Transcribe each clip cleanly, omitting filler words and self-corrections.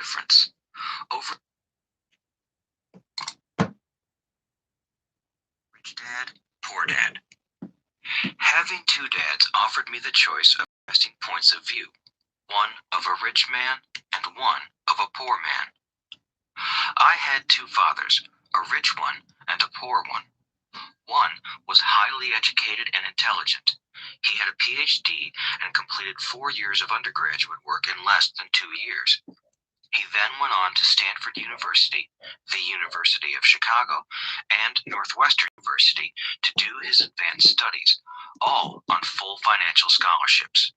difference. Over rich dad, poor dad. Having two dads offered me the choice of interesting points of view, one of a rich man and one of a poor man. I had two fathers, a rich one and a poor one. One was highly educated and intelligent. He had a PhD and completed 4 years of undergraduate work in less than 2 years. He then went on to Stanford University, the University of Chicago, and Northwestern University to do his advanced studies, all on full financial scholarships.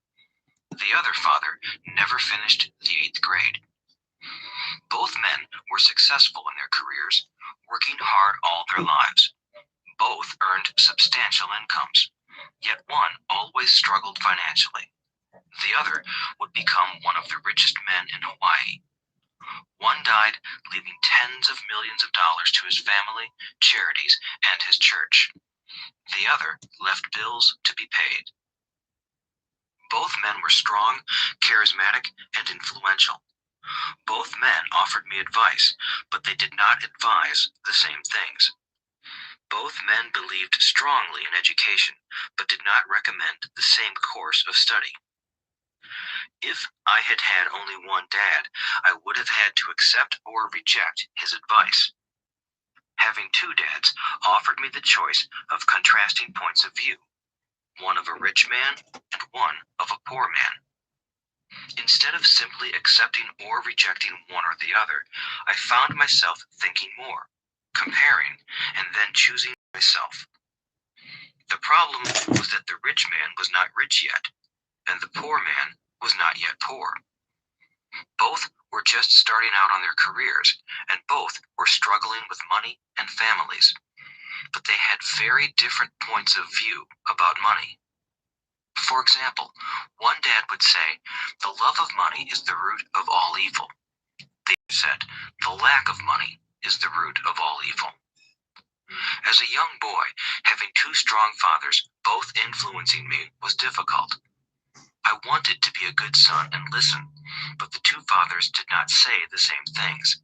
The other father never finished the 8th grade. Both men were successful in their careers, working hard all their lives. Both earned substantial incomes, yet one always struggled financially. The other would become one of the richest men in Hawaii. One died, leaving tens of millions of dollars to his family, charities, and his church. The other left bills to be paid. Both men were strong, charismatic, and influential. Both men offered me advice, but they did not advise the same things. Both men believed strongly in education, but did not recommend the same course of study. If I had had only one dad, I would have had to accept or reject his advice. Having two dads offered me the choice of contrasting points of view, one of a rich man and one of a poor man. Instead of simply accepting or rejecting one or the other, I found myself thinking more, comparing, and then choosing myself. The problem was that the rich man was not rich yet, and the poor man was not yet poor. Both were just starting out on their careers, and both were struggling with money and families. But they had very different points of view about money. For example, one dad would say, the love of money is the root of all evil. The other said, the lack of money is the root of all evil. As a young boy, having two strong fathers, both influencing me, was difficult. I wanted to be a good son and listen, but the two fathers did not say the same things.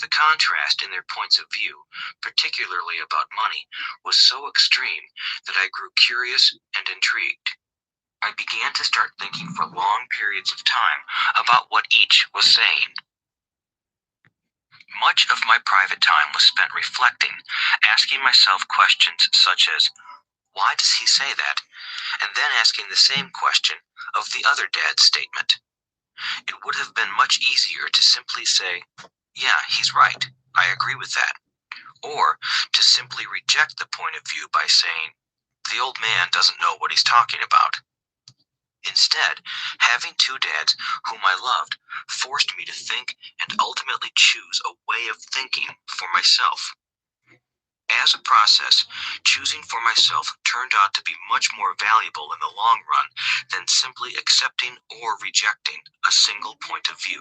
The contrast in their points of view, particularly about money, was so extreme that I grew curious and intrigued. I began to start thinking for long periods of time about what each was saying. Much of my private time was spent reflecting, asking myself questions such as, why does he say that? And then asking the same question of the other dad's statement. It would have been much easier to simply say, yeah, he's right, I agree with that. Or to simply reject the point of view by saying, the old man doesn't know what he's talking about. Instead, having two dads whom I loved forced me to think and ultimately choose a way of thinking for myself. As a process, choosing for myself turned out to be much more valuable in the long run than simply accepting or rejecting a single point of view.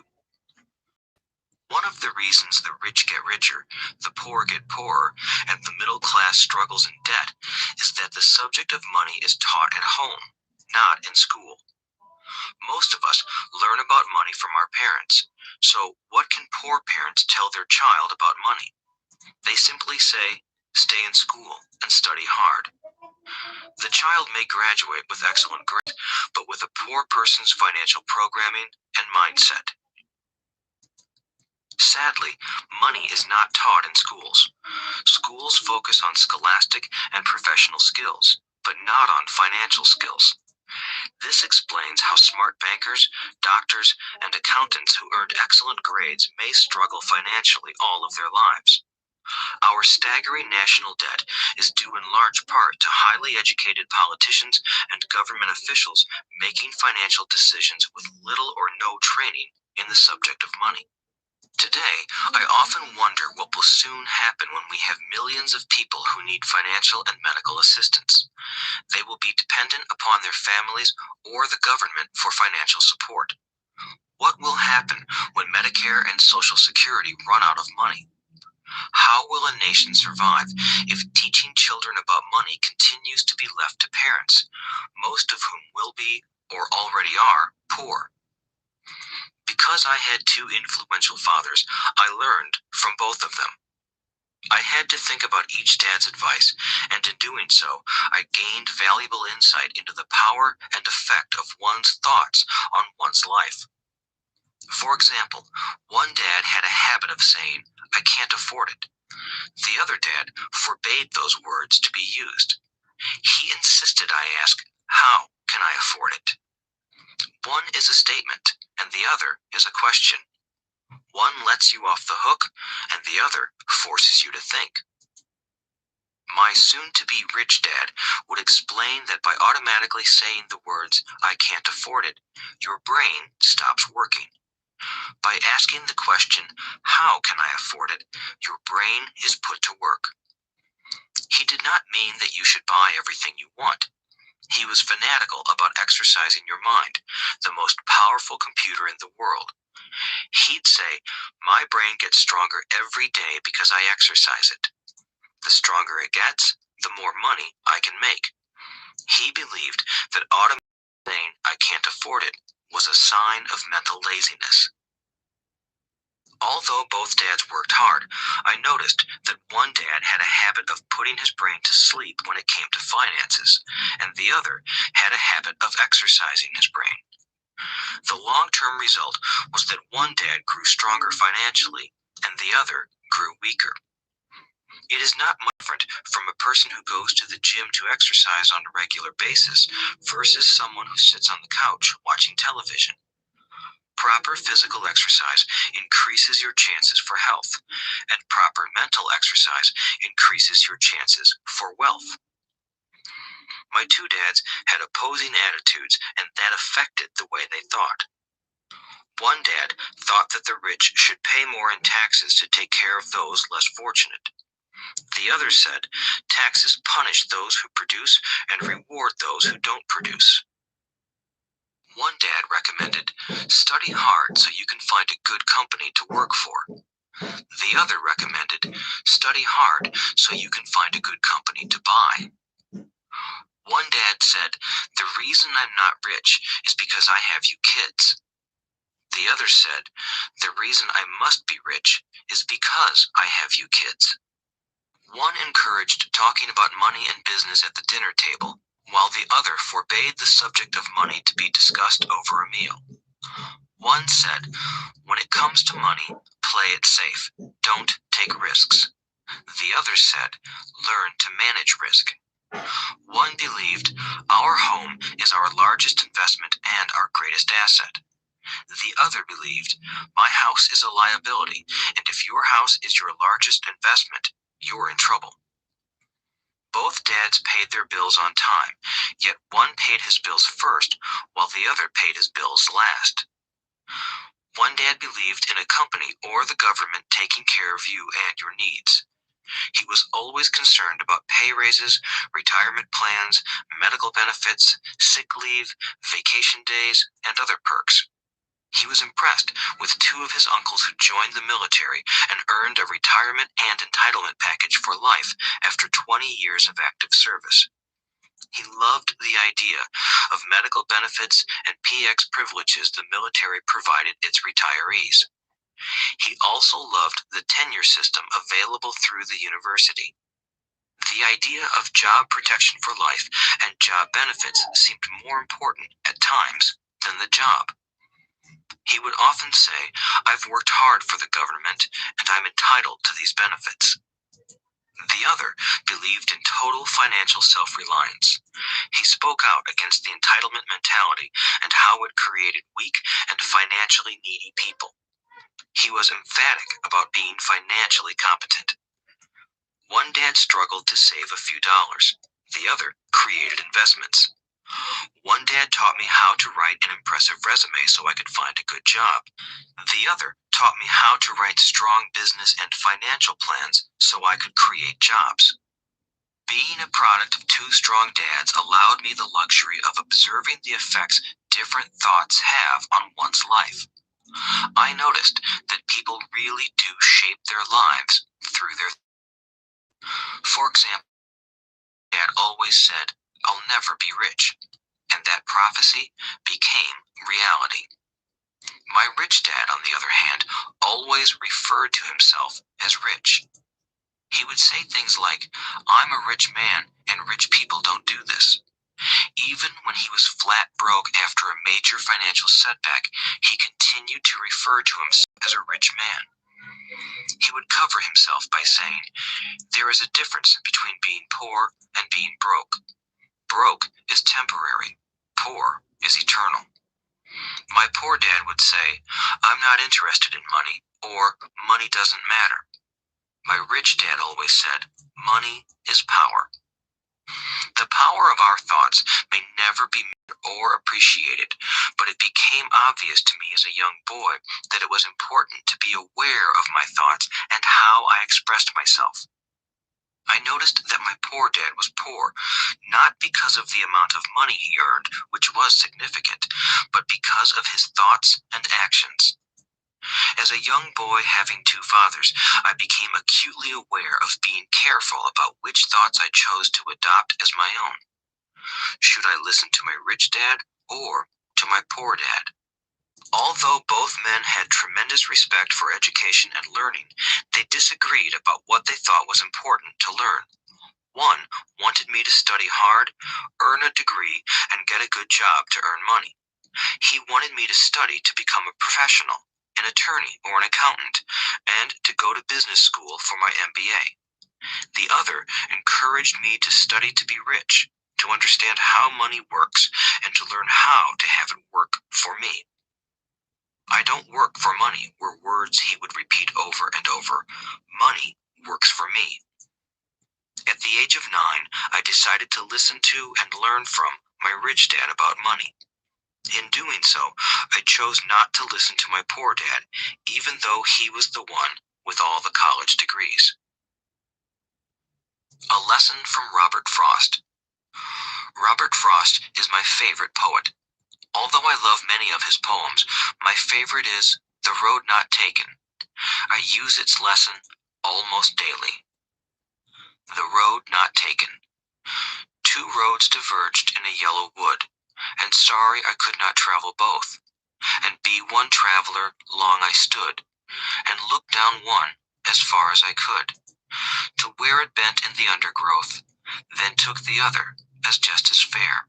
One of the reasons the rich get richer, the poor get poorer, and the middle class struggles in debt is that the subject of money is taught at home, not in school. Most of us learn about money from our parents, so what can poor parents tell their child about money? They simply say, stay in school and study hard. The child may graduate with excellent grades, but with a poor person's financial programming and mindset. Sadly, money is not taught in schools. Schools focus on scholastic and professional skills, but not on financial skills. This explains how smart bankers, doctors, and accountants who earned excellent grades may struggle financially all of their lives. Our staggering national debt is due in large part to highly educated politicians and government officials making financial decisions with little or no training in the subject of money. Today, I often wonder what will soon happen when we have millions of people who need financial and medical assistance. They will be dependent upon their families or the government for financial support. What will happen when Medicare and Social Security run out of money? How will a nation survive if teaching children about money continues to be left to parents, most of whom will be, or already are, poor? Because I had two influential fathers, I learned from both of them. I had to think about each dad's advice, and in doing so, I gained valuable insight into the power and effect of one's thoughts on one's life. For example, one dad had a habit of saying, "I can't afford it." The other dad forbade those words to be used. He insisted I ask, "How can I afford it?" One is a statement, and the other is a question. One lets you off the hook, and the other forces you to think. My soon-to-be rich dad would explain that by automatically saying the words, "I can't afford it," your brain stops working. By asking the question, "How can I afford it?" your brain is put to work. He did not mean that you should buy everything you want. He was fanatical about exercising your mind, the most powerful computer in the world. He'd say, "My brain gets stronger every day because I exercise it. The stronger it gets, the more money I can make." He believed that automatically saying, "I can't afford it," was a sign of mental laziness. Although both dads worked hard, I noticed that one dad had a habit of putting his brain to sleep when it came to finances, and the other had a habit of exercising his brain. The long-term result was that one dad grew stronger financially, and the other grew weaker. It is not much different from a person who goes to the gym to exercise on a regular basis versus someone who sits on the couch watching television. Proper physical exercise increases your chances for health, and proper mental exercise increases your chances for wealth. My two dads had opposing attitudes, and that affected the way they thought. One dad thought that the rich should pay more in taxes to take care of those less fortunate. The other said, taxes punish those who produce and reward those who don't produce. One dad recommended, study hard so you can find a good company to work for. The other recommended, study hard so you can find a good company to buy. One dad said, the reason I'm not rich is because I have you kids. The other said, the reason I must be rich is because I have you kids. One encouraged talking about money and business at the dinner table, while the other forbade the subject of money to be discussed over a meal. One said, when it comes to money, play it safe. Don't take risks. The other said, learn to manage risk. One believed, our home is our largest investment and our greatest asset. The other believed, my house is a liability, and if your house is your largest investment, you're in trouble. Both dads paid their bills on time, yet one paid his bills first, while the other paid his bills last. One dad believed in a company or the government taking care of you and your needs. He was always concerned about pay raises, retirement plans, medical benefits, sick leave, vacation days, and other perks. He was impressed with two of his uncles who joined the military and earned a retirement and entitlement package for life after 20 years of active service. He loved the idea of medical benefits and PX privileges the military provided its retirees. He also loved the tenure system available through the university. The idea of job protection for life and job benefits seemed more important at times than the job. He would often say, I've worked hard for the government and I'm entitled to these benefits. The other believed in total financial self-reliance. He spoke out against the entitlement mentality and how it created weak and financially needy people. He was emphatic about being financially competent. One dad struggled to save a few dollars. The other created investments. One dad taught me how to write an impressive resume so I could find a good job. The other taught me how to write strong business and financial plans so I could create jobs. Being a product of two strong dads allowed me the luxury of observing the effects different thoughts have on one's life. I noticed that people really do shape their lives through their. For example, Dad always said, I'll never be rich, and that prophecy became reality. My rich dad, on the other hand, always referred to himself as rich. He would say things like, I'm a rich man and rich people don't do this. Even when he was flat broke after a major financial setback, he continued to refer to himself as a rich man. He would cover himself by saying, there is a difference between being poor and being broke. Broke is temporary. Poor is eternal. My poor dad would say, I'm not interested in money, or money doesn't matter. My rich dad always said, money is power. The power of our thoughts may never be measured or appreciated, but it became obvious to me as a young boy that it was important to be aware of my thoughts and how I expressed myself. I noticed that my poor dad was poor, not because of the amount of money he earned, which was significant, but because of his thoughts and actions. As a young boy having two fathers, I became acutely aware of being careful about which thoughts I chose to adopt as my own. Should I listen to my rich dad or to my poor dad? Although both men had tremendous respect for education and learning, they disagreed about what they thought was important to learn. One wanted me to study hard, earn a degree, and get a good job to earn money. He wanted me to study to become a professional, an attorney or an accountant, and to go to business school for my MBA. The other encouraged me to study to be rich, to understand how money works, and to learn how to have it work for me. I don't work for money were words he would repeat over and over. Money works for me. At the age of 9, I decided to listen to and learn from my rich dad about money. In doing so, I chose not to listen to my poor dad, even though he was the one with all the college degrees. A lesson from Robert Frost. Robert Frost is my favorite poet. Although I love many of his poems, my favorite is The Road Not Taken. I use its lesson almost daily. The Road Not Taken. Two roads diverged in a yellow wood, and sorry I could not travel both. And be one traveler long I stood, and looked down one as far as I could, to where it bent in the undergrowth, then took the other as just as fair,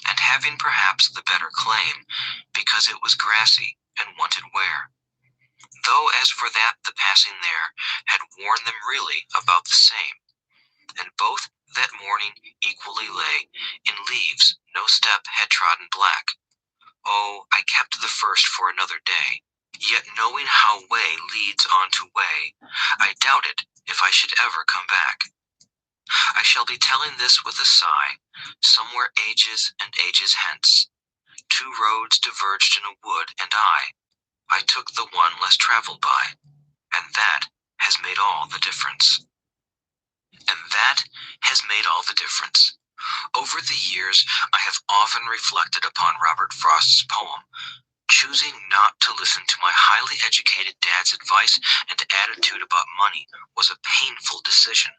and having perhaps the better claim, because it was grassy and wanted wear. Though as for that the passing there had worn them really about the same, and both that morning equally lay in leaves no step had trodden black. Oh, I kept the first for another day, yet knowing how way leads on to way, I doubted if I should ever come back. I shall be telling this with a sigh, somewhere ages and ages hence. Two roads diverged in a wood, and I took the one less traveled by, and that has made all the difference. And that has made all the difference. Over the years, I have often reflected upon Robert Frost's poem. Choosing not to listen to my highly educated dad's advice and attitude about money was a painful decision,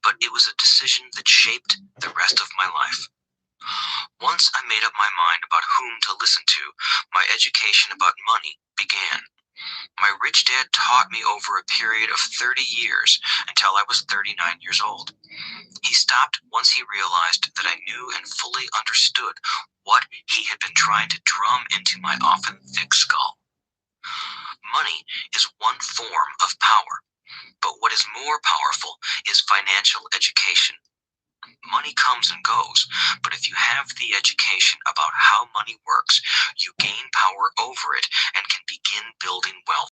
but it was a decision that shaped the rest of my life. Once I made up my mind about whom to listen to, my education about money began. My rich dad taught me over a period of 30 years until I was 39 years old. He stopped once he realized that I knew and fully understood what he had been trying to drum into my often thick skull. Money is one form of power, but what is more powerful is financial education. Money comes and goes, but if you have the education about how money works, you gain power over it and can begin building wealth.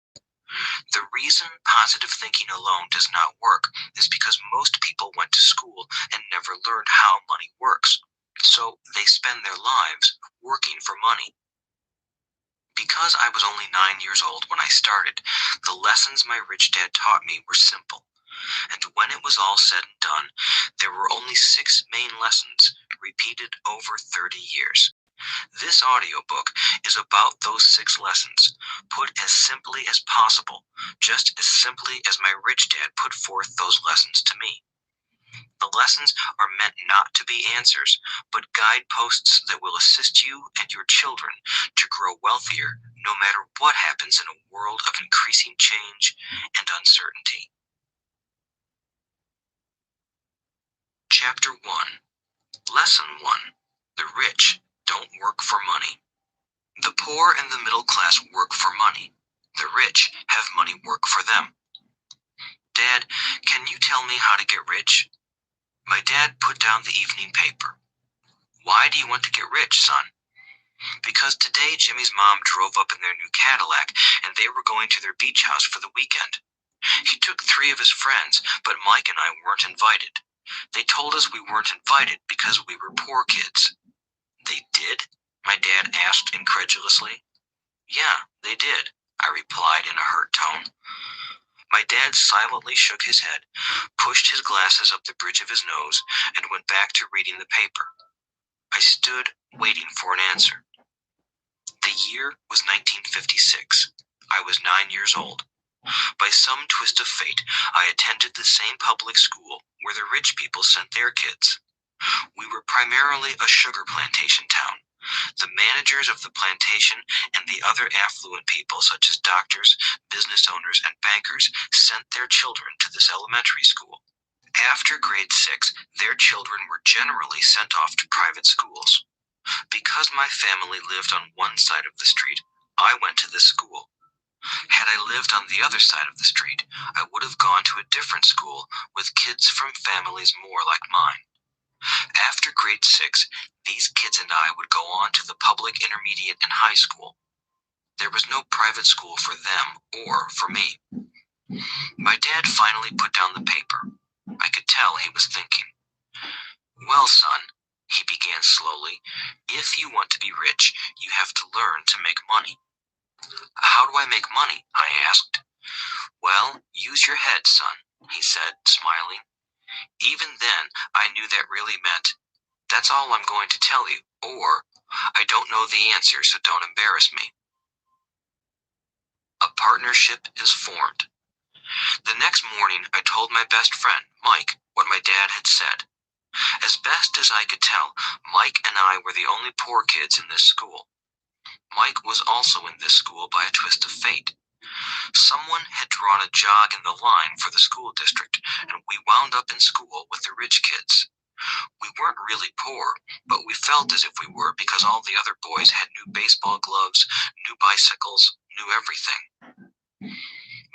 The reason positive thinking alone does not work is because most people went to school and never learned how money works, so they spend their lives working for money. Because I was only 9 years old when I started, the lessons my rich dad taught me were simple. And when it was all said and done, there were only 6 main lessons repeated over 30 years. This audiobook is about those 6 lessons, put as simply as possible, just as simply as my rich dad put forth those lessons to me. The lessons are meant not to be answers, but guideposts that will assist you and your children to grow wealthier, no matter what happens in a world of increasing change and uncertainty. Chapter 1. Lesson 1. The rich don't work for money. The poor and the middle class work for money. The rich have money work for them. Dad, can you tell me how to get rich? My dad put down the evening paper. Why do you want to get rich, son? Because today Jimmy's mom drove up in their new Cadillac and they were going to their beach house for the weekend. He took 3 of his friends, but Mike and I weren't invited. They told us we weren't invited because we were poor kids. They did? My dad asked incredulously. Yeah, they did, I replied in a hurt tone. My dad silently shook his head, pushed his glasses up the bridge of his nose, and went back to reading the paper. I stood, waiting for an answer. The year was 1956. I was 9 years old. By some twist of fate, I attended the same public school where the rich people sent their kids. We were primarily a sugar plantation town. The managers of the plantation and the other affluent people, such as doctors, business owners, and bankers, sent their children to this elementary school. After grade 6, their children were generally sent off to private schools. Because my family lived on one side of the street, I went to this school. Had I lived on the other side of the street, I would have gone to a different school with kids from families more like mine. After grade 6, these kids and I would go on to the public intermediate and high school. There was no private school for them or for me. My dad finally put down the paper. I could tell he was thinking. Well, son, he began slowly, if you want to be rich, you have to learn to make money. How do I make money? I asked. Well, use your head, son, he said, smiling. Even then, I knew that really meant, that's all I'm going to tell you, or, I don't know the answer, so don't embarrass me. A partnership is formed. The next morning, I told my best friend, Mike, what my dad had said. As best as I could tell, Mike and I were the only poor kids in this school. Mike was also in this school by a twist of fate. Someone had drawn a jog in the line for the school district, and we wound up in school with the rich kids. We weren't really poor, but we felt as if we were because all the other boys had new baseball gloves, new bicycles, new everything.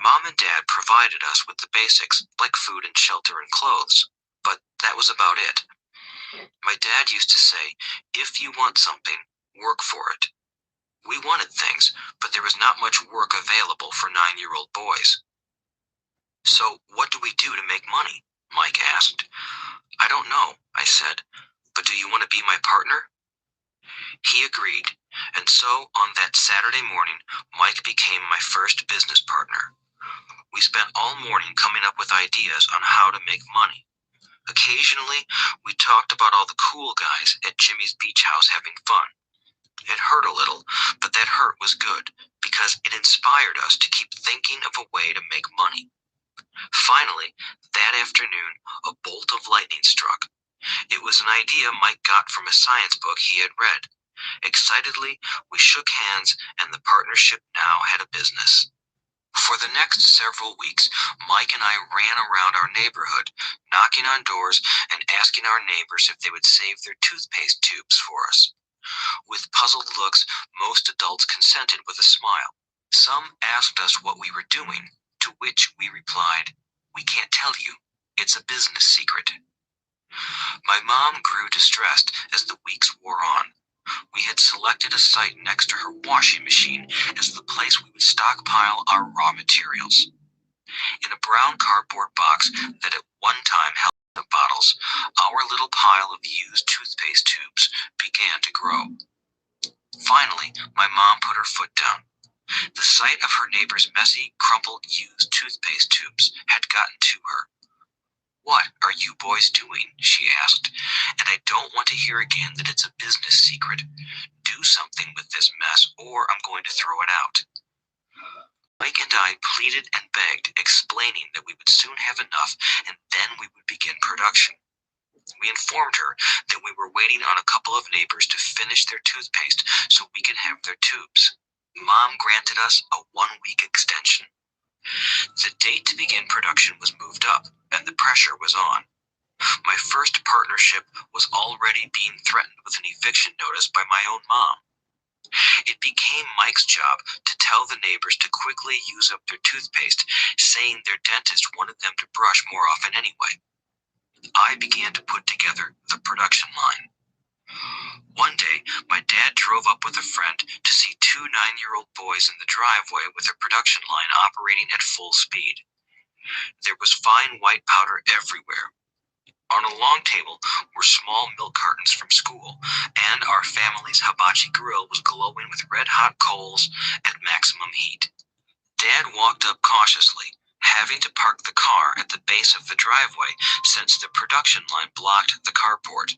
Mom and Dad provided us with the basics, like food and shelter and clothes, but that was about it. My dad used to say, if you want something, work for it. We wanted things, but there was not much work available for 9-year-old boys. So what do we do to make money? Mike asked. I don't know, I said, but do you want to be my partner? He agreed, and so on that Saturday morning, Mike became my first business partner. We spent all morning coming up with ideas on how to make money. Occasionally, we talked about all the cool guys at Jimmy's beach house having fun. It hurt a little, but that hurt was good, because it inspired us to keep thinking of a way to make money. Finally, that afternoon, a bolt of lightning struck. It was an idea Mike got from a science book he had read. Excitedly, we shook hands, and the partnership now had a business. For the next several weeks, Mike and I ran around our neighborhood, knocking on doors and asking our neighbors if they would save their toothpaste tubes for us. With puzzled looks, most adults consented with a smile. Some asked us what we were doing, to which we replied, we can't tell you. It's a business secret. My mom grew distressed as the weeks wore on. We had selected a site next to her washing machine as the place we would stockpile our raw materials. In a brown cardboard box that at one time held the bottles, our little pile of used toothpaste tubes began to grow. Finally, my mom put her foot down. The sight of her neighbor's messy, crumpled, used toothpaste tubes had gotten to her. What are you boys doing? She asked. And I don't want to hear again that it's a business secret. Do something with this mess, or I'm going to throw it out. Mike and I pleaded and begged, explaining that we would soon have enough, and then we would begin production. We informed her that we were waiting on a couple of neighbors to finish their toothpaste so we could have their tubes. Mom granted us a 1-week extension. The date to begin production was moved up, and the pressure was on. My first partnership was already being threatened with an eviction notice by my own mom. It became Mike's job to tell the neighbors to quickly use up their toothpaste, saying their dentist wanted them to brush more often anyway. I began to put together the production line. One day, my dad drove up with a friend to see two 9-year-old boys in the driveway with a production line operating at full speed. There was fine white powder everywhere. On a long table were small milk cartons from school, and our family's hibachi grill was glowing with red-hot coals at maximum heat. Dad walked up cautiously, having to park the car at the base of the driveway since the production line blocked the carport.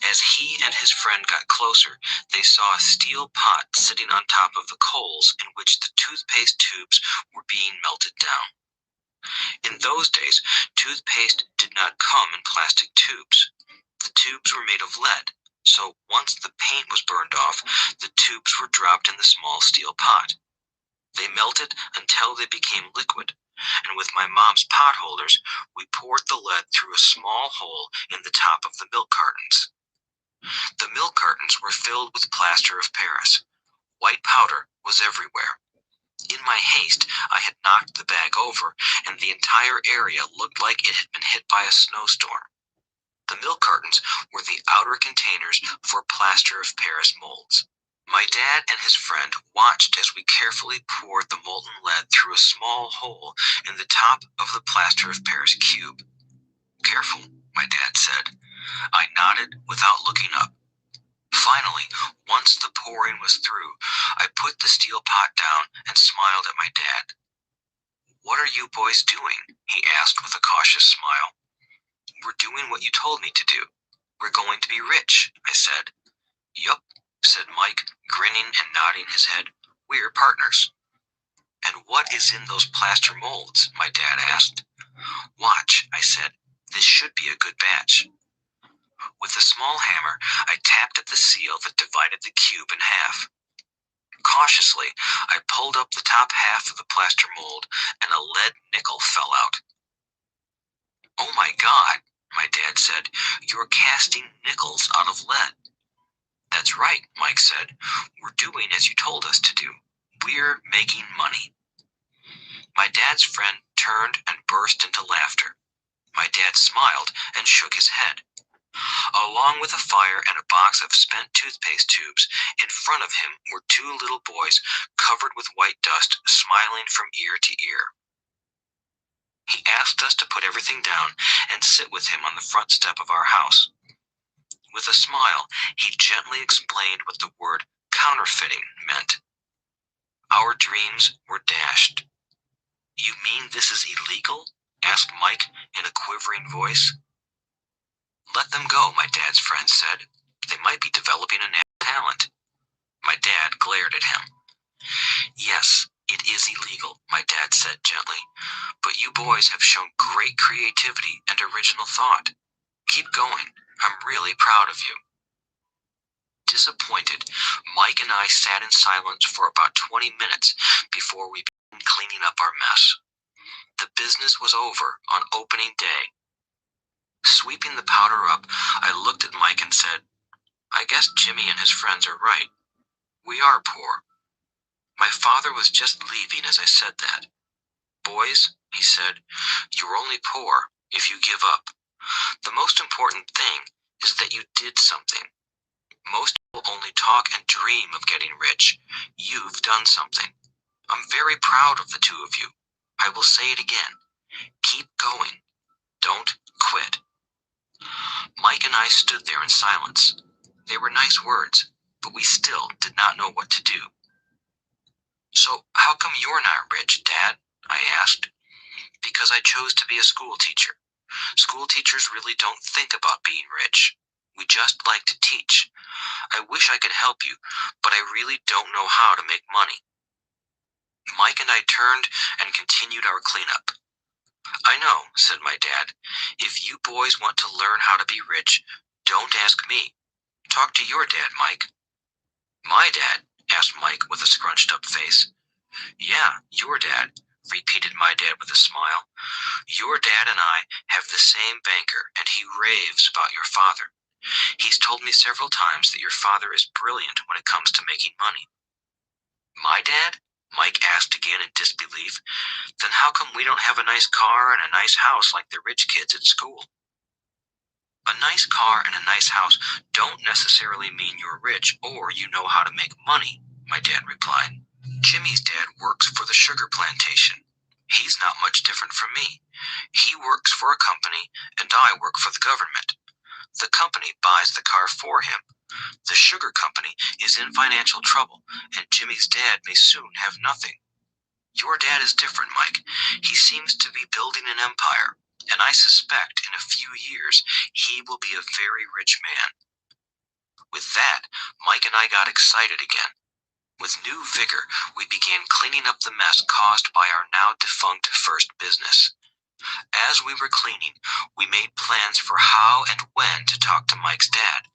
As he and his friend got closer, they saw a steel pot sitting on top of the coals in which the toothpaste tubes were being melted down. In those days, toothpaste did not come in plastic tubes. The tubes were made of lead, so once the paint was burned off, the tubes were dropped in the small steel pot. They melted until they became liquid, and with my mom's pot holders, we poured the lead through a small hole in the top of the milk cartons. The milk cartons were filled with plaster of Paris. White powder was everywhere. In my haste, I had knocked the bag over, and the entire area looked like it had been hit by a snowstorm. The milk cartons were the outer containers for plaster of Paris molds. My dad and his friend watched as we carefully poured the molten lead through a small hole in the top of the plaster of Paris cube. "Careful," my dad said. I nodded without looking up. Finally, once the pouring was through, I put the steel pot down and smiled at my dad. "What are you boys doing?" he asked with a cautious smile. "We're doing what you told me to do. We're going to be rich," I said. "Yup," said Mike, grinning and nodding his head. "We're partners." "And what is in those plaster molds?" my dad asked. "Watch," I said. "This should be a good batch." With a small hammer, I tapped at the seal that divided the cube in half. Cautiously, I pulled up the top half of the plaster mold, and a lead nickel fell out. "Oh my God," my dad said, "you're casting nickels out of lead." "That's right," Mike said. "We're doing as you told us to do. We're making money." My dad's friend turned and burst into laughter. My dad smiled and shook his head. Along with a fire and a box of spent toothpaste tubes, in front of him were two little boys covered with white dust, smiling from ear to ear. He asked us to put everything down and sit with him on the front step of our house. With a smile, he gently explained what the word counterfeiting meant. Our dreams were dashed. "You mean this is illegal?" asked Mike in a quivering voice. "Let them go," my dad's friend said. "They might be developing a natural talent." My dad glared at him. "Yes, it is illegal," my dad said gently, "but you boys have shown great creativity and original thought. Keep going. I'm really proud of you." Disappointed, Mike and I sat in silence for about 20 minutes before we began cleaning up our mess. The business was over on opening day. Sweeping the powder up, I looked at Mike and said, "I guess Jimmy and his friends are right. We are poor." My father was just leaving as I said that. "Boys," he said, "you're only poor if you give up. The most important thing is that you did something. Most people only talk and dream of getting rich. You've done something. I'm very proud of the two of you. I will say it again. Keep going. Don't quit." Mike and I stood there in silence. They were nice words, but we still did not know what to do. "So how come you're not rich, Dad?" I asked. "Because I chose to be a school teacher. School teachers really don't think about being rich. We just like to teach. I wish I could help you, but I really don't know how to make money." Mike and I turned and continued our cleanup. "I know," said my dad. "If you boys want to learn how to be rich, don't ask me. Talk to your dad, Mike." "My dad?" asked Mike with a scrunched-up face. Yeah, your dad, repeated my dad with a smile. Your dad and I have the same banker, and he raves about your father. He's told me several times that your father is brilliant when it comes to making money. My dad? Mike asked again in disbelief. Then how come we don't have a nice car and a nice house like the rich kids at school? A nice car and a nice house don't necessarily mean you're rich or you know how to make money, my dad replied. Jimmy's dad works for the sugar plantation. He's not much different from me. He works for a company and I work for the government. The company buys the car for him. The sugar company is in financial trouble, and Jimmy's dad may soon have nothing. Your dad is different, Mike. He seems to be building an empire, and I suspect in a few years he will be a very rich man. With that, Mike and I got excited again. With new vigor, we began cleaning up the mess caused by our now defunct first business. As we were cleaning, we made plans for how and when to talk to Mike's dad.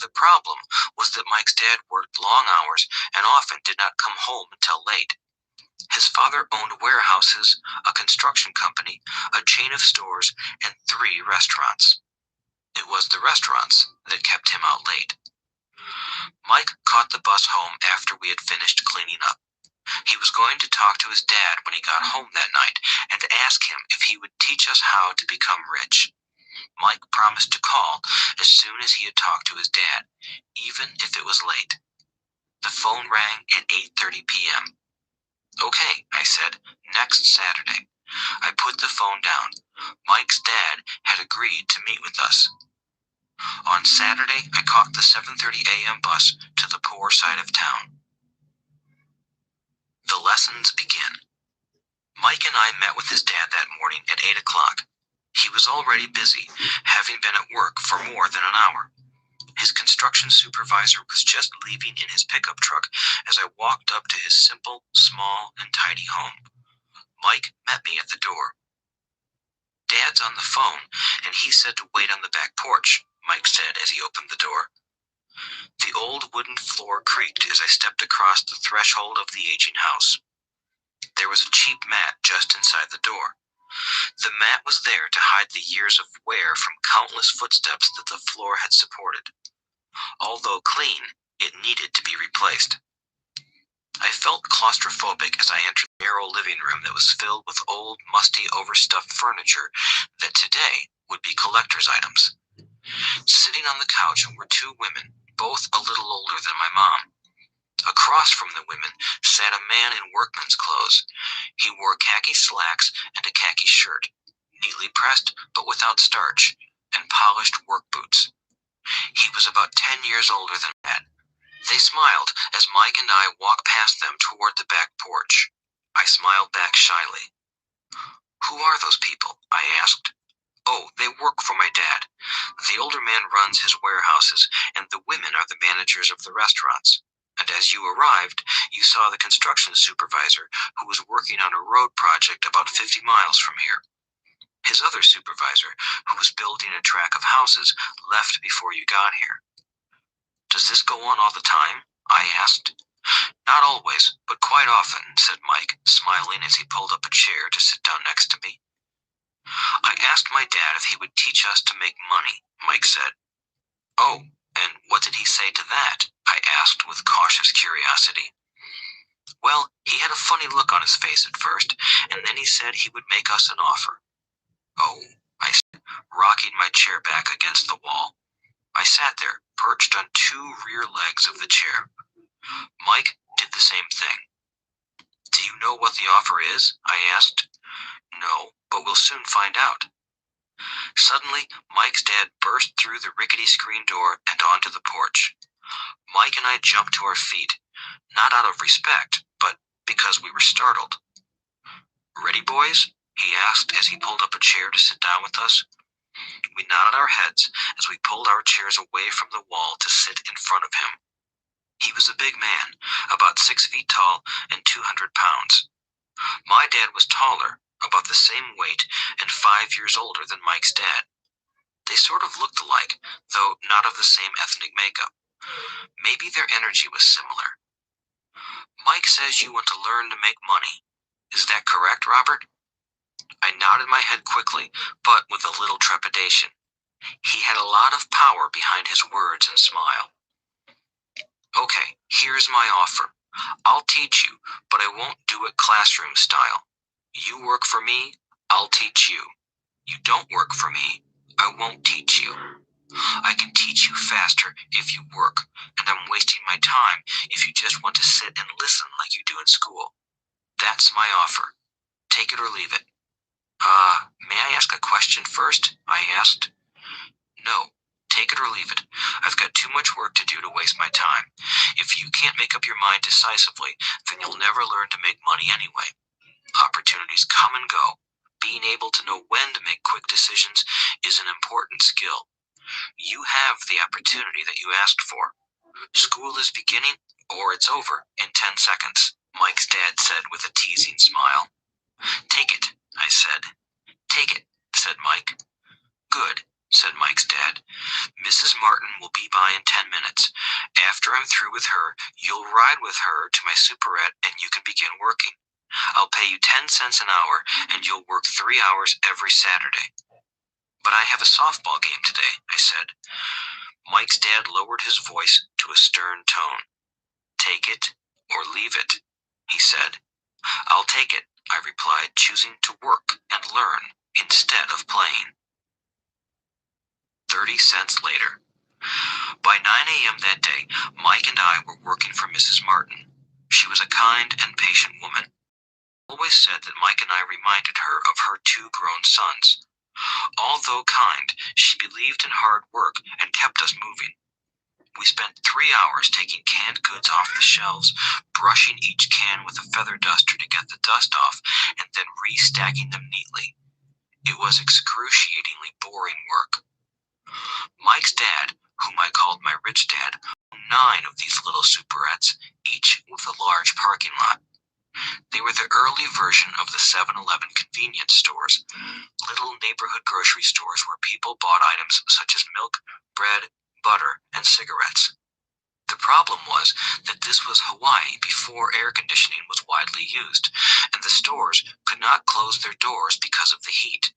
The problem was that Mike's dad worked long hours and often did not come home until late. His father owned warehouses, a construction company, a chain of stores, and 3 restaurants. It was the restaurants that kept him out late. Mike caught the bus home after we had finished cleaning up. He was going to talk to his dad when he got home that night and to ask him if he would teach us how to become rich. Mike promised to call as soon as he had talked to his dad, even if it was late. The phone rang at 8:30 p.m. Okay, I said, next Saturday. I put the phone down. Mike's dad had agreed to meet with us. On Saturday, I caught the 7:30 a.m. bus to the poor side of town. The lessons begin. Mike and I met with his dad that morning at 8 o'clock. He was already busy, having been at work for more than an hour. His construction supervisor was just leaving in his pickup truck as I walked up to his simple, small, and tidy home. Mike met me at the door. Dad's on the phone, and he said to wait on the back porch, Mike said as he opened the door. The old wooden floor creaked as I stepped across the threshold of the aging house. There was a cheap mat just inside the door. The mat was there to hide the years of wear from countless footsteps that the floor had supported. Although clean, it needed to be replaced. I felt claustrophobic as I entered the narrow living room that was filled with old, musty, overstuffed furniture that today would be collector's items. Sitting on the couch were 2 women, both a little older than my mom. Across from the women sat a man in workman's clothes. He wore khaki slacks and a khaki shirt, neatly pressed but without starch, and polished work boots. He was about 10 years older than Dad. They smiled as Mike and I walked past them toward the back porch. I smiled back shyly. Who are those people? I asked. Oh, they work for my dad. The older man runs his warehouses, and the women are the managers of the restaurants. And as you arrived, you saw the construction supervisor who was working on a road project about 50 miles from here. His other supervisor, who was building a track of houses, left before you got here. Does this go on all the time? I asked. Not always, but quite often, said Mike, smiling as he pulled up a chair to sit down next to me. I asked my dad if he would teach us to make money, Mike said. Oh, and what did he say to that? I asked with cautious curiosity. Well, he had a funny look on his face at first, and then he said he would make us an offer. Oh, I said, rocking my chair back against the wall. I sat there, perched on 2 rear legs of the chair. Mike did the same thing. Do you know what the offer is? I asked. No, but we'll soon find out. Suddenly, Mike's dad burst through the rickety screen door and onto the porch. Mike and I jumped to our feet, not out of respect, but because we were startled. Ready, boys? He asked as he pulled up a chair to sit down with us. We nodded our heads as we pulled our chairs away from the wall to sit in front of him. He was a big man, about 6 feet tall and 200 pounds. My dad was taller, about the same weight, and 5 years older than Mike's dad. They sort of looked alike, though not of the same ethnic makeup. Maybe their energy was similar. Mike says you want to learn to make money. Is that correct, Robert? I nodded my head quickly, but with a little trepidation. He had a lot of power behind his words and smile. Okay, here's my offer. I'll teach you, but I won't do it classroom style. You work for me, I'll teach you. You don't work for me, I won't teach you. I can teach you faster if you work, and I'm wasting my time if you just want to sit and listen like you do in school. That's my offer. Take it or leave it. May I ask a question first? I asked. No. Take it or leave it. I've got too much work to do to waste my time. If you can't make up your mind decisively, then you'll never learn to make money anyway. Opportunities come and go. Being able to know when to make quick decisions is an important skill. You have the opportunity that you asked for. School is beginning, or it's over in 10 seconds, Mike's dad said with a teasing smile. Take it, I said. Take it, said Mike. Good, said Mike's dad. Mrs. Martin will be by in 10 minutes. After I'm through with her, you'll ride with her to my superette and you can begin working. I'll pay you 10 cents an hour and you'll work 3 hours every Saturday. But I have a softball game today, I said. Mike's dad lowered his voice to a stern tone. Take it or leave it, he said. I'll take it, I replied, choosing to work and learn instead of playing. 30 cents later. By 9 a.m. that day, Mike and I were working for Mrs. Martin. She was a kind and patient woman. Always said that Mike and I reminded her of her 2 grown sons. Although kind, she believed in hard work and kept us moving. We spent 3 hours taking canned goods off the shelves, brushing each can with a feather duster to get the dust off, and then restacking them neatly. It was excruciatingly boring work. Mike's dad, whom I called my rich dad, owned 9 of these little superettes, each with a large parking lot. They were the early version of the 7-Eleven convenience stores, little neighborhood grocery stores where people bought items such as milk, bread, butter, and cigarettes. The problem was that this was Hawaii before air conditioning was widely used, and the stores could not close their doors because of the heat.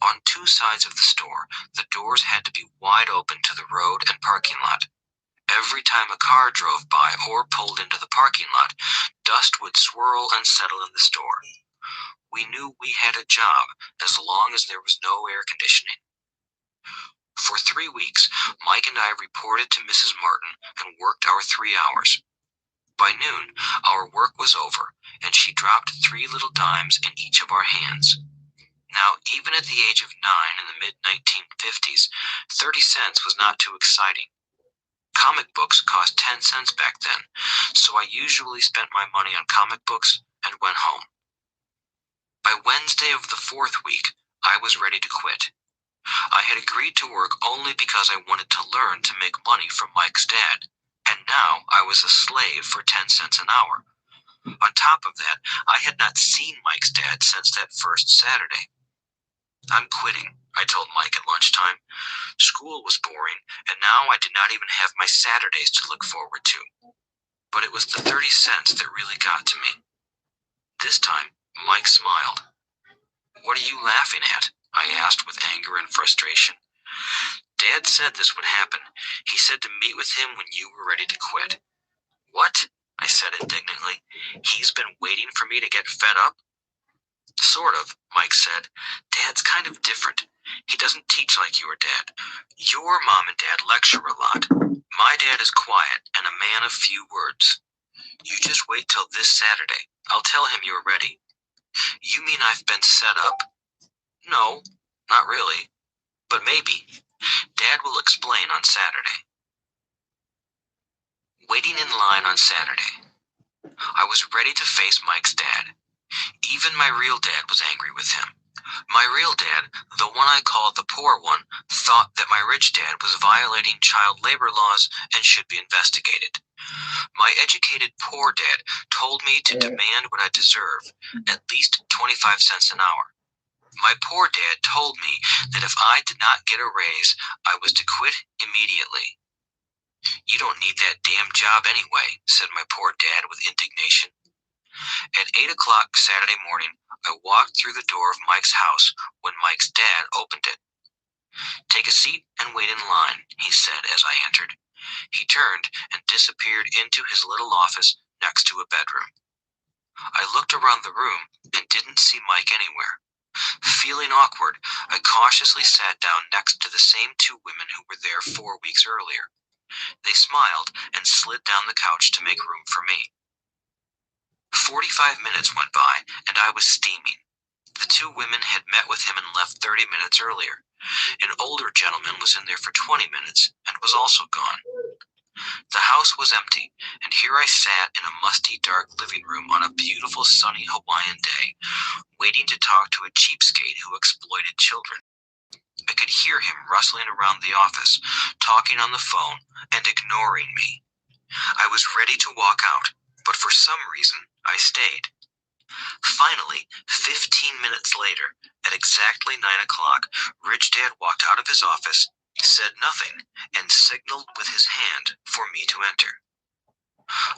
On 2 sides of the store, the doors had to be wide open to the road and parking lot. Every time a car drove by or pulled into the parking lot, dust would swirl and settle in the store. We knew we had a job as long as there was no air conditioning. For 3 weeks, Mike and I reported to Mrs. Martin and worked our 3 hours. By noon, our work was over, and she dropped 3 little dimes in each of our hands. Now, even at the age of 9 in the mid-1950s, 30 cents was not too exciting. Comic books cost 10 cents back then, so I usually spent my money on comic books and went home. By Wednesday of the 4th week, I was ready to quit. I had agreed to work only because I wanted to learn to make money from Mike's dad, and now I was a slave for 10 cents an hour. On top of that, I had not seen Mike's dad since that first Saturday. I'm quitting, I told Mike at lunchtime. School was boring, and now I did not even have my Saturdays to look forward to. But it was the 30 cents that really got to me. This time, Mike smiled. What are you laughing at? I asked with anger and frustration. Dad said this would happen. He said to meet with him when you were ready to quit. What? I said indignantly. He's been waiting for me to get fed up? Sort of, Mike said. Dad's kind of different. He doesn't teach like your dad. Your mom and dad lecture a lot. My dad is quiet and a man of few words. You just wait till this Saturday. I'll tell him you're ready. You mean I've been set up? No, not really. But maybe. Dad will explain on Saturday. Waiting in line on Saturday. I was ready to face Mike's dad. Even my real dad was angry with him. My real dad, the one I called the poor one, thought that my rich dad was violating child labor laws and should be investigated. My educated poor dad told me to demand what I deserve, at least 25 cents an hour. My poor dad told me that if I did not get a raise, I was to quit immediately. You don't need that damn job anyway, said my poor dad with indignation. At 8 o'clock Saturday morning, I walked through the door of Mike's house when Mike's dad opened it. Take a seat and wait in line, he said as I entered. He turned and disappeared into his little office next to a bedroom. I looked around the room and didn't see Mike anywhere. Feeling awkward, I cautiously sat down next to the same two women who were there 4 weeks earlier. They smiled and slid down the couch to make room for me. 45 minutes went by and I was steaming. The two women had met with him and left 30 minutes earlier. An older gentleman was in there for 20 minutes and was also gone. The house was empty, and here I sat in a musty, dark living room on a beautiful, sunny Hawaiian day, waiting to talk to a cheapskate who exploited children. I could hear him rustling around the office, talking on the phone, and ignoring me. I was ready to walk out, but for some reason, I stayed. Finally, 15 minutes later, at exactly 9 o'clock, Rich Dad walked out of his office, said nothing, and signaled with his hand for me to enter.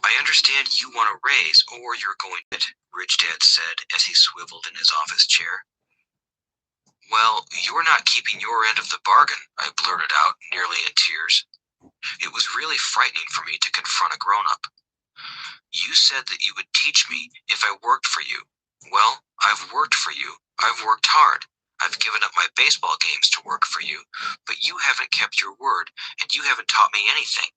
I understand you want a raise or you're going to it, Rich Dad said as he swiveled in his office chair. Well, you're not keeping your end of the bargain, I blurted out, nearly in tears. It was really frightening for me to confront a grown-up. You said that you would teach me if I worked for you. Well, I've worked for you. I've worked hard. I've given up my baseball games to work for you, but you haven't kept your word, and you haven't taught me anything.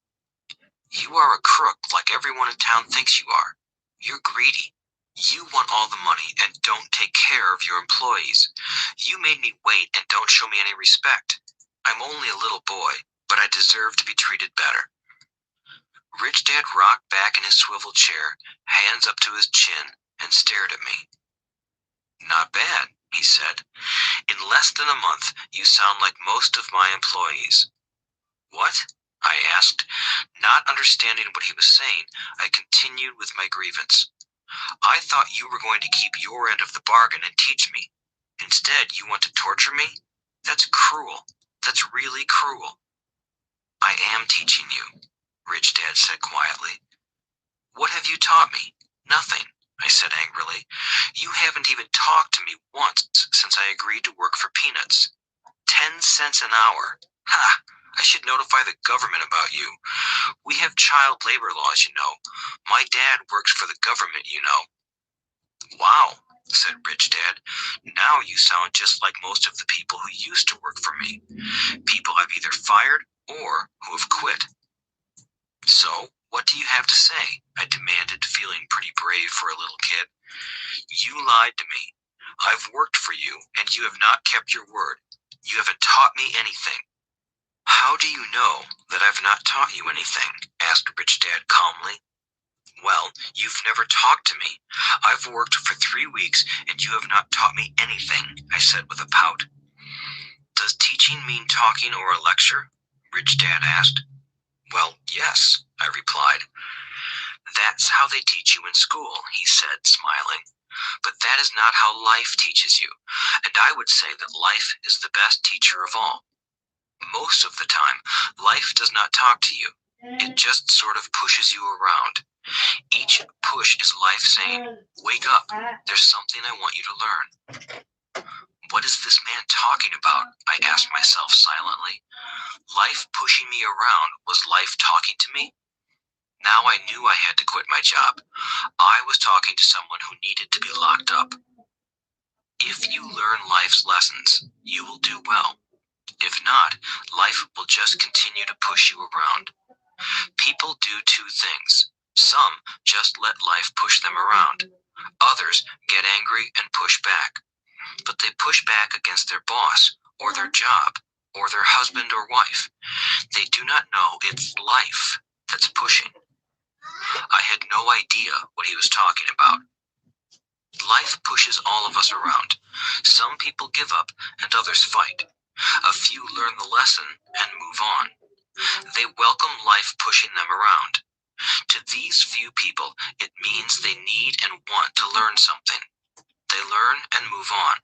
You are a crook like everyone in town thinks you are. You're greedy. You want all the money and don't take care of your employees. You made me wait and don't show me any respect. I'm only a little boy, but I deserve to be treated better. Rich Dad rocked back in his swivel chair, hands up to his chin, and stared at me. Not bad, he said. In less than a month, you sound like most of my employees. What? I asked. Not understanding what he was saying, I continued with my grievance. I thought you were going to keep your end of the bargain and teach me. Instead, you want to torture me? That's cruel. That's really cruel. I am teaching you, Rich Dad said quietly. What have you taught me? Nothing, I said angrily. You haven't even talked to me once since I agreed to work for peanuts. 10 cents an hour. Ha! I should notify the government about you. We have child labor laws, you know. My dad works for the government, you know. Wow, said Rich Dad. Now you sound just like most of the people who used to work for me. People I've either fired or who have quit. So, what do you have to say? I demanded, feeling pretty brave for a little kid. You lied to me. I've worked for you, and you have not kept your word. You haven't taught me anything. How do you know that I've not taught you anything? Asked Rich Dad calmly. Well, you've never talked to me. I've worked for 3 weeks, and you have not taught me anything, I said with a pout. Does teaching mean talking or a lecture? Rich Dad asked. Well, yes, I replied. That's how they teach you in school, he said, smiling. But that is not how life teaches you, and I would say that life is the best teacher of all. Most of the time, life does not talk to you. It just sort of pushes you around. Each push is life saying, wake up, there's something I want you to learn. What is this man talking about? I asked myself silently. Life pushing me around was life talking to me? Now I knew I had to quit my job. I was talking to someone who needed to be locked up. If you learn life's lessons, you will do well. If not, life will just continue to push you around. People do two things. Some just let life push them around. Others get angry and push back. But they push back against their boss, or their job, or their husband or wife. They do not know it's life that's pushing. I had no idea what he was talking about. Life pushes all of us around. Some people give up and others fight. A few learn the lesson and move on. They welcome life pushing them around. To these few people, it means they need and want to learn something. They learn and move on.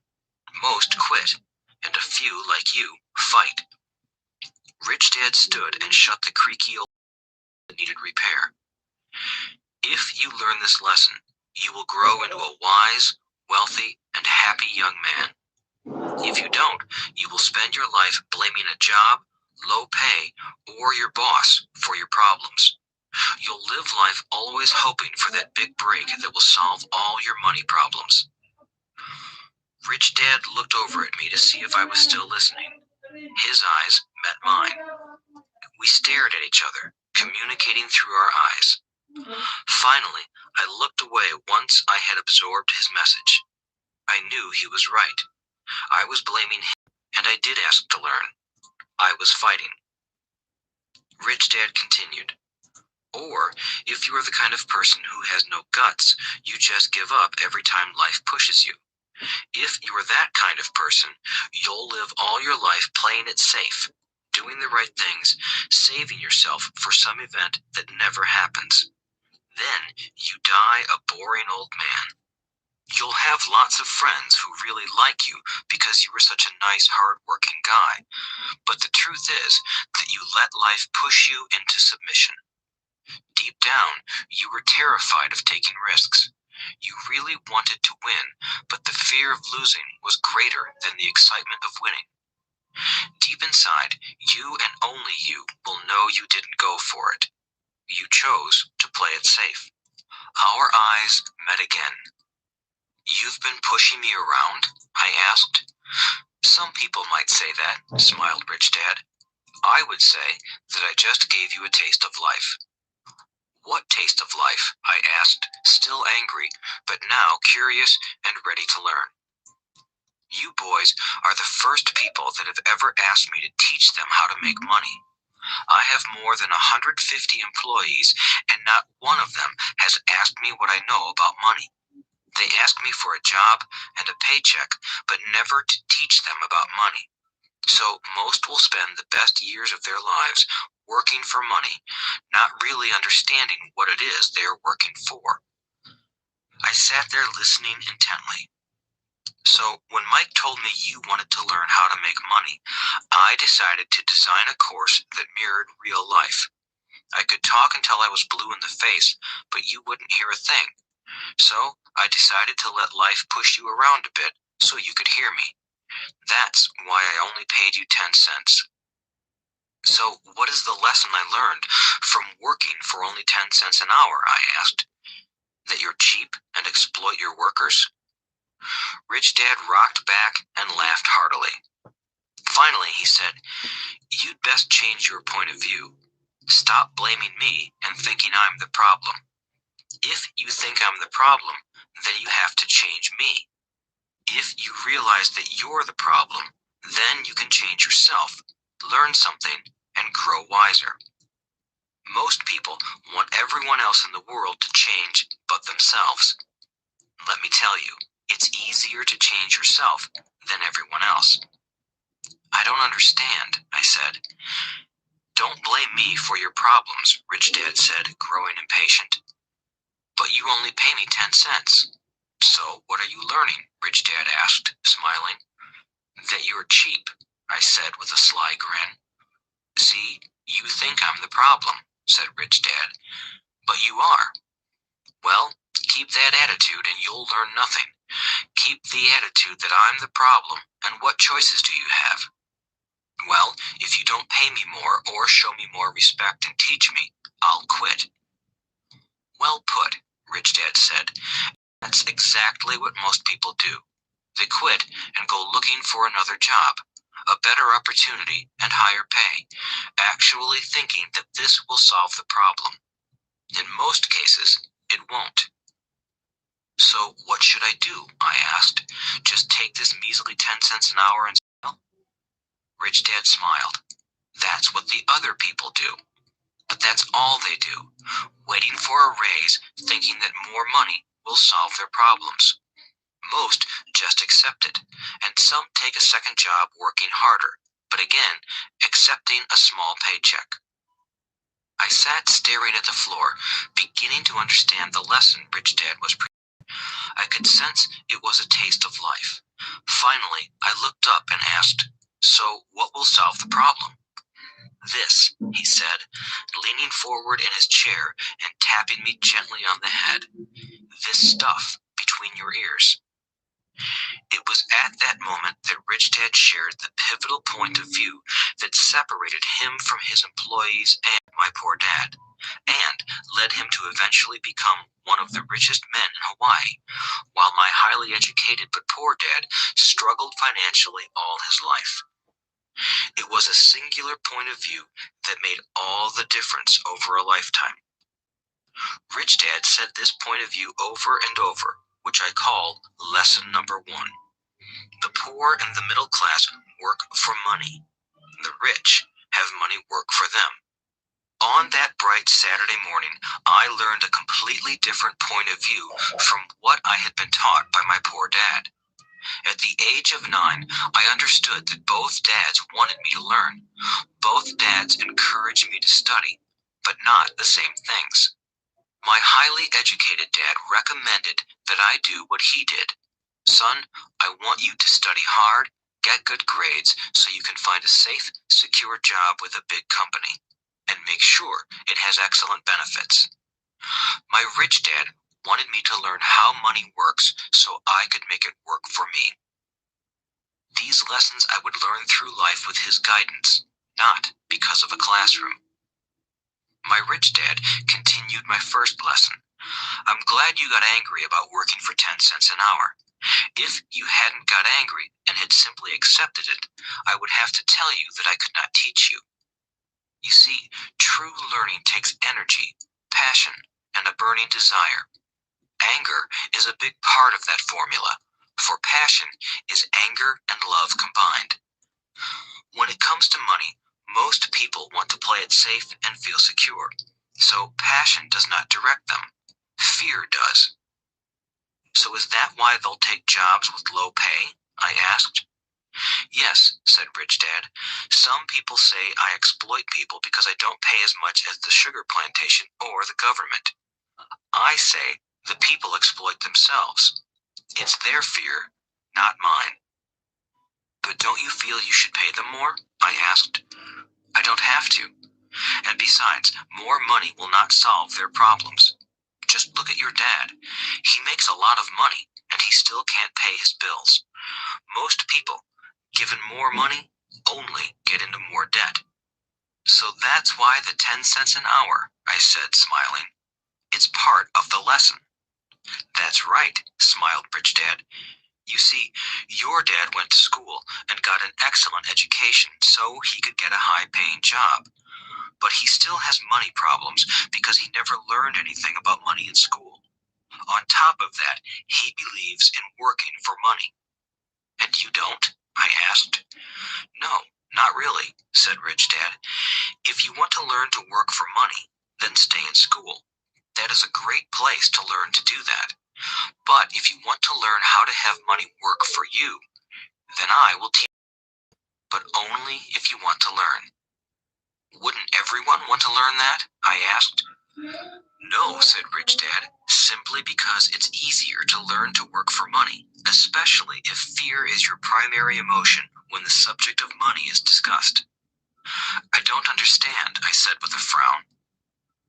Most quit, and a few, like you, fight. Rich Dad stood and shut the creaky old that needed repair. If you learn this lesson, you will grow into a wise, wealthy, and happy young man. If you don't, you will spend your life blaming a job, low pay, or your boss for your problems. You'll live life always hoping for that big break that will solve all your money problems. Rich Dad looked over at me to see if I was still listening. His eyes met mine. We stared at each other, communicating through our eyes. Finally, I looked away once I had absorbed his message. I knew he was right. I was blaming him, and I did ask to learn. I was fighting. Rich Dad continued. Or, if you are the kind of person who has no guts, you just give up every time life pushes you. If you are that kind of person, you'll live all your life playing it safe, doing the right things, saving yourself for some event that never happens. Then you die a boring old man. You'll have lots of friends who really like you because you were such a nice, hard-working guy. But the truth is that you let life push you into submission. Deep down, you were terrified of taking risks. You really wanted to win, but the fear of losing was greater than the excitement of winning. Deep inside, you and only you will know you didn't go for it. You chose to play it safe. Our eyes met again. You've been pushing me around? I asked. Some people might say that, smiled Rich Dad. I would say that I just gave you a taste of life. What taste of life? I asked, still angry, but now curious and ready to learn. You boys are the first people that have ever asked me to teach them how to make money. I have more than 150 employees, and not one of them has asked me what I know about money. They ask me for a job and a paycheck, but never to teach them about money. So most will spend the best years of their lives working for money, not really understanding what it is they are working for. I sat there listening intently. So when Mike told me you wanted to learn how to make money, I decided to design a course that mirrored real life. I could talk until I was blue in the face, but you wouldn't hear a thing. So I decided to let life push you around a bit so you could hear me. That's why I only paid you 10 cents. So what is the lesson I learned from working for only 10 cents an hour? I asked. That you're cheap and exploit your workers? Rich Dad rocked back and laughed heartily. Finally, he said, you'd best change your point of view. Stop blaming me and thinking I'm the problem. If you think I'm the problem, then you have to change me. If you realize that you're the problem, then you can change yourself, learn something, and grow wiser. Most people want everyone else in the world to change but themselves. Let me tell you, it's easier to change yourself than everyone else. I don't understand, I said. Don't blame me for your problems, Rich Dad said, growing impatient. But you only pay me 10 cents. So what are you learning? Rich Dad asked, smiling. That you're cheap, I said with a sly grin. See, you think I'm the problem, said Rich Dad. But you are. Well, keep that attitude and you'll learn nothing. Keep the attitude that I'm the problem, and what choices do you have? Well, if you don't pay me more or show me more respect and teach me, I'll quit. Well put, Rich Dad said. That's exactly what most people do. They quit and go looking for another job, a better opportunity and higher pay, actually thinking that this will solve the problem. In most cases, it won't. So what should I do? I asked. Just take this measly 10 cents an hour and sell? Rich Dad smiled. That's what the other people do. But that's all they do, waiting for a raise, thinking that more money will solve their problems. Most just accept it, and some take a second job working harder, but again, accepting a small paycheck. I sat staring at the floor, beginning to understand the lesson Rich Dad was preaching. I could sense it was a taste of life. Finally, I looked up and asked, so what will solve the problem? This, he said, leaning forward in his chair and tapping me gently on the head. This stuff between your ears. It was at that moment that Rich Dad shared the pivotal point of view that separated him from his employees and my poor dad, and led him to eventually become one of the richest men in Hawaii, while my highly educated but poor dad struggled financially all his life. It was a singular point of view that made all the difference over a lifetime. Rich Dad said this point of view over and over, which I call lesson number 1. The poor and the middle class work for money. The rich have money work for them. On that bright Saturday morning, I learned a completely different point of view from what I had been taught by my poor dad. At the age of 9, I understood that both dads wanted me to learn. Both dads encouraged me to study, but not the same things. My highly educated dad recommended that I do what he did. Son, I want you to study hard, get good grades so you can find a safe, secure job with a big company, and make sure it has excellent benefits. My rich dad wanted me to learn how money works so I could make it work for me. These lessons I would learn through life with his guidance, not because of a classroom. My rich dad continued my first lesson. I'm glad you got angry about working for 10 cents an hour. If you hadn't got angry and had simply accepted it, I would have to tell you that I could not teach you. You see, true learning takes energy, passion, and a burning desire. Anger is a big part of that formula, for passion is anger and love combined. When it comes to money, most people want to play it safe and feel secure, so passion does not direct them. Fear does. So is that why they'll take jobs with low pay? I asked. Yes, said Rich Dad. Some people say I exploit people because I don't pay as much as the sugar plantation or the government. I say the people exploit themselves. It's their fear, not mine. But don't you feel you should pay them more? I asked. I don't have to. And besides, more money will not solve their problems. Just look at your dad. He makes a lot of money, and he still can't pay his bills. Most people, given more money, only get into more debt. So that's why the 10 cents an hour, I said, smiling. It's part of the lesson. That's right, smiled Rich Dad. You see, your dad went to school and got an excellent education so he could get a high-paying job. But he still has money problems because he never learned anything about money in school. On top of that, he believes in working for money. And you don't? I asked. No, not really, said Rich Dad. If you want to learn to work for money, then stay in school. That is a great place to learn to do that. But if you want to learn how to have money work for you, then I will teach you, but only if you want to learn. Wouldn't everyone want to learn that? I asked. No, said Rich Dad, simply because it's easier to learn to work for money, especially if fear is your primary emotion when the subject of money is discussed. I don't understand, I said with a frown.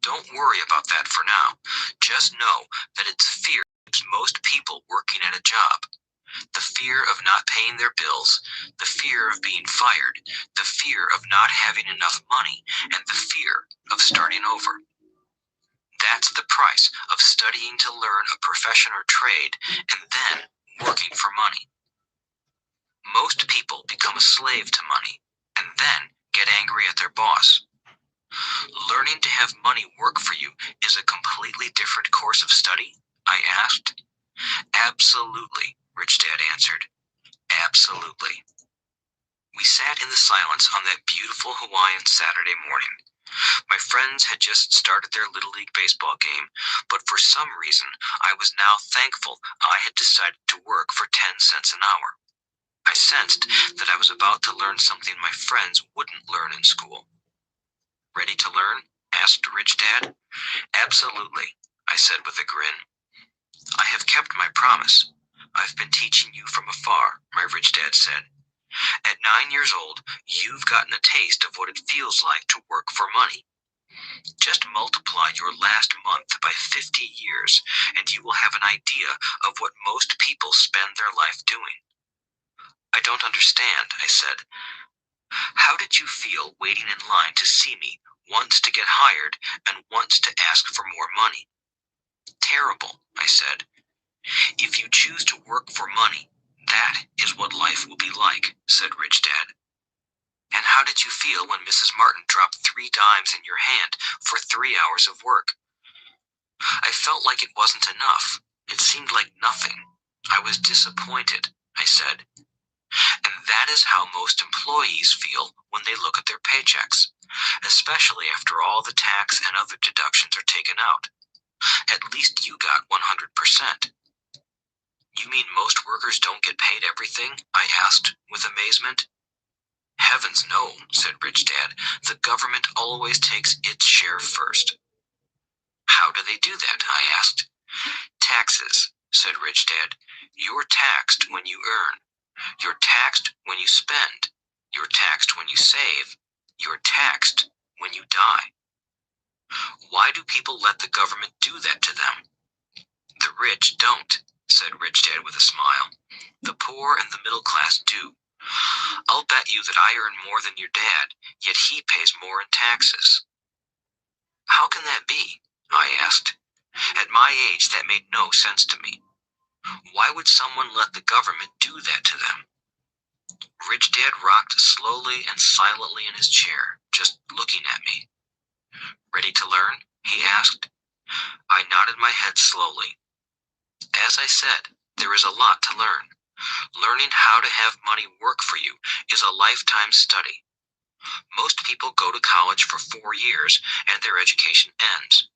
Don't worry about that for now. Just know that it's fear that keeps most people working at a job. The fear of not paying their bills, the fear of being fired, the fear of not having enough money, and the fear of starting over. That's the price of studying to learn a profession or trade and then working for money. Most people become a slave to money and then get angry at their boss. Learning to have money work for you is a completely different course of study? I asked. Absolutely, Rich Dad answered. Absolutely. We sat in the silence on that beautiful Hawaiian Saturday morning. My friends had just started their Little League baseball game, but for some reason I was now thankful I had decided to work for 10 cents an hour. I sensed that I was about to learn something my friends wouldn't learn in school. Ready to learn? Asked Rich Dad. Absolutely, I said with a grin. I have kept my promise. I've been teaching you from afar, my rich dad said. At 9 years old, you've gotten a taste of what it feels like to work for money. Just multiply your last month by 50 years, and you will have an idea of what most people spend their life doing. I don't understand, I said. How did you feel waiting in line to see me, once to get hired and once to ask for more money? Terrible, I said. If you choose to work for money, that is what life will be like, said Rich Dad. And how did you feel when Mrs. Martin dropped 3 dimes in your hand for 3 hours of work? I felt like it wasn't enough. It seemed like nothing. I was disappointed, I said. And that is how most employees feel when they look at their paychecks, especially after all the tax and other deductions are taken out. At least you got 100%. You mean most workers don't get paid everything? I asked, with amazement. Heavens no, said Rich Dad. The government always takes its share first. How do they do that? I asked. Taxes, said Rich Dad. You're taxed when you earn. You're taxed when you spend. You're taxed when you save. You're taxed when you die. Why do people let the government do that to them? The rich don't, said Rich Dad with a smile. The poor and the middle class do. I'll bet you that I earn more than your dad, yet he pays more in taxes. How can that be? I asked. At my age, that made no sense to me. Why would someone let the government do that to them? Rich Dad rocked slowly and silently in his chair, just looking at me. Ready to learn? He asked. I nodded my head slowly. As I said, there is a lot to learn. Learning how to have money work for you is a lifetime study. Most people go to college for 4 years and their education ends.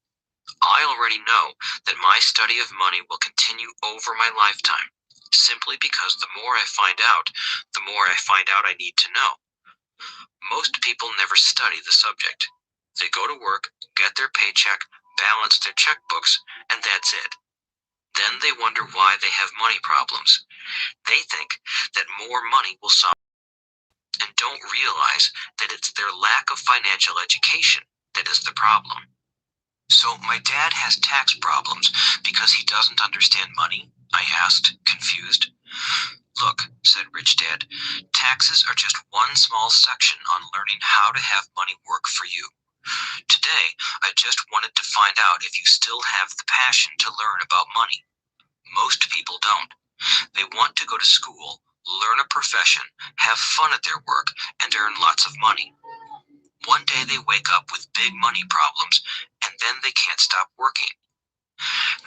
I already know that my study of money will continue over my lifetime, simply because the more I find out, the more I find out I need to know. Most people never study the subject. They go to work, get their paycheck, balance their checkbooks, and that's it. Then they wonder why they have money problems. They think that more money will solve and don't realize that it's their lack of financial education that is the problem. So my dad has tax problems because he doesn't understand money? I asked, confused. Look, said Rich Dad, taxes are just one small section on learning how to have money work for you. Today, I just wanted to find out if you still have the passion to learn about money. Most people don't. They want to go to school, learn a profession, have fun at their work, and earn lots of money. One day they wake up with big money problems, and then they can't stop working.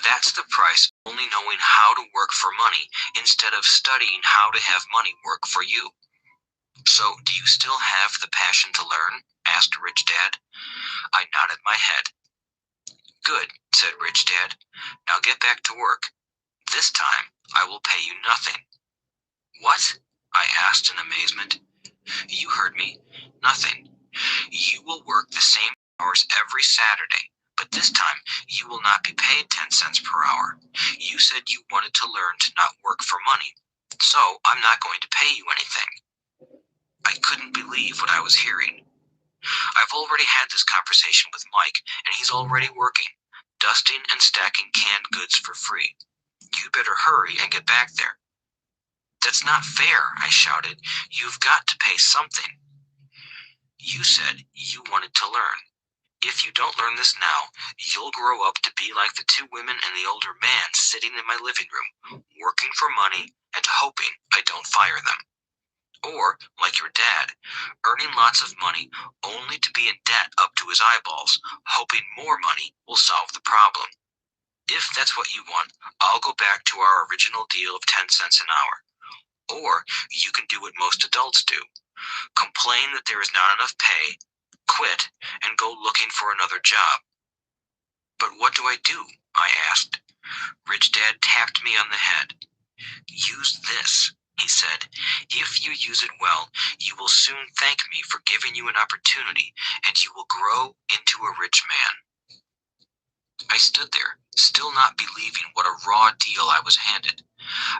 That's the price of only knowing how to work for money instead of studying how to have money work for you. So, do you still have the passion to learn? Asked Rich Dad. I nodded my head. Good, said Rich Dad. Now get back to work. This time, I will pay you nothing. What? I asked in amazement. You heard me. Nothing. You will work the same hours every Saturday, but this time you will not be paid 10 cents per hour. You said you wanted to learn to not work for money, so I'm not going to pay you anything. I couldn't believe what I was hearing. I've already had this conversation with Mike, and he's already working, dusting and stacking canned goods for free. You better hurry and get back there. That's not fair, I shouted. You've got to pay something. You said you wanted to learn. If you don't learn this now, you'll grow up to be like the 2 women and the older man sitting in my living room, working for money and hoping I don't fire them. Or, like your dad, earning lots of money only to be in debt up to his eyeballs, hoping more money will solve the problem. If that's what you want, I'll go back to our original deal of 10 cents an hour. Or you can do what most adults do. Complain that there is not enough pay, quit, and go looking for another job. But what do I do? I asked. Rich Dad tapped me on the head. Use this, he said. If you use it well, you will soon thank me for giving you an opportunity, and you will grow into a rich man. I stood there, still not believing what a raw deal I was handed.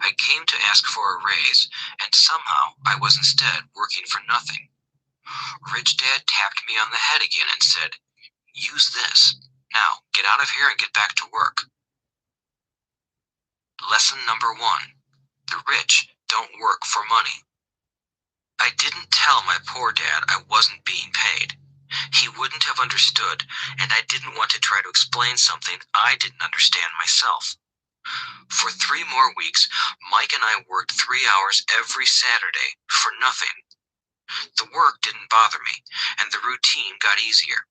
I came to ask for a raise, and somehow I was instead working for nothing. Rich Dad tapped me on the head again and said, "Use this. Now, get out of here and get back to work." Lesson number 1. The rich don't work for money. I didn't tell my poor dad I wasn't being paid. He wouldn't have understood, and I didn't want to try to explain something I didn't understand myself. For 3 more weeks, Mike and I worked 3 hours every Saturday for nothing. The work didn't bother me, and the routine got easier.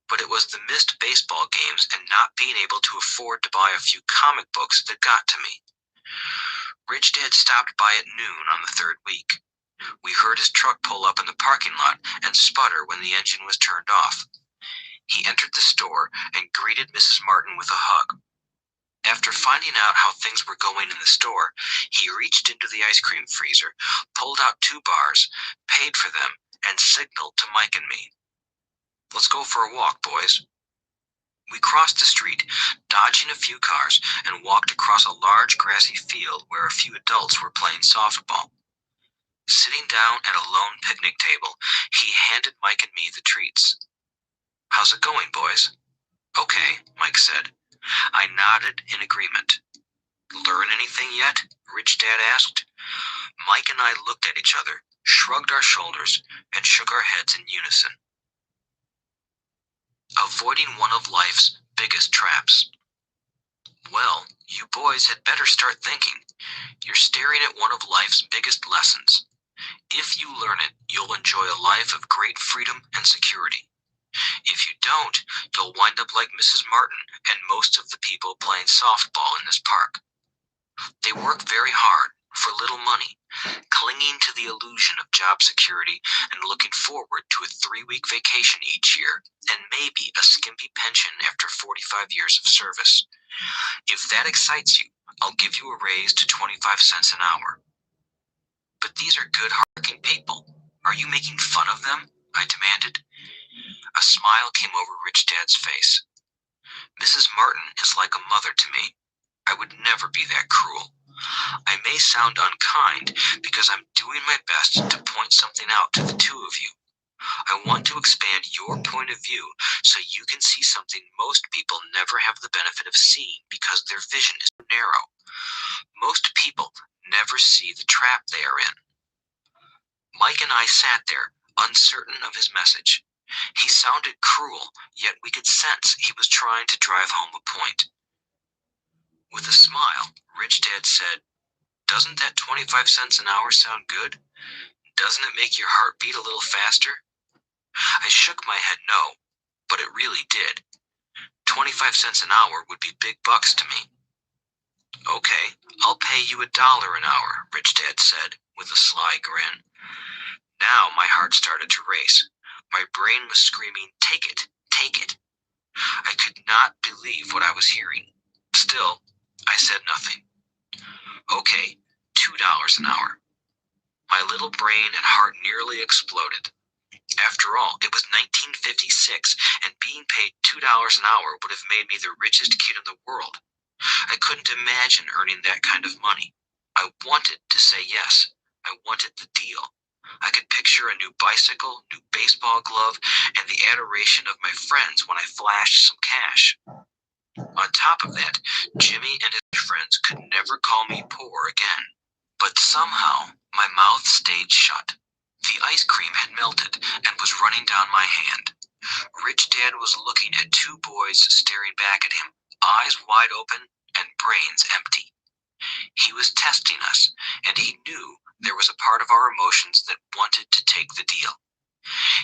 But it was the missed baseball games and not being able to afford to buy a few comic books that got to me. Rich Dad stopped by at noon on the 3rd week. We heard his truck pull up in the parking lot and sputter when the engine was turned off. He entered the store and greeted Mrs. Martin with a hug. After finding out how things were going in the store, he reached into the ice cream freezer, pulled out 2 bars, paid for them, and signaled to Mike and me. "Let's go for a walk, boys." We crossed the street, dodging a few cars, and walked across a large grassy field where a few adults were playing softball. Sitting down at a lone picnic table, he handed Mike and me the treats. "How's it going, boys?" "Okay," Mike said. I nodded in agreement. "Learn anything yet?" Rich Dad asked. Mike and I looked at each other, shrugged our shoulders, and shook our heads in unison. Avoiding one of life's biggest traps. Well, you boys had better start thinking. You're staring at one of life's biggest lessons. If you learn it, you'll enjoy a life of great freedom and security. If you don't, you'll wind up like Mrs. Martin and most of the people playing softball in this park. They work very hard for little money, clinging to the illusion of job security and looking forward to a 3-week vacation each year and maybe a skimpy pension after 45 years of service. If that excites you, I'll give you a raise to 25 cents an hour. "But these are good-hearted people. Are you making fun of them?" I demanded. A smile came over Rich Dad's face. "Mrs. Martin is like a mother to me. I would never be that cruel. I may sound unkind because I'm doing my best to point something out to the 2 of you. I want to expand your point of view so you can see something most people never have the benefit of seeing because their vision is narrow. Most people never see the trap they are in." Mike and I sat there, uncertain of his message. He sounded cruel, yet we could sense he was trying to drive home a point. With a smile, Rich Dad said, "Doesn't that 25 cents an hour sound good? Doesn't it make your heart beat a little faster?" I shook my head no, but it really did. 25 cents an hour would be big bucks to me. "Okay, I'll pay you $1 an hour," Rich Dad said, with a sly grin. Now my heart started to race. My brain was screaming, "Take it, take it." I could not believe what I was hearing. Still, I said nothing. "Okay, $2 an hour." My little brain and heart nearly exploded. After all, it was 1956, and being paid $2 an hour would have made me the richest kid in the world. I couldn't imagine earning that kind of money. I wanted to say yes. I wanted the deal. I could picture a new bicycle, new baseball glove, and the adoration of my friends when I flashed some cash. On top of that, Jimmy and his friends could never call me poor again. But somehow, my mouth stayed shut. The ice cream had melted and was running down my hand. Rich Dad was looking at 2 boys staring back at him, eyes wide open and brains empty. He was testing us, and he knew there was a part of our emotions that wanted to take the deal.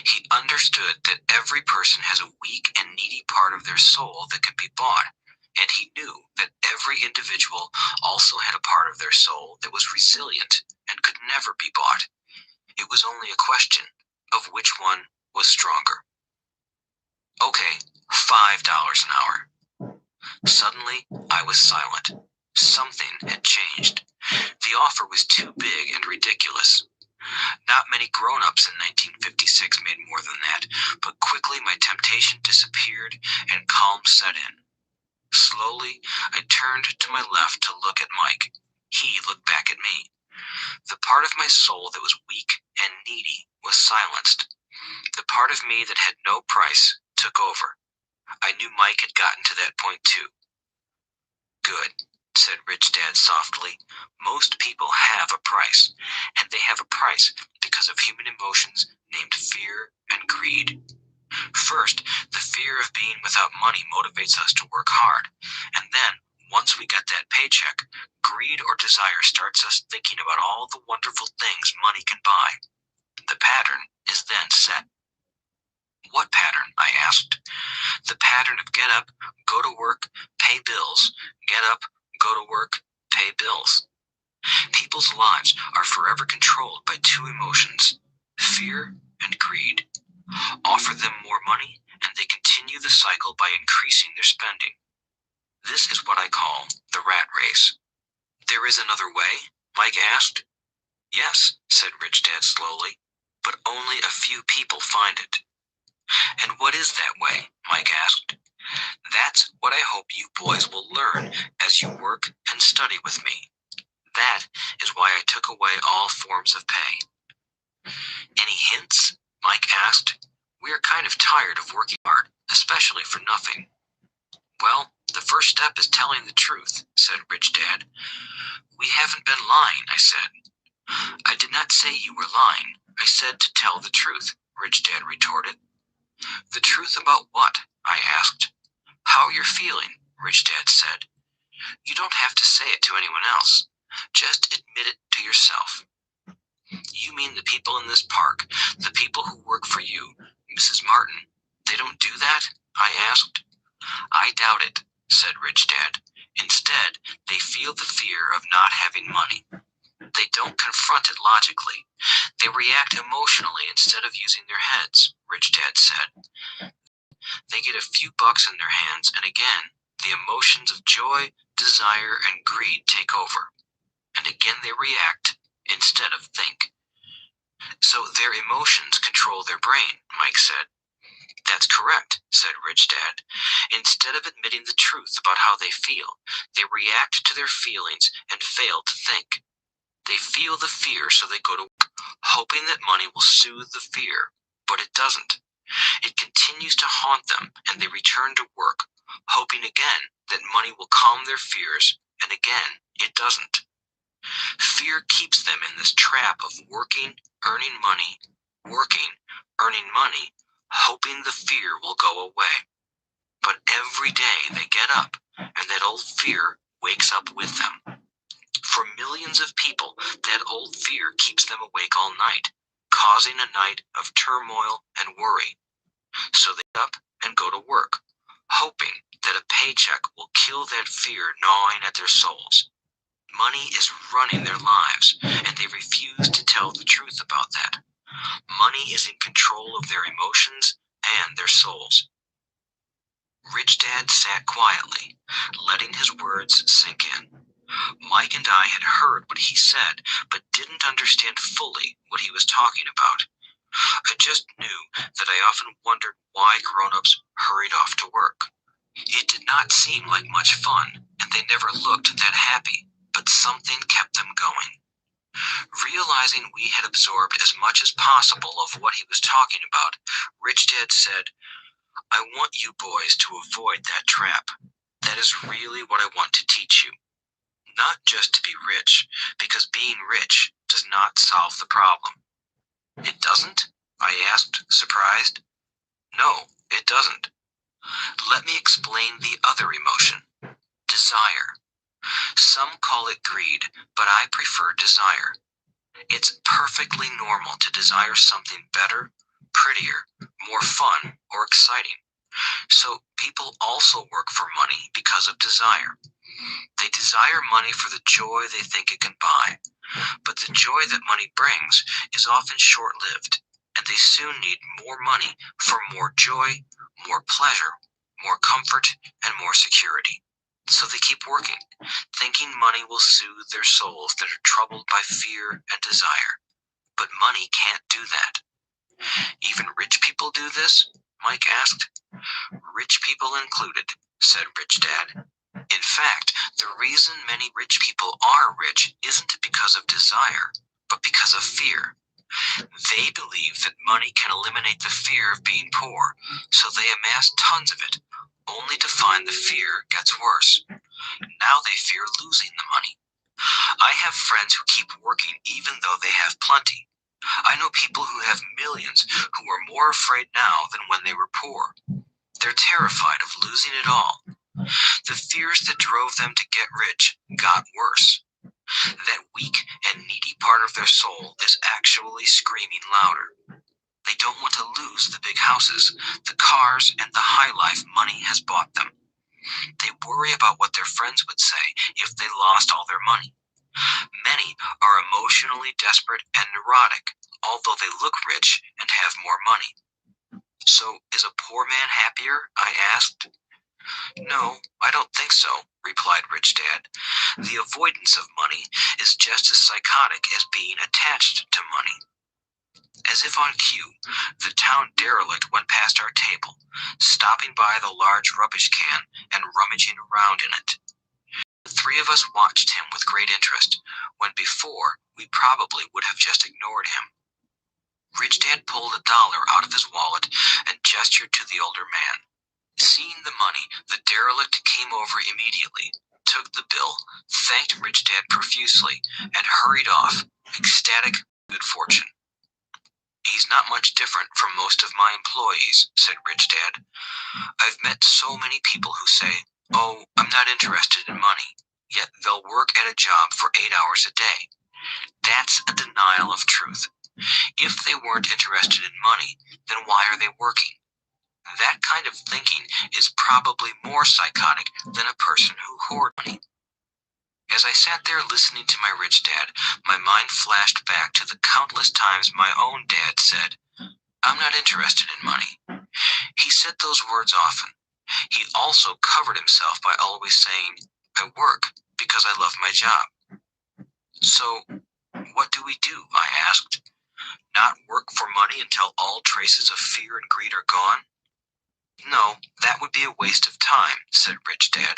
He understood that every person has a weak and needy part of their soul that can be bought, and he knew that every individual also had a part of their soul that was resilient and could never be bought. It was only a question of which one was stronger. "Okay, $5 an hour." Suddenly, I was silent. Something had changed. The offer was too big and ridiculous. Not many grown-ups in 1956 made more than that, but quickly my temptation disappeared and calm set in. Slowly, I turned to my left to look at Mike. He looked back at me. The part of my soul that was weak and needy was silenced. The part of me that had no price took over. I knew Mike had gotten to that point too. Good, said Rich Dad softly. Most people have a price, and they have a price because of human emotions named fear and greed. First, the fear of being without money motivates us to work hard, and then, once we get that paycheck, greed or desire starts us thinking about all the wonderful things money can buy. The pattern is then set. What pattern? I asked. The pattern of get up, go to work, pay bills. Get up, go to work, pay bills. People's lives are forever controlled by two emotions, fear and greed. Offer them more money, and they continue the cycle by increasing their spending. This is what I call the rat race. There is another way? Mike asked. Yes, said Rich Dad slowly, but only a few people find it. And what is that way? Mike asked. That's what I hope you boys will learn as you work and study with me. That is why I took away all forms of pay. Any hints? Mike asked. We are kind of tired of working hard, especially for nothing. Well, the first step is telling the truth, said Rich Dad. We haven't been lying, I said. I did not say you were lying. I said to tell the truth, Rich Dad retorted. The truth about what? I asked. How you're feeling, Rich Dad said. You don't have to say it to anyone else. Just admit it to yourself. You mean the people in this park, the people who work for you, Mrs. Martin, they don't do that? I asked. I doubt it, said Rich Dad. Instead, they feel the fear of not having money. They don't confront it logically. They react emotionally instead of using their heads, Rich Dad said. They get a few bucks in their hands, and again, the emotions of joy, desire, and greed take over. And again they react instead of think. So their emotions control their brain, Mike said. That's correct, said Rich Dad. Instead of admitting the truth about how they feel, they react to their feelings and fail to think. They feel the fear, so they go to work, hoping that money will soothe the fear, but it doesn't. It continues to haunt them, and they return to work, hoping again that money will calm their fears, and again it doesn't. Fear keeps them in this trap of working, earning money, hoping the fear will go away. But every day they get up, and that old fear wakes up with them. For millions of people, that old fear keeps them awake all night, causing a night of turmoil and worry. So they get up and go to work, hoping that a paycheck will kill that fear gnawing at their souls. Money is running their lives, and they refuse to tell the truth about that. Money is in control of their emotions and their souls. Rich Dad sat quietly, letting his words sink in. Mike and I had heard what he said, but didn't understand fully what he was talking about. I just knew that I often wondered why grown-ups hurried off to work. It did not seem like much fun, and they never looked that happy, but something kept them going. Realizing we had absorbed as much as possible of what he was talking about, Rich Dad said, I want you boys to avoid that trap. That is really what I want to teach you. Not just to be rich, because being rich does not solve the problem. It doesn't? I asked, surprised. No, it doesn't. Let me explain the other emotion, desire. Some call it greed, but I prefer desire. It's perfectly normal to desire something better, prettier, more fun, or exciting. So people also work for money because of desire. They desire money for the joy they think it can buy. But the joy that money brings is often short-lived, and they soon need more money for more joy, more pleasure, more comfort, and more security. So they keep working, thinking money will soothe their souls that are troubled by fear and desire. But money can't do that. Even rich people do this? Mike asked. Rich people included, said Rich Dad. In fact, the reason many rich people are rich isn't because of desire, but because of fear. They believe that money can eliminate the fear of being poor, so they amass tons of it, only to find the fear gets worse. Now they fear losing the money. I have friends who keep working even though they have plenty. I know people who have millions who are more afraid now than when they were poor. They're terrified of losing it all. The fears that drove them to get rich got worse. That weak and needy part of their soul is actually screaming louder. They don't want to lose the big houses, the cars, and the high life money has bought them. They worry about what their friends would say if they lost all their money. Many are emotionally desperate and neurotic, although they look rich and have more money. So, is a poor man happier? I asked. No, I don't think so, replied Rich Dad. The avoidance of money is just as psychotic as being attached to money. As if on cue, the town derelict went past our table, stopping by the large rubbish can and rummaging around in it. The three of us watched him with great interest, when before we probably would have just ignored him. Rich Dad pulled $1 out of his wallet and gestured to the older man. Seeing the money, the derelict came over immediately, took the bill, thanked Rich Dad profusely, and hurried off, ecstatic good fortune. He's not much different from most of my employees, said Rich Dad. I've met so many people who say, oh, I'm not interested in money, yet they'll work at a job for 8 hours a day. That's a denial of truth. If they weren't interested in money, then why are they working? That kind of thinking is probably more psychotic than a person who hoards money. As I sat there listening to my rich dad, my mind flashed back to the countless times my own dad said, I'm not interested in money. He said those words often. He also covered himself by always saying, I work because I love my job. So, what do we do? I asked. Not work for money until all traces of fear and greed are gone? No, that would be a waste of time, said Rich Dad.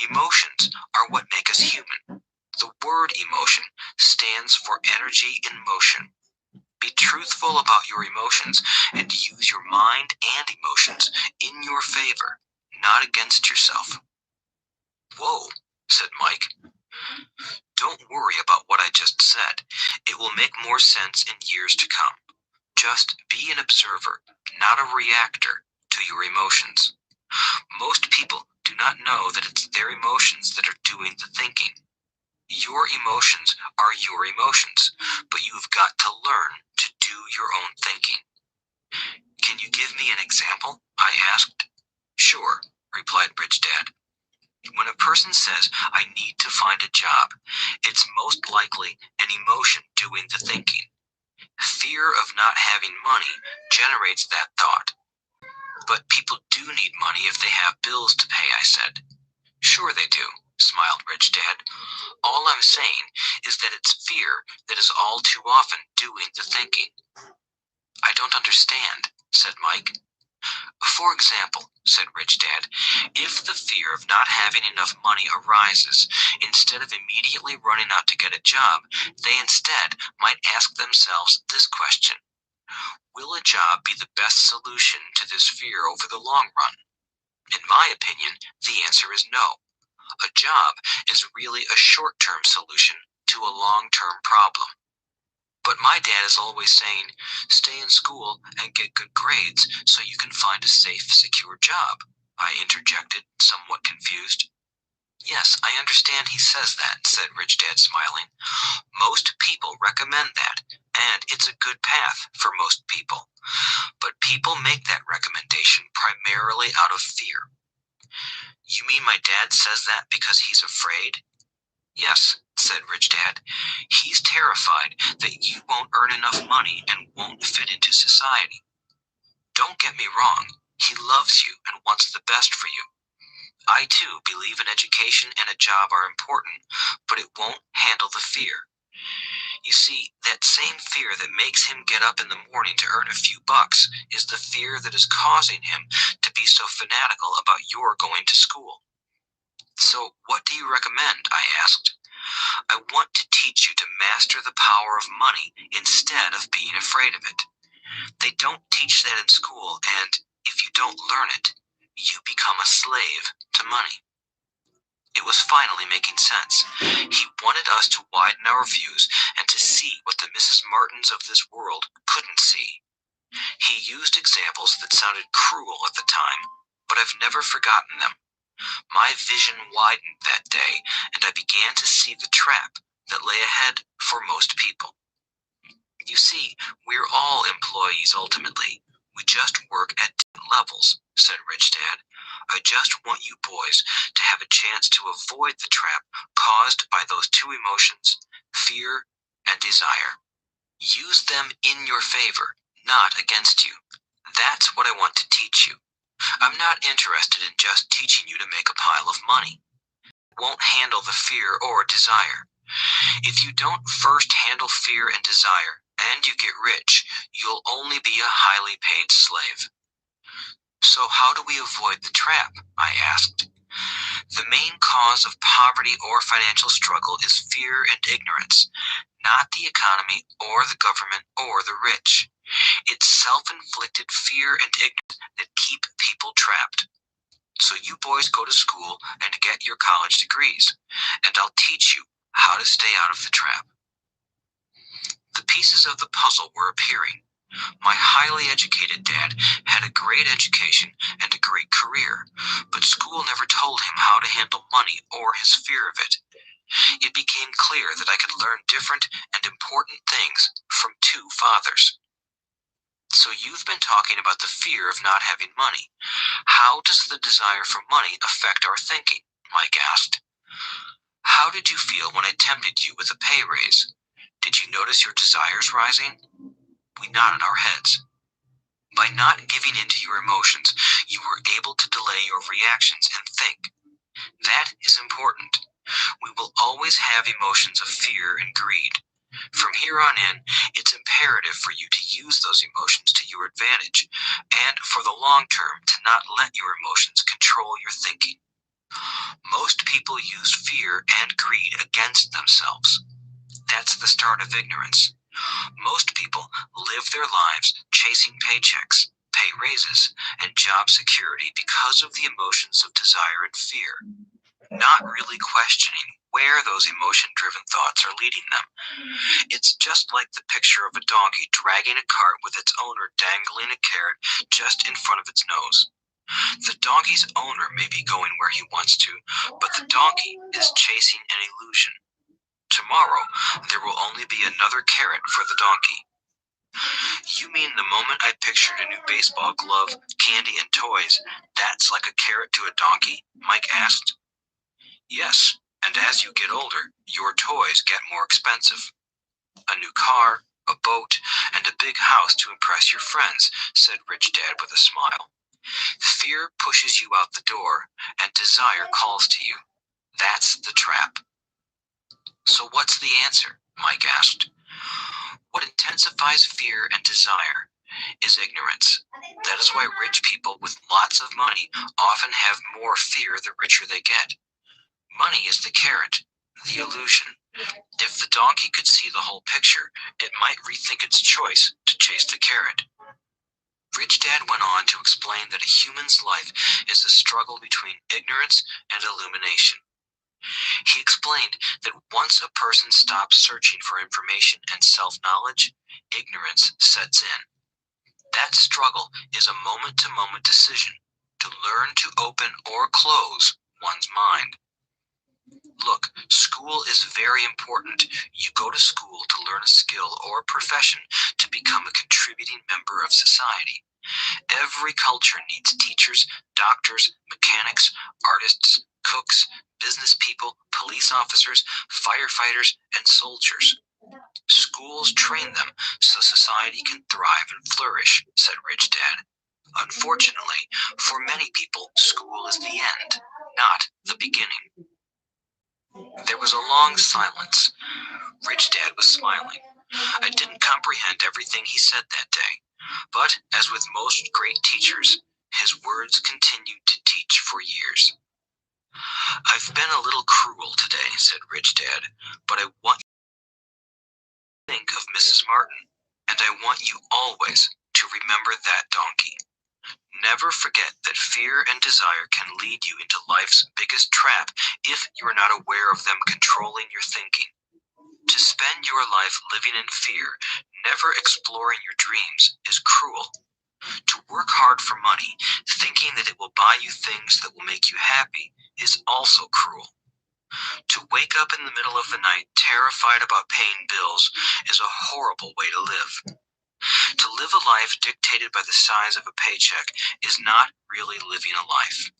Emotions are what make us human. The word emotion stands for energy in motion. Be truthful about your emotions and use your mind and emotions in your favor, not against yourself. Whoa, said Mike. Don't worry about what I just said. It will make more sense in years to come. Just be an observer, not a reactor to your emotions. Most people do not know that it's their emotions that are doing the thinking. Your emotions are your emotions, but you've got to learn to do your own thinking. Can you give me an example? I asked. Sure, replied Rich Dad. When a person says, I need to find a job, it's most likely an emotion doing the thinking. Fear of not having money generates that thought. But people do need money if they have bills to pay, I said. Sure they do, smiled Rich Dad. All I'm saying is that it's fear that is all too often doing the thinking. I don't understand, said Mike. For example, said Rich Dad, if the fear of not having enough money arises, instead of immediately running out to get a job, they instead might ask themselves this question. Will a job be the best solution to this fear over the long run? In my opinion, the answer is no. A job is really a short-term solution to a long-term problem. But my dad is always saying, stay in school and get good grades so you can find a safe, secure job, I interjected, somewhat confused. Yes, I understand he says that, said Rich Dad, smiling. Most people recommend that, and it's a good path for most people. But people make that recommendation primarily out of fear. You mean my dad says that because he's afraid? Yes, said Rich Dad. He's terrified that you won't earn enough money and won't fit into society. Don't get me wrong. He loves you and wants the best for you. I too believe an education and a job are important, but it won't handle the fear. You see, that same fear that makes him get up in the morning to earn a few bucks is the fear that is causing him to be so fanatical about your going to school. So, what do you recommend? I asked. I want to teach you to master the power of money instead of being afraid of it. They don't teach that in school, and if you don't learn it, you become a slave to money. It was finally making sense. He wanted us to widen our views and to see what the Mrs. Martins of this world couldn't see. He used examples that sounded cruel at the time, but I've never forgotten them. My vision widened that day, and I began to see the trap that lay ahead for most people. You see, we're all employees ultimately. We just work at different levels, said Rich Dad. I just want you boys to have a chance to avoid the trap caused by those two emotions, fear and desire. Use them in your favor, not against you. That's what I want to teach you. I'm not interested in just teaching you to make a pile of money. It won't handle the fear or desire. If you don't first handle fear and desire, and you get rich, you'll only be a highly paid slave. So how do we avoid the trap? I asked. The main cause of poverty or financial struggle is fear and ignorance, not the economy or the government or the rich. It's self-inflicted fear and ignorance that keep people trapped. So you boys go to school and get your college degrees, and I'll teach you how to stay out of the trap. The pieces of the puzzle were appearing. My highly educated dad had a great education and a great career, but school never told him how to handle money or his fear of it. It became clear that I could learn different and important things from two fathers. So you've been talking about the fear of not having money. How does the desire for money affect our thinking? Mike asked. How did you feel when I tempted you with a pay raise? Did you notice your desires rising? We nodded our heads. By not giving in to your emotions, you were able to delay your reactions and think. That is important. We will always have emotions of fear and greed. From here on in, it's imperative for you to use those emotions to your advantage, and for the long term to not let your emotions control your thinking. Most people use fear and greed against themselves. That's the start of ignorance. Most people live their lives chasing paychecks, pay raises, and job security because of the emotions of desire and fear, not really questioning where those emotion-driven thoughts are leading them. It's just like the picture of a donkey dragging a cart with its owner dangling a carrot just in front of its nose. The donkey's owner may be going where he wants to, but the donkey is chasing an illusion. Tomorrow, there will only be another carrot for the donkey. You mean the moment I pictured a new baseball glove, candy, and toys, that's like a carrot to a donkey? Mike asked. Yes, and as you get older, your toys get more expensive. A new car, a boat, and a big house to impress your friends, said Rich Dad with a smile. Fear pushes you out the door, and desire calls to you. That's the trap. So what's the answer? Mike asked. What intensifies fear and desire is ignorance. That is why rich people with lots of money often have more fear the richer they get. Money is the carrot, the illusion. If the donkey could see the whole picture, it might rethink its choice to chase the carrot. Rich Dad went on to explain that a human's life is a struggle between ignorance and illumination. He explained that once a person stops searching for information and self-knowledge, ignorance sets in. That struggle is a moment-to-moment decision to learn to open or close one's mind. Look, school is very important. You go to school to learn a skill or profession to become a contributing member of society. Every culture needs teachers, doctors, mechanics, artists, cooks, business people, police officers, firefighters, and soldiers. Schools train them so society can thrive and flourish, said Rich Dad. Unfortunately, for many people, school is the end, not the beginning. There was a long silence. Rich Dad was smiling. I didn't comprehend everything he said that day, but as with most great teachers, his words continued to teach for years. I've been a little cruel today, said Rich Dad, but I want you to think of Mrs. Martin, and I want you always to remember that donkey. Never forget that fear and desire can lead you into life's biggest trap if you are not aware of them controlling your thinking. To spend your life living in fear, never exploring your dreams, is cruel. To work hard for money, thinking that it will buy you things that will make you happy, is also cruel. To wake up in the middle of the night terrified about paying bills is a horrible way to live. To live a life dictated by the size of a paycheck is not really living a life.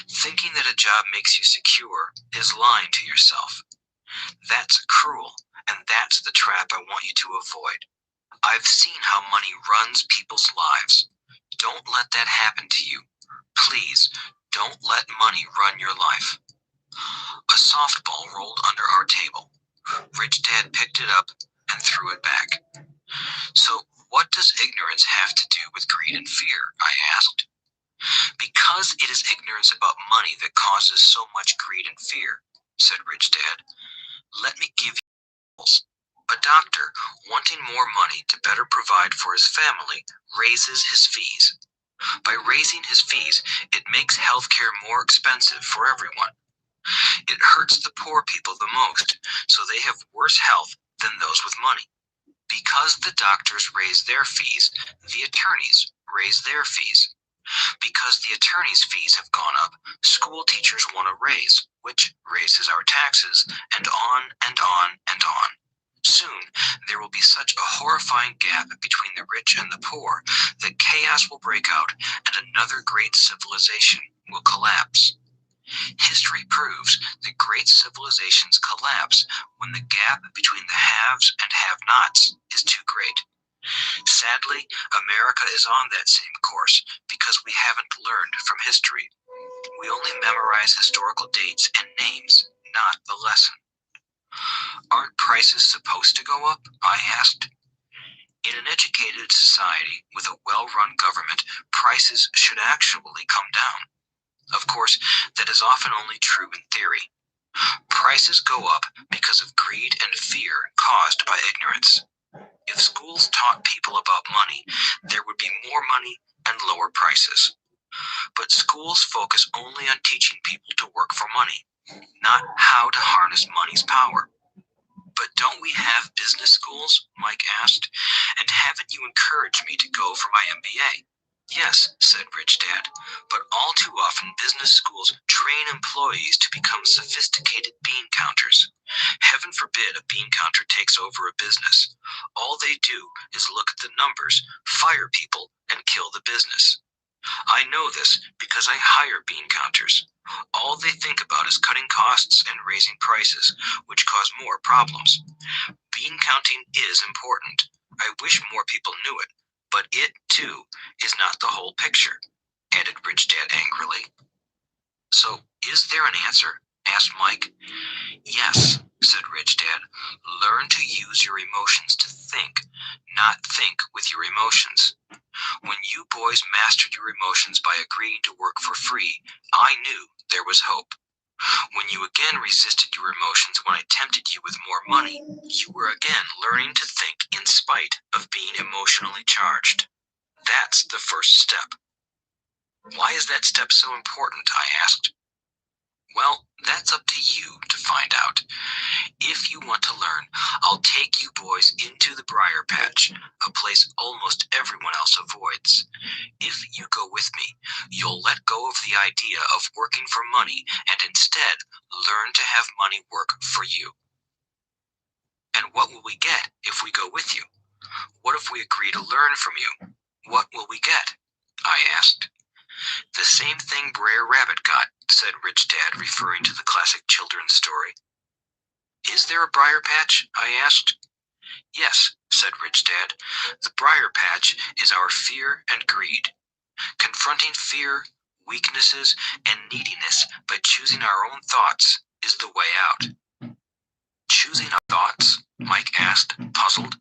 Thinking that a job makes you secure is lying to yourself. That's cruel, and that's the trap I want you to avoid. I've seen how money runs people's lives. Don't let that happen to you. Please, don't let money run your life. A softball rolled under our table. Rich Dad picked it up and threw it back. So, what does ignorance have to do with greed and fear? I asked. Because it is ignorance about money that causes so much greed and fear, said Rich Dad. Let me give you examples. A doctor, wanting more money to better provide for his family, raises his fees. By raising his fees, it makes healthcare more expensive for everyone. It hurts the poor people the most, so they have worse health than those with money. Because the doctors raise their fees, the attorneys raise their fees. Because the attorneys' fees have gone up, school teachers want a raise, which raises our taxes, and on and on and on. Soon, there will be such a horrifying gap between the rich and the poor that chaos will break out and another great civilization will collapse. History proves that great civilizations collapse when the gap between the haves and have-nots is too great. Sadly, America is on that same course because we haven't learned from history. We only memorize historical dates and names, not the lesson. Aren't prices supposed to go up? I asked. In an educated society with a well-run government, prices should actually come down. Of course, that is often only true in theory. Prices go up because of greed and fear caused by ignorance. If schools taught people about money, there would be more money and lower prices. But schools focus only on teaching people to work for money, not how to harness money's power. But don't we have business schools? Mike asked. And haven't you encouraged me to go for my MBA? Yes, said Rich Dad, but all too often business schools train employees to become sophisticated bean counters. Heaven forbid a bean counter takes over a business. All they do is look at the numbers, fire people, and kill the business. I know this because I hire bean counters. All they think about is cutting costs and raising prices, which cause more problems. Bean counting is important. I wish more people knew it, but it, too, is not the whole picture, added Rich Dad angrily. So, is there an answer? Asked Mike. Yes, said Rich Dad. Learn to use your emotions to think, not think with your emotions. When you boys mastered your emotions by agreeing to work for free, I knew there was hope. When you again resisted your emotions when I tempted you with more money, you were again learning to think in spite of being emotionally charged. That's the first step. Why is that step so important? I asked. Well, that's up to you to find out. If you want to learn, I'll take you boys into the briar patch, a place almost everyone else avoids. If you go with me, you'll let go of the idea of working for money and instead learn to have money work for you. And what will we get if we go with you? What if we agree to learn from you? What will we get? I asked. The same thing Brer Rabbit got, said Rich Dad, referring to the classic children's story. Is there a briar patch? I asked. Yes, said Rich Dad. The briar patch is our fear and greed. Confronting fear, weaknesses, and neediness by choosing our own thoughts is the way out. Choosing our thoughts thoughts? Mike asked, puzzled.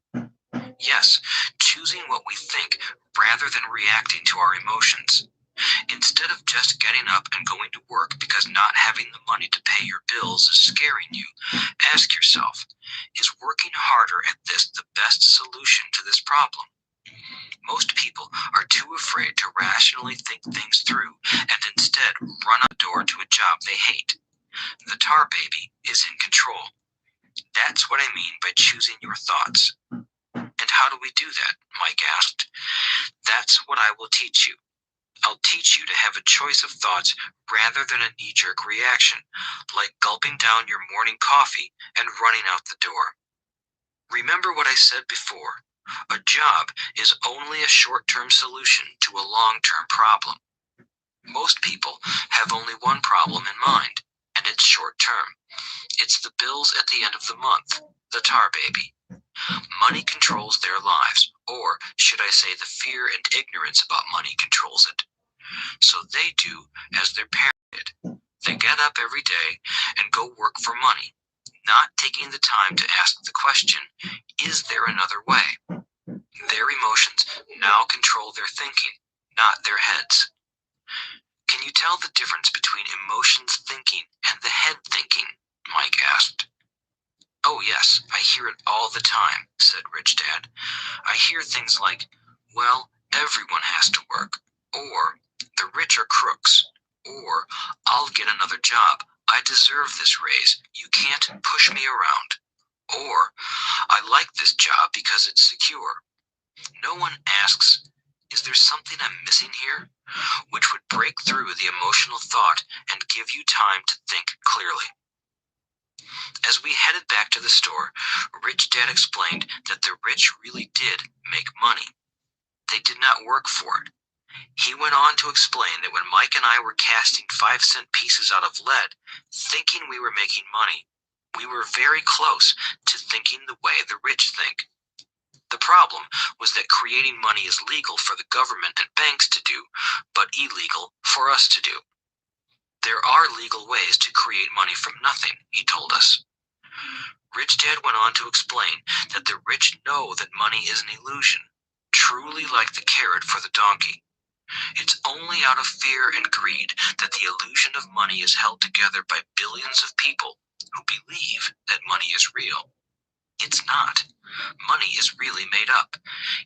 Yes, choosing what we think rather than reacting to our emotions. Instead of just getting up and going to work because not having the money to pay your bills is scaring you, ask yourself, is working harder at this the best solution to this problem? Most people are too afraid to rationally think things through and instead run out the door to a job they hate. The tar baby is in control. That's what I mean by choosing your thoughts. And how do we do that? Mike asked. That's what I will teach you. I'll teach you to have a choice of thoughts rather than a knee-jerk reaction, like gulping down your morning coffee and running out the door. Remember what I said before. A job is only a short-term solution to a long-term problem. Most people have only one problem in mind, and it's short-term. It's the bills at the end of the month, the tar baby. Money controls their lives, or should I say the fear and ignorance about money controls it. So they do as their parents did. They get up every day and go work for money, not taking the time to ask the question, is there another way? Their emotions now control their thinking, not their heads. Can you tell the difference between emotions thinking and the head thinking? Mike asked. Oh yes, I hear it all the time, said Rich Dad. I hear things like, well, everyone has to work, or the rich are crooks, or I'll get another job. I deserve this raise. You can't push me around. Or I like this job because it's secure. No one asks, is there something I'm missing here? Which would break through the emotional thought and give you time to think clearly. As we headed back to the store, Rich Dad explained that the rich really did make money. They did not work for it. He went on to explain that when Mike and I were casting 5-cent pieces out of lead, thinking we were making money, we were very close to thinking the way the rich think. The problem was that creating money is legal for the government and banks to do, but illegal for us to do. There are legal ways to create money from nothing, he told us. Rich Dad went on to explain that the rich know that money is an illusion, truly like the carrot for the donkey. It's only out of fear and greed that the illusion of money is held together by billions of people who believe that money is real. It's not. Money is really made up.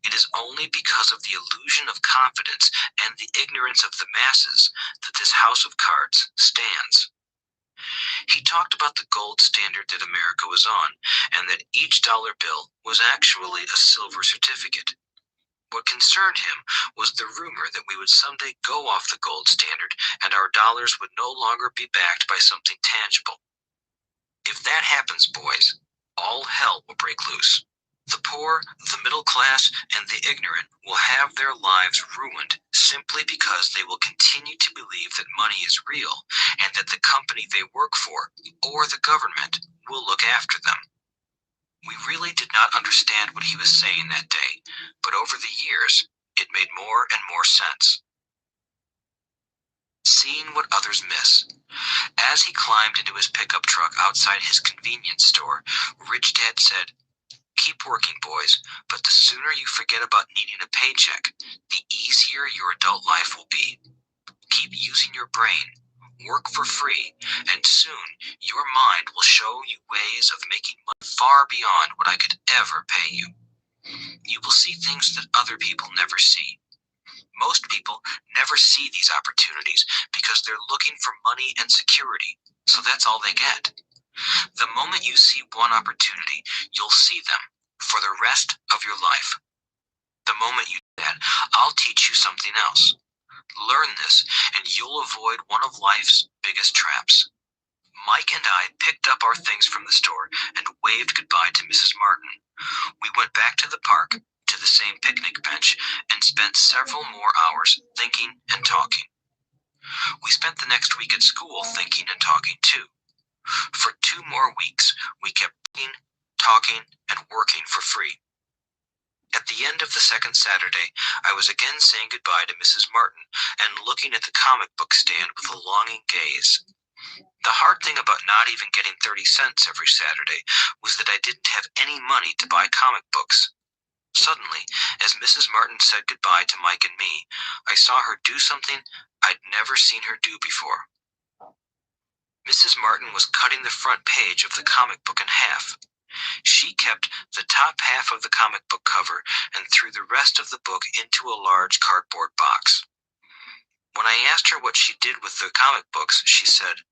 It is only because of the illusion of confidence and the ignorance of the masses that this house of cards stands. He talked about the gold standard that America was on, and that each dollar bill was actually a silver certificate. What concerned him was the rumor that we would someday go off the gold standard and our dollars would no longer be backed by something tangible. If that happens, boys, all hell will break loose. The poor, the middle class, and the ignorant will have their lives ruined simply because they will continue to believe that money is real and that the company they work for or the government will look after them. We really did not understand what he was saying that day, but over the years, it made more and more sense. Seeing what others miss. As he climbed into his pickup truck outside his convenience store, Rich Dad said, keep working, boys, but the sooner you forget about needing a paycheck, the easier your adult life will be. Keep using your brain, work for free, and soon your mind will show you ways of making money far beyond what I could ever pay you. You will see things that other people never see. Most people never see these opportunities because they're looking for money and security, so that's all they get. The moment you see one opportunity, you'll see them for the rest of your life. The moment you do that, I'll teach you something else. Learn this, and you'll avoid one of life's biggest traps. Mike and I picked up our things from the store and waved goodbye to Mrs. Martin. We went back to the park, to the same picnic bench, and spent several more hours thinking and talking. We spent the next week at school thinking and talking too. For 2 more weeks, we kept talking, and working for free. At the end of the second Saturday, I was again saying goodbye to Mrs. Martin and looking at the comic book stand with a longing gaze. The hard thing about not even getting 30 cents every Saturday was that I didn't have any money to buy comic books. Suddenly, as Mrs. Martin said goodbye to Mike and me, I saw her do something I'd never seen her do before. Mrs. Martin was cutting the front page of the comic book in half. She kept the top half of the comic book cover and threw the rest of the book into a large cardboard box. When I asked her what she did with the comic books, she said,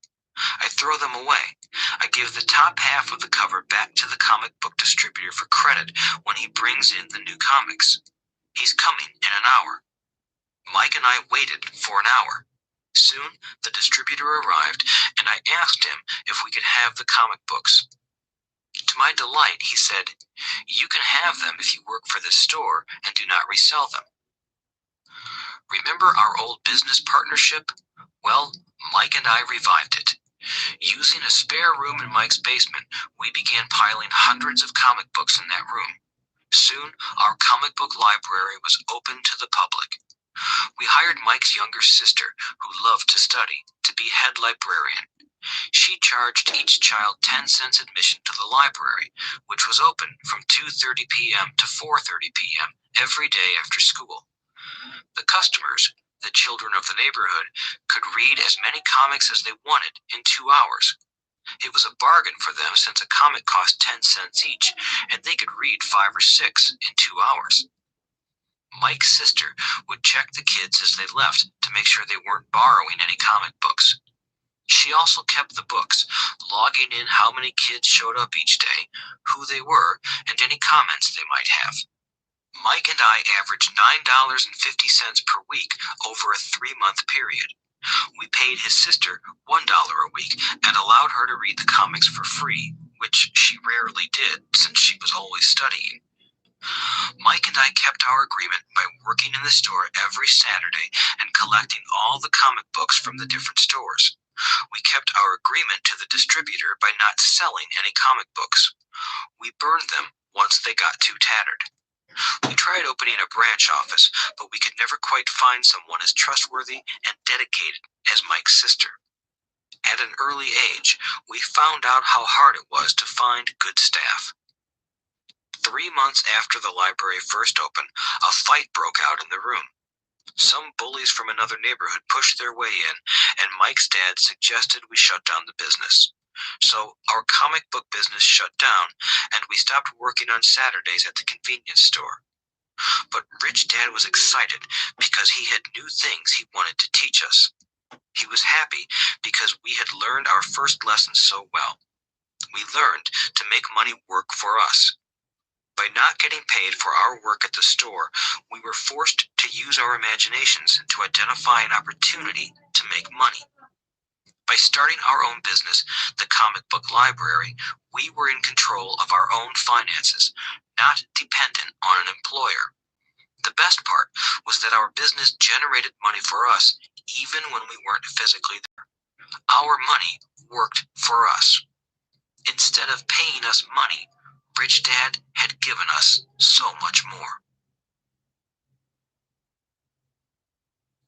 "I throw them away. I give the top half of the cover back to the comic book distributor for credit when he brings in the new comics. He's coming in an hour." Mike and I waited for an hour. Soon, the distributor arrived, and I asked him if we could have the comic books. To my delight, he said, "You can have them if you work for this store and do not resell them." Remember our old business partnership? Well, Mike and I revived it. Using a spare room in Mike's basement, we began piling hundreds of comic books in that room. Soon, our comic book library was open to the public. We hired Mike's younger sister, who loved to study, to be head librarian. She charged each child 10 cents admission to the library, which was open from 2:30 p.m. to 4:30 p.m. every day after school. The customers, the children of the neighborhood, could read as many comics as they wanted in 2 hours. It was a bargain for them since a comic cost 10 cents each, and they could read 5 or 6 in 2 hours. Mike's sister would check the kids as they left to make sure they weren't borrowing any comic books. She also kept the books, logging in how many kids showed up each day, who they were, and any comments they might have. Mike and I averaged $9.50 per week over a 3-month period. We paid his sister $1 a week and allowed her to read the comics for free, which she rarely did since she was always studying. Mike and I kept our agreement by working in the store every Saturday and collecting all the comic books from the different stores. We kept our agreement to the distributor by not selling any comic books. We burned them once they got too tattered. We tried opening a branch office, but we could never quite find someone as trustworthy and dedicated as Mike's sister. At an early age, we found out how hard it was to find good staff. 3 months after the library first opened, a fight broke out in the room. Some bullies from another neighborhood pushed their way in, and Mike's dad suggested we shut down the business. So our comic book business shut down, and we stopped working on Saturdays at the convenience store. But Rich Dad was excited because he had new things he wanted to teach us. He was happy because we had learned our first lessons so well. We learned to make money work for us. By not getting paid for our work at the store, we were forced to use our imaginations to identify an opportunity to make money. By starting our own business, the comic book library, we were in control of our own finances, not dependent on an employer. The best part was that our business generated money for us even when we weren't physically there. Our money worked for us. Instead of paying us money, Rich Dad had given us so much more.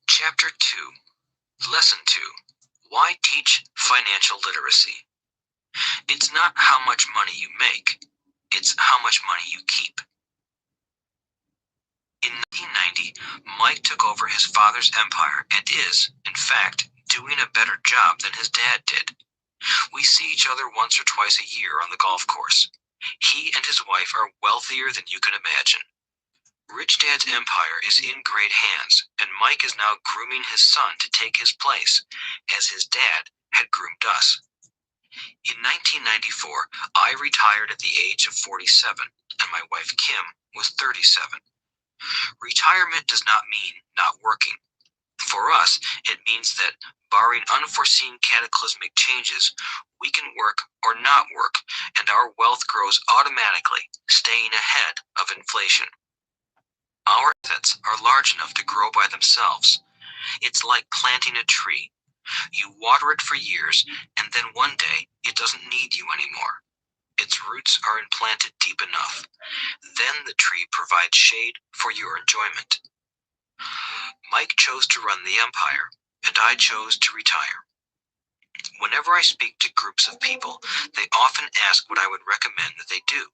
Chapter 2. Lesson 2. Why teach financial literacy? It's not how much money you make, it's how much money you keep. In 1990, Mike took over his father's empire and is, in fact, doing a better job than his dad did. We see each other once or twice a year on the golf course. He and his wife are wealthier than you can imagine. Rich Dad's empire is in great hands, and Mike is now grooming his son to take his place, as his dad had groomed us. In 1994, I retired at the age of 47, and my wife Kim was 37. Retirement does not mean not working. For us, it means that, barring unforeseen cataclysmic changes, we can work or not work, and our wealth grows automatically, staying ahead of inflation. Our assets are large enough to grow by themselves. It's like planting a tree. You water it for years, and then one day it doesn't need you anymore. Its roots are implanted deep enough. Then the tree provides shade for your enjoyment. Mike chose to run the empire, and I chose to retire. Whenever I speak to groups of people, they often ask what I would recommend that they do.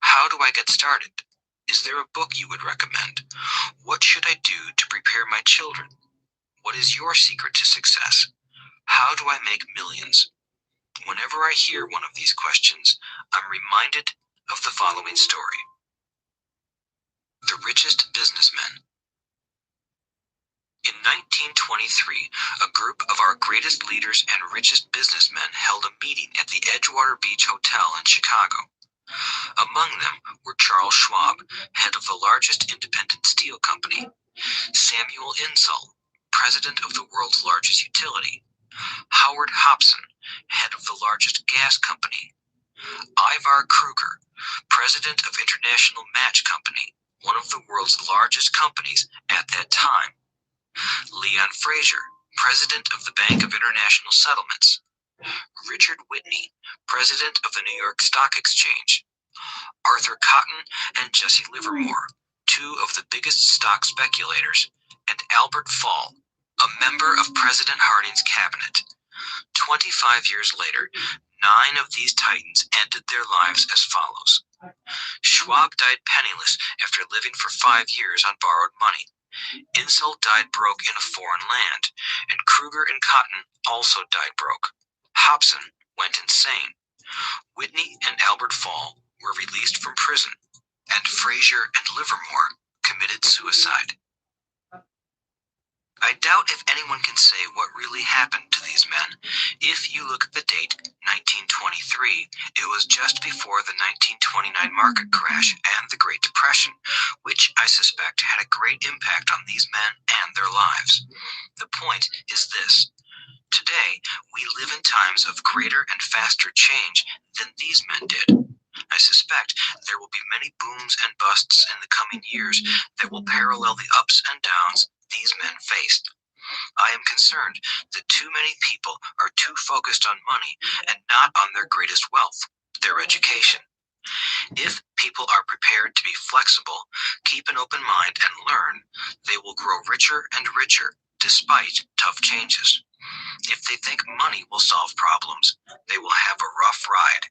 How do I get started? Is there a book you would recommend? What should I do to prepare my children? What is your secret to success? How do I make millions? Whenever I hear one of these questions, I'm reminded of the following story. The Richest Businessmen. In 1923, a group of our greatest leaders and richest businessmen held a meeting at the Edgewater Beach Hotel in Chicago. Among them were Charles Schwab, head of the largest independent steel company, Samuel Insull, president of the world's largest utility, Howard Hobson, head of the largest gas company, Ivar Kruger, president of International Match Company, one of the world's largest companies at that time, Leon Fraser, president of the Bank of International Settlements, Richard Whitney, president of the New York Stock Exchange, Arthur Cotton and Jesse Livermore, two of the biggest stock speculators, and Albert Fall, a member of President Harding's cabinet. 25 years later, 9 of these titans ended their lives as follows. Schwab died penniless after living for 5 years on borrowed money. Insull died broke in a foreign land, and Kruger and Cotton also died broke. Hobson went insane. Whitney and Albert Fall were released from prison, and Fraser and Livermore committed suicide. I doubt if anyone can say what really happened to these men. If you look at the date, 1923, it was just before the 1929 market crash and the Great Depression, which I suspect had a great impact on these men and their lives. The point is this. Today, we live in times of greater and faster change than these men did. I suspect there will be many booms and busts in the coming years that will parallel the ups and downs these men faced. I am concerned that too many people are too focused on money and not on their greatest wealth, their education. If people are prepared to be flexible, keep an open mind, and learn, they will grow richer and richer despite tough changes. If they think money will solve problems, they will have a rough ride.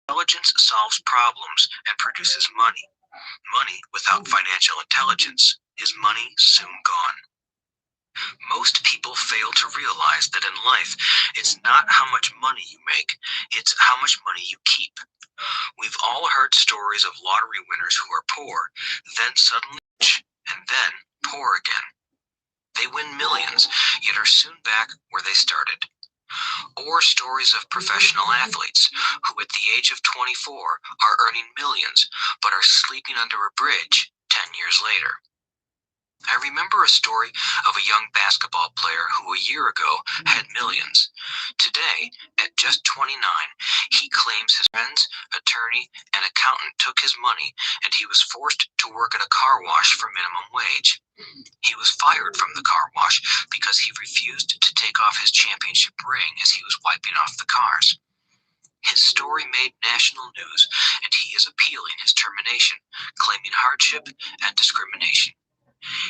Intelligence solves problems and produces money. Money without financial intelligence is money soon gone. Most people fail to realize that in life, it's not how much money you make, it's how much money you keep. We've all heard stories of lottery winners who are poor, then suddenly rich, and then poor again. They win millions, yet are soon back where they started. Or stories of professional athletes who at the age of 24 are earning millions, but are sleeping under a bridge 10 years later. I remember a story of a young basketball player who a year ago had millions. Today, at just 29, he claims his friends, attorney, and accountant took his money and he was forced to work at a car wash for minimum wage. He was fired from the car wash because he refused to take off his championship ring as he was wiping off the cars. His story made national news, and he is appealing his termination, claiming hardship and discrimination.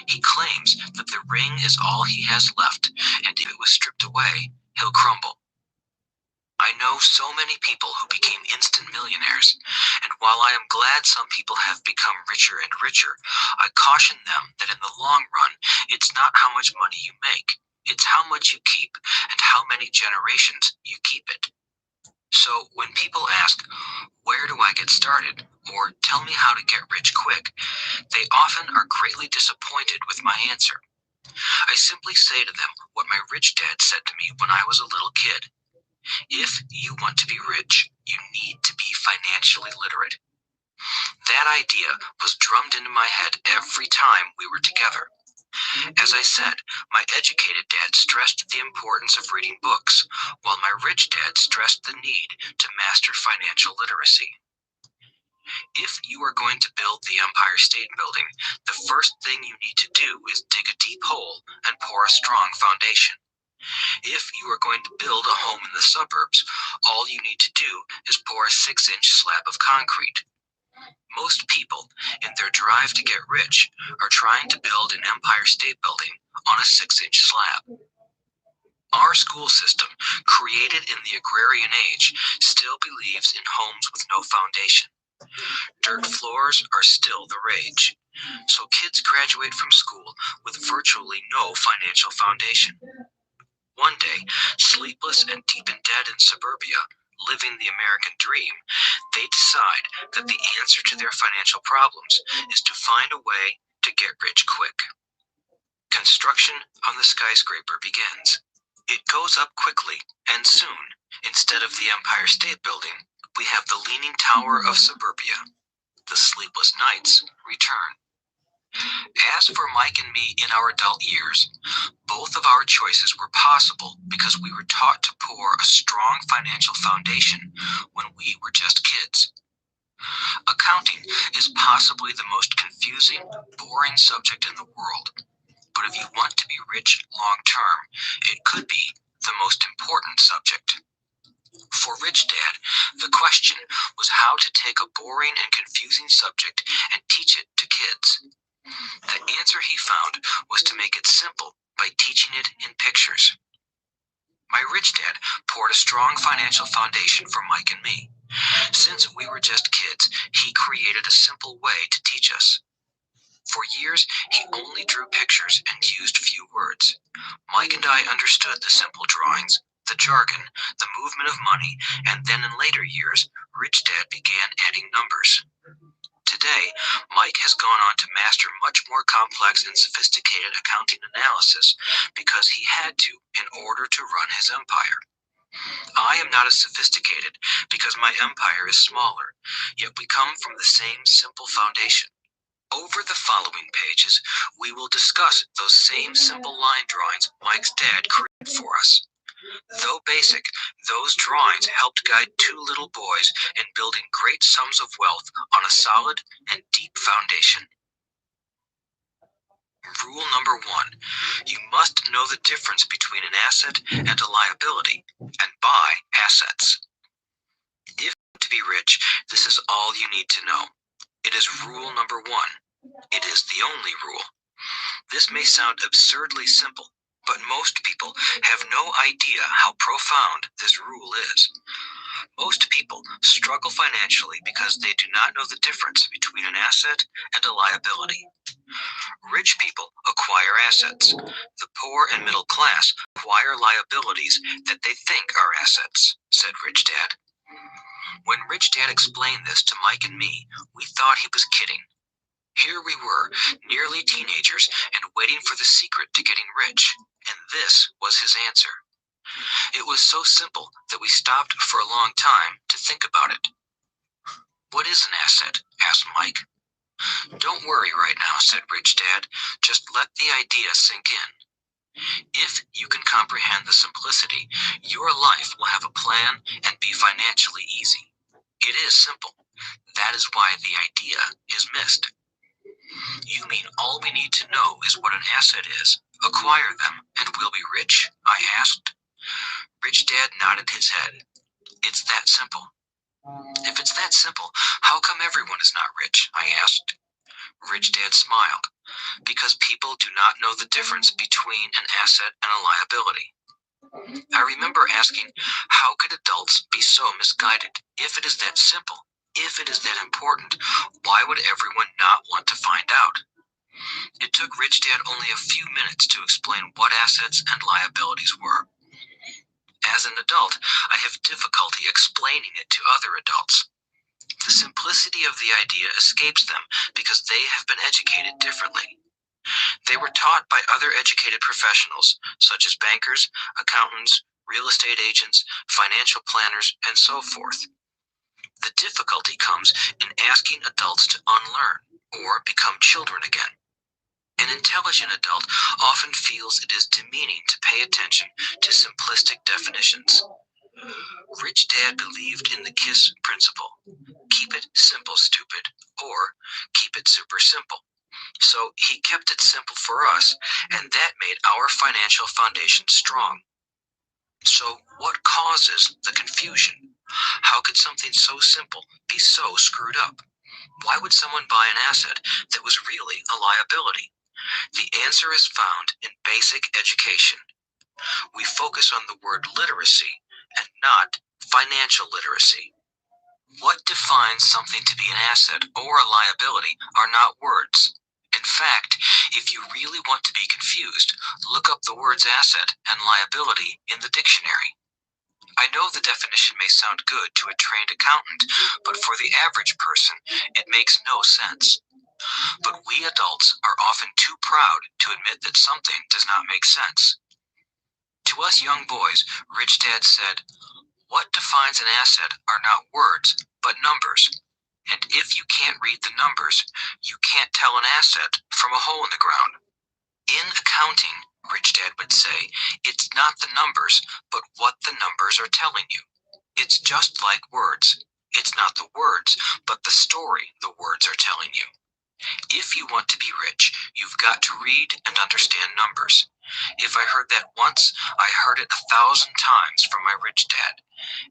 He claims that the ring is all he has left, and if it was stripped away, he'll crumble. I know so many people who became instant millionaires, and while I am glad some people have become richer and richer, I caution them that in the long run, it's not how much money you make, it's how much you keep and how many generations you keep it. So when people ask, where do I get started? Or tell me how to get rich quick, they often are greatly disappointed with my answer. I simply say to them what my rich dad said to me when I was a little kid. If you want to be rich, you need to be financially literate. That idea was drummed into my head every time we were together. As I said, my educated dad stressed the importance of reading books, while my rich dad stressed the need to master financial literacy. If you are going to build the Empire State Building, the first thing you need to do is dig a deep hole and pour a strong foundation. If you are going to build a home in the suburbs, all you need to do is pour a 6-inch slab of concrete. Most people, in their drive to get rich, are trying to build an Empire State Building on a 6-inch slab. Our school system, created in the agrarian age, still believes in homes with no foundation. Dirt floors are still the rage. So kids graduate from school with virtually no financial foundation. One day, sleepless and deep in debt in suburbia, living the American dream, they decide that the answer to their financial problems is to find a way to get rich quick. Construction on the skyscraper begins. It goes up quickly, and soon, instead of the Empire State Building, we have the Leaning Tower of suburbia. The sleepless nights return. As for Mike and me in our adult years, both of our choices were possible because we were taught to pour a strong financial foundation when we were just kids. Accounting is possibly the most confusing, boring subject in the world, but if you want to be rich long term, it could be the most important subject. For Rich Dad, the question was how to take a boring and confusing subject and teach it to kids. The answer he found was to make it simple by teaching it in pictures. My rich dad poured a strong financial foundation for Mike and me. Since we were just kids, he created a simple way to teach us. For years, he only drew pictures and used few words. Mike and I understood the simple drawings, the jargon, the movement of money, and then in later years, Rich Dad began adding numbers. Today, Mike has gone on to master much more complex and sophisticated accounting analysis because he had to in order to run his empire. I am not as sophisticated because my empire is smaller, yet we come from the same simple foundation. Over the following pages, we will discuss those same simple line drawings Mike's dad created for us. Though basic, those drawings helped guide two little boys in building great sums of wealth on a solid and deep foundation. Rule number 1. You must know the difference between an asset and a liability, and buy assets. If you want to be rich, this is all you need to know. It is rule number 1. It is the only rule. This may sound absurdly simple, but most people have no idea how profound this rule is. Most people struggle financially because they do not know the difference between an asset and a liability. Rich people acquire assets. The poor and middle class acquire liabilities that they think are assets, said Rich Dad. When Rich Dad explained this to Mike and me, we thought he was kidding. Here we were, nearly teenagers, and waiting for the secret to getting rich, and this was his answer. It was so simple that we stopped for a long time to think about it. What is an asset? Asked Mike. Don't worry right now, said Rich Dad. Just let the idea sink in. If you can comprehend the simplicity, your life will have a plan and be financially easy. It is simple. That is why the idea is missed. You mean all we need to know is what an asset is, acquire them, and we'll be rich? I asked. Rich Dad nodded his head. It's that simple. If it's that simple, how come everyone is not rich? I asked. Rich Dad smiled. Because people do not know the difference between an asset and a liability. I remember asking, how could adults be so misguided? If it is that simple, if it is that important, why would everyone not want to find out? It took Rich Dad only a few minutes to explain what assets and liabilities were. As an adult, I have difficulty explaining it to other adults. The simplicity of the idea escapes them because they have been educated differently. They were taught by other educated professionals, such as bankers, accountants, real estate agents, financial planners, and so forth. The difficulty comes in asking adults to unlearn or become children again. An intelligent adult often feels it is demeaning to pay attention to simplistic definitions. Rich Dad believed in the KISS principle. Keep it simple, stupid, or keep it super simple. So he kept it simple for us, and that made our financial foundation strong. So what causes the confusion? How could something so simple be so screwed up? Why would someone buy an asset that was really a liability? The answer is found in basic education. We focus on the word literacy and not financial literacy. What defines something to be an asset or a liability are not words. In fact, if you really want to be confused, look up the words asset and liability in the dictionary. I know the definition may sound good to a trained accountant, but for the average person, it makes no sense. But we adults are often too proud to admit that something does not make sense. To us young boys, Rich Dad said, "What defines an asset are not words, but numbers. And if you can't read the numbers, you can't tell an asset from a hole in the ground." In accounting, Rich Dad would say, it's not the numbers, but what the numbers are telling you. It's just like words. It's not the words, but the story the words are telling you. If you want to be rich, you've got to read and understand numbers. If I heard that once, I heard it 1,000 times from my rich dad.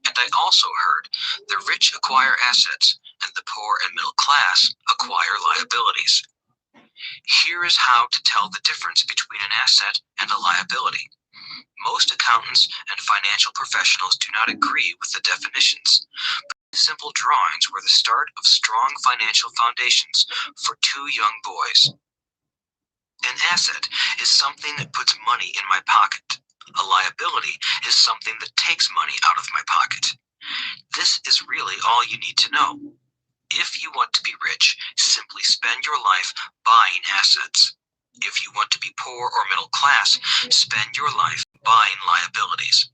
And I also heard the rich acquire assets and the poor and middle class acquire liabilities. Here is how to tell the difference between an asset and a liability. Most accountants and financial professionals do not agree with the definitions. Simple drawings were the start of strong financial foundations for two young boys. An asset is something that puts money in my pocket. A liability is something that takes money out of my pocket. This is really all you need to know. If you want to be rich, simply spend your life buying assets. If you want to be poor or middle class, spend your life buying liabilities.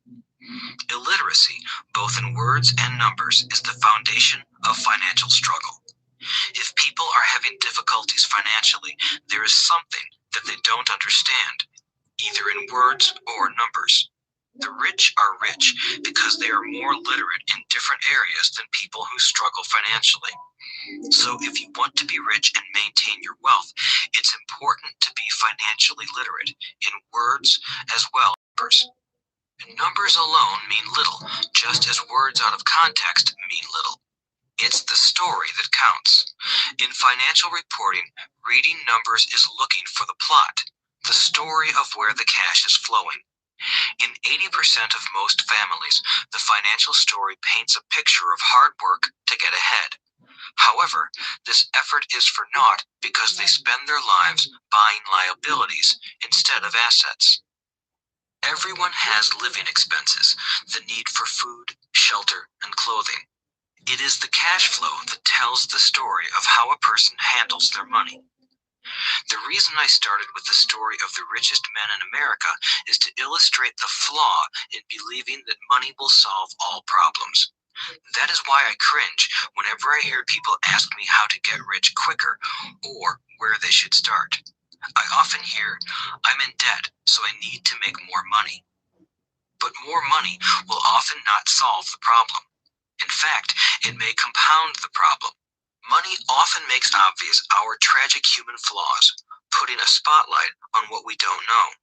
Illiteracy, both in words and numbers, is the foundation of financial struggle. If people are having difficulties financially, there is something that they don't understand, either in words or numbers. The rich are rich because they are more literate in different areas than people who struggle financially. So if you want to be rich and maintain your wealth, it's important to be financially literate in words as well as numbers. Numbers alone mean little, just as words out of context mean little. It's the story that counts. In financial reporting, reading numbers is looking for the plot, the story of where the cash is flowing. In 80% of most families, the financial story paints a picture of hard work to get ahead. However, this effort is for naught because they spend their lives buying liabilities instead of assets. Everyone has living expenses, the need for food, shelter, and clothing. It is the cash flow that tells the story of how a person handles their money. The reason I started with the story of the richest men in America is to illustrate the flaw in believing that money will solve all problems. That is why I cringe whenever I hear people ask me how to get rich quicker or where they should start. I often hear, "I'm in debt, so I need to make more money." But more money will often not solve the problem. In fact, it may compound the problem. Money often makes obvious our tragic human flaws, putting a spotlight on what we don't know.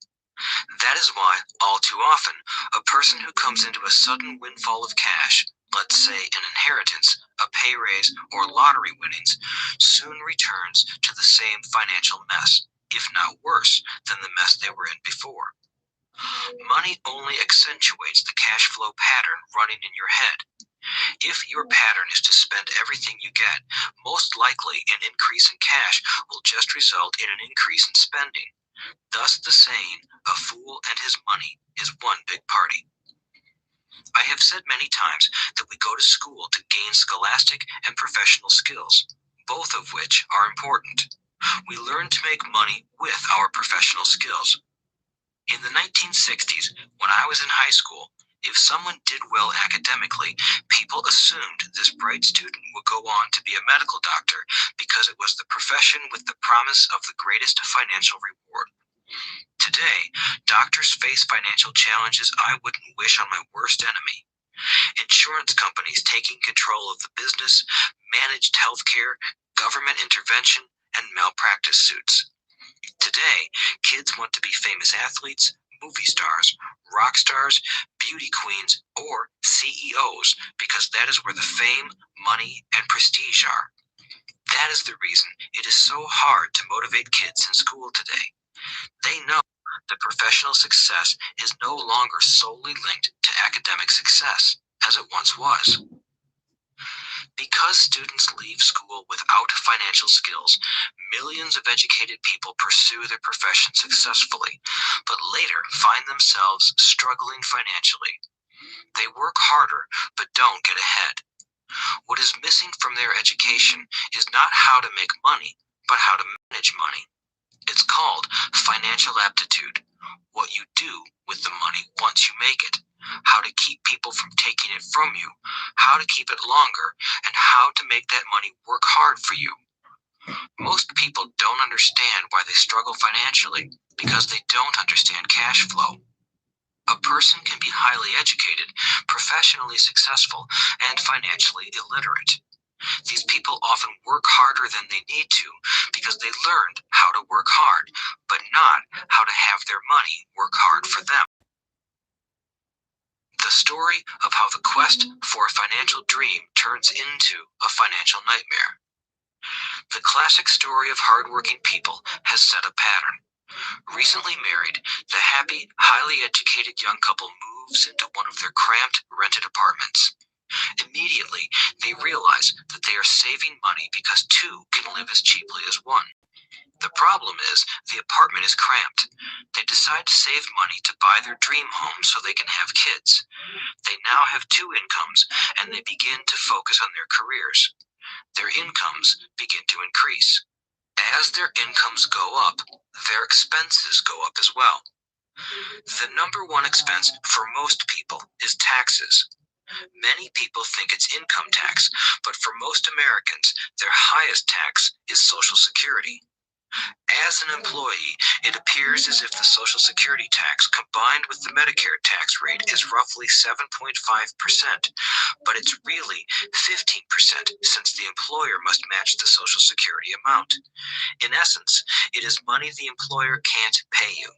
That is why, all too often, a person who comes into a sudden windfall of cash, let's say an inheritance, a pay raise, or lottery winnings, soon returns to the same financial mess, if not worse than the mess they were in before. Money only accentuates the cash flow pattern running in your head. If your pattern is to spend everything you get, most likely an increase in cash will just result in an increase in spending. Thus the saying, "A fool and his money is one big party." I have said many times that we go to school to gain scholastic and professional skills, both of which are important. We learn to make money with our professional skills. In the 1960s, when I was in high school, if someone did well academically, people assumed this bright student would go on to be a medical doctor because it was the profession with the promise of the greatest financial reward. Today, doctors face financial challenges I wouldn't wish on my worst enemy. Insurance companies taking control of the business, managed healthcare, government intervention, and malpractice suits. Today, kids want to be famous athletes, movie stars, rock stars, beauty queens, or CEOs because that is where the fame, money, and prestige are. That is the reason it is so hard to motivate kids in school today. They know that professional success is no longer solely linked to academic success, as it once was. Because students leave school without financial skills, millions of educated people pursue their profession successfully, but later find themselves struggling financially. They work harder, but don't get ahead. What is missing from their education is not how to make money, but how to manage money. It's called financial aptitude. What you do with the money once you make it, how to keep people from taking it from you, how to keep it longer, and how to make that money work hard for you. Most people don't understand why they struggle financially because they don't understand cash flow. A person can be highly educated, professionally successful, and financially illiterate. These people often work harder than they need to because they learned how to work hard, but not how to have their money work hard for them. The story of how the quest for a financial dream turns into a financial nightmare. The classic story of hardworking people has set a pattern. Recently married, the happy, highly educated young couple moves into one of their cramped, rented apartments. Immediately, they realize that they are saving money because two can live as cheaply as one. The problem is, the apartment is cramped. They decide to save money to buy their dream home so they can have kids. They now have two incomes, and they begin to focus on their careers. Their incomes begin to increase. As their incomes go up, their expenses go up as well. The number one expense for most people is taxes. Many people think it's income tax, but for most Americans, their highest tax is Social Security. As an employee, it appears as if the Social Security tax combined with the Medicare tax rate is roughly 7.5%, but it's really 15% since the employer must match the Social Security amount. In essence, it is money the employer can't pay you.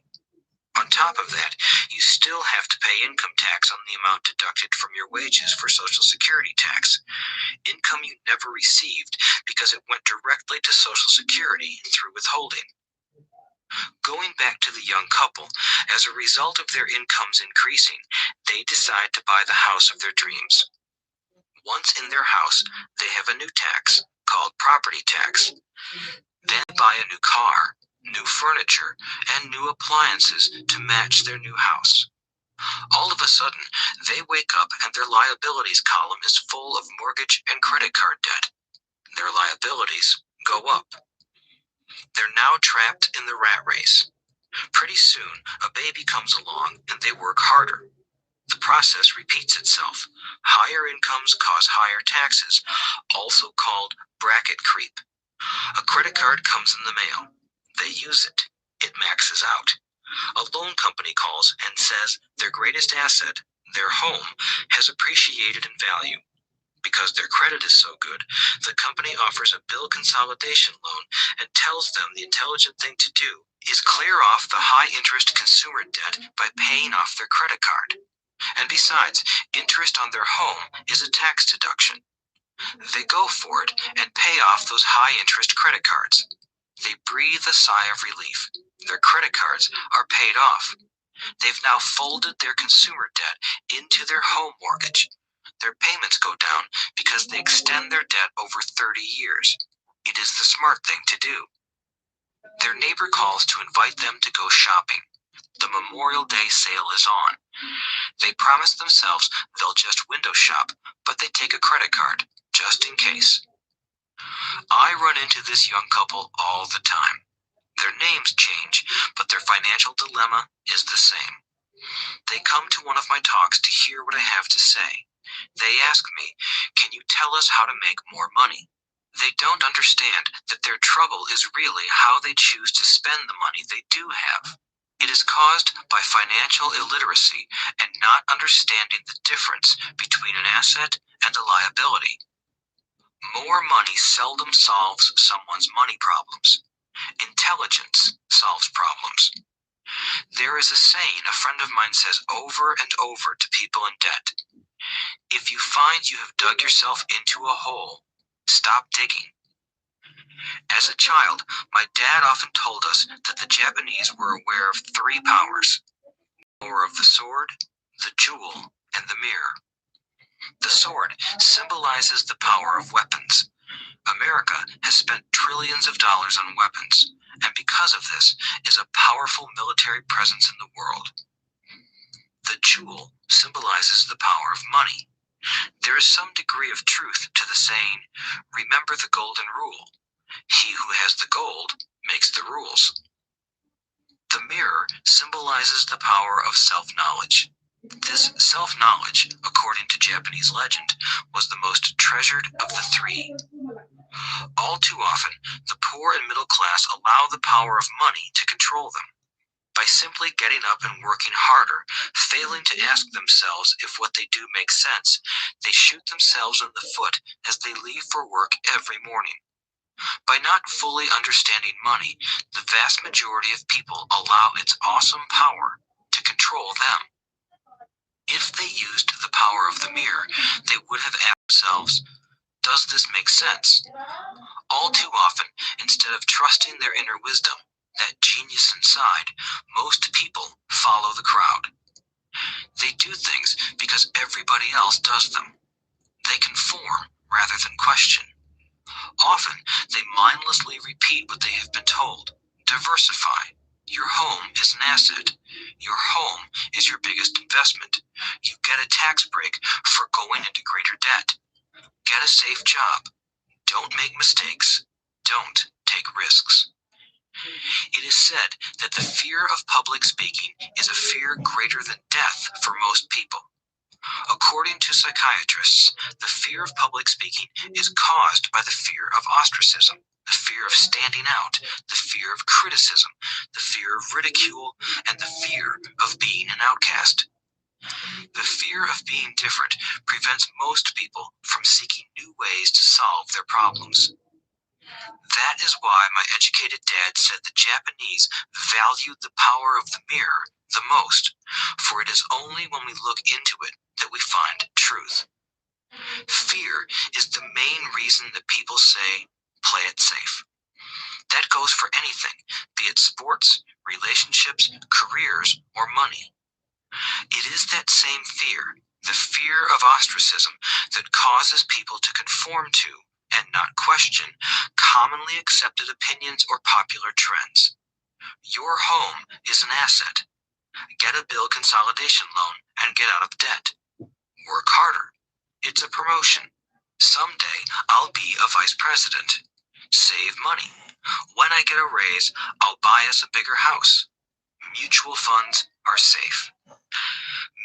On top of that, you still have to pay income tax on the amount deducted from your wages for Social Security tax. Income you never received because it went directly to Social Security through withholding. Going back to the young couple, as a result of their incomes increasing, they decide to buy the house of their dreams. Once in their house, they have a new tax called property tax. Then buy a new car, new furniture, and new appliances to match their new house. All of a sudden, they wake up and their liabilities column is full of mortgage and credit card debt. Their liabilities go up. They're now trapped in the rat race. Pretty soon, a baby comes along and they work harder. The process repeats itself. Higher incomes cause higher taxes, also called bracket creep. A credit card comes in the mail. They use it. It maxes out. A loan company calls and says their greatest asset, their home, has appreciated in value. Because their credit is so good, the company offers a bill consolidation loan and tells them the intelligent thing to do is clear off the high-interest consumer debt by paying off their credit card. And besides, interest on their home is a tax deduction. They go for it and pay off those high-interest credit cards. They breathe a sigh of relief. Their credit cards are paid off. They've now folded their consumer debt into their home mortgage. Their payments go down because they extend their debt over 30 years. It is the smart thing to do. Their neighbor calls to invite them to go shopping. The Memorial Day sale is on. They promise themselves they'll just window shop, but they take a credit card, just in case. I run into this young couple all the time. Their names change, but their financial dilemma is the same. They come to one of my talks to hear what I have to say. They ask me, can you tell us how to make more money? They don't understand that their trouble is really how they choose to spend the money they do have. It is caused by financial illiteracy and not understanding the difference between an asset and a liability. More money seldom solves someone's money problems. Intelligence solves problems. There is a saying a friend of mine says over and over to people in debt. If you find you have dug yourself into a hole, stop digging. As a child, my dad often told us that the Japanese were aware of three powers: the power of the sword, the jewel, and the mirror. The sword symbolizes the power of weapons. America has spent trillions of dollars on weapons, and because of this, is a powerful military presence in the world. The jewel symbolizes the power of money. There is some degree of truth to the saying, remember the golden rule. He who has the gold makes the rules. The mirror symbolizes the power of self-knowledge. This self-knowledge, according to Japanese legend, was the most treasured of the three. All too often, the poor and middle class allow the power of money to control them. By simply getting up and working harder, failing to ask themselves if what they do makes sense, they shoot themselves in the foot as they leave for work every morning. By not fully understanding money, the vast majority of people allow its awesome power to control them. If they used the power of the mirror, they would have asked themselves, does this make sense? All too often, instead of trusting their inner wisdom, that genius inside, most people follow the crowd. They do things because everybody else does them. They conform rather than question. Often, they mindlessly repeat what they have been told. Diversify. Your home is an asset. Your home is your biggest investment. You get a tax break for going into greater debt. Get a safe job. Don't make mistakes. Don't take risks. It is said that the fear of public speaking is a fear greater than death for most people. According to psychiatrists, the fear of public speaking is caused by the fear of ostracism, the fear of standing out, the fear of criticism, the fear of ridicule, and the fear of being an outcast. The fear of being different prevents most people from seeking new ways to solve their problems. That is why my educated dad said the Japanese valued the power of the mirror the most, for it is only when we look into it that we find truth. Fear is the main reason that people say, play it safe. That goes for anything, be it sports, relationships, careers, or money. It is that same fear, the fear of ostracism, that causes people to conform to and not question commonly accepted opinions or popular trends. Your home is an asset. Get a bill consolidation loan and get out of debt. Work harder. It's a promotion. Someday I'll be a vice president. Save money. When I get a raise, I'll buy us a bigger house. Mutual funds are safe.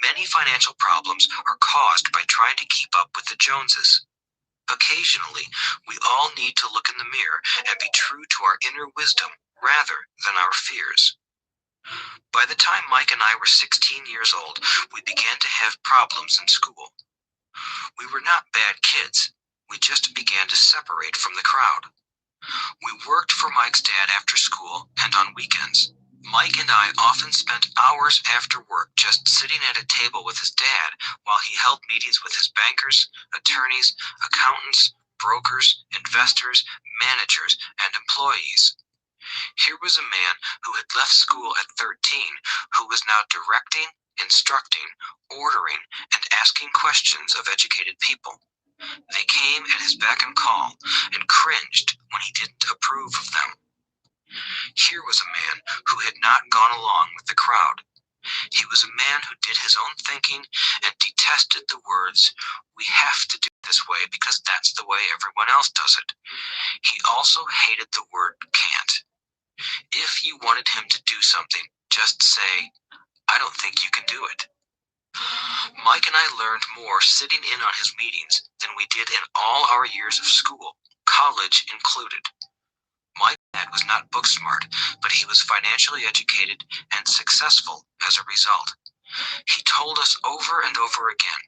Many financial problems are caused by trying to keep up with the Joneses. Occasionally, we all need to look in the mirror and be true to our inner wisdom rather than our fears. By the time Mike and I were 16 years old, we began to have problems in school. We were not bad kids. We just began to separate from the crowd. We worked for Mike's dad after school and on weekends. Mike and I often spent hours after work just sitting at a table with his dad while he held meetings with his bankers, attorneys, accountants, brokers, investors, managers, and employees. Here was a man who had left school at 13, who was now directing, instructing, ordering, and asking questions of educated people. They came at his beck and call and cringed when he didn't approve of them. Here was a man who had not gone along with the crowd. He was a man who did his own thinking and detested the words, we have to do it this way because that's the way everyone else does it. He also hated the word can't. If you wanted him to do something, just say, I don't think you can do it. Mike and I learned more sitting in on his meetings than we did in all our years of school, college included. My dad was not book smart, but he was financially educated and successful as a result. He told us over and over again,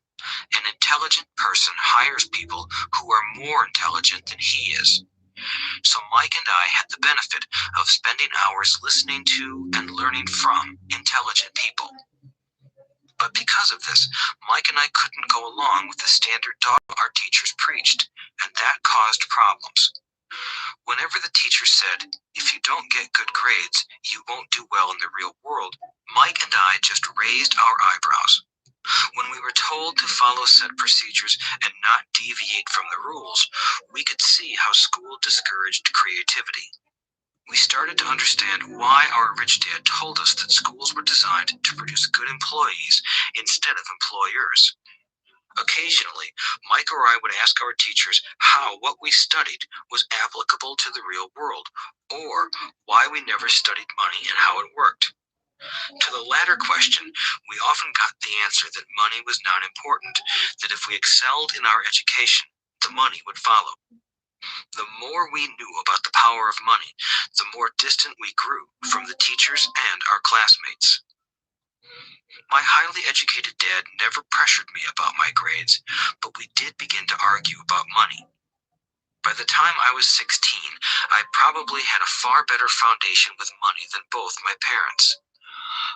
an intelligent person hires people who are more intelligent than he is. So Mike and I had the benefit of spending hours listening to and learning from intelligent people. But because of this, Mike and I couldn't go along with the standard dogma our teachers preached, and that caused problems. Whenever the teacher said, "If you don't get good grades, you won't do well in the real world," Mike and I just raised our eyebrows. When we were told to follow set procedures and not deviate from the rules, we could see how school discouraged creativity. We started to understand why our rich dad told us that schools were designed to produce good employees instead of employers. Occasionally, Mike or I would ask our teachers how what we studied was applicable to the real world, or why we never studied money and how it worked. To the latter question, we often got the answer that money was not important, that if we excelled in our education, the money would follow. The more we knew about the power of money, the more distant we grew from the teachers and our classmates. My highly educated dad never pressured me about my grades, but we did begin to argue about money. By the time I was 16, I probably had a far better foundation with money than both my parents.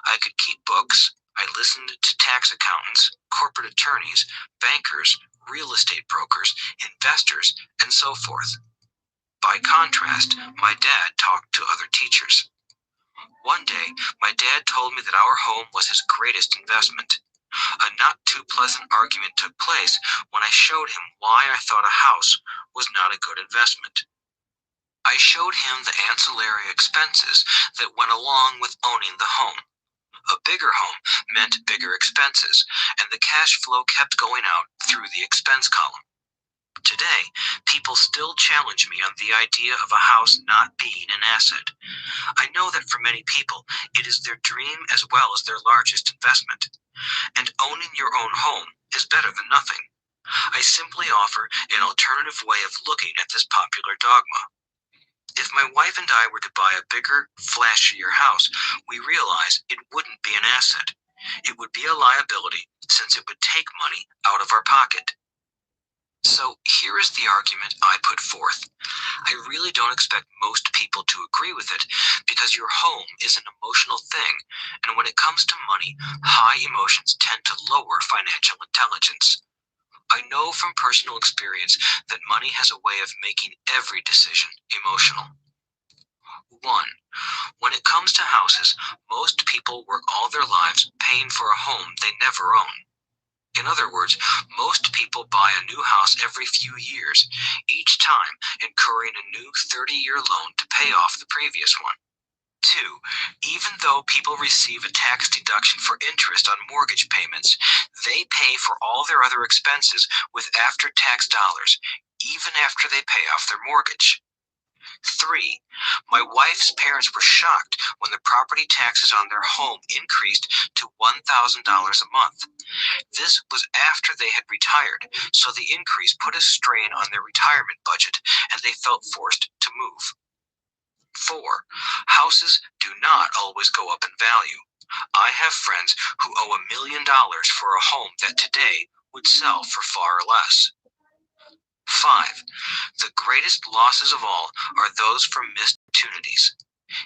I could keep books, I listened to tax accountants, corporate attorneys, bankers, real estate brokers, investors, and so forth. By contrast, my dad talked to other teachers. One day, my dad told me that our home was his greatest investment. A not too pleasant argument took place when I showed him why I thought a house was not a good investment. I showed him the ancillary expenses that went along with owning the home. A bigger home meant bigger expenses, and the cash flow kept going out through the expense column. Today, people still challenge me on the idea of a house not being an asset. I know that for many people, it is their dream as well as their largest investment. And owning your own home is better than nothing. I simply offer an alternative way of looking at this popular dogma. If my wife and I were to buy a bigger, flashier house, we realize it wouldn't be an asset. It would be a liability since it would take money out of our pocket. So here is the argument I put forth. I really don't expect most people to agree with it because your home is an emotional thing, and when it comes to money, high emotions tend to lower financial intelligence. I know from personal experience that money has a way of making every decision emotional. 1. When it comes to houses, most people work all their lives paying for a home they never own. In other words, most people buy a new house every few years, each time incurring a new 30-year loan to pay off the previous one. 2. Even though people receive a tax deduction for interest on mortgage payments, they pay for all their other expenses with after-tax dollars, even after they pay off their mortgage. 3. My wife's parents were shocked when the property taxes on their home increased to $1,000 a month. This was after they had retired, so the increase put a strain on their retirement budget, and they felt forced to move. 4. Houses do not always go up in value. I have friends who owe $1 million for a home that today would sell for far less. 5. The greatest losses of all are those from missed opportunities.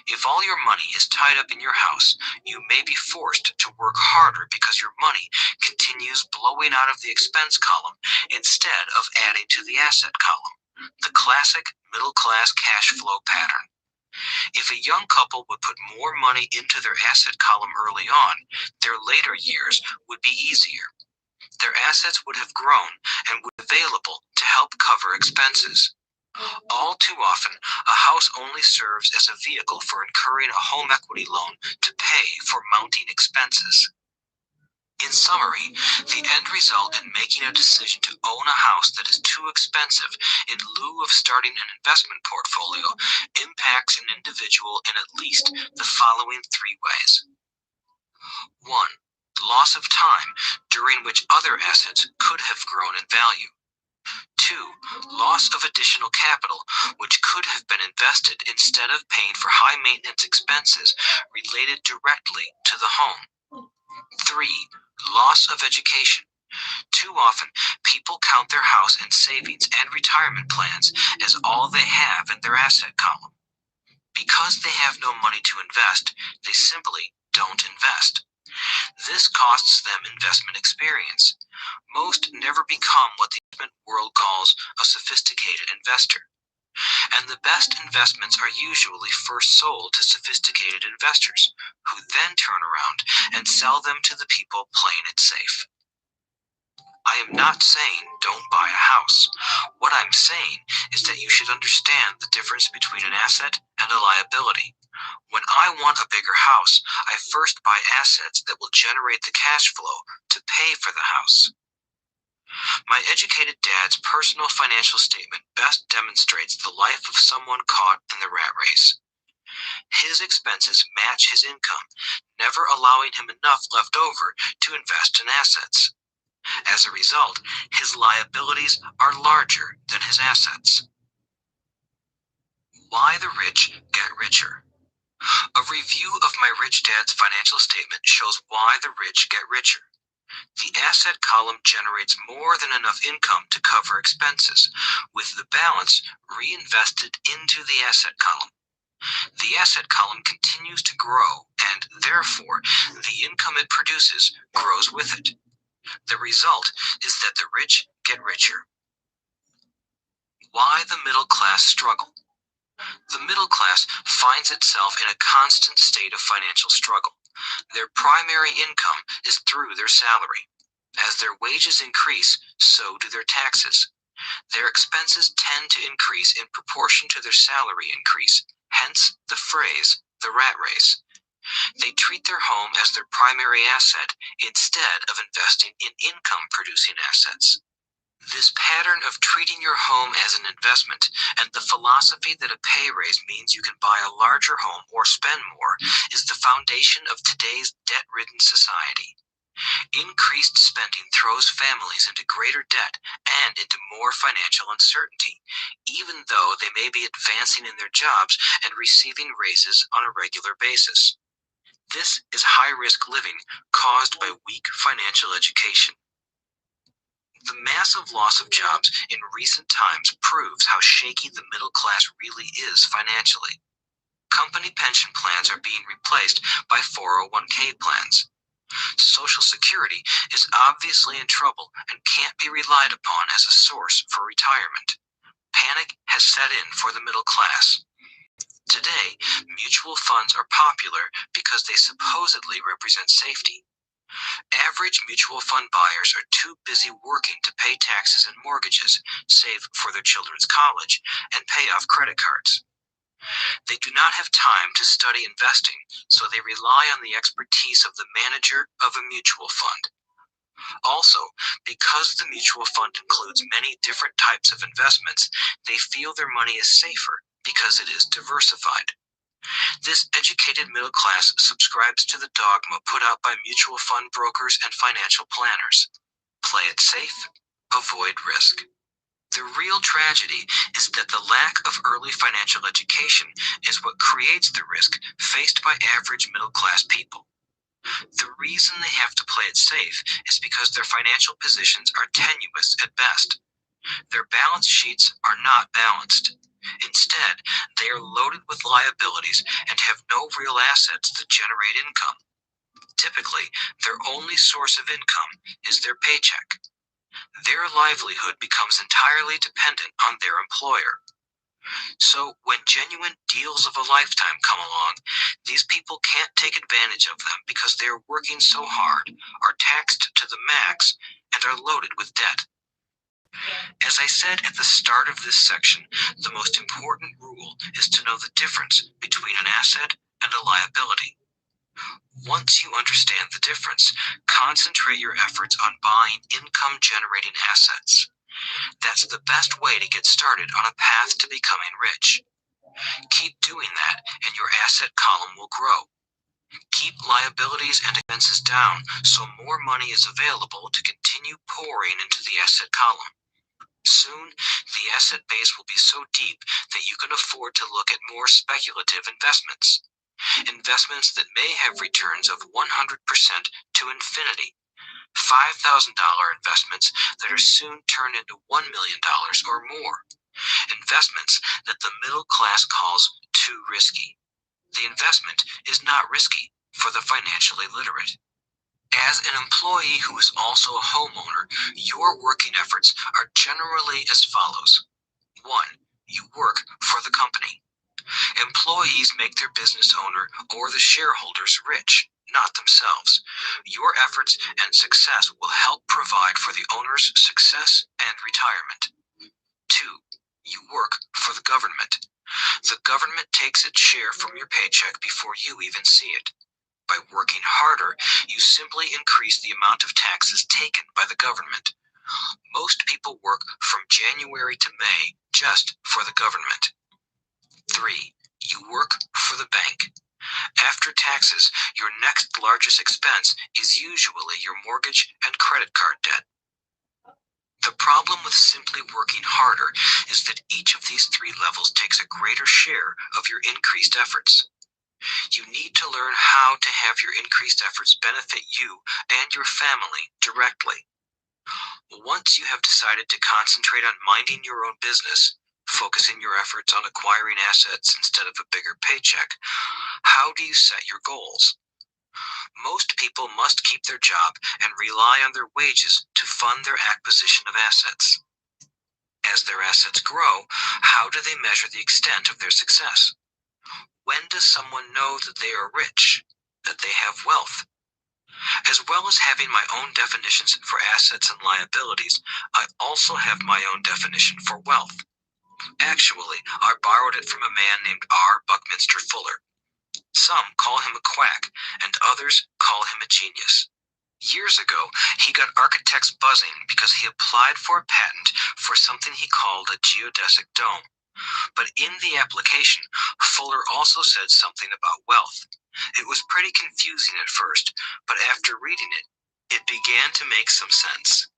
If all your money is tied up in your house, you may be forced to work harder because your money continues blowing out of the expense column instead of adding to the asset column, the classic middle-class cash flow pattern. If a young couple would put more money into their asset column early on, their later years would be easier. Their assets would have grown and would be available to help cover expenses. All too often, a house only serves as a vehicle for incurring a home equity loan to pay for mounting expenses. In summary, the end result in making a decision to own a house that is too expensive in lieu of starting an investment portfolio impacts an individual in at least the following 3 ways. 1. Loss of time, during which other assets could have grown in value. 2. Loss of additional capital, which could have been invested instead of paying for high maintenance expenses related directly to the home. 3. Loss of education. Too often, people count their house and savings and retirement plans as all they have in their asset column. Because they have no money to invest, they simply don't invest. This costs them investment experience. Most never become what the investment world calls a sophisticated investor. and the best investments are usually first sold to sophisticated investors, who then turn around and sell them to the people playing it safe. I am not saying don't buy a house. What I'm saying is that you should understand the difference between an asset and a liability. When I want a bigger house, I first buy assets that will generate the cash flow to pay for the house. My educated dad's personal financial statement best demonstrates the life of someone caught in the rat race. His expenses match his income, never allowing him enough left over to invest in assets. As a result, his liabilities are larger than his assets. Why the rich get richer. A review of my rich dad's financial statement shows why the rich get richer. The asset column generates more than enough income to cover expenses, with the balance reinvested into the asset column. The asset column continues to grow, and therefore, the income it produces grows with it. The result is that the rich get richer. Why the middle class struggle. The middle class finds itself in a constant state of financial struggle. Their primary income is through their salary. As their wages increase, so do their taxes. Their expenses tend to increase in proportion to their salary increase, hence the phrase, the rat race. They treat their home as their primary asset instead of investing in income-producing assets. This pattern of treating your home as an investment and the philosophy that a pay raise means you can buy a larger home or spend more is the foundation of today's debt-ridden society. Increased spending throws families into greater debt and into more financial uncertainty, even though they may be advancing in their jobs and receiving raises on a regular basis. This is high-risk living caused by weak financial education. The massive loss of jobs in recent times proves how shaky the middle class really is financially. Company pension plans are being replaced by 401k plans. Social Security is obviously in trouble and can't be relied upon as a source for retirement. Panic has set in for the middle class. Today, mutual funds are popular because they supposedly represent safety. Average mutual fund buyers are too busy working to pay taxes and mortgages, save for their children's college, and pay off credit cards. They do not have time to study investing, so they rely on the expertise of the manager of a mutual fund. Also, because the mutual fund includes many different types of investments, they feel their money is safer because it is diversified. This educated middle class subscribes to the dogma put out by mutual fund brokers and financial planners. Play it safe, avoid risk. The real tragedy is that the lack of early financial education is what creates the risk faced by average middle class people. The reason they have to play it safe is because their financial positions are tenuous at best. Their balance sheets are not balanced. Instead, they are loaded with liabilities and have no real assets that generate income. Typically, their only source of income is their paycheck. Their livelihood becomes entirely dependent on their employer. So, when genuine deals of a lifetime come along, these people can't take advantage of them because they are working so hard, are taxed to the max, and are loaded with debt. As I said at the start of this section, the most important rule is to know the difference between an asset and a liability. Once you understand the difference, concentrate your efforts on buying income-generating assets. That's the best way to get started on a path to becoming rich. Keep doing that, and your asset column will grow. Keep liabilities and expenses down so more money is available to continue pouring into the asset column. Soon, the asset base will be so deep that you can afford to look at more speculative investments. Investments that may have returns of 100% to infinity. $5,000 investments that are soon turned into $1 million or more. Investments that the middle class calls too risky. The investment is not risky for the financially literate. As an employee who is also a homeowner, your working efforts are generally as follows. 1. You work for the company. Employees make their business owner or the shareholders rich, not themselves. Your efforts and success will help provide for the owner's success and retirement. 2. You work for the government. The government takes its share from your paycheck before you even see it. By working harder, you simply increase the amount of taxes taken by the government. Most people work from January to May just for the government. 3. You work for the bank. After taxes, your next largest expense is usually your mortgage and credit card debt. The problem with simply working harder is that each of these three levels takes a greater share of your increased efforts. You need to learn how to have your increased efforts benefit you and your family directly. Once you have decided to concentrate on minding your own business, focusing your efforts on acquiring assets instead of a bigger paycheck, how do you set your goals? Most people must keep their job and rely on their wages to fund their acquisition of assets. As their assets grow, how do they measure the extent of their success? When does someone know that they are rich, that they have wealth? As well as having my own definitions for assets and liabilities, I also have my own definition for wealth. Actually, I borrowed it from a man named R. Buckminster Fuller. Some call him a quack, and others call him a genius. Years ago, he got architects buzzing because he applied for a patent for something he called a geodesic dome. But in the application, Fuller also said something about wealth. It was pretty confusing at first, but after reading it, it began to make some sense.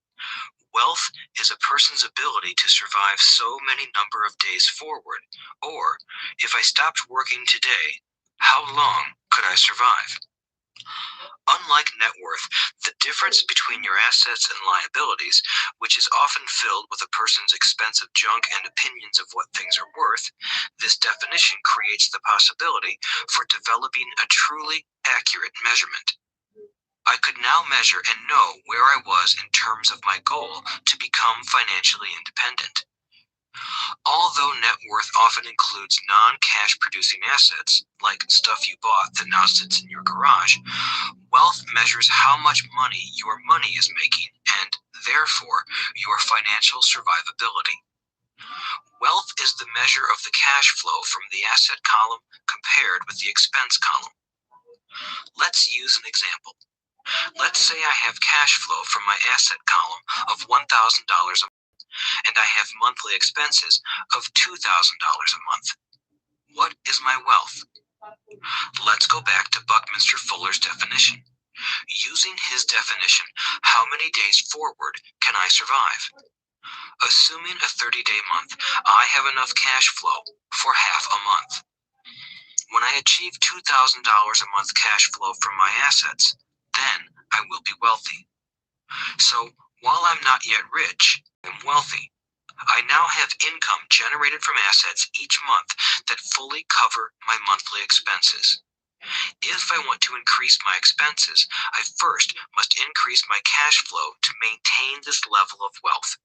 Wealth is a person's ability to survive so many number of days forward, or if I stopped working today, how long could I survive? Unlike net worth, the difference between your assets and liabilities, which is often filled with a person's expensive junk and opinions of what things are worth, this definition creates the possibility for developing a truly accurate measurement. I could now measure and know where I was in terms of my goal to become financially independent. Although net worth often includes non-cash producing assets, like stuff you bought that now sits in your garage, wealth measures how much money your money is making and, therefore, your financial survivability. Wealth is the measure of the cash flow from the asset column compared with the expense column. Let's use an example. Let's say I have cash flow from my asset column of $1,000 a month, and I have monthly expenses of $2,000 a month. What is my wealth? Let's go back to Buckminster Fuller's definition. Using his definition, how many days forward can I survive? Assuming a 30-day month, I have enough cash flow for half a month. When I achieve $2,000 a month cash flow from my assets, then I will be wealthy. So, while I'm not yet rich, I'm wealthy. I now have income generated from assets each month that fully cover my monthly expenses. If I want to increase my expenses, I first must increase my cash flow to maintain this level of wealth.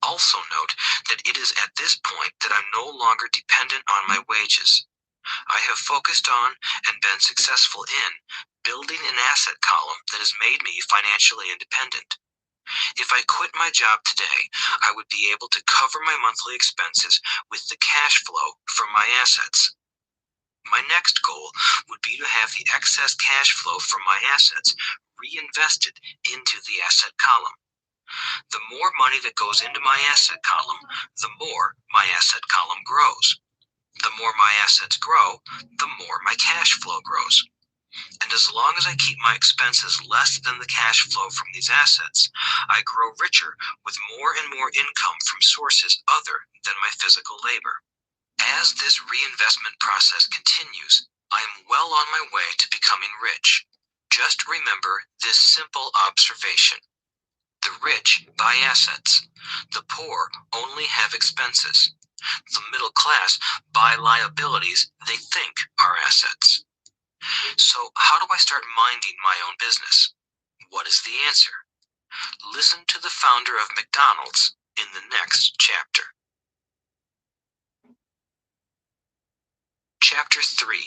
Also note that it is at this point that I'm no longer dependent on my wages. I have focused on and been successful in building an asset column that has made me financially independent. If I quit my job today, I would be able to cover my monthly expenses with the cash flow from my assets. My next goal would be to have the excess cash flow from my assets reinvested into the asset column. The more money that goes into my asset column, the more my asset column grows. The more my assets grow, the more my cash flow grows. And as long as I keep my expenses less than the cash flow from these assets, I grow richer with more and more income from sources other than my physical labor. As this reinvestment process continues, I am well on my way to becoming rich. Just remember this simple observation. The rich buy assets. The poor only have expenses. The middle class buy liabilities they think are assets. So how do I start minding my own business? What is the answer? Listen to the founder of McDonald's in the next chapter. Chapter 3.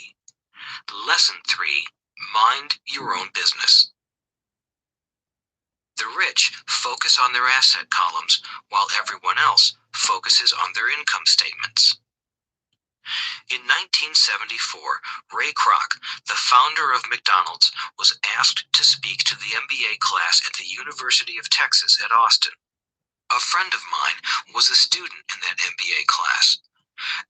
Lesson 3. Mind your own business. The rich focus on their asset columns, while everyone else focuses on their income statements. In 1974, Ray Kroc, the founder of McDonald's, was asked to speak to the MBA class at the University of Texas at Austin. A friend of mine was a student in that MBA class.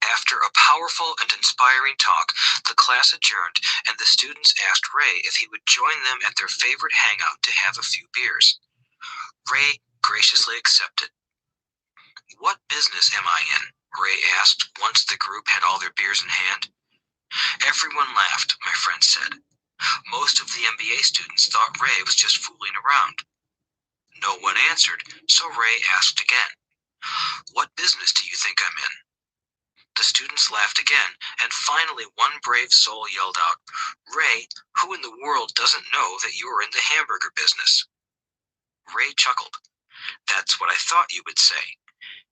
After a powerful and inspiring talk, the class adjourned and the students asked Ray if he would join them at their favorite hangout to have a few beers. Ray graciously accepted. "What business am I in?" Ray asked once the group had all their beers in hand. Everyone laughed, my friend said. Most of the MBA students thought Ray was just fooling around. No one answered, so Ray asked again. "What business do you think I'm in?" The students laughed again, and finally one brave soul yelled out, "Ray, who in the world doesn't know that you are in the hamburger business?" Ray chuckled. "That's what I thought you would say."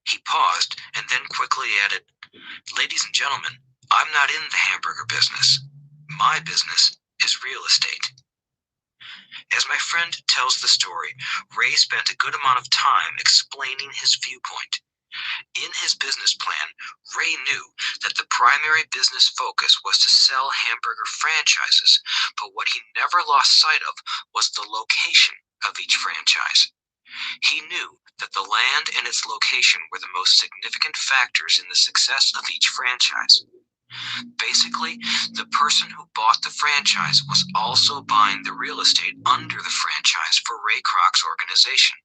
He paused and then quickly added, "Ladies and gentlemen, I'm not in the hamburger business. My business is real estate." As my friend tells the story, Ray spent a good amount of time explaining his viewpoint. In his business plan, Ray knew that the primary business focus was to sell hamburger franchises, but what he never lost sight of was the location of each franchise. He knew that the land and its location were the most significant factors in the success of each franchise. Basically, the person who bought the franchise was also buying the real estate under the franchise for Ray Kroc's organization.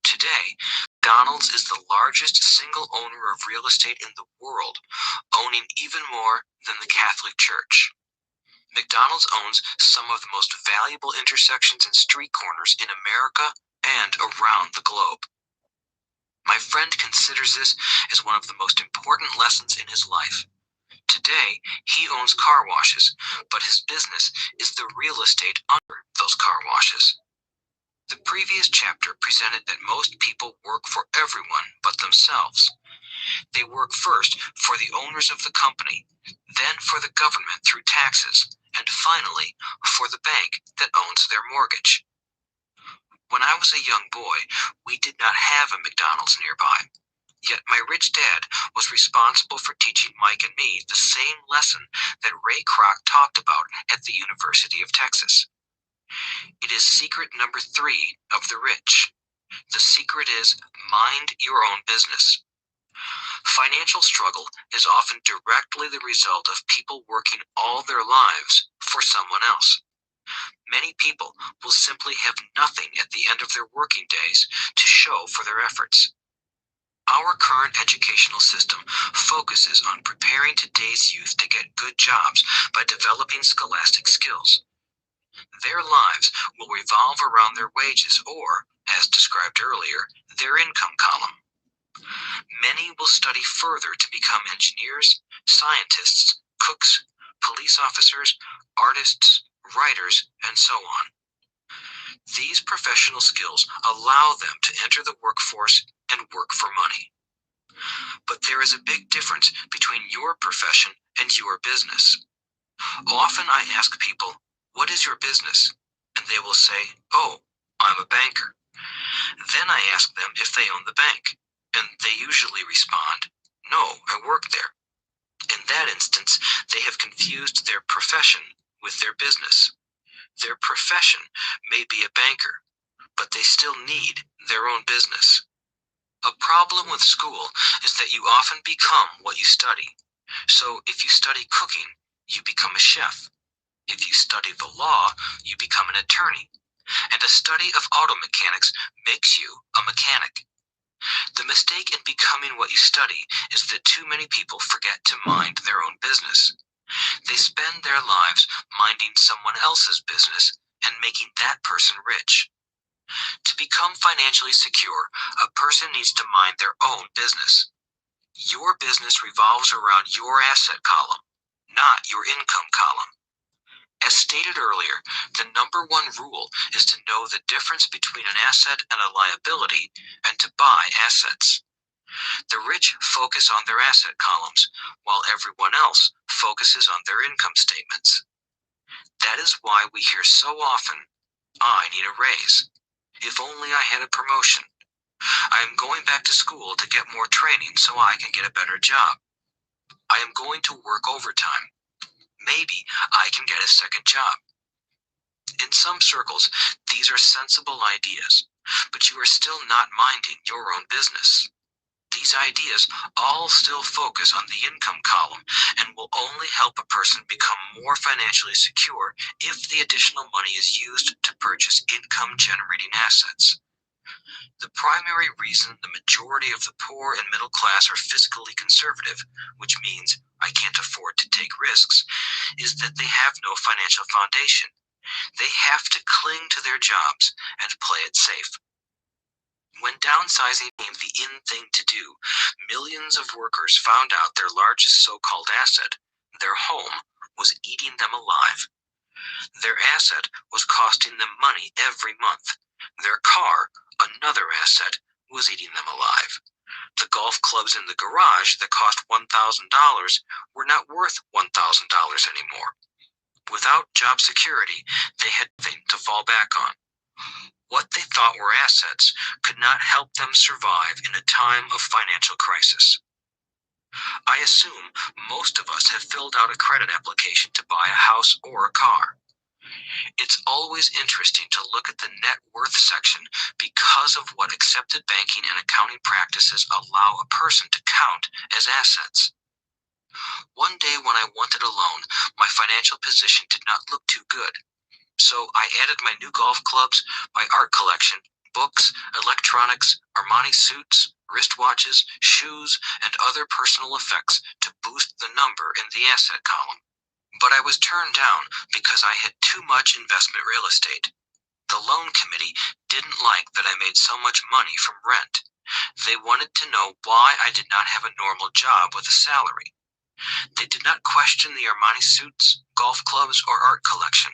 Today, McDonald's is the largest single owner of real estate in the world, owning even more than the Catholic Church. McDonald's owns some of the most valuable intersections and street corners in America and around the globe. My friend considers this as one of the most important lessons in his life. Today, he owns car washes, but his business is the real estate under those car washes. The previous chapter presented that most people work for everyone but themselves. They work first for the owners of the company, then for the government through taxes, and finally for the bank that owns their mortgage. When I was a young boy, we did not have a McDonald's nearby. Yet my rich dad was responsible for teaching Mike and me the same lesson that Ray Kroc talked about at the University of Texas. It is secret number 3 of the rich. The secret is mind your own business. Financial struggle is often directly the result of people working all their lives for someone else. Many people will simply have nothing at the end of their working days to show for their efforts. Our current educational system focuses on preparing today's youth to get good jobs by developing scholastic skills. Their lives will revolve around their wages or, as described earlier, their income column. Many will study further to become engineers, scientists, cooks, police officers, artists, writers, and so on. These professional skills allow them to enter the workforce and work for money. But there is a big difference between your profession and your business. Often I ask people, "What is your business?" And they will say, "Oh, I'm a banker." Then I ask them if they own the bank, and they usually respond, "No, I work there." In that instance, they have confused their profession with their business. Their profession may be a banker, but they still need their own business. A problem with school is that you often become what you study. So if you study cooking, you become a chef. If you study the law, you become an attorney. And a study of auto mechanics makes you a mechanic. The mistake in becoming what you study is that too many people forget to mind their own business. They spend their lives minding someone else's business and making that person rich. To become financially secure, a person needs to mind their own business. Your business revolves around your asset column, not your income column. As stated earlier, the number 1 rule is to know the difference between an asset and a liability and to buy assets. The rich focus on their asset columns, while everyone else focuses on their income statements. That is why we hear so often, I need a raise. If only I had a promotion. I am going back to school to get more training so I can get a better job. I am going to work overtime. Maybe I can get a second job. In some circles, these are sensible ideas, but you are still not minding your own business. These ideas all still focus on the income column and will only help a person become more financially secure if the additional money is used to purchase income-generating assets. The primary reason the majority of the poor and middle class are fiscally conservative, which means I can't afford to take risks, is that they have no financial foundation. They have to cling to their jobs and play it safe. When downsizing became the in thing to do, millions of workers found out their largest so-called asset, their home, was eating them alive. Their asset was costing them money every month. Their car, another asset, was eating them alive. The golf clubs in the garage that cost $1,000 were not worth $1,000 anymore. Without job security, they had nothing to fall back on. What they thought were assets could not help them survive in a time of financial crisis. I assume most of us have filled out a credit application to buy a house or a car. It's always interesting to look at the net worth section because of what accepted banking and accounting practices allow a person to count as assets. One day when I wanted a loan, my financial position did not look too good. So I added my new golf clubs, my art collection, books, electronics, Armani suits, wristwatches, shoes, and other personal effects to boost the number in the asset column. But I was turned down because I had too much investment real estate. The loan committee didn't like that I made so much money from rent. They wanted to know why I did not have a normal job with a salary. They did not question the Armani suits, golf clubs, or art collection.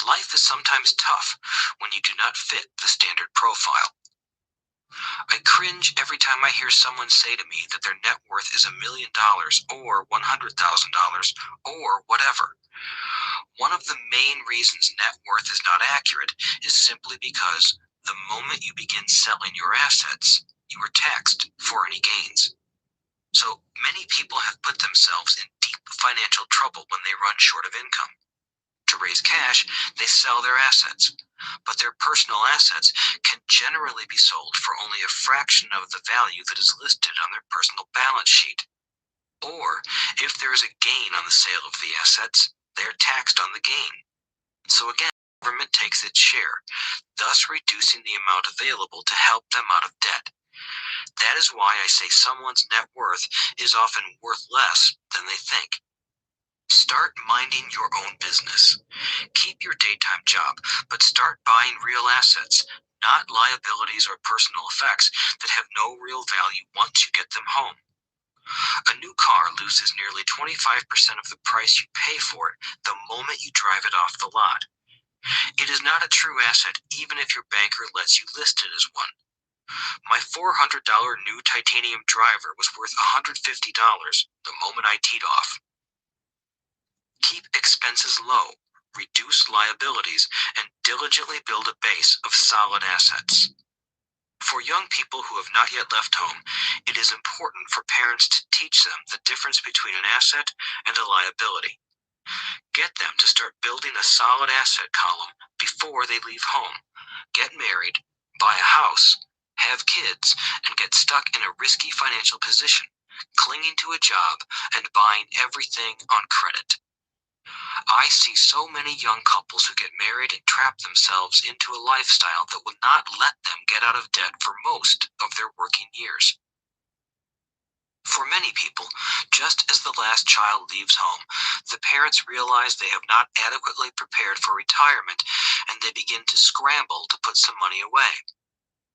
Life is sometimes tough when you do not fit the standard profile. I cringe every time I hear someone say to me that their net worth is $1 million or $100,000 or whatever. One of the main reasons net worth is not accurate is simply because the moment you begin selling your assets, you are taxed for any gains. So many people have put themselves in deep financial trouble when they run short of income. To raise cash, they sell their assets, but their personal assets can generally be sold for only a fraction of the value that is listed on their personal balance sheet. Or, if there is a gain on the sale of the assets, they are taxed on the gain. So again, the government takes its share, thus reducing the amount available to help them out of debt. That is why I say someone's net worth is often worth less than they think. Start minding your own business. Keep your daytime job, but start buying real assets, not liabilities or personal effects that have no real value once you get them home. A new car loses nearly 25% of the price you pay for it the moment you drive it off the lot. It is not a true asset even if your banker lets you list it as one. My $400 new titanium driver was worth $150 the moment I teed off. Keep expenses low, reduce liabilities, and diligently build a base of solid assets. For young people who have not yet left home, it is important for parents to teach them the difference between an asset and a liability. Get them to start building a solid asset column before they leave home, get married, buy a house, have kids, and get stuck in a risky financial position, clinging to a job and buying everything on credit. I see so many young couples who get married and trap themselves into a lifestyle that will not let them get out of debt for most of their working years. For many people, just as the last child leaves home, the parents realize they have not adequately prepared for retirement and they begin to scramble to put some money away.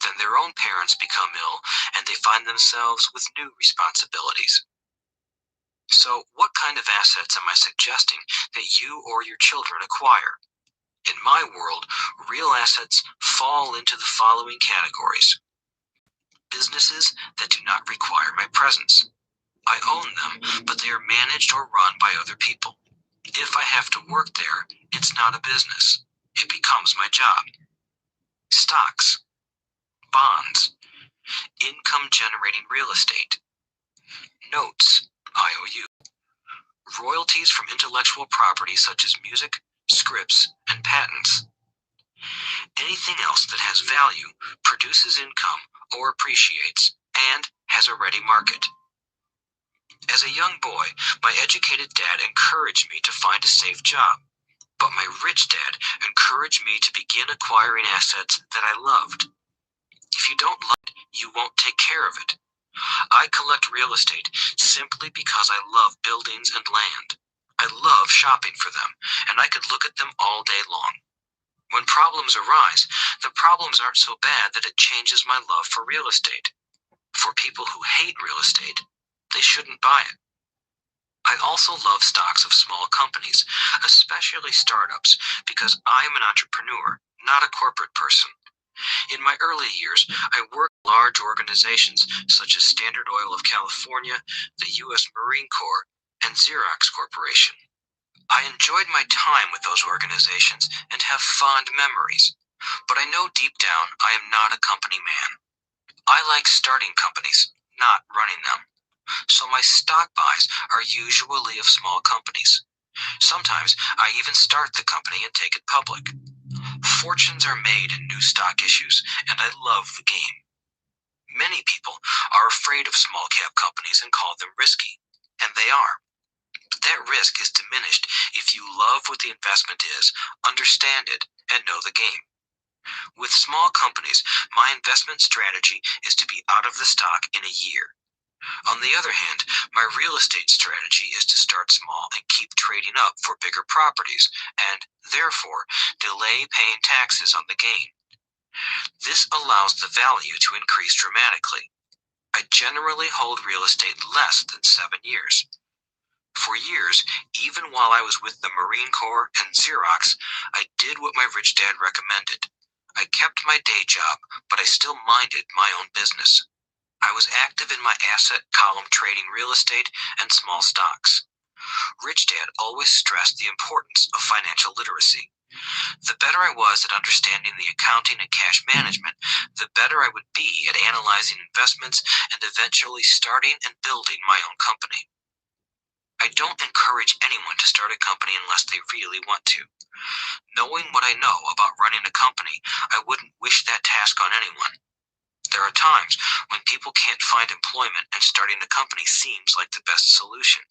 Then their own parents become ill and they find themselves with new responsibilities. So, what kind of assets am I suggesting that you or your children acquire? In my world, real assets fall into the following categories. businesses that do not require my presence. I own them, but they are managed or run by other people. If I have to work there, it's not a business. It becomes my job. Stocks, bonds, income generating real estate, notes, IOU, royalties from intellectual property such as music, scripts, and patents. Anything else that has value, produces income, or appreciates, and has a ready market. As a young boy, my educated dad encouraged me to find a safe job, but my rich dad encouraged me to begin acquiring assets that I loved. If you don't love it, you won't take care of it. I collect real estate simply because I love buildings and land. I love shopping for them, and I could look at them all day long. When problems arise, the problems aren't so bad that it changes my love for real estate. For people who hate real estate, they shouldn't buy it. I also love stocks of small companies, especially startups, because I am an entrepreneur, not a corporate person. In my early years, I worked in large organizations such as Standard Oil of California, the U.S. Marine Corps, and Xerox Corporation. I enjoyed my time with those organizations and have fond memories, but I know deep down I am not a company man. I like starting companies, not running them. So my stock buys are usually of small companies. Sometimes I even start the company and take it public. Fortunes are made in new stock issues, and I love the game. Many people are afraid of small cap companies and call them risky, and they are. But that risk is diminished if you love what the investment is, understand it, and know the game. With small companies, my investment strategy is to be out of the stock in a year. On the other hand, my real estate strategy is to start small and keep trading up for bigger properties and, therefore, delay paying taxes on the gain. This allows the value to increase dramatically. I generally hold real estate less than 7 years. For years, even while I was with the Marine Corps and Xerox, I did what my rich dad recommended. I kept my day job, but I still minded my own business. I was active in my asset column trading real estate and small stocks. Rich Dad always stressed the importance of financial literacy. The better I was at understanding the accounting and cash management, the better I would be at analyzing investments and eventually starting and building my own company. I don't encourage anyone to start a company unless they really want to. Knowing what I know about running a company, I wouldn't wish that task on anyone. There are times when people can't find employment and starting a company seems like the best solution.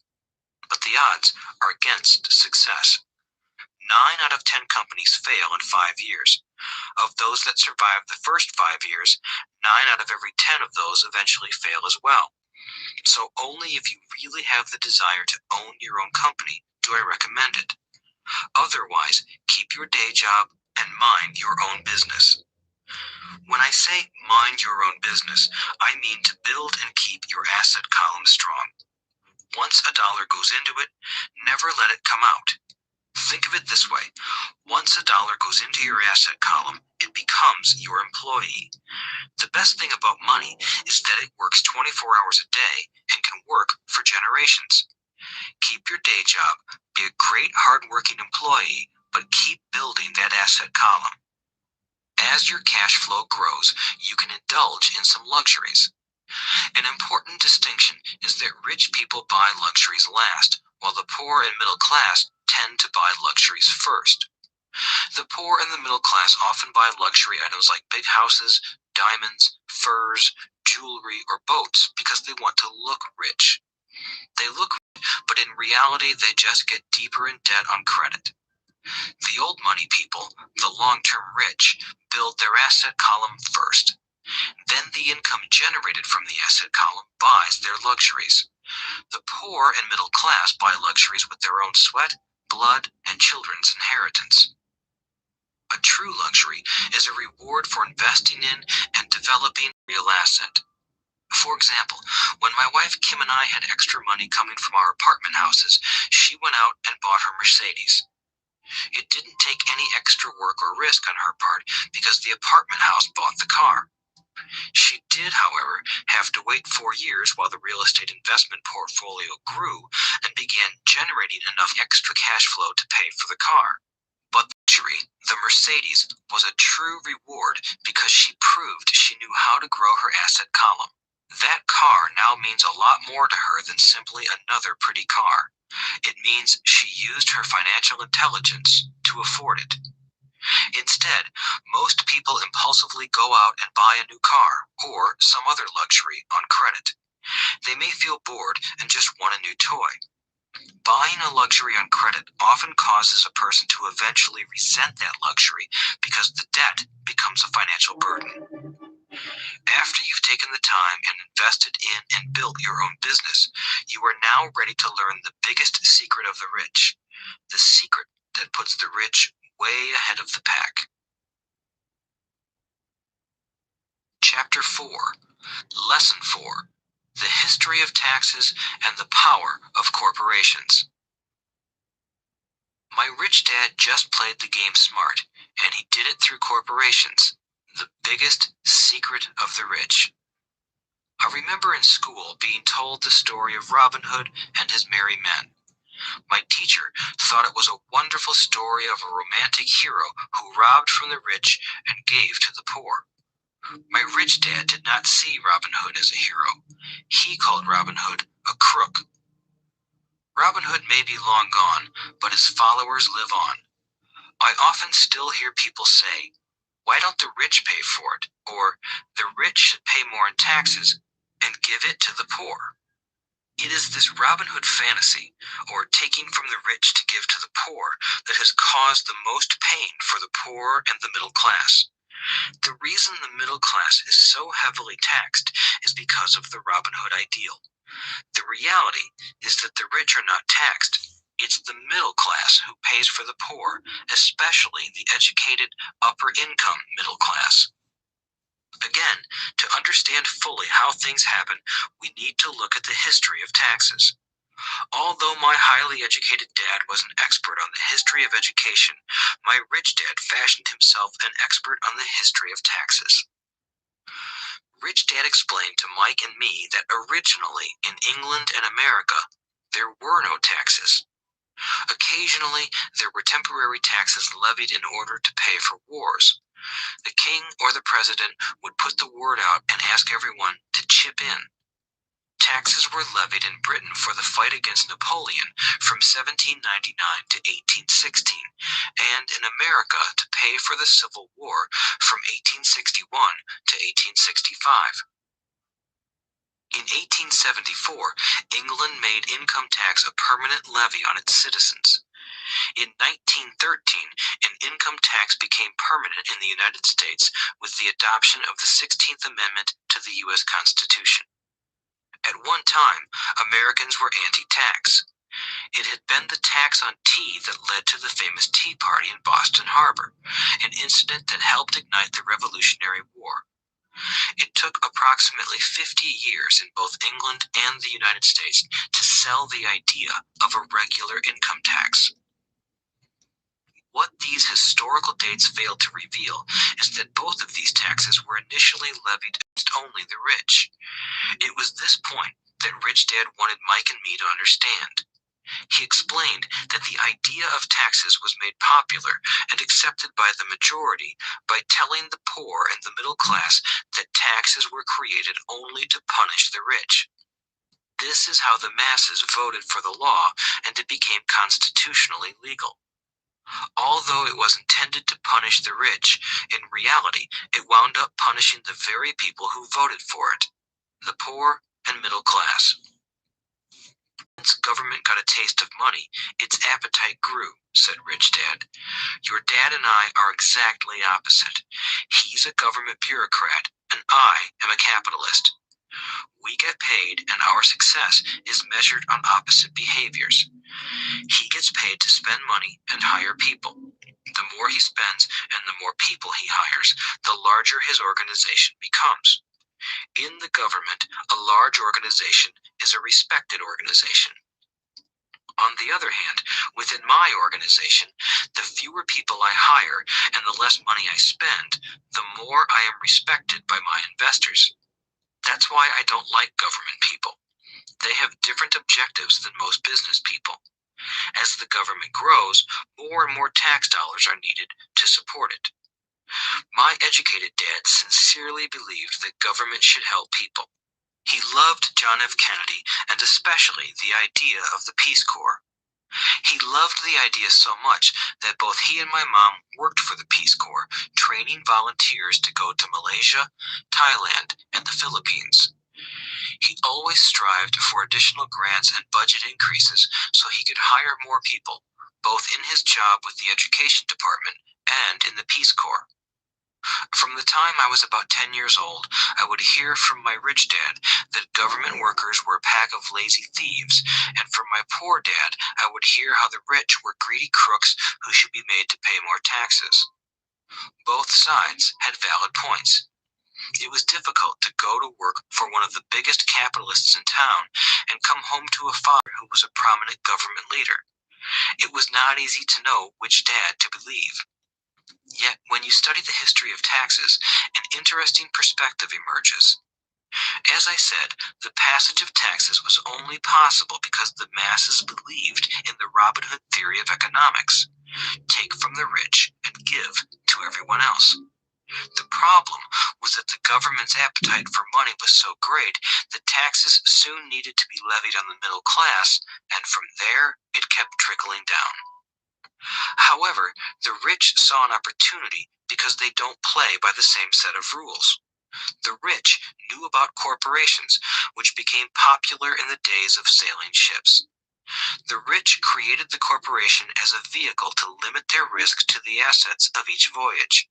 But the odds are against success. 9 out of 10 companies fail in 5 years. Of those that survive the first 5 years, 9 out of every 10 of those eventually fail as well. So only if you really have the desire to own your own company do I recommend it. Otherwise, keep your day job and mind your own business. When I say mind your own business, I mean to build and keep your asset column strong. Once a dollar goes into it, never let it come out. Think of it this way. Once a dollar goes into your asset column, it becomes your employee. The best thing about money is that it works 24 hours a day and can work for generations. Keep your day job, be a great hardworking employee, but keep building that asset column. As your cash flow grows, you can indulge in some luxuries. An important distinction is that rich people buy luxuries last, while the poor and middle class tend to buy luxuries first. The poor and the middle class often buy luxury items like big houses, diamonds, furs, jewelry, or boats because they want to look rich. They look rich, but in reality they just get deeper in debt on credit. The old money people, the long-term rich, build their asset column first. Then the income generated from the asset column buys their luxuries. The poor and middle class buy luxuries with their own sweat, blood, and children's inheritance. A true luxury is a reward for investing in and developing a real asset. For example, when my wife Kim and I had extra money coming from our apartment houses, she went out and bought her Mercedes. It didn't take any extra work or risk on her part because the apartment house bought the car. She did, however, have to wait 4 years while the real estate investment portfolio grew and began generating enough extra cash flow to pay for the car. But the luxury, the Mercedes, was a true reward because she proved she knew how to grow her asset column. That car now means a lot more to her than simply another pretty car. It means she used her financial intelligence to afford it. Instead, most people impulsively go out and buy a new car or some other luxury on credit. They may feel bored and just want a new toy. Buying a luxury on credit often causes a person to eventually resent that luxury because the debt becomes a financial burden. After you've taken the time and invested in and built your own business, you are now ready to learn the biggest secret of the rich, the secret that puts the rich way ahead of the pack. Chapter 4, Lesson 4, The History of Taxes and the Power of Corporations. My rich dad just played the game smart, and he did it through corporations, the biggest secret of the rich. I remember in school being told the story of Robin Hood and his merry men. My teacher thought it was a wonderful story of a romantic hero who robbed from the rich and gave to the poor. My rich dad did not see Robin Hood as a hero. He called Robin Hood a crook. Robin Hood may be long gone, but his followers live on. I often still hear people say, "Why don't the rich pay for it?" Or, "The rich should pay more in taxes and give it to the poor." It is this Robin Hood fantasy, or taking from the rich to give to the poor, that has caused the most pain for the poor and the middle class. The reason the middle class is so heavily taxed is because of the Robin Hood ideal. The reality is that the rich are not taxed. It's the middle class who pays for the poor, especially the educated, upper income middle class. Again, to understand fully how things happen, we need to look at the history of taxes. Although my highly educated dad was an expert on the history of education, my rich dad fashioned himself an expert on the history of taxes. Rich Dad explained to Mike and me that originally in England and America, there were no taxes. Occasionally, there were temporary taxes levied in order to pay for wars. The king or the president would put the word out and ask everyone to chip in. Taxes were levied in Britain for the fight against Napoleon from 1799 to 1816, and in America to pay for the Civil War from 1861 to 1865. In 1874, England made income tax a permanent levy on its citizens. In 1913, an income tax became permanent in the United States with the adoption of the 16th Amendment to the U.S. Constitution. At one time, Americans were anti-tax. It had been the tax on tea that led to the famous Tea Party in Boston Harbor, an incident that helped ignite the Revolutionary War. It took approximately 50 years in both England and the United States to sell the idea of a regular income tax. What these historical dates fail to reveal is that both of these taxes were initially levied against only the rich. It was this point that Rich Dad wanted Mike and me to understand. He explained that the idea of taxes was made popular and accepted by the majority by telling the poor and the middle class that taxes were created only to punish the rich. This is how the masses voted for the law, and it became constitutionally legal. Although it was intended to punish the rich, in reality it wound up punishing the very people who voted for it, the poor and middle class. Once government got a taste of money, its appetite grew, said Rich Dad. Your dad and I are exactly opposite. He's a government bureaucrat, and I am a capitalist. We get paid, and our success is measured on opposite behaviors. He gets paid to spend money and hire people. The more he spends and the more people he hires, the larger his organization becomes. In the government, a large organization is a respected organization. On the other hand, within my organization, the fewer people I hire and the less money I spend, the more I am respected by my investors. That's why I don't like government people. They have different objectives than most business people. As the government grows, more and more tax dollars are needed to support it. My educated dad sincerely believed that government should help people. He loved John F. Kennedy and especially the idea of the Peace Corps. He loved the idea so much that both he and my mom worked for the Peace Corps, training volunteers to go to Malaysia, Thailand, and the Philippines. He always strived for additional grants and budget increases so he could hire more people, both in his job with the Education Department and in the Peace Corps. From the time I was about 10 years old, I would hear from my rich dad that government workers were a pack of lazy thieves, and from my poor dad, I would hear how the rich were greedy crooks who should be made to pay more taxes. Both sides had valid points. It was difficult to go to work for one of the biggest capitalists in town and come home to a father who was a prominent government leader. It was not easy to know which dad to believe. Yet, when you study the history of taxes, an interesting perspective emerges. As I said, the passage of taxes was only possible because the masses believed in the Robin Hood theory of economics. Take from the rich and give to everyone else. The problem was that the government's appetite for money was so great that taxes soon needed to be levied on the middle class, and from there it kept trickling down. However, the rich saw an opportunity because they don't play by the same set of rules. The rich knew about corporations, which became popular in the days of sailing ships. The rich created the corporation as a vehicle to limit their risk to the assets of each voyage.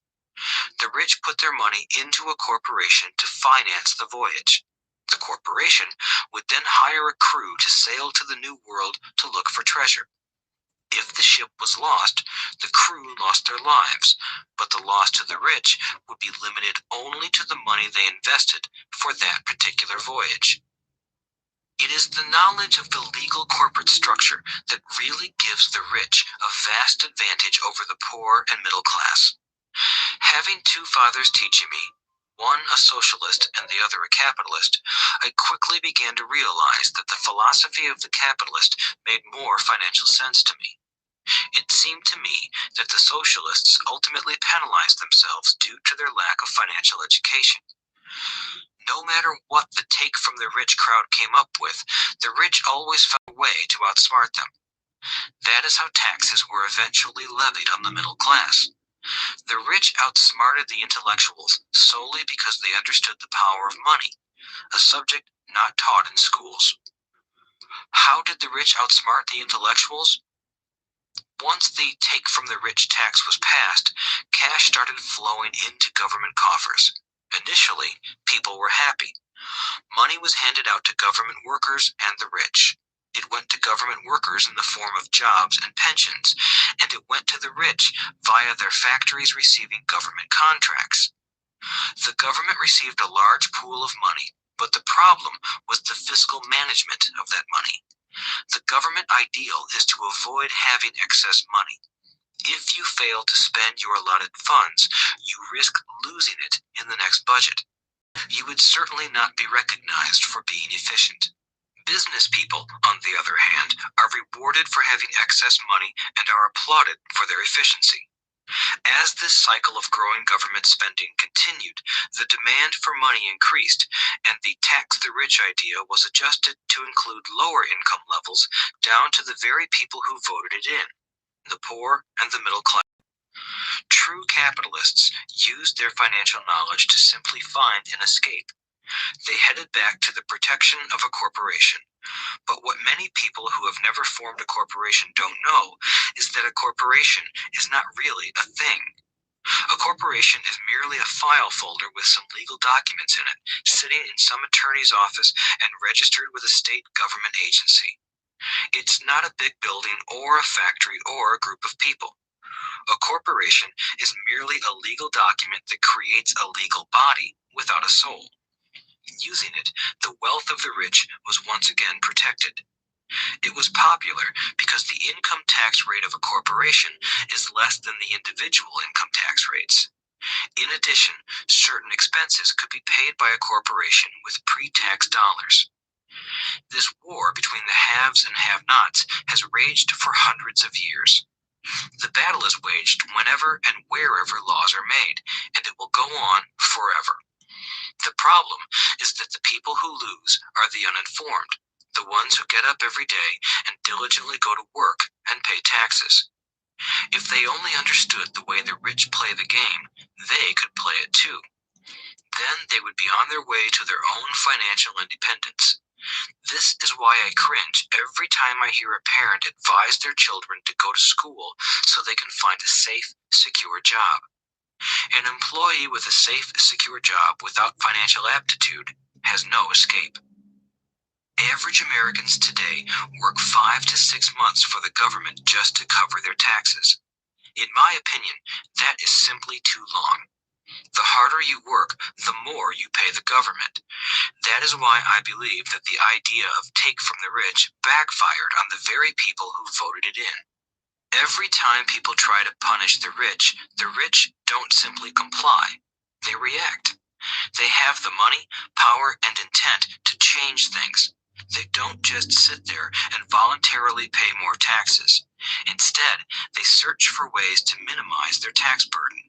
The rich put their money into a corporation to finance the voyage. The corporation would then hire a crew to sail to the New World to look for treasure. If the ship was lost, the crew lost their lives, but the loss to the rich would be limited only to the money they invested for that particular voyage. It is the knowledge of the legal corporate structure that really gives the rich a vast advantage over the poor and middle class. Having two fathers teaching me, one a socialist and the other a capitalist, I quickly began to realize that the philosophy of the capitalist made more financial sense to me. It seemed to me that the socialists ultimately penalized themselves due to their lack of financial education. No matter what the take from the rich crowd came up with, the rich always found a way to outsmart them. That is how taxes were eventually levied on the middle class. The rich outsmarted the intellectuals solely because they understood the power of money, a subject not taught in schools. How did the rich outsmart the intellectuals? Once the take from the rich tax was passed, cash started flowing into government coffers. Initially, people were happy. Money was handed out to government workers and the rich. It went to government workers in the form of jobs and pensions, and it went to the rich via their factories receiving government contracts. The government received a large pool of money, but the problem was the fiscal management of that money. The government ideal is to avoid having excess money. If you fail to spend your allotted funds, you risk losing it in the next budget. You would certainly not be recognized for being efficient. Business people, on the other hand, are rewarded for having excess money and are applauded for their efficiency. As this cycle of growing government spending continued, the demand for money increased, and the tax the rich idea was adjusted to include lower income levels down to the very people who voted it in, the poor and the middle class. True capitalists used their financial knowledge to simply find an escape. They headed back to the protection of a corporation. But what many people who have never formed a corporation don't know is that a corporation is not really a thing. A corporation is merely a file folder with some legal documents in it, sitting in some attorney's office and registered with a state government agency. It's not a big building or a factory or a group of people. A corporation is merely a legal document that creates a legal body without a soul. Using it, the wealth of the rich was once again protected. It was popular because the income tax rate of a corporation is less than the individual income tax rates. In addition, certain expenses could be paid by a corporation with pre-tax dollars. This war between the haves and have-nots has raged for hundreds of years. The battle is waged whenever and wherever laws are made, and it will go on forever. The problem is that the people who lose are the uninformed, the ones who get up every day and diligently go to work and pay taxes. If they only understood the way the rich play the game, they could play it too. Then they would be on their way to their own financial independence. This is why I cringe every time I hear a parent advise their children to go to school so they can find a safe, secure job. An employee with a safe, secure job without financial aptitude has no escape. Average Americans today work 5 to 6 months for the government just to cover their taxes. In my opinion, that is simply too long. The harder you work, the more you pay the government. That is why I believe that the idea of take from the rich backfired on the very people who voted it in. Every time people try to punish the rich don't simply comply. They react. They have the money, power, and intent to change things. They don't just sit there and voluntarily pay more taxes. Instead, they search for ways to minimize their tax burden.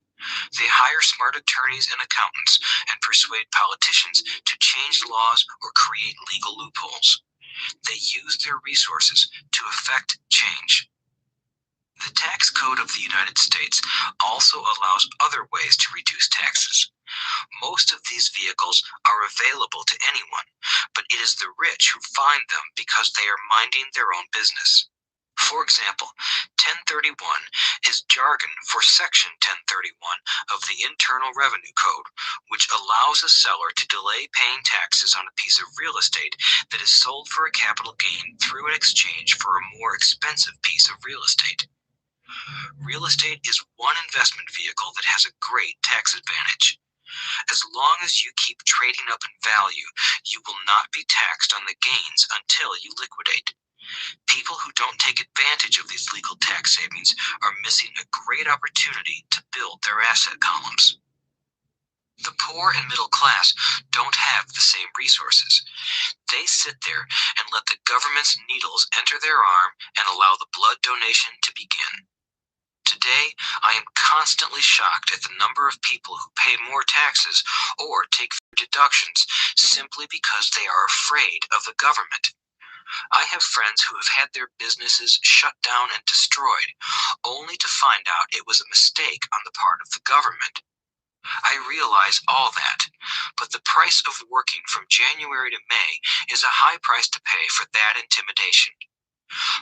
They hire smart attorneys and accountants and persuade politicians to change laws or create legal loopholes. They use their resources to effect change. The tax code of the United States also allows other ways to reduce taxes. Most of these vehicles are available to anyone, but it is the rich who find them because they are minding their own business. For example, 1031 is jargon for Section 1031 of the Internal Revenue Code, which allows a seller to delay paying taxes on a piece of real estate that is sold for a capital gain through an exchange for a more expensive piece of real estate. Real estate is one investment vehicle that has a great tax advantage. As long as you keep trading up in value, you will not be taxed on the gains until you liquidate. People who don't take advantage of these legal tax savings are missing a great opportunity to build their asset columns. The poor and middle class don't have the same resources. They sit there and let the government's needles enter their arm and allow the blood donation to begin. Today, I am constantly shocked at the number of people who pay more taxes or take deductions simply because they are afraid of the government. I have friends who have had their businesses shut down and destroyed, only to find out it was a mistake on the part of the government. I realize all that, but the price of working from January to May is a high price to pay for that intimidation.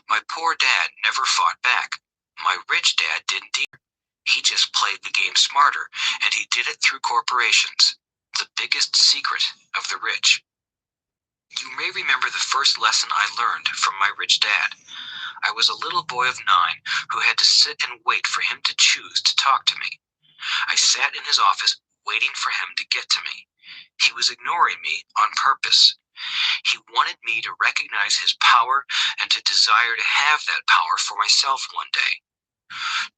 My poor dad never fought back. My rich dad didn't either. He just played the game smarter, and he did it through corporations, the biggest secret of the rich. You may remember the first lesson I learned from my rich dad. I was a little boy of 9 who had to sit and wait for him to choose to talk to me. I sat in his office waiting for him to get to me. He was ignoring me on purpose. He wanted me to recognize his power and to desire to have that power for myself one day.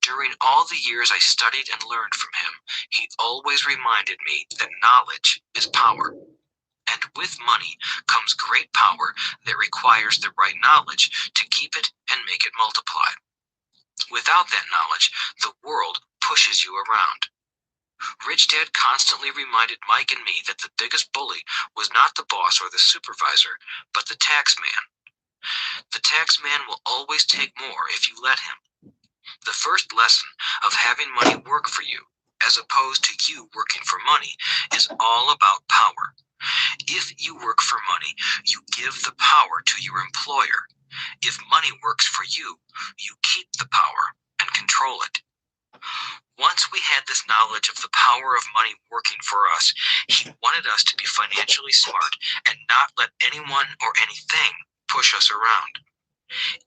During all the years I studied and learned from him, he always reminded me that knowledge is power. And with money comes great power that requires the right knowledge to keep it and make it multiply. Without that knowledge, the world pushes you around. Rich Dad constantly reminded Mike and me that the biggest bully was not the boss or the supervisor, but the tax man. The tax man will always take more if you let him. The first lesson of having money work for you, as opposed to you working for money, is all about power. If you work for money, you give the power to your employer. If money works for you, you keep the power and control it. Once we had this knowledge of the power of money working for us, he wanted us to be financially smart and not let anyone or anything push us around.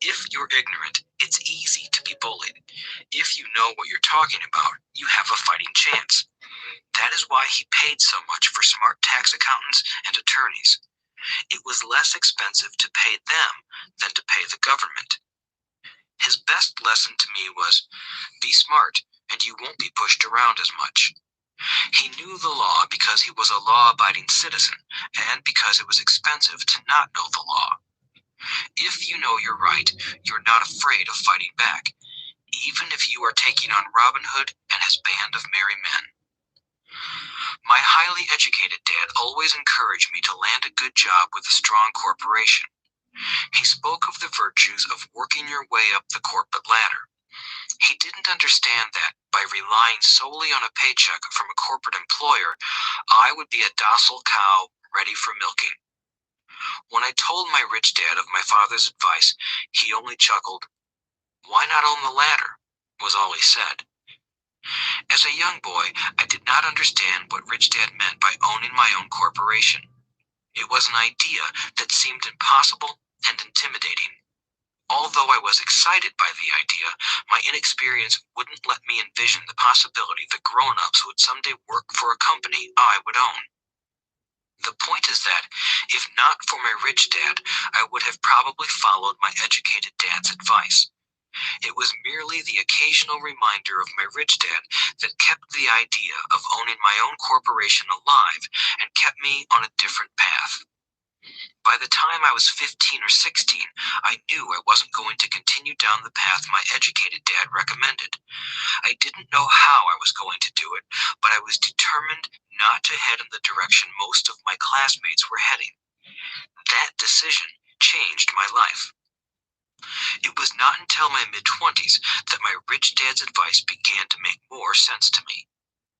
If you're ignorant, it's easy to be bullied. If you know what you're talking about, you have a fighting chance. That is why he paid so much for smart tax accountants and attorneys. It was less expensive to pay them than to pay the government. His best lesson to me was, be smart, and you won't be pushed around as much. He knew the law because he was a law-abiding citizen, and because it was expensive to not know the law. If you know you're right, you're not afraid of fighting back, even if you are taking on Robin Hood and his band of merry men. My highly educated dad always encouraged me to land a good job with a strong corporation. He spoke of the virtues of working your way up the corporate ladder. He didn't understand that, by relying solely on a paycheck from a corporate employer, I would be a docile cow ready for milking. When I told my rich dad of my father's advice, he only chuckled. "Why not own the ladder?" was all he said. As a young boy, I did not understand what Rich Dad meant by owning my own corporation. It was an idea that seemed impossible and intimidating. Although I was excited by the idea, my inexperience wouldn't let me envision the possibility that grown-ups would someday work for a company I would own. The point is that, if not for my rich dad, I would have probably followed my educated dad's advice. It was merely the occasional reminder of my rich dad that kept the idea of owning my own corporation alive and kept me on a different path. By the time I was 15 or 16, I knew I wasn't going to continue down the path my educated dad recommended. I didn't know how I was going to do it, but I was determined not to head in the direction most of my classmates were heading. That decision changed my life. It was not until my mid-20s that my rich dad's advice began to make more sense to me.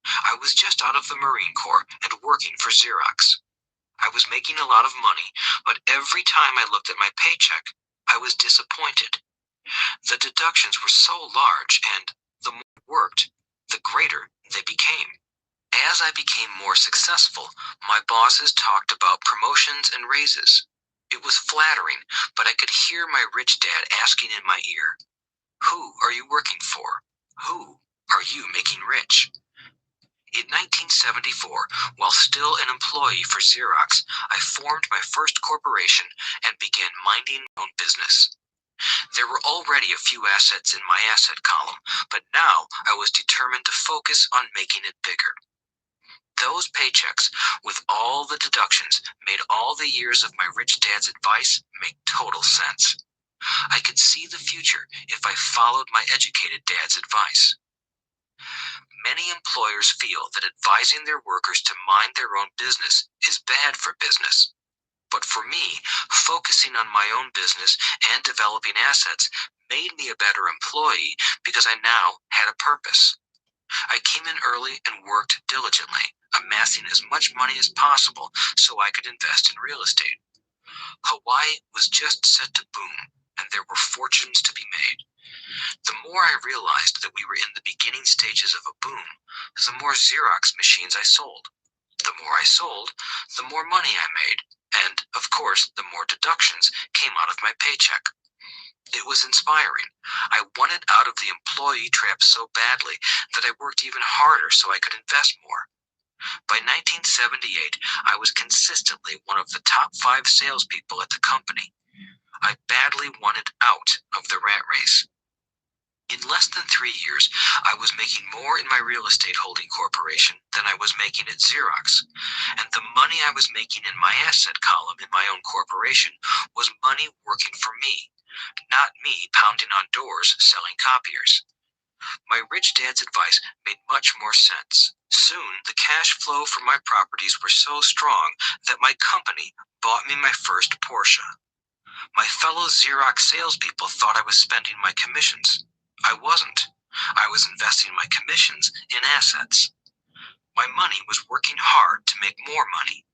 I was just out of the Marine Corps and working for Xerox. I was making a lot of money, but every time I looked at my paycheck, I was disappointed. The deductions were so large, and the more I worked, the greater they became. As I became more successful, my bosses talked about promotions and raises. It was flattering, but I could hear my rich dad asking in my ear, "Who are you working for? Who are you making rich?" In 1974, while still an employee for Xerox, I formed my first corporation and began minding my own business. There were already a few assets in my asset column, but now I was determined to focus on making it bigger. Those paychecks, with all the deductions, made all the years of my rich dad's advice make total sense. I could see the future if I followed my educated dad's advice. Many employers feel that advising their workers to mind their own business is bad for business. But for me, focusing on my own business and developing assets made me a better employee because I now had a purpose. I came in early and worked diligently, amassing as much money as possible so I could invest in real estate. Hawaii was just set to boom, and there were fortunes to be made. The more I realized that we were in the beginning stages of a boom, the more Xerox machines I sold. The more I sold, the more money I made, and, of course, the more deductions came out of my paycheck. It was inspiring. I wanted out of the employee trap so badly that I worked even harder so I could invest more. By 1978, I was consistently one of the top 5 salespeople at the company. I badly wanted out of the rat race. In less than 3 years, I was making more in my real estate holding corporation than I was making at Xerox, and the money I was making in my asset column in my own corporation was money working for me, not me pounding on doors selling copiers. My rich dad's advice made much more sense. Soon, the cash flow from my properties were so strong that my company bought me my first Porsche. My fellow Xerox salespeople thought I was spending my commissions. I wasn't. I was investing my commissions in assets. My money was working hard to make more money.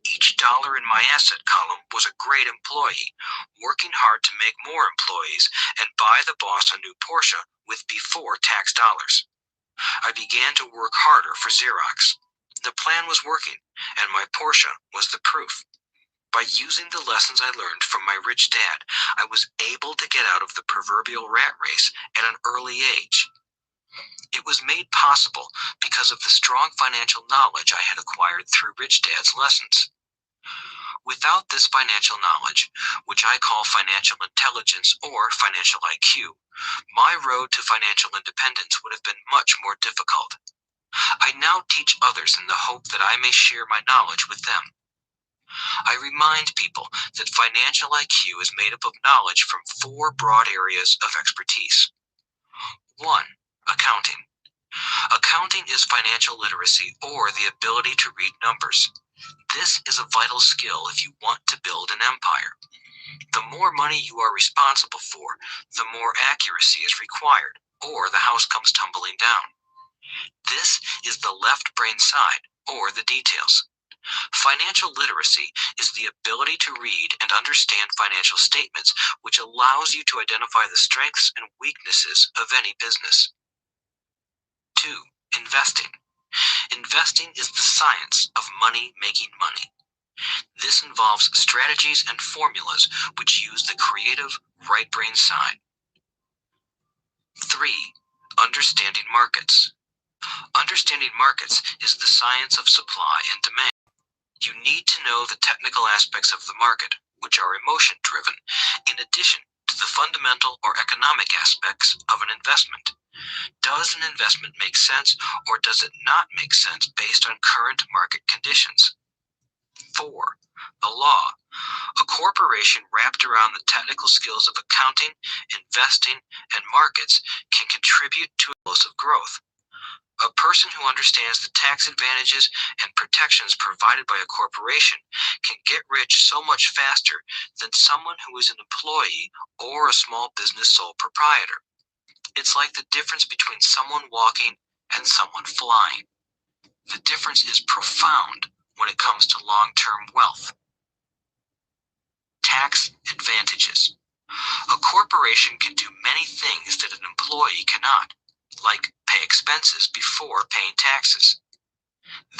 Each dollar in my asset column was a great employee, working hard to make more employees and buy the boss a new Porsche with before tax dollars. I began to work harder for Xerox. The plan was working, and my Porsche was the proof. By using the lessons I learned from my rich dad, I was able to get out of the proverbial rat race at an early age. It was made possible because of the strong financial knowledge I had acquired through Rich Dad's lessons. Without this financial knowledge, which I call financial intelligence or financial IQ, my road to financial independence would have been much more difficult. I now teach others in the hope that I may share my knowledge with them. I remind people that financial IQ is made up of knowledge from 4 broad areas of expertise. 1. Accounting. Accounting is financial literacy or the ability to read numbers. This is a vital skill if you want to build an empire. The more money you are responsible for, the more accuracy is required, or the house comes tumbling down. This is the left brain side, or the details. Financial literacy is the ability to read and understand financial statements, which allows you to identify the strengths and weaknesses of any business. 2. Investing. Investing is the science of money making money. This involves strategies and formulas which use the creative right brain side. 3. Understanding markets. Understanding markets is the science of supply and demand. You need to know the technical aspects of the market, which are emotion driven, in addition to the fundamental or economic aspects of an investment. Does an investment make sense or does it not make sense based on current market conditions? 4. The law. A corporation wrapped around the technical skills of accounting, investing, and markets can contribute to explosive growth. A person who understands the tax advantages and protections provided by a corporation can get rich so much faster than someone who is an employee or a small business sole proprietor. It's like the difference between someone walking and someone flying. The difference is profound when it comes to long-term wealth. Tax advantages. A corporation can do many things that an employee cannot, like pay expenses before paying taxes.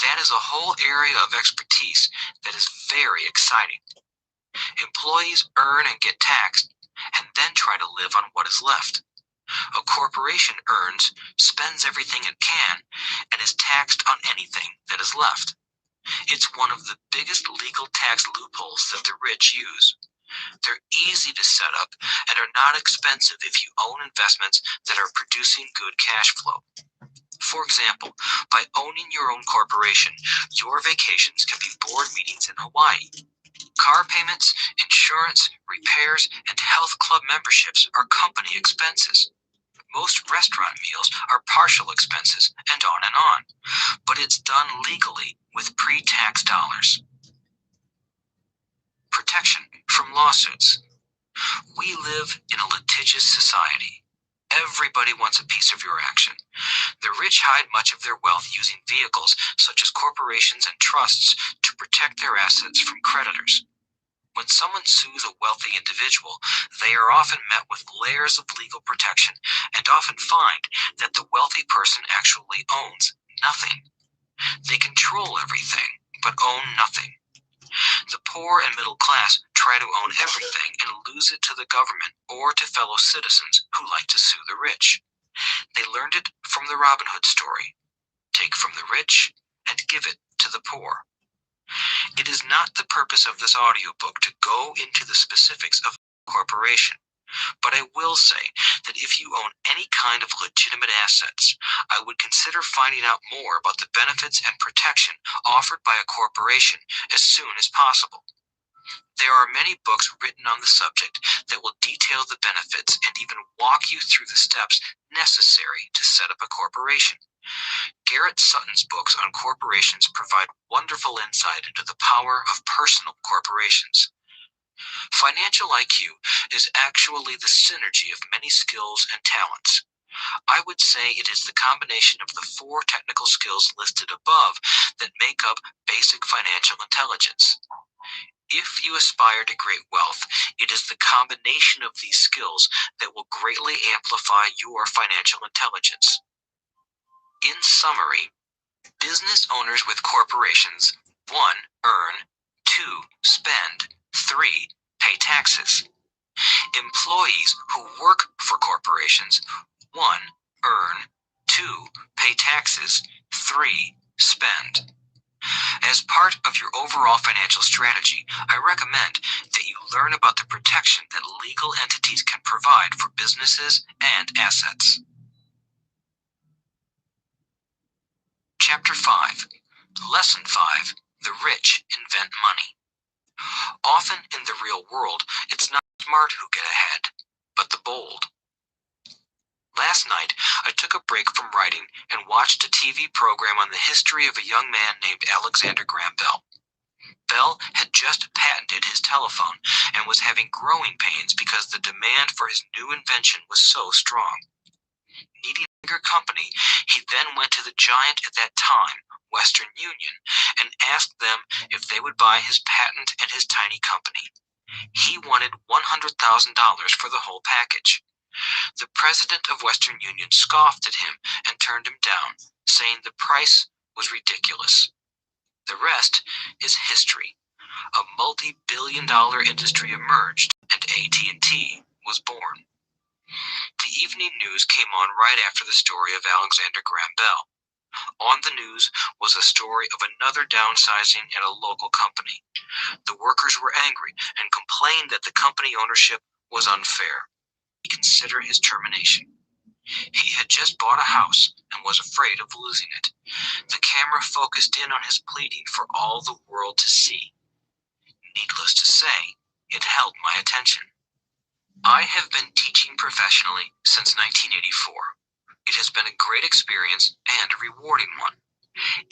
That is a whole area of expertise that is very exciting. Employees earn and get taxed, and then try to live on what is left. A corporation earns, spends everything it can, and is taxed on anything that is left. It's one of the biggest legal tax loopholes that the rich use. They're easy to set up and are not expensive if you own investments that are producing good cash flow. For example, by owning your own corporation, your vacations can be board meetings in Hawaii. Car payments, insurance, repairs, and health club memberships are company expenses. Most restaurant meals are partial expenses, and on. But it's done legally with pre-tax dollars. Protection from lawsuits. We live in a litigious society. Everybody wants a piece of your action. The rich hide much of their wealth using vehicles such as corporations and trusts to protect their assets from creditors. When someone sues a wealthy individual, they are often met with layers of legal protection and often find that the wealthy person actually owns nothing. They control everything, but own nothing. The poor and middle class try to own everything and lose it to the government or to fellow citizens who like to sue the rich. They learned it from the Robin Hood story. Take from the rich and give it to the poor. It is not the purpose of this audiobook to go into the specifics of a corporation, but I will say that if you own any kind of legitimate assets, I would consider finding out more about the benefits and protection offered by a corporation as soon as possible. There are many books written on the subject that will detail the benefits and even walk you through the steps necessary to set up a corporation. Garrett Sutton's books on corporations provide wonderful insight into the power of personal corporations. Financial IQ is actually the synergy of many skills and talents. I would say it is the combination of the 4 technical skills listed above that make up basic financial intelligence. If you aspire to great wealth, it is the combination of these skills that will greatly amplify your financial intelligence. In summary, business owners with corporations: 1. Earn. 2. Spend. 3. Pay taxes. Employees who work for corporations: 1. Earn. 2. Pay taxes. 3. Spend. As part of your overall financial strategy, I recommend that you learn about the protection that legal entities can provide for businesses and assets. Chapter 5. Lesson 5. The rich invent money. Often in the real world, it's not the smart who get ahead, but the bold. Last night, I took a break from writing and watched a TV program on the history of a young man named Alexander Graham Bell. Bell had just patented his telephone and was having growing pains because the demand for his new invention was so strong. Needing a bigger company, he then went to the giant at that time, Western Union, and asked them if they would buy his patent and his tiny company. He wanted $100,000 for the whole package. The president of Western Union scoffed at him and turned him down, saying the price was ridiculous. The rest is history. A multi-billion-dollar industry emerged, and AT&T was born. The evening news came on right after the story of Alexander Graham Bell. On the news was a story of another downsizing at a local company. The workers were angry and complained that the company ownership was unfair. He considered his termination. He had just bought a house and was afraid of losing it. The camera focused in on his pleading for all the world to see. Needless to say, it held my attention. I have been teaching professionally since 1984. It has been a great experience and a rewarding one.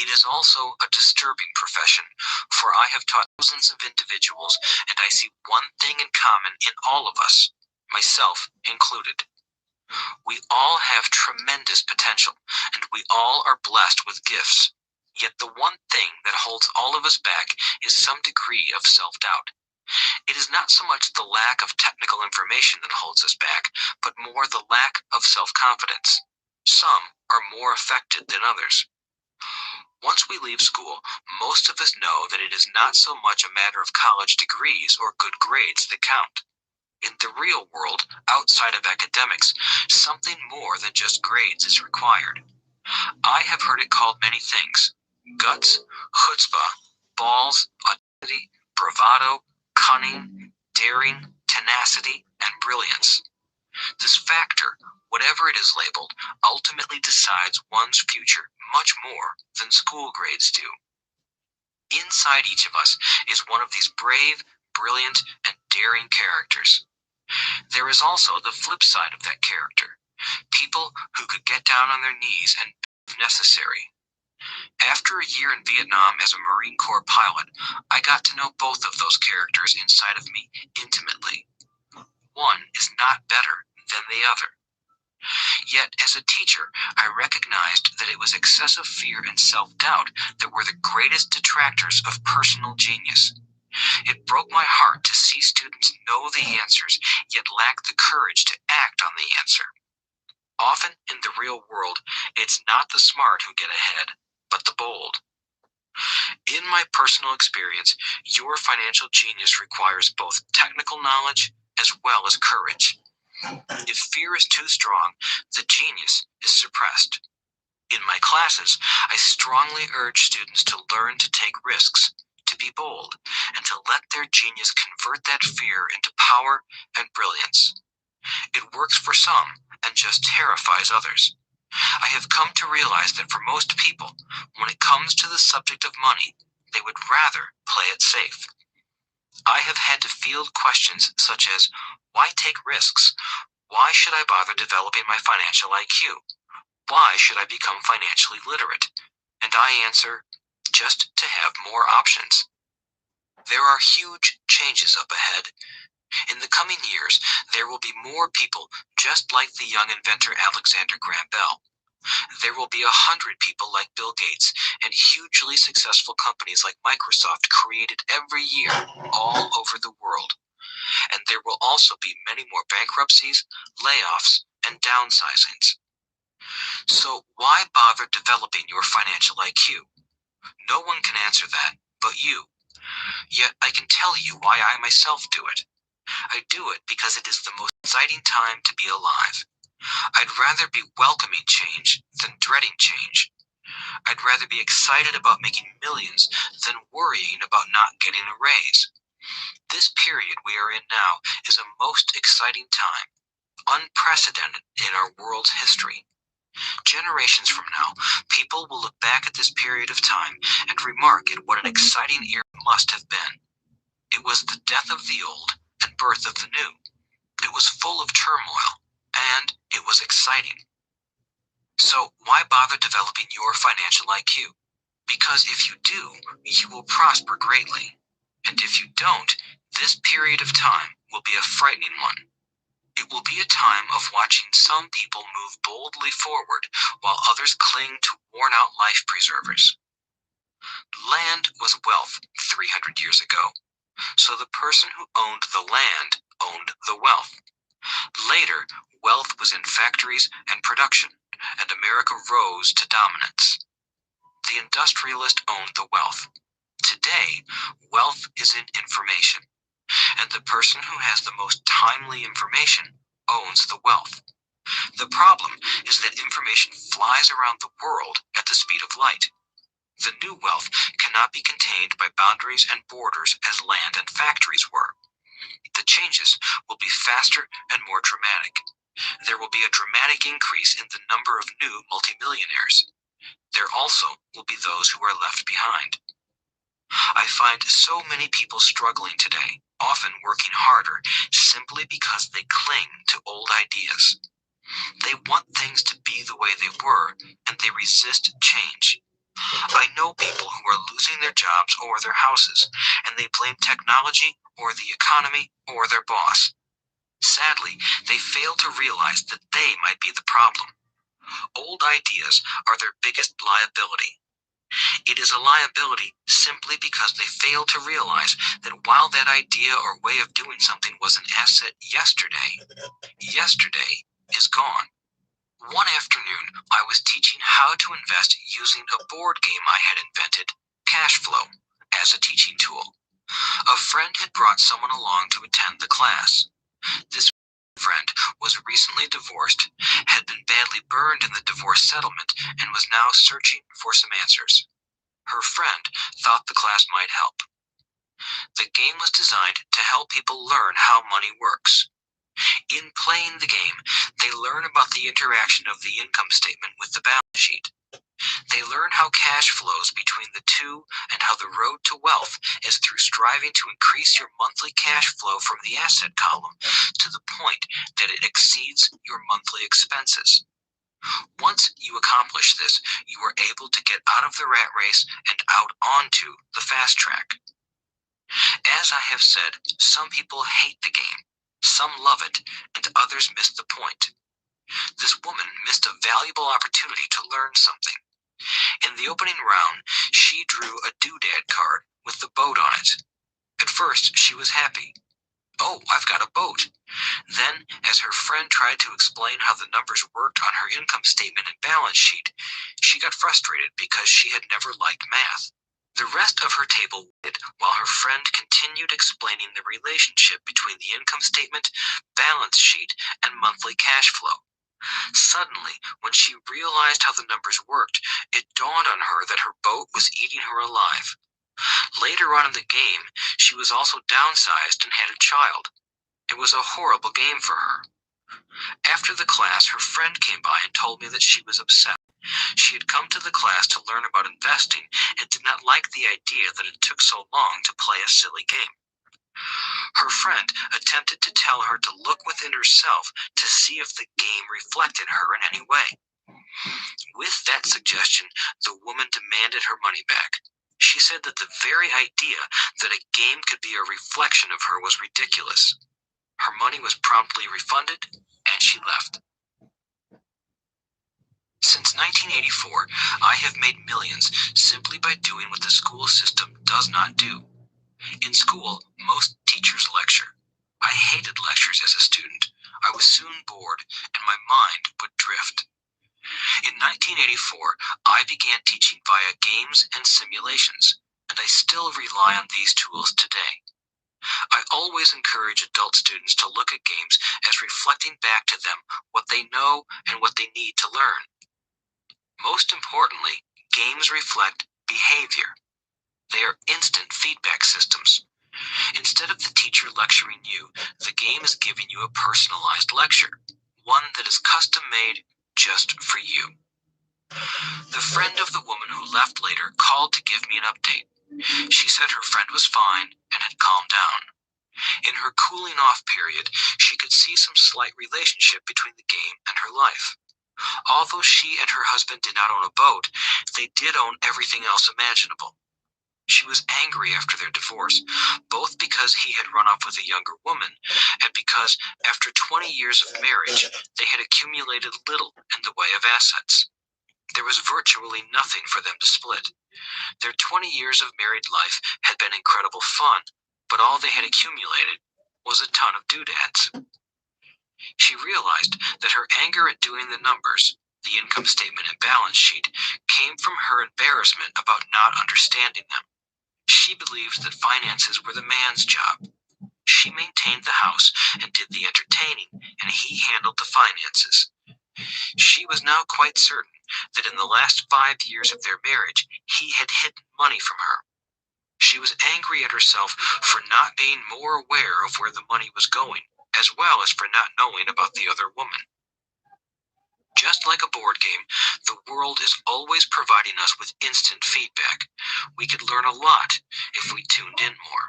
It is also a disturbing profession, for I have taught thousands of individuals and I see one thing in common in all of us, myself included. We all have tremendous potential, and we all are blessed with gifts. Yet the one thing that holds all of us back is some degree of self-doubt. It is not so much the lack of technical information that holds us back, but more the lack of self-confidence. Some are more affected than others. Once we leave school, most of us know that it is not so much a matter of college degrees or good grades that count. In the real world, outside of academics, something more than just grades is required. I have heard it called many things: guts, chutzpah, balls, audacity, bravado, cunning, daring, tenacity, and brilliance. This factor, whatever it is labeled, ultimately decides one's future much more than school grades do. Inside each of us is one of these brave, brilliant, and daring characters. There is also the flip side of that character: people who could get down on their knees and beg if necessary. After a year in Vietnam as a Marine Corps pilot, I got to know both of those characters inside of me intimately. One is not better than the other. Yet, as a teacher, I recognized that it was excessive fear and self-doubt that were the greatest detractors of personal genius. It broke my heart to see students know the answers, yet lack the courage to act on the answer. Often in the real world, it's not the smart who get ahead, but the bold. In my personal experience, your financial genius requires both technical knowledge as well as courage. If fear is too strong, the genius is suppressed. In my classes, I strongly urge students to learn to take risks, to be bold, and to let their genius convert that fear into power and brilliance. It works for some and just terrifies others. I have come to realize that for most people, when it comes to the subject of money, they would rather play it safe. I have had to field questions such as, why take risks? Why should I bother developing my financial IQ? Why should I become financially literate? And I answer, just to have more options. There are huge changes up ahead. In the coming years, there will be more people just like the young inventor Alexander Graham Bell. There will be 100 people like Bill Gates and hugely successful companies like Microsoft created every year all over the world. And there will also be many more bankruptcies, layoffs, and downsizings. So why bother developing your financial IQ? No one can answer that but you. Yet I can tell you why I myself do it. I do it because it is the most exciting time to be alive. I'd rather be welcoming change than dreading change. I'd rather be excited about making millions than worrying about not getting a raise. This period we are in now is a most exciting time, unprecedented in our world's history. Generations from now, people will look back at this period of time and remark at what an exciting era must have been. It was the death of the old and birth of the new. It was full of turmoil, and it was exciting. So why bother developing your financial IQ? Because if you do, you will prosper greatly. And if you don't, this period of time will be a frightening one. It will be a time of watching some people move boldly forward while others cling to worn-out life preservers. Land was wealth 300 years ago, so the person who owned the land owned the wealth. Later, wealth was in factories and production, and America rose to dominance. The industrialist owned the wealth. Today, wealth is in information, and the person who has the most timely information owns the wealth. The problem is that information flies around the world at the speed of light. The new wealth cannot be contained by boundaries and borders as land and factories were. The changes will be faster and more dramatic. There will be a dramatic increase in the number of new multimillionaires. There also will be those who are left behind. I find so many people struggling today, often working harder, simply because they cling to old ideas. They want things to be the way they were, and they resist change. I know people who are losing their jobs or their houses, and they blame technology or the economy or their boss. Sadly, they fail to realize that they might be the problem. Old ideas are their biggest liability. It is a liability simply because they fail to realize that while that idea or way of doing something was an asset yesterday, yesterday is gone. One afternoon, I was teaching how to invest using a board game I had invented, Cash Flow, as a teaching tool. A friend had brought someone along to attend the class. This friend was recently divorced, had been badly burned in the divorce settlement, and was now searching for some answers. Her friend thought the class might help. The game was designed to help people learn how money works. In playing the game, they learn about the interaction of the income statement with the balance sheet. They learn how cash flows between the two and how the road to wealth is through striving to increase your monthly cash flow from the asset column to the point that it exceeds your monthly expenses. Once you accomplish this, you are able to get out of the rat race and out onto the fast track. As I have said, some people hate the game, some love it, and others miss the point. This woman missed a valuable opportunity to learn something. In the opening round, she drew a doodad card with the boat on it. At first, she was happy. Oh, I've got a boat. Then, as her friend tried to explain how the numbers worked on her income statement and balance sheet, she got frustrated because she had never liked math. The rest of her table waited while her friend continued explaining the relationship between the income statement, balance sheet, and monthly cash flow. Suddenly, when she realized how the numbers worked, it dawned on her that her boat was eating her alive. Later on in the game, she was also downsized and had a child. It was a horrible game for her. After the class, her friend came by and told me that she was upset. She had come to the class to learn about investing and did not like the idea that it took so long to play a silly game. Her friend attempted to tell her to look within herself to see if the game reflected her in any way. With that suggestion, the woman demanded her money back. She said that the very idea that a game could be a reflection of her was ridiculous. Her money was promptly refunded, and she left. Since 1984, I have made millions simply by doing what the school system does not do. In school, most teachers lecture. I hated lectures as a student. I was soon bored, and my mind would drift. In 1984, I began teaching via games and simulations, and I still rely on these tools today. I always encourage adult students to look at games as reflecting back to them what they know and what they need to learn. Most importantly, Games reflect behavior. They are instant feedback systems. Instead of the teacher lecturing you, the game is giving you a personalized lecture, one that is custom-made just for you. The friend of the woman who left later called to give me an update. She said her friend was fine and had calmed down. In her cooling off period, she could see some slight relationship between the game and her life. Although she and her husband did not own a boat, they did own everything else imaginable. She was angry after their divorce, both because he had run off with a younger woman, and because, after 20 years of marriage, they had accumulated little in the way of assets. There was virtually nothing for them to split. Their 20 years of married life had been incredible fun, but all they had accumulated was a ton of doodads. She realized that her anger at doing the numbers, the income statement and balance sheet, came from her embarrassment about not understanding them. She believed that finances were the man's job. She maintained the house and did the entertaining, and he handled the finances. She was now quite certain that in the last 5 years of their marriage, he had hidden money from her. She was angry at herself for not being more aware of where the money was going, as well as for not knowing about the other woman. Just like a board game, the world is always providing us with instant feedback. We could learn a lot if we tuned in more.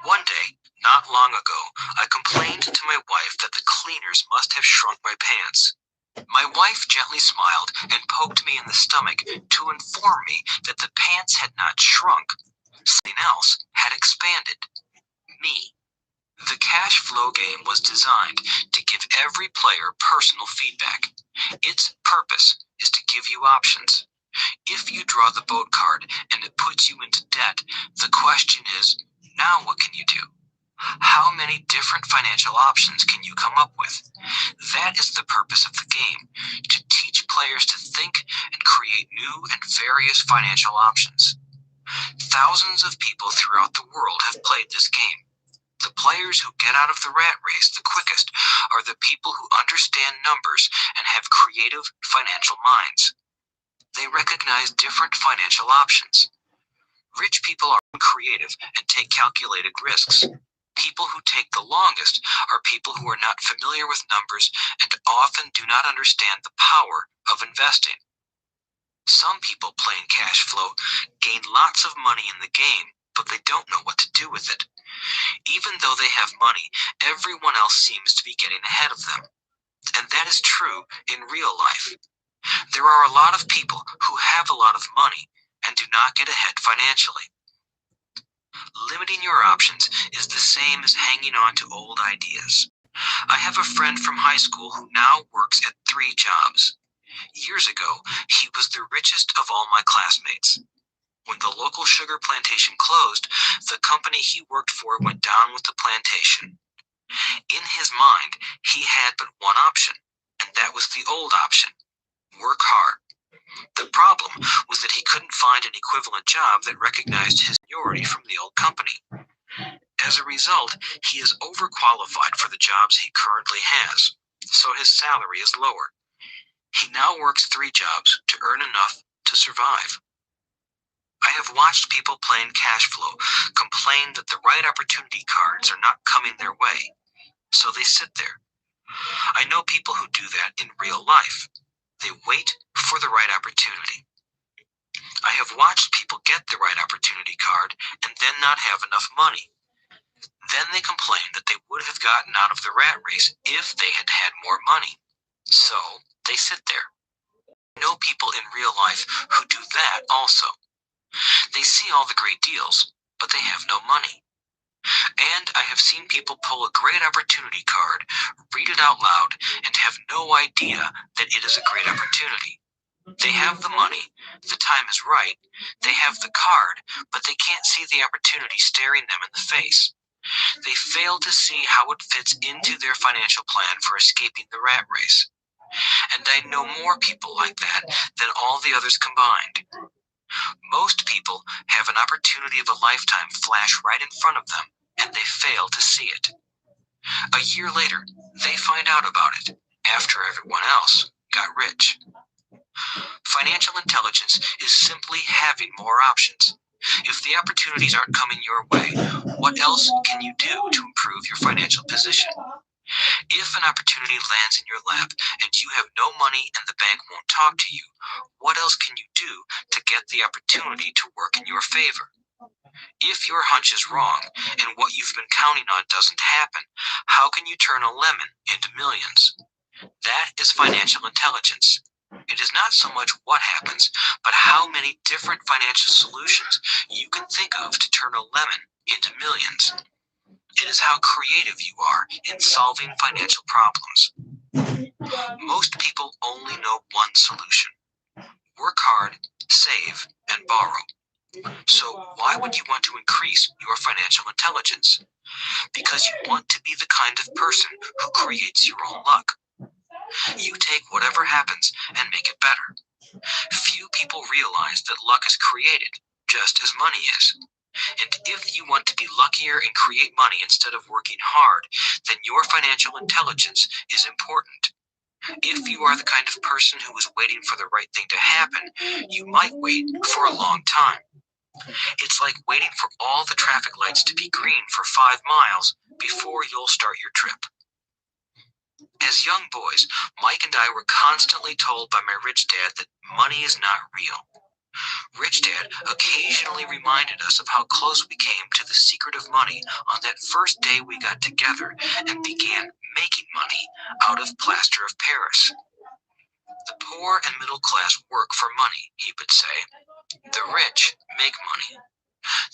One day, not long ago, I complained to my wife that the cleaners must have shrunk my pants. My wife gently smiled and poked me in the stomach to inform me that the pants had not shrunk. Something else had expanded. Me. The cash flow game was designed to give every player personal feedback. Its purpose is to give you options. If you draw the boat card and it puts you into debt, the question is, now what can you do? How many different financial options can you come up with? That is the purpose of the game, to teach players to think and create new and various financial options. Thousands of people throughout the world have played this game. The players who get out of the rat race the quickest are the people who understand numbers and have creative financial minds. They recognize different financial options. Rich people are creative and take calculated risks. People who take the longest are people who are not familiar with numbers and often do not understand the power of investing. Some people playing cash flow gain lots of money in the game, but they don't know what to do with it. Even though they have money, everyone else seems to be getting ahead of them. And that is true in real life. There are a lot of people who have a lot of money and do not get ahead financially. Limiting your options is the same as hanging on to old ideas. I have a friend from high school who now works at 3 jobs. Years ago, he was the richest of all my classmates. When the local sugar plantation closed, the company he worked for went down with the plantation. In his mind, he had but one option, and that was the old option: work hard. The problem was that he couldn't find an equivalent job that recognized his seniority from the old company. As a result, he is overqualified for the jobs he currently has, so his salary is lower. He now works 3 jobs to earn enough to survive. I have watched people playing cash flow complain that the right opportunity cards are not coming their way, so they sit there. I know people who do that in real life. They wait for the right opportunity. I have watched people get the right opportunity card and then not have enough money. Then they complain that they would have gotten out of the rat race if they had had more money. So they sit there. I know people in real life who do that also. They see all the great deals, but they have no money. And I have seen people pull a great opportunity card, read it out loud, and have no idea that it is a great opportunity. They have the money, the time is right, they have the card, but they can't see the opportunity staring them in the face. They fail to see how it fits into their financial plan for escaping the rat race. And I know more people like that than all the others combined. Most people have an opportunity of a lifetime flash right in front of them, and they fail to see it. A year later, they find out about it, after everyone else got rich. Financial intelligence is simply having more options. If the opportunities aren't coming your way, what else can you do to improve your financial position? If an opportunity lands in your lap and you have no money and the bank won't talk to you, what else can you do to get the opportunity to work in your favor? If your hunch is wrong and what you've been counting on doesn't happen, how can you turn a lemon into millions? That is financial intelligence. It is not so much what happens, but how many different financial solutions you can think of to turn a lemon into millions. It is how creative you are in solving financial problems. Most people only know one solution: work hard, save, and borrow. So why would you want to increase your financial intelligence? Because you want to be the kind of person who creates your own luck. You take whatever happens and make it better. Few people realize that luck is created, just as money is. And if you want to be luckier and create money instead of working hard, then your financial intelligence is important. If you are the kind of person who is waiting for the right thing to happen, you might wait for a long time. It's like waiting for all the traffic lights to be green for 5 miles before you'll start your trip. As young boys, Mike and I were constantly told by my rich dad that money is not real. Rich Dad occasionally reminded us of how close we came to the secret of money on that first day we got together and began making money out of plaster of Paris. The poor and middle class work for money, he would say. The rich make money.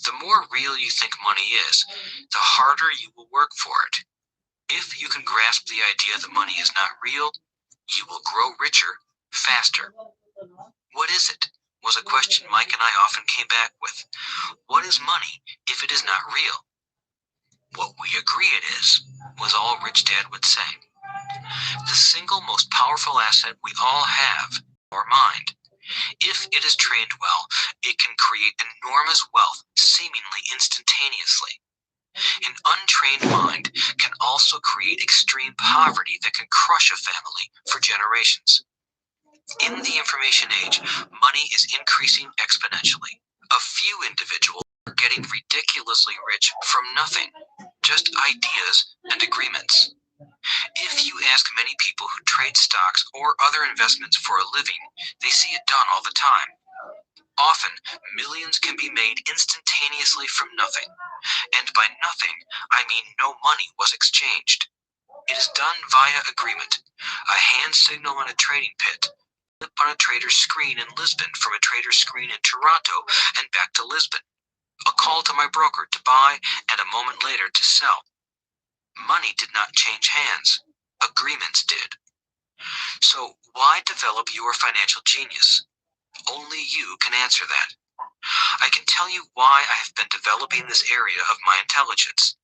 The more real you think money is, the harder you will work for it. If you can grasp the idea that money is not real, you will grow richer faster. What is it? Was a question Mike and I often came back with. What is money if it is not real? What we agree it is, was all Rich Dad would say. The single most powerful asset we all have, our mind. If it is trained well, it can create enormous wealth seemingly instantaneously. An untrained mind can also create extreme poverty that can crush a family for generations. In the information age, money is increasing exponentially. A few individuals are getting ridiculously rich from nothing, just ideas and agreements. If you ask many people who trade stocks or other investments for a living, they see it done all the time. Often, millions can be made instantaneously from nothing. And by nothing, I mean no money was exchanged. It is done via agreement, a hand signal on a trading pit, on a trader's screen in Lisbon from a trader's screen in Toronto and back to Lisbon, a call to my broker to buy and a moment later to sell. Money did not change hands. Agreements did. So why develop your financial genius? Only you can answer that. I can tell you why I have been developing this area of my intelligence.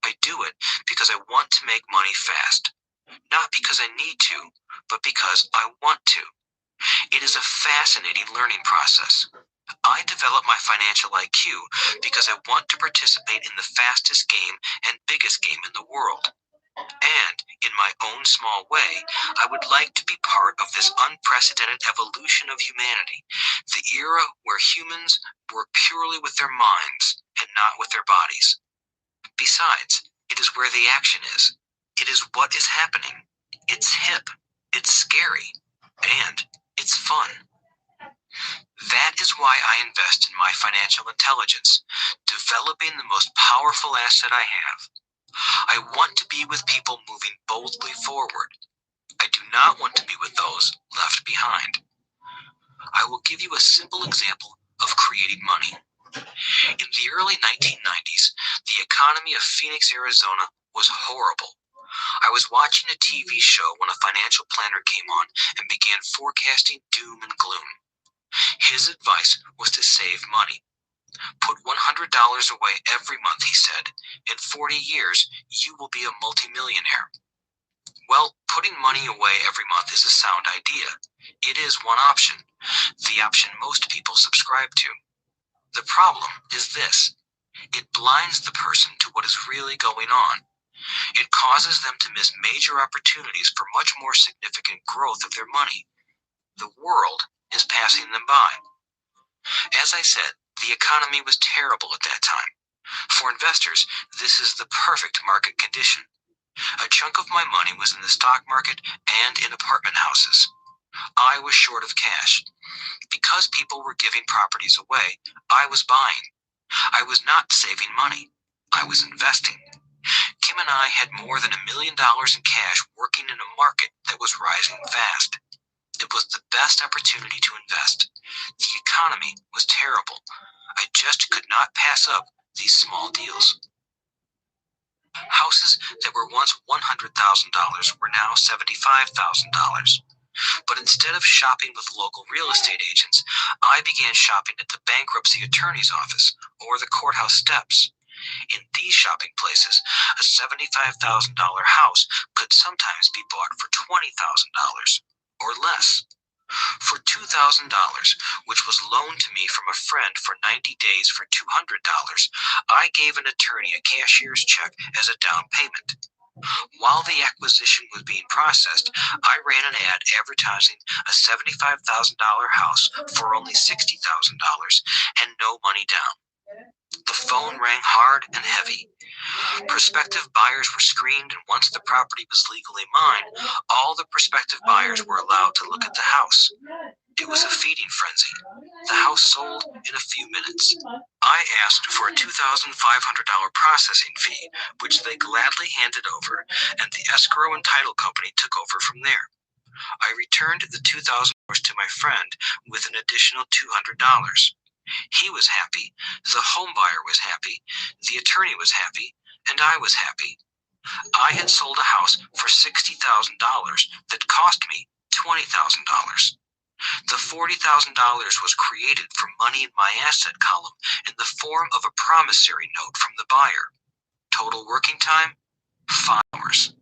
I do it because I want to make money fast. Not because I need to, but because I want to. It is a fascinating learning process. I develop my financial IQ because I want to participate in the fastest game and biggest game in the world. And, in my own small way, I would like to be part of this unprecedented evolution of humanity, the era where humans work purely with their minds and not with their bodies. Besides, it is where the action is. It is what is happening. It's hip, it's scary, and it's fun. That is why I invest in my financial intelligence, developing the most powerful asset I have. I want to be with people moving boldly forward. I do not want to be with those left behind. I will give you a simple example of creating money. In the early 1990s, the economy of Phoenix, Arizona was horrible. I was watching a TV show when a financial planner came on and began forecasting doom and gloom. His advice was to save money. Put $100 away every month, he said. In 40 years, you will be a multimillionaire. Well, putting money away every month is a sound idea. It is one option, the option most people subscribe to. The problem is this. It blinds the person to what is really going on. It causes them to miss major opportunities for much more significant growth of their money. The world is passing them by. As I said, the economy was terrible at that time. For investors, this is the perfect market condition. A chunk of my money was in the stock market and in apartment houses. I was short of cash. Because people were giving properties away, I was buying. I was not saving money. I was investing. Kim and I had more than $1 million in cash working in a market that was rising fast. It was the best opportunity to invest. The economy was terrible. I just could not pass up these small deals. Houses that were once $100,000 were now $75,000. But instead of shopping with local real estate agents, I began shopping at the bankruptcy attorney's office or the courthouse steps. In these shopping places, a $75,000 house could sometimes be bought for $20,000 or less. For $2,000, which was loaned to me from a friend for 90 days for $200, I gave an attorney a cashier's check as a down payment. While the acquisition was being processed, I ran an ad advertising a $75,000 house for only $60,000 and no money down. The phone rang hard and heavy. Prospective buyers were screened, and once the property was legally mine, all the prospective buyers were allowed to look at the house. It was a feeding frenzy. The house sold in a few minutes. I asked for a $2,500 processing fee, which they gladly handed over, and the escrow and title company took over from there. I returned the $2,000 to my friend with an additional $200. He was happy, the home buyer was happy, the attorney was happy, and I was happy. I had sold a house for $60,000 that cost me $20,000. The $40,000 was created from money in my asset column in the form of a promissory note from the buyer. Total working time, 5 hours.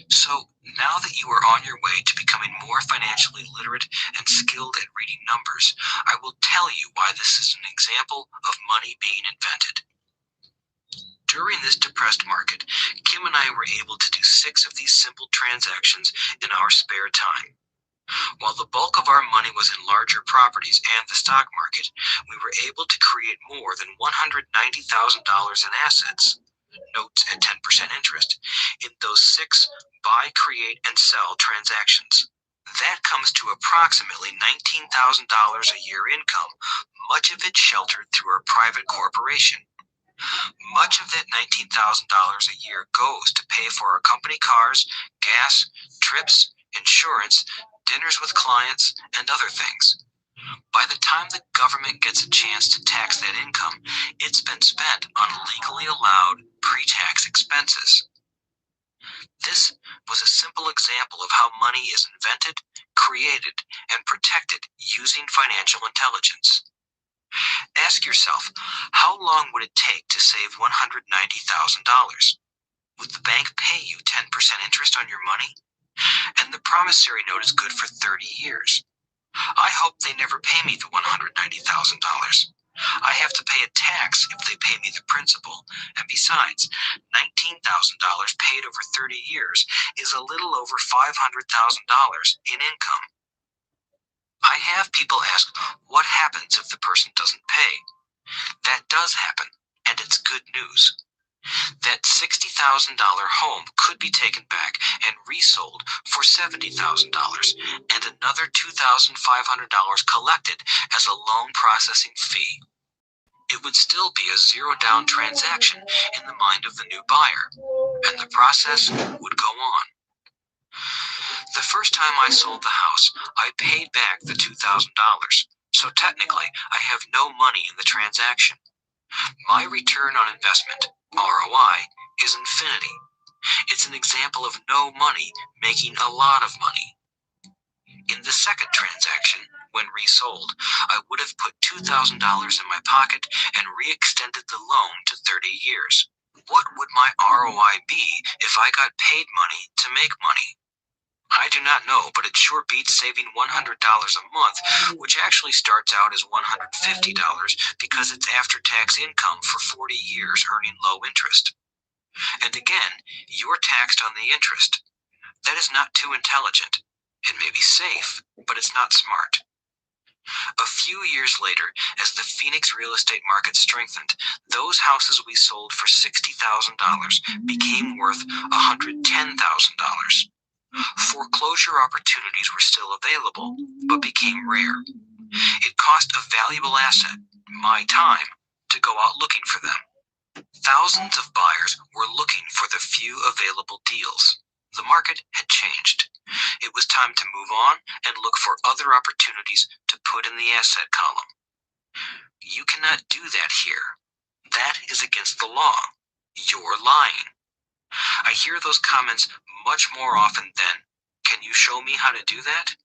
So now that you are on your way to becoming more financially literate and skilled at reading numbers, I will tell you why this is an example of money being invented. During this depressed market, Kim and I were able to do 6 of these simple transactions in our spare time. While the bulk of our money was in larger properties and the stock market, we were able to create more than $190,000 in assets, notes at 10% interest, in those 6 buy, create, and sell transactions. That comes to approximately $19,000 a year income, much of it sheltered through our private corporation. Much of that $19,000 a year goes to pay for our company cars, gas, trips, insurance, dinners with clients, and other things. By the time the government gets a chance to tax that income, it's been spent on legally allowed pre-tax expenses. This was a simple example of how money is invented, created, and protected using financial intelligence. Ask yourself, how long would it take to save $190,000? Would the bank pay you 10% interest on your money? And the promissory note is good for 30 years. I hope they never pay me the $190,000. I have to pay a tax if they pay me the principal, and besides, $19,000 paid over 30 years is a little over $500,000 in income. I have people ask, what happens if the person doesn't pay? That does happen, and it's good news. That $60,000 home could be taken back and resold for $70,000 and another $2,500 collected as a loan processing fee. It would still be a zero-down transaction in the mind of the new buyer, and the process would go on. The first time I sold the house, I paid back the $2,000, so technically I have no money in the transaction. My return on investment, ROI, is infinity. It's an example of no money making a lot of money. In the second transaction, when resold, I would have put $2,000 in my pocket and re-extended the loan to 30 years. What would my ROI be if I got paid money to make money? I do not know, but it sure beats saving $100 a month, which actually starts out as $150 because it's after-tax income for 40 years earning low interest. And again, you're taxed on the interest. That is not too intelligent. It may be safe, but it's not smart. A few years later, as the Phoenix real estate market strengthened, those houses we sold for $60,000 became worth $110,000. Foreclosure opportunities were still available, but became rare. It cost a valuable asset, my time, to go out looking for them. Thousands of buyers were looking for the few available deals. The market had changed. It was time to move on and look for other opportunities to put in the asset column. You cannot do that here. That is against the law. You're lying. I hear those comments much more often than, "Can you show me how to do that?"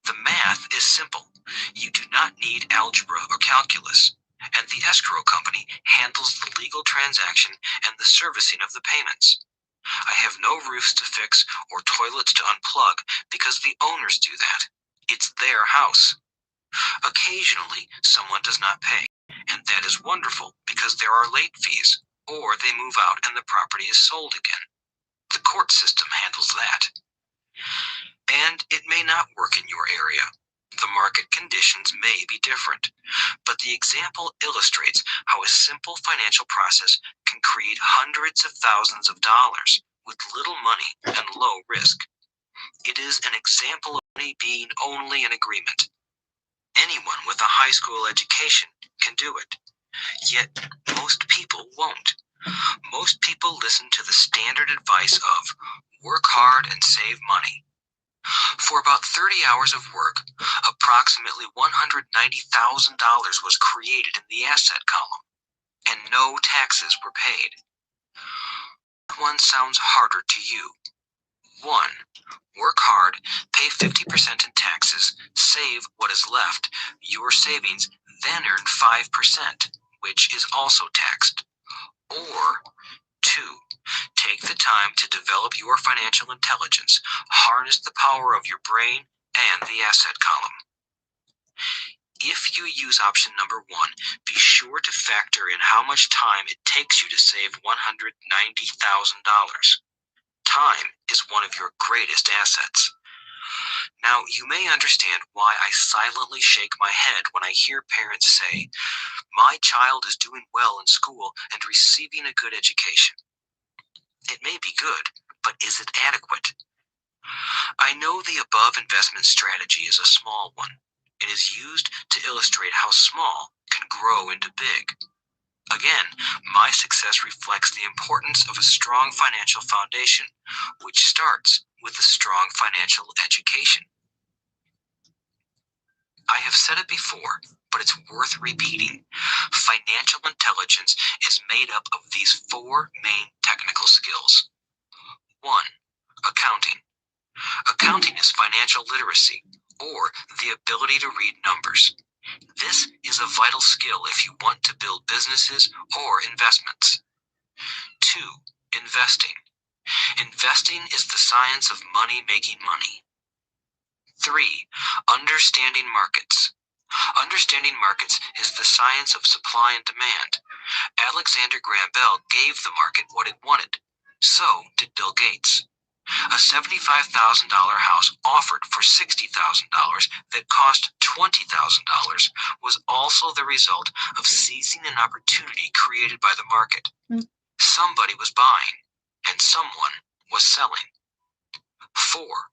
The math is simple. You do not need algebra or calculus, and the escrow company handles the legal transaction and the servicing of the payments. I have no roofs to fix or toilets to unplug because the owners do that. It's their house. Occasionally, someone does not pay, and that is wonderful because there are late fees, or they move out and the property is sold again. The court system handles that. And it may not work in your area. The market conditions may be different, but the example illustrates how a simple financial process can create hundreds of thousands of dollars with little money and low risk. It is an example of money being only an agreement. Anyone with a high school education can do it. Yet most people won't. Most people listen to the standard advice of work hard and save money. For about 30 hours of work, approximately $190,000 was created in the asset column, and no taxes were paid. Which one sounds harder to you? 1. Work hard, pay 50% in taxes, save what is left, your savings, then earn 5%, which is also taxed. Or 2. Take the time to develop your financial intelligence, harness the power of your brain and the asset column. If you use option number 1, be sure to factor in how much time it takes you to save $190,000. Time is one of your greatest assets. Now, you may understand why I silently shake my head when I hear parents say, "My child is doing well in school and receiving a good education." It may be good, but is it adequate? I know the above investment strategy is a small one. It is used to illustrate how small can grow into big. Again, my success reflects the importance of a strong financial foundation, which starts with a strong financial education. I have said it before, but it's worth repeating. Financial intelligence is made up of these 4 main technical skills. 1. Accounting. Accounting is financial literacy, or the ability to read numbers. This is a vital skill if you want to build businesses or investments. 2. Investing. Investing is the science of money making money. 3. Understanding markets. Understanding markets is the science of supply and demand. Alexander Graham Bell gave the market what it wanted. So did Bill Gates. A $75,000 house offered for $60,000 that cost $20,000 was also the result of seizing an opportunity created by the market. Somebody was buying, and someone was selling. 4.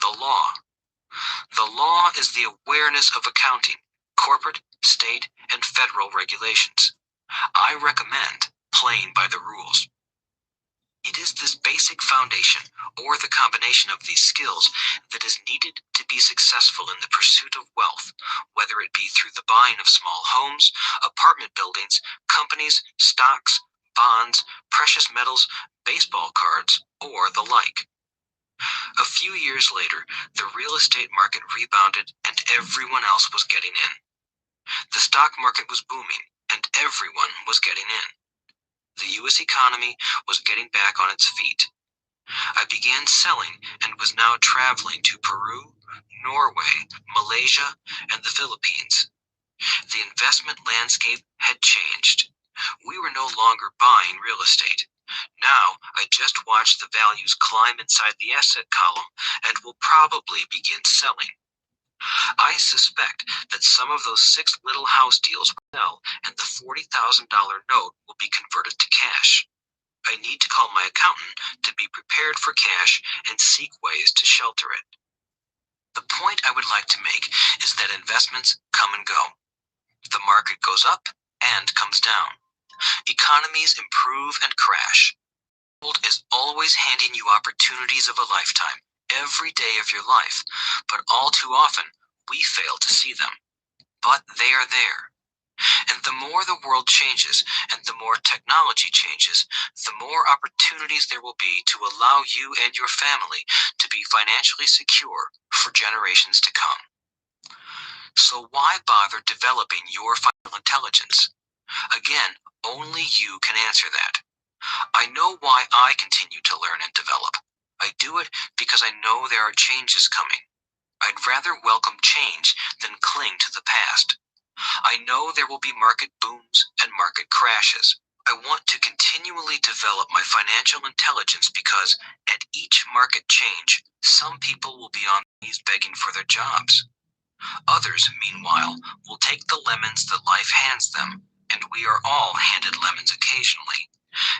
The law. The law is the awareness of accounting, corporate, state, and federal regulations. I recommend playing by the rules. It is this basic foundation, or the combination of these skills, that is needed to be successful in the pursuit of wealth, whether it be through the buying of small homes, apartment buildings, companies, stocks, bonds, precious metals, baseball cards, or the like. A few years later, the real estate market rebounded and everyone else was getting in. The stock market was booming and everyone was getting in. The U.S. economy was getting back on its feet. I began selling and was now traveling to Peru, Norway, Malaysia, and the Philippines. The investment landscape had changed. We were no longer buying real estate. Now, I just watch the values climb inside the asset column and will probably begin selling. I suspect that some of those six little house deals will sell and the $40,000 note will be converted to cash. I need to call my accountant to be prepared for cash and seek ways to shelter it. The point I would like to make is that investments come and go. The market goes up and comes down. Economies improve and crash. The world is always handing you opportunities of a lifetime, every day of your life, but all too often we fail to see them. But they are there. And the more the world changes and the more technology changes, the more opportunities there will be to allow you and your family to be financially secure for generations to come. So why bother developing your financial intelligence? Again, only you can answer that. I know why I continue to learn and develop. I do it because I know there are changes coming. I'd rather welcome change than cling to the past. I know there will be market booms and market crashes. I want to continually develop my financial intelligence because at each market change, some people will be on their knees begging for their jobs. Others, meanwhile, will take the lemons that life hands them, and we are all handed lemons occasionally,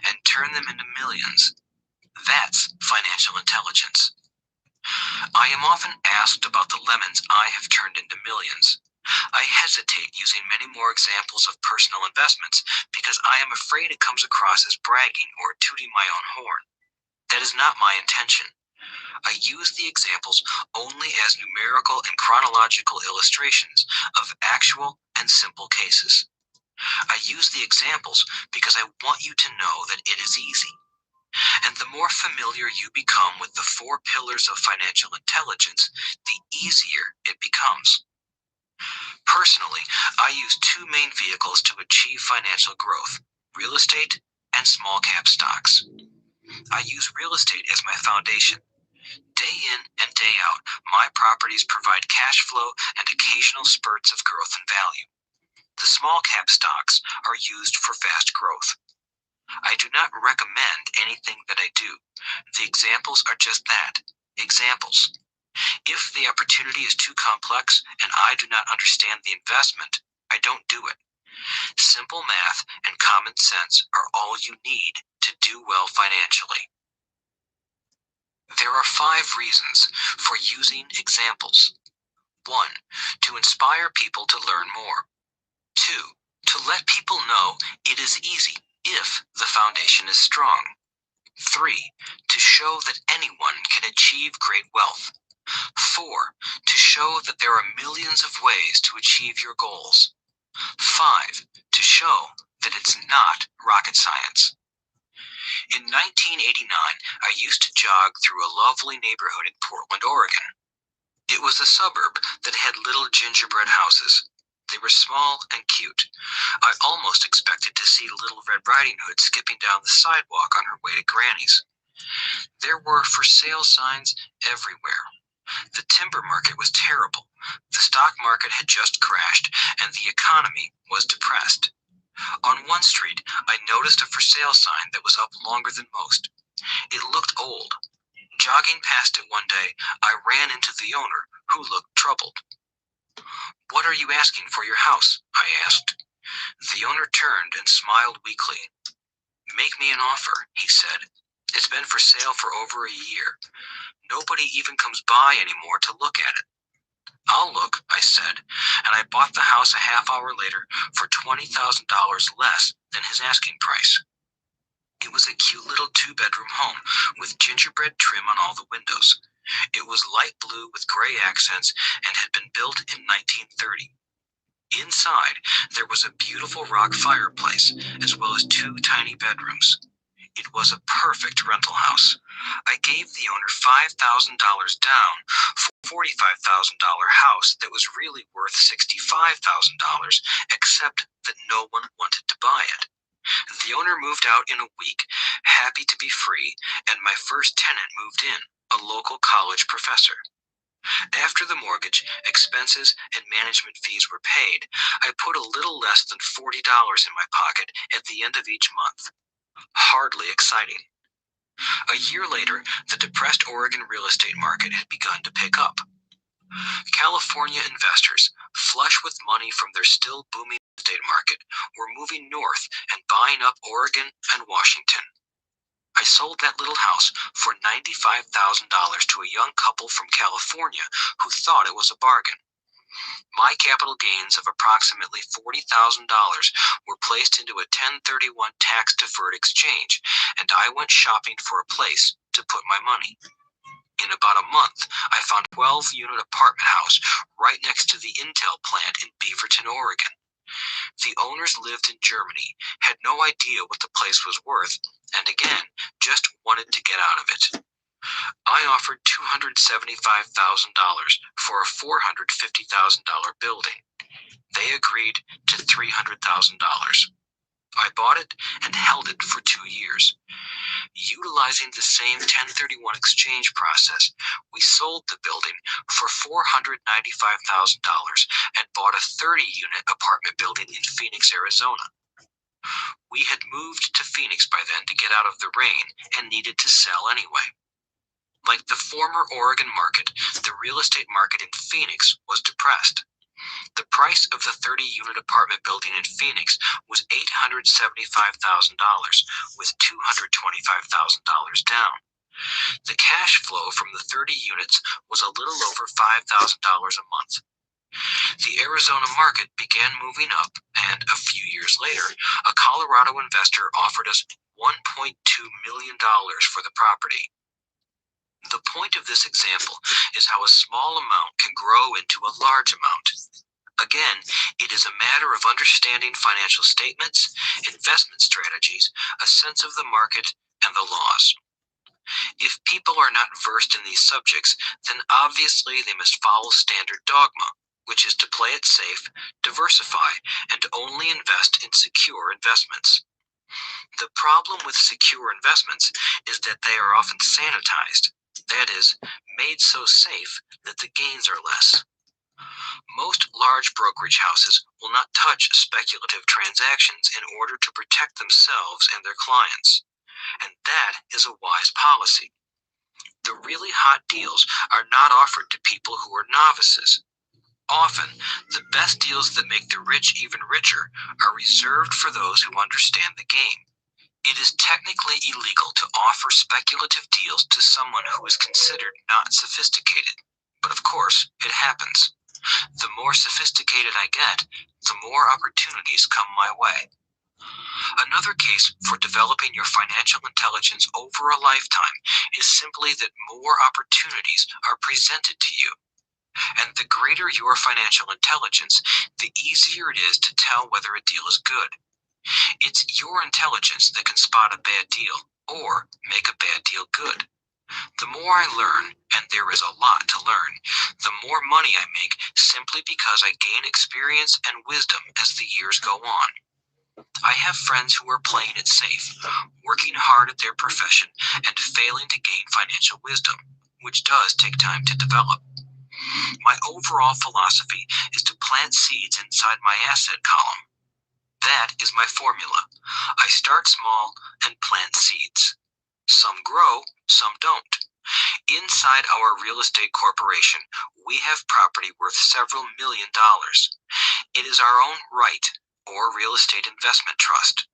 and turn them into millions. That's financial intelligence. I am often asked about the lemons I have turned into millions. I hesitate using many more examples of personal investments because I am afraid it comes across as bragging or tooting my own horn. That is not my intention. I use the examples only as numerical and chronological illustrations of actual and simple cases. I use the examples because I want you to know that it is easy. And the more familiar you become with the four pillars of financial intelligence, the easier it becomes. Personally, I use two main vehicles to achieve financial growth: real estate and small cap stocks. I use real estate as my foundation. Day in and day out, my properties provide cash flow and occasional spurts of growth and value. The small cap stocks are used for fast growth. I do not recommend anything that I do. The examples are just that, examples. If the opportunity is too complex and I do not understand the investment, I don't do it. Simple math and common sense are all you need to do well financially. There are 5 reasons for using examples. 1. To inspire people to learn more. 2. To let people know it is easy if the foundation is strong. 3. To show that anyone can achieve great wealth. 4. To show that there are millions of ways to achieve your goals. 5. To show that it's not rocket science. In 1989, I used to jog through a lovely neighborhood in Portland, Oregon. It was a suburb that had little gingerbread houses. They were small and cute. I almost expected to see Little Red Riding Hood skipping down the sidewalk on her way to Granny's. There were for sale signs everywhere. The timber market was terrible. The stock market had just crashed, and the economy was depressed. On one street, I noticed a for sale sign that was up longer than most. It looked old. Jogging past it one day, I ran into the owner, who looked troubled. "What are you asking for your house?" I asked. The owner turned and smiled weakly. "Make me an offer," he said. "It's been for sale for over a year. Nobody even comes by anymore to look at it." "I'll look," I said, and I bought the house a half hour later for $20,000 less than his asking price. It was a cute little 2-bedroom home with gingerbread trim on all the windows. It was light blue with gray accents and had been built in 1930. Inside, there was a beautiful rock fireplace, as well as 2 tiny bedrooms. It was a perfect rental house. I gave the owner $5,000 down for a $45,000 house that was really worth $65,000, except that no one wanted to buy it. The owner moved out in a week, happy to be free, and my first tenant moved in, a local college professor. After the mortgage, expenses, and management fees were paid, I put a little less than $40 in my pocket at the end of each month. Hardly exciting. A year later, the depressed Oregon real estate market had begun to pick up. California investors, flush with money from their still booming real estate market, were moving north and buying up Oregon and Washington. I sold that little house for $95,000 to a young couple from California who thought it was a bargain. My capital gains of approximately $40,000 were placed into a 1031 tax-deferred exchange, and I went shopping for a place to put my money. In about a month, I found a 12-unit apartment house right next to the Intel plant in Beaverton, Oregon. The owners lived in Germany, had no idea what the place was worth, and again, just wanted to get out of it. I offered $275,000 for a $450,000 building. They agreed to $300,000. I bought it and held it for 2 years. Utilizing the same 1031 exchange process, we sold the building for $495,000 and bought a 30-unit apartment building in Phoenix, Arizona. We had moved to Phoenix by then to get out of the rain and needed to sell anyway. Like the former Oregon market, the real estate market in Phoenix was depressed. The price of the 30-unit apartment building in Phoenix was $875,000, with $225,000 down. The cash flow from the 30 units was a little over $5,000 a month. The Arizona market began moving up, and a few years later, a Colorado investor offered us $1.2 million for the property. The point of this example is how a small amount can grow into a large amount. Again, it is a matter of understanding financial statements, investment strategies, a sense of the market, and the laws. If people are not versed in these subjects, then obviously they must follow standard dogma, which is to play it safe, diversify, and only invest in secure investments. The problem with secure investments is that they are often sanitized, that is, made so safe that the gains are less. Most large brokerage houses will not touch speculative transactions in order to protect themselves and their clients, and that is a wise policy. The really hot deals are not offered to people who are novices. Often, the best deals that make the rich even richer are reserved for those who understand the game. It is technically illegal to offer speculative deals to someone who is considered not sophisticated, but of course, it happens. The more sophisticated I get, the more opportunities come my way. Another case for developing your financial intelligence over a lifetime is simply that more opportunities are presented to you. And the greater your financial intelligence, the easier it is to tell whether a deal is good. It's your intelligence that can spot a bad deal or make a bad deal good. The more I learn, and there is a lot to learn, the more money I make simply because I gain experience and wisdom as the years go on. I have friends who are playing it safe, working hard at their profession, and failing to gain financial wisdom, which does take time to develop. My overall philosophy is to plant seeds inside my asset column. That is my formula. I start small and plant seeds. Some grow, some don't. Inside our real estate corporation, we have property worth several $1 million. It is our own right, or real estate investment trust.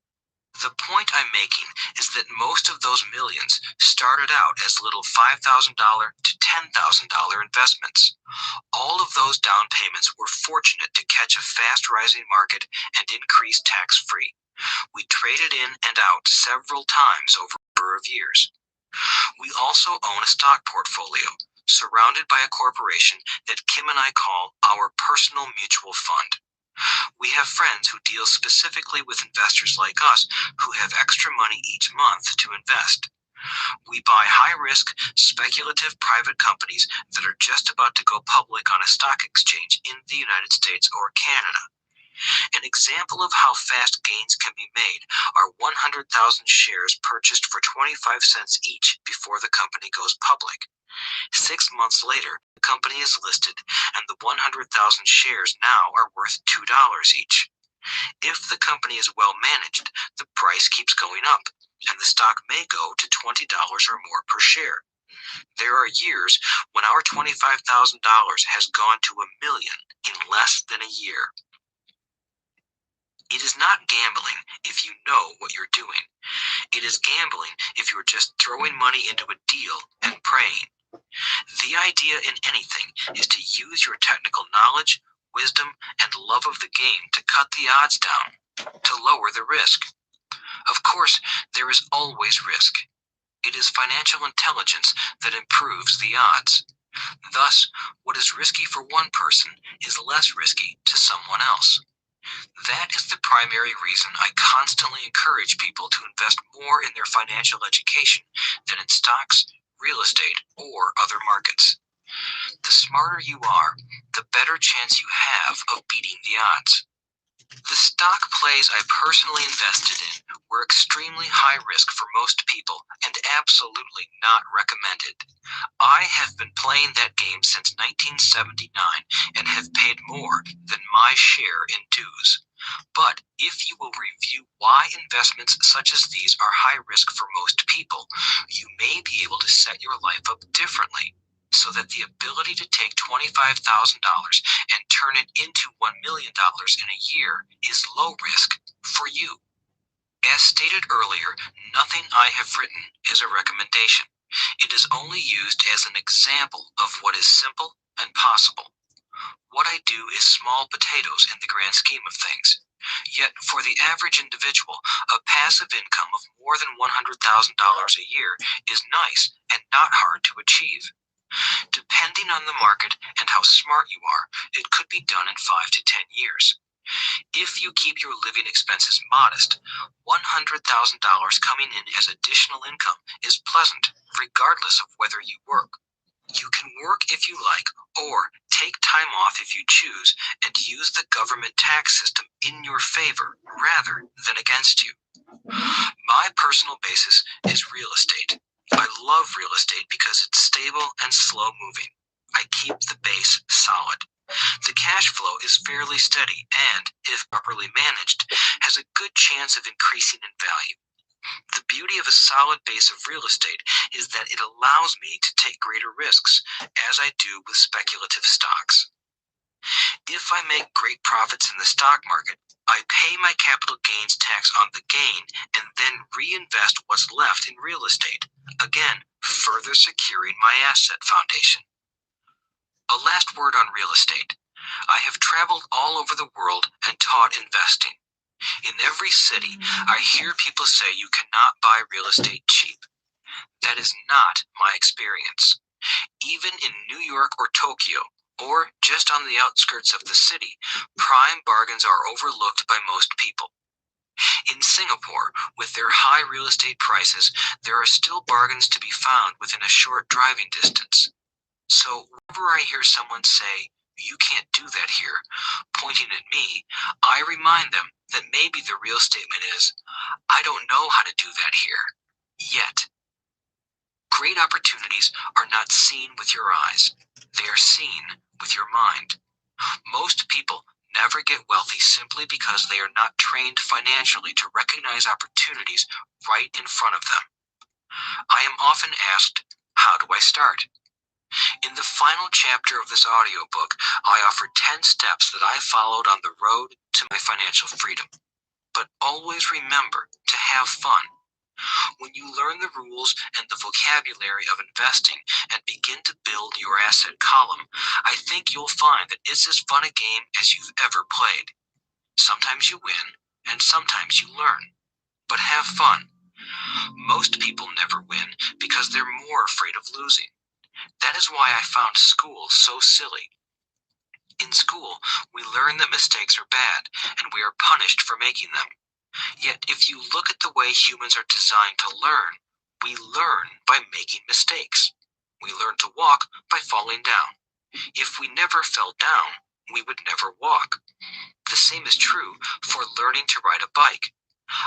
The point I'm making is that most of those millions started out as little $5,000 to $10,000 investments. All of those down payments were fortunate to catch a fast rising market and increase tax-free. We traded in and out several times over a number of years. We also own a stock portfolio, surrounded by a corporation that Kim and I call our personal mutual fund. We have friends who deal specifically with investors like us who have extra money each month to invest. We buy high-risk, speculative private companies that are just about to go public on a stock exchange in the United States or Canada. An example of how fast gains can be made are 100,000 shares purchased for 25 cents each before the company goes public. 6 months later, the company is listed, and the 100,000 shares now are worth $2 each. If the company is well managed, the price keeps going up, and the stock may go to $20 or more per share. There are years when our $25,000 has gone to $1 million in less than a year. It is not gambling if you know what you're doing. It is gambling if you're just throwing money into a deal and praying. The idea in anything is to use your technical knowledge, wisdom, and love of the game to cut the odds down, to lower the risk. Of course, there is always risk. It is financial intelligence that improves the odds. Thus, what is risky for one person is less risky to someone else. That is the primary reason I constantly encourage people to invest more in their financial education than in stocks, real estate, or other markets. The smarter you are, the better chance you have of beating the odds. The stock plays I personally invested in were extremely high risk for most people and absolutely not recommended. I have been playing that game since 1979 and have paid more than my share in dues. But if you will review why investments such as these are high risk for most people, you may be able to set your life up differently, so that the ability to take $25,000 and turn it into $1 million in a year is low risk for you. As stated earlier, nothing I have written is a recommendation. It is only used as an example of what is simple and possible. What I do is small potatoes in the grand scheme of things. Yet, for the average individual, a passive income of more than $100,000 a year is nice and not hard to achieve. Depending on the market and how smart you are, it could be done in 5 to 10 years. If you keep your living expenses modest, $100,000 coming in as additional income is pleasant, regardless of whether you work. You can work if you like, or take time off if you choose, and use the government tax system in your favor rather than against you. My personal basis is real estate. I love real estate because it's stable and slow moving. I keep the base solid. The cash flow is fairly steady and, if properly managed, has a good chance of increasing in value. The beauty of a solid base of real estate is that it allows me to take greater risks, as I do with speculative stocks. If I make great profits in the stock market, I pay my capital gains tax on the gain and then reinvest what's left in real estate, again, further securing my asset foundation. A last word on real estate. I have traveled all over the world and taught investing. In every city, I hear people say you cannot buy real estate cheap. That is not my experience. Even in New York or Tokyo, or just on the outskirts of the city, prime bargains are overlooked by most people. In Singapore, with their high real estate prices, there are still bargains to be found within a short driving distance. So whenever I hear someone say, "You can't do that here," pointing at me, I remind them that maybe the real statement is, "I don't know how to do that here, yet." Great opportunities are not seen with your eyes. They are seen with your mind. Most people never get wealthy simply because they are not trained financially to recognize opportunities right in front of them. I am often asked, how do I start? In the final chapter of this audiobook, I offer 10 steps that I followed on the road to my financial freedom. But always remember to have fun. When you learn the rules and the vocabulary of investing and begin to build your asset column, I think you'll find that it's as fun a game as you've ever played. Sometimes you win, and sometimes you learn. But have fun. Most people never win because they're more afraid of losing. That is why I found school so silly. In school, we learn that mistakes are bad, and we are punished for making them. Yet if you look at the way humans are designed to learn, we learn by making mistakes. We learn to walk by falling down. If we never fell down, we would never walk. The same is true for learning to ride a bike.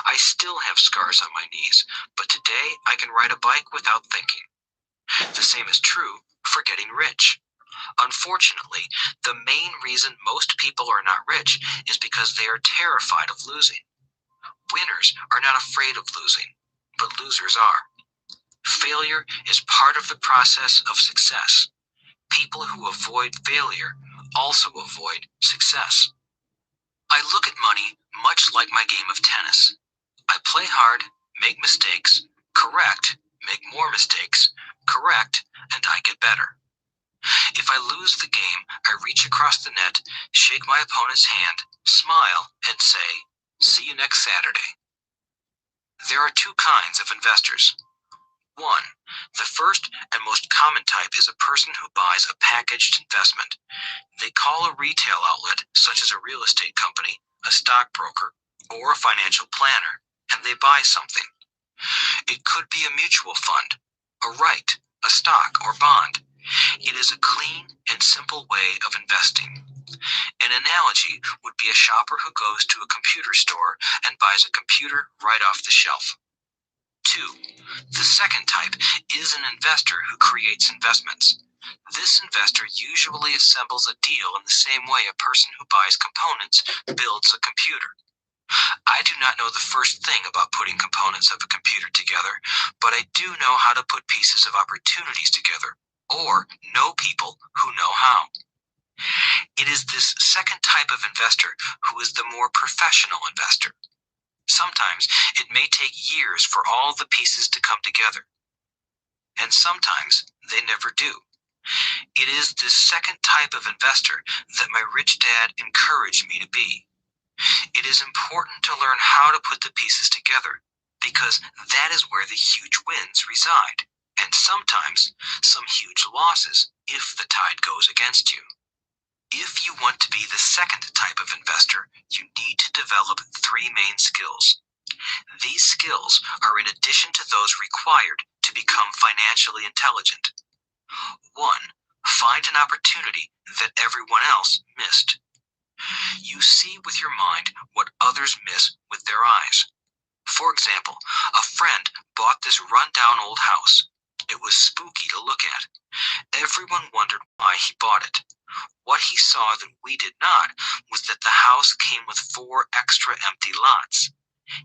I still have scars on my knees, but today I can ride a bike without thinking. The same is true for getting rich. Unfortunately, the main reason most people are not rich is because they are terrified of losing. Winners are not afraid of losing. but losers are. Failure is part of the process of success. People who avoid failure also avoid success. I look at money much like my game of tennis. I play hard, make mistakes, correct, make more mistakes, correct, and I get better. If I lose the game, I reach across the net, shake my opponent's hand, smile, and say, "See you next Saturday." There are two kinds of investors. One, the first and most common type is a person who buys a packaged investment. They call a retail outlet, such as a real estate company, a stockbroker, or a financial planner, and they buy something. It could be a mutual fund, a right, a stock, or bond. It is a clean and simple way of investing. An analogy would be a shopper who goes to a computer store and buys a computer right off the shelf. 2. The second type is an investor who creates investments. This investor usually assembles a deal in the same way a person who buys components builds a computer. I do not know the first thing about putting components of a computer together, but I do know how to put pieces of opportunities together, or know people who know how. It is this second type of investor who is the more professional investor. Sometimes it may take years for all the pieces to come together, and sometimes they never do. It is this second type of investor that my rich dad encouraged me to be. It is important to learn how to put the pieces together, because that is where the huge wins reside, and sometimes some huge losses if the tide goes against you. If you want to be the second type of investor, you need to develop three main skills. These skills are in addition to those required to become financially intelligent. 1. Find an opportunity that everyone else missed. You see with your mind what others miss with their eyes. For example, a friend bought this run-down old house. It was spooky to look at. Everyone wondered why he bought it. What he saw that we did not was that the house came with 4 extra empty lots.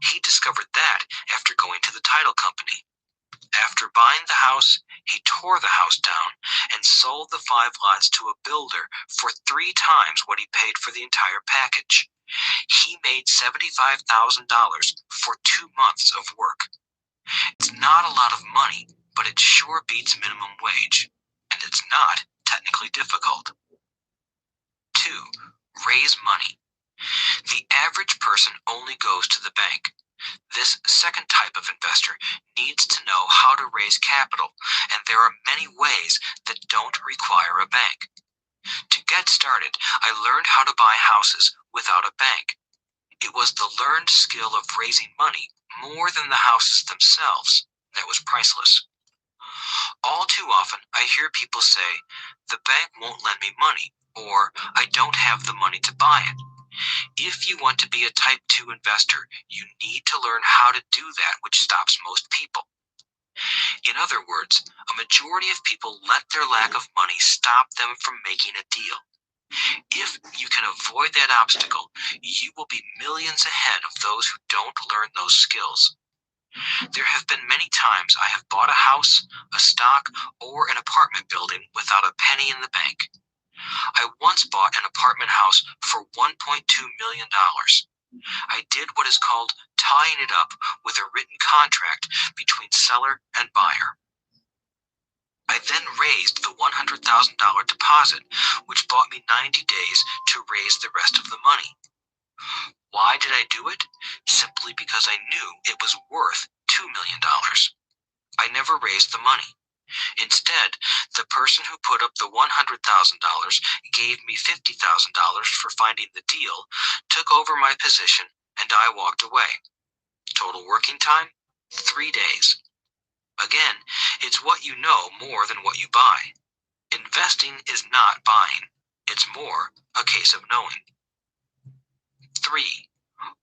He discovered that after going to the title company. After buying the house, he tore the house down and sold the 5 lots to a builder for 3 times what he paid for the entire package. He made $75,000 for 2 months of work. It's not a lot of money, but it sure beats minimum wage, and it's not technically difficult. 2. Raise money. The average person only goes to the bank. This second type of investor needs to know how to raise capital, and there are many ways that don't require a bank. To get started, I learned how to buy houses without a bank. It was the learned skill of raising money more than the houses themselves that was priceless. All too often, I hear people say, "The bank won't lend me money," or "I don't have the money to buy it." If you want to be a type 2 investor, you need to learn how to do that which stops most people. In other words, a majority of people let their lack of money stop them from making a deal. If you can avoid that obstacle, you will be millions ahead of those who don't learn those skills. There have been many times I have bought a house, a stock, or an apartment building without a penny in the bank. I once bought an apartment house for $1.2 million. I did what is called tying it up with a written contract between seller and buyer. I then raised the $100,000 deposit, which bought me 90 days to raise the rest of the money. Why did I do it? Simply because I knew it was worth $2 million. I never raised the money. Instead, the person who put up the $100,000 gave me $50,000 for finding the deal, took over my position, and I walked away. Total working time, 3 days. Again, it's what you know more than what you buy. Investing is not buying. It's more a case of knowing. 3.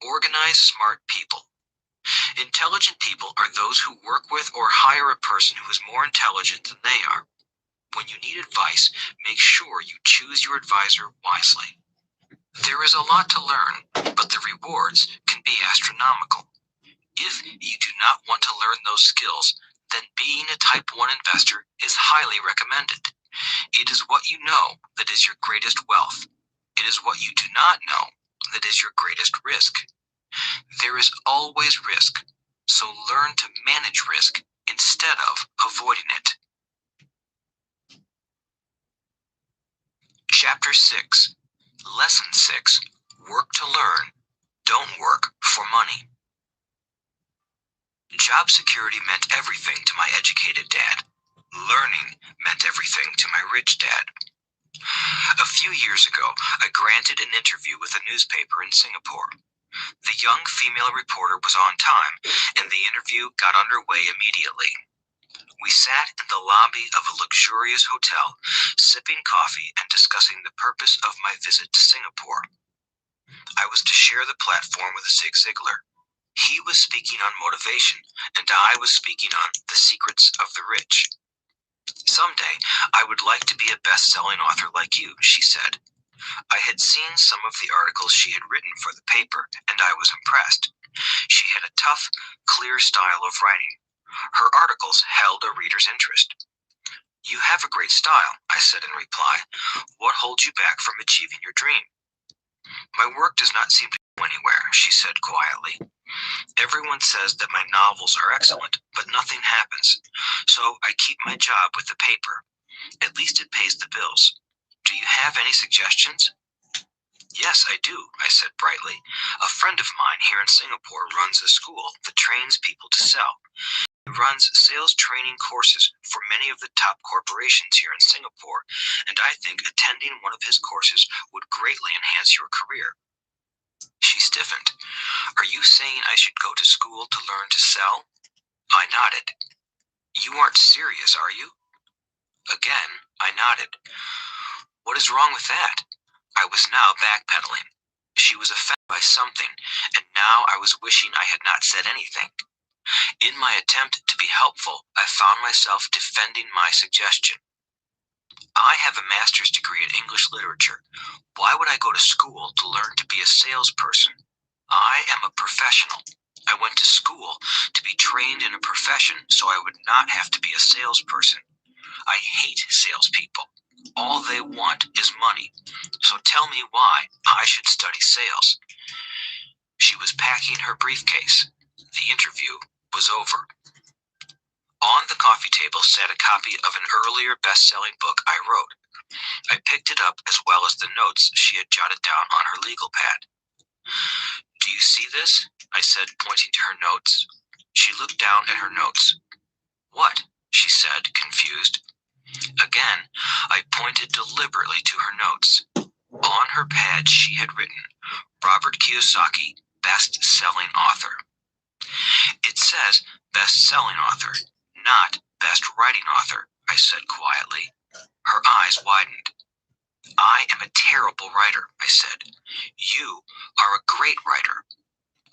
Organize smart people. Intelligent people are those who work with or hire a person who is more intelligent than they are. When you need advice, make sure you choose your advisor wisely. There is a lot to learn, but the rewards can be astronomical. If you do not want to learn those skills, then being a Type 1 investor is highly recommended. It is what you know that is your greatest wealth. It is what you do not know that is your greatest risk. There is always risk, so learn to manage risk instead of avoiding it. Chapter 6, Lesson 6, Work to Learn, Don't Work for Money. Job security meant everything to my educated dad. Learning meant everything to my rich dad. A few years ago, I granted an interview with a newspaper in Singapore. The young female reporter was on time, and the interview got underway immediately. We sat in the lobby of a luxurious hotel, sipping coffee and discussing the purpose of my visit to Singapore. I was to share the platform with Zig Ziglar. He was speaking on motivation, and I was speaking on the secrets of the rich. Someday, I would like to be a best-selling author like you, she said. I had seen some of the articles she had written for the paper, and I was impressed. She had a tough, clear style of writing. Her articles held a reader's interest. You have a great style, I said in reply. What holds you back from achieving your dream? My work does not seem to go anywhere, she said quietly. Everyone says that my novels are excellent, but nothing happens. So I keep my job with the paper. At least it pays the bills. Do you have any suggestions? Yes, I do, I said brightly. A friend of mine here in Singapore runs a school that trains people to sell. He runs sales training courses for many of the top corporations here in Singapore, and I think attending one of his courses would greatly enhance your career. She stiffened. Are you saying I should go to school to learn to sell? I nodded. You aren't serious, are you? Again, I nodded. What is wrong with that? I was now backpedaling. She was offended by something, and now I was wishing I had not said anything. In my attempt to be helpful, I found myself defending my suggestion. I have a master's degree in English literature. Why would I go to school to learn to be a salesperson? I am a professional. I went to school to be trained in a profession so I would not have to be a salesperson. I hate salespeople. All they want is money. So tell me why I should study sales. She was packing her briefcase. The interview was over. On the coffee table sat a copy of an earlier best-selling book I wrote. I picked it up as well as the notes she had jotted down on her legal pad. Do you see this? I said, pointing to her notes. She looked down at her notes. What? She said, confused. Again, I pointed deliberately to her notes. On her pad she had written, Robert Kyosaki, best-selling author. It says best-selling author, not best writing author, I said quietly. Her eyes widened. I am a terrible writer, I said. You are a great writer.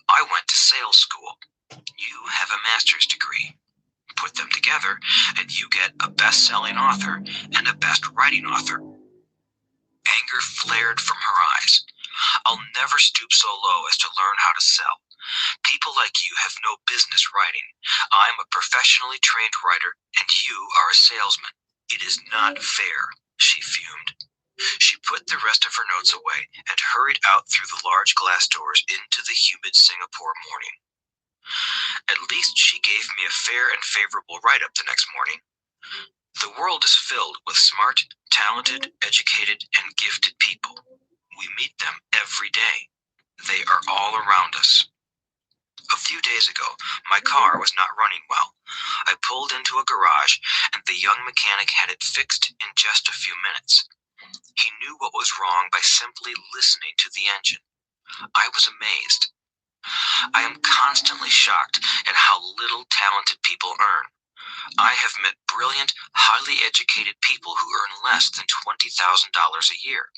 I went to sales school. You have a master's degree. Put them together, and you get a best-selling author and a best writing author. Anger flared from her eyes. I'll never stoop so low as to learn how to sell. People like you have no business writing. I'm a professionally trained writer, and you are a salesman. It is not fair, she fumed. She put the rest of her notes away and hurried out through the large glass doors into the humid Singapore morning. At least she gave me a fair and favorable write-up the next morning. The world is filled with smart, talented, educated, and gifted people. We meet them every day. They are all around us. A few days ago, my car was not running well. I pulled into a garage, and the young mechanic had it fixed in just a few minutes. He knew what was wrong by simply listening to the engine. I was amazed. I am constantly shocked at how little talented people earn. I have met brilliant, highly educated people who earn less than $20,000 a year.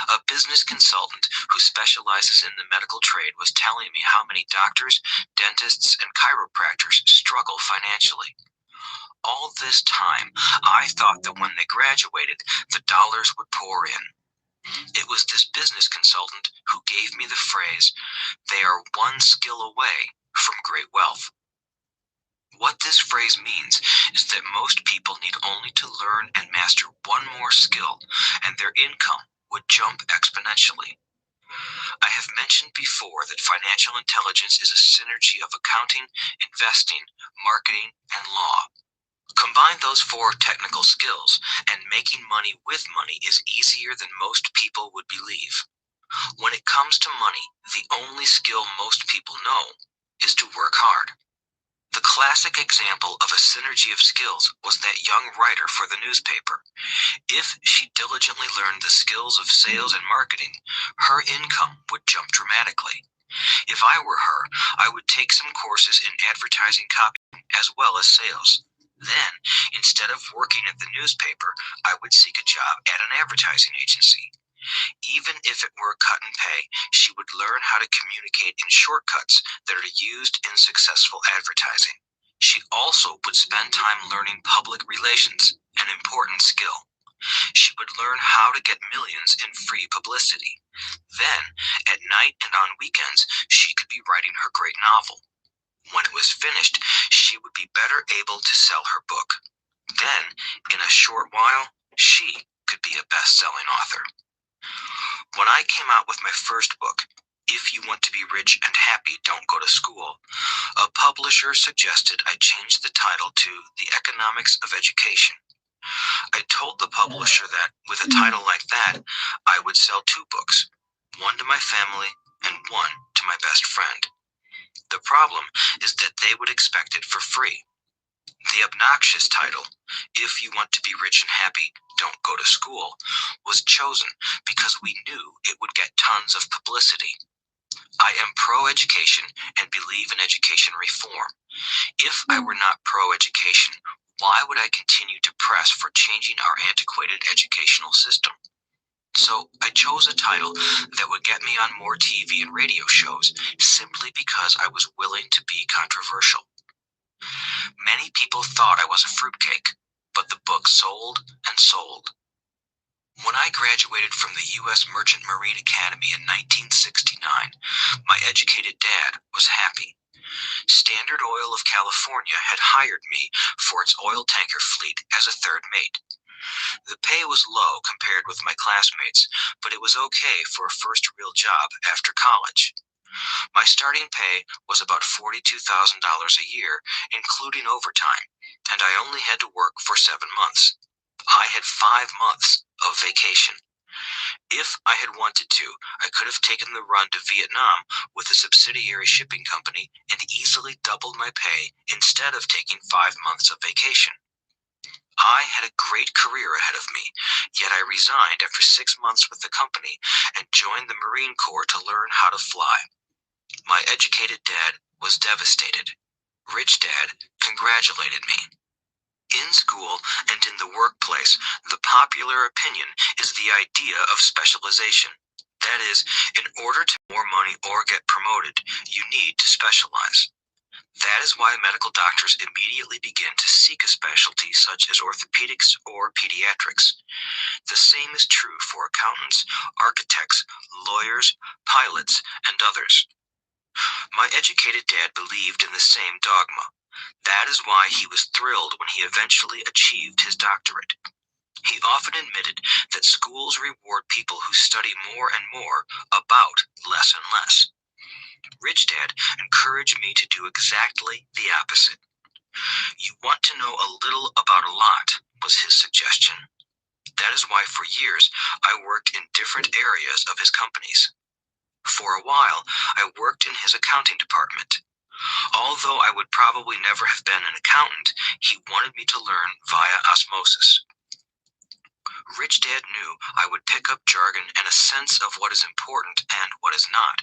A business consultant who specializes in the medical trade was telling me how many doctors, dentists, and chiropractors struggle financially. All this time, I thought that when they graduated, the dollars would pour in. It was this business consultant who gave me the phrase, they are one skill away from great wealth. What this phrase means is that most people need only to learn and master one more skill, and their income would jump exponentially. I have mentioned before that financial intelligence is a synergy of accounting, investing, marketing, and law. Combine those four technical skills, and making money with money is easier than most people would believe. When it comes to money, the only skill most people know is to work hard. The classic example of a synergy of skills was that young writer for the newspaper. If she diligently learned the skills of sales and marketing, her income would jump dramatically. If I were her, I would take some courses in advertising copy as well as sales. Then, instead of working at the newspaper, I would seek a job at an advertising agency. Even if it were cut and pay, she would learn how to communicate in shortcuts that are used in successful advertising. She also would spend time learning public relations, an important skill. She would learn how to get millions in free publicity. Then, at night and on weekends, she could be writing her great novel. When it was finished, she would be better able to sell her book. Then, in a short while, she could be a best-selling author. When I came out with my first book, If You Want to Be Rich and Happy, Don't Go to School, a publisher suggested I change the title to The Economics of Education. I told the publisher that with a title like that, I would sell two books, one to my family and one to my best friend. The problem is that they would expect it for free. The obnoxious title, If You Want to Be Rich and Happy, Don't Go to School, was chosen because we knew it would get tons of publicity. I am pro-education and believe in education reform. If I were not pro-education, why would I continue to press for changing our antiquated educational system? So I chose a title that would get me on more TV and radio shows simply because I was willing to be controversial. Many people thought I was a fruitcake, but the book sold and sold. When I graduated from the U.S. Merchant Marine Academy in 1969, my educated dad was happy. Standard Oil of California had hired me for its oil tanker fleet as a third mate. The pay was low compared with my classmates, but it was okay for a first real job after college. My starting pay was about $42,000 a year, including overtime, and I only had to work for 7 months. I had 5 months of vacation. If I had wanted to, I could have taken the run to Vietnam with a subsidiary shipping company and easily doubled my pay instead of taking 5 months of vacation. I had a great career ahead of me, yet I resigned after 6 months with the company and joined the Marine Corps to learn how to fly. My educated dad was devastated. Rich Dad congratulated me. In school and in the workplace, the popular opinion is the idea of specialization. That is, in order to make more money or get promoted, you need to specialize. That is why medical doctors immediately begin to seek a specialty such as orthopedics or pediatrics. The same is true for accountants, architects, lawyers, pilots, and others. My educated dad believed in the same dogma. That is why he was thrilled when he eventually achieved his doctorate. He often admitted that schools reward people who study more and more about less and less. Rich Dad encouraged me to do exactly the opposite. You want to know a little about a lot, was his suggestion. That is why for years I worked in different areas of his companies. For a while, I worked in his accounting department. Although I would probably never have been an accountant, he wanted me to learn via osmosis. Rich Dad knew I would pick up jargon and a sense of what is important and what is not.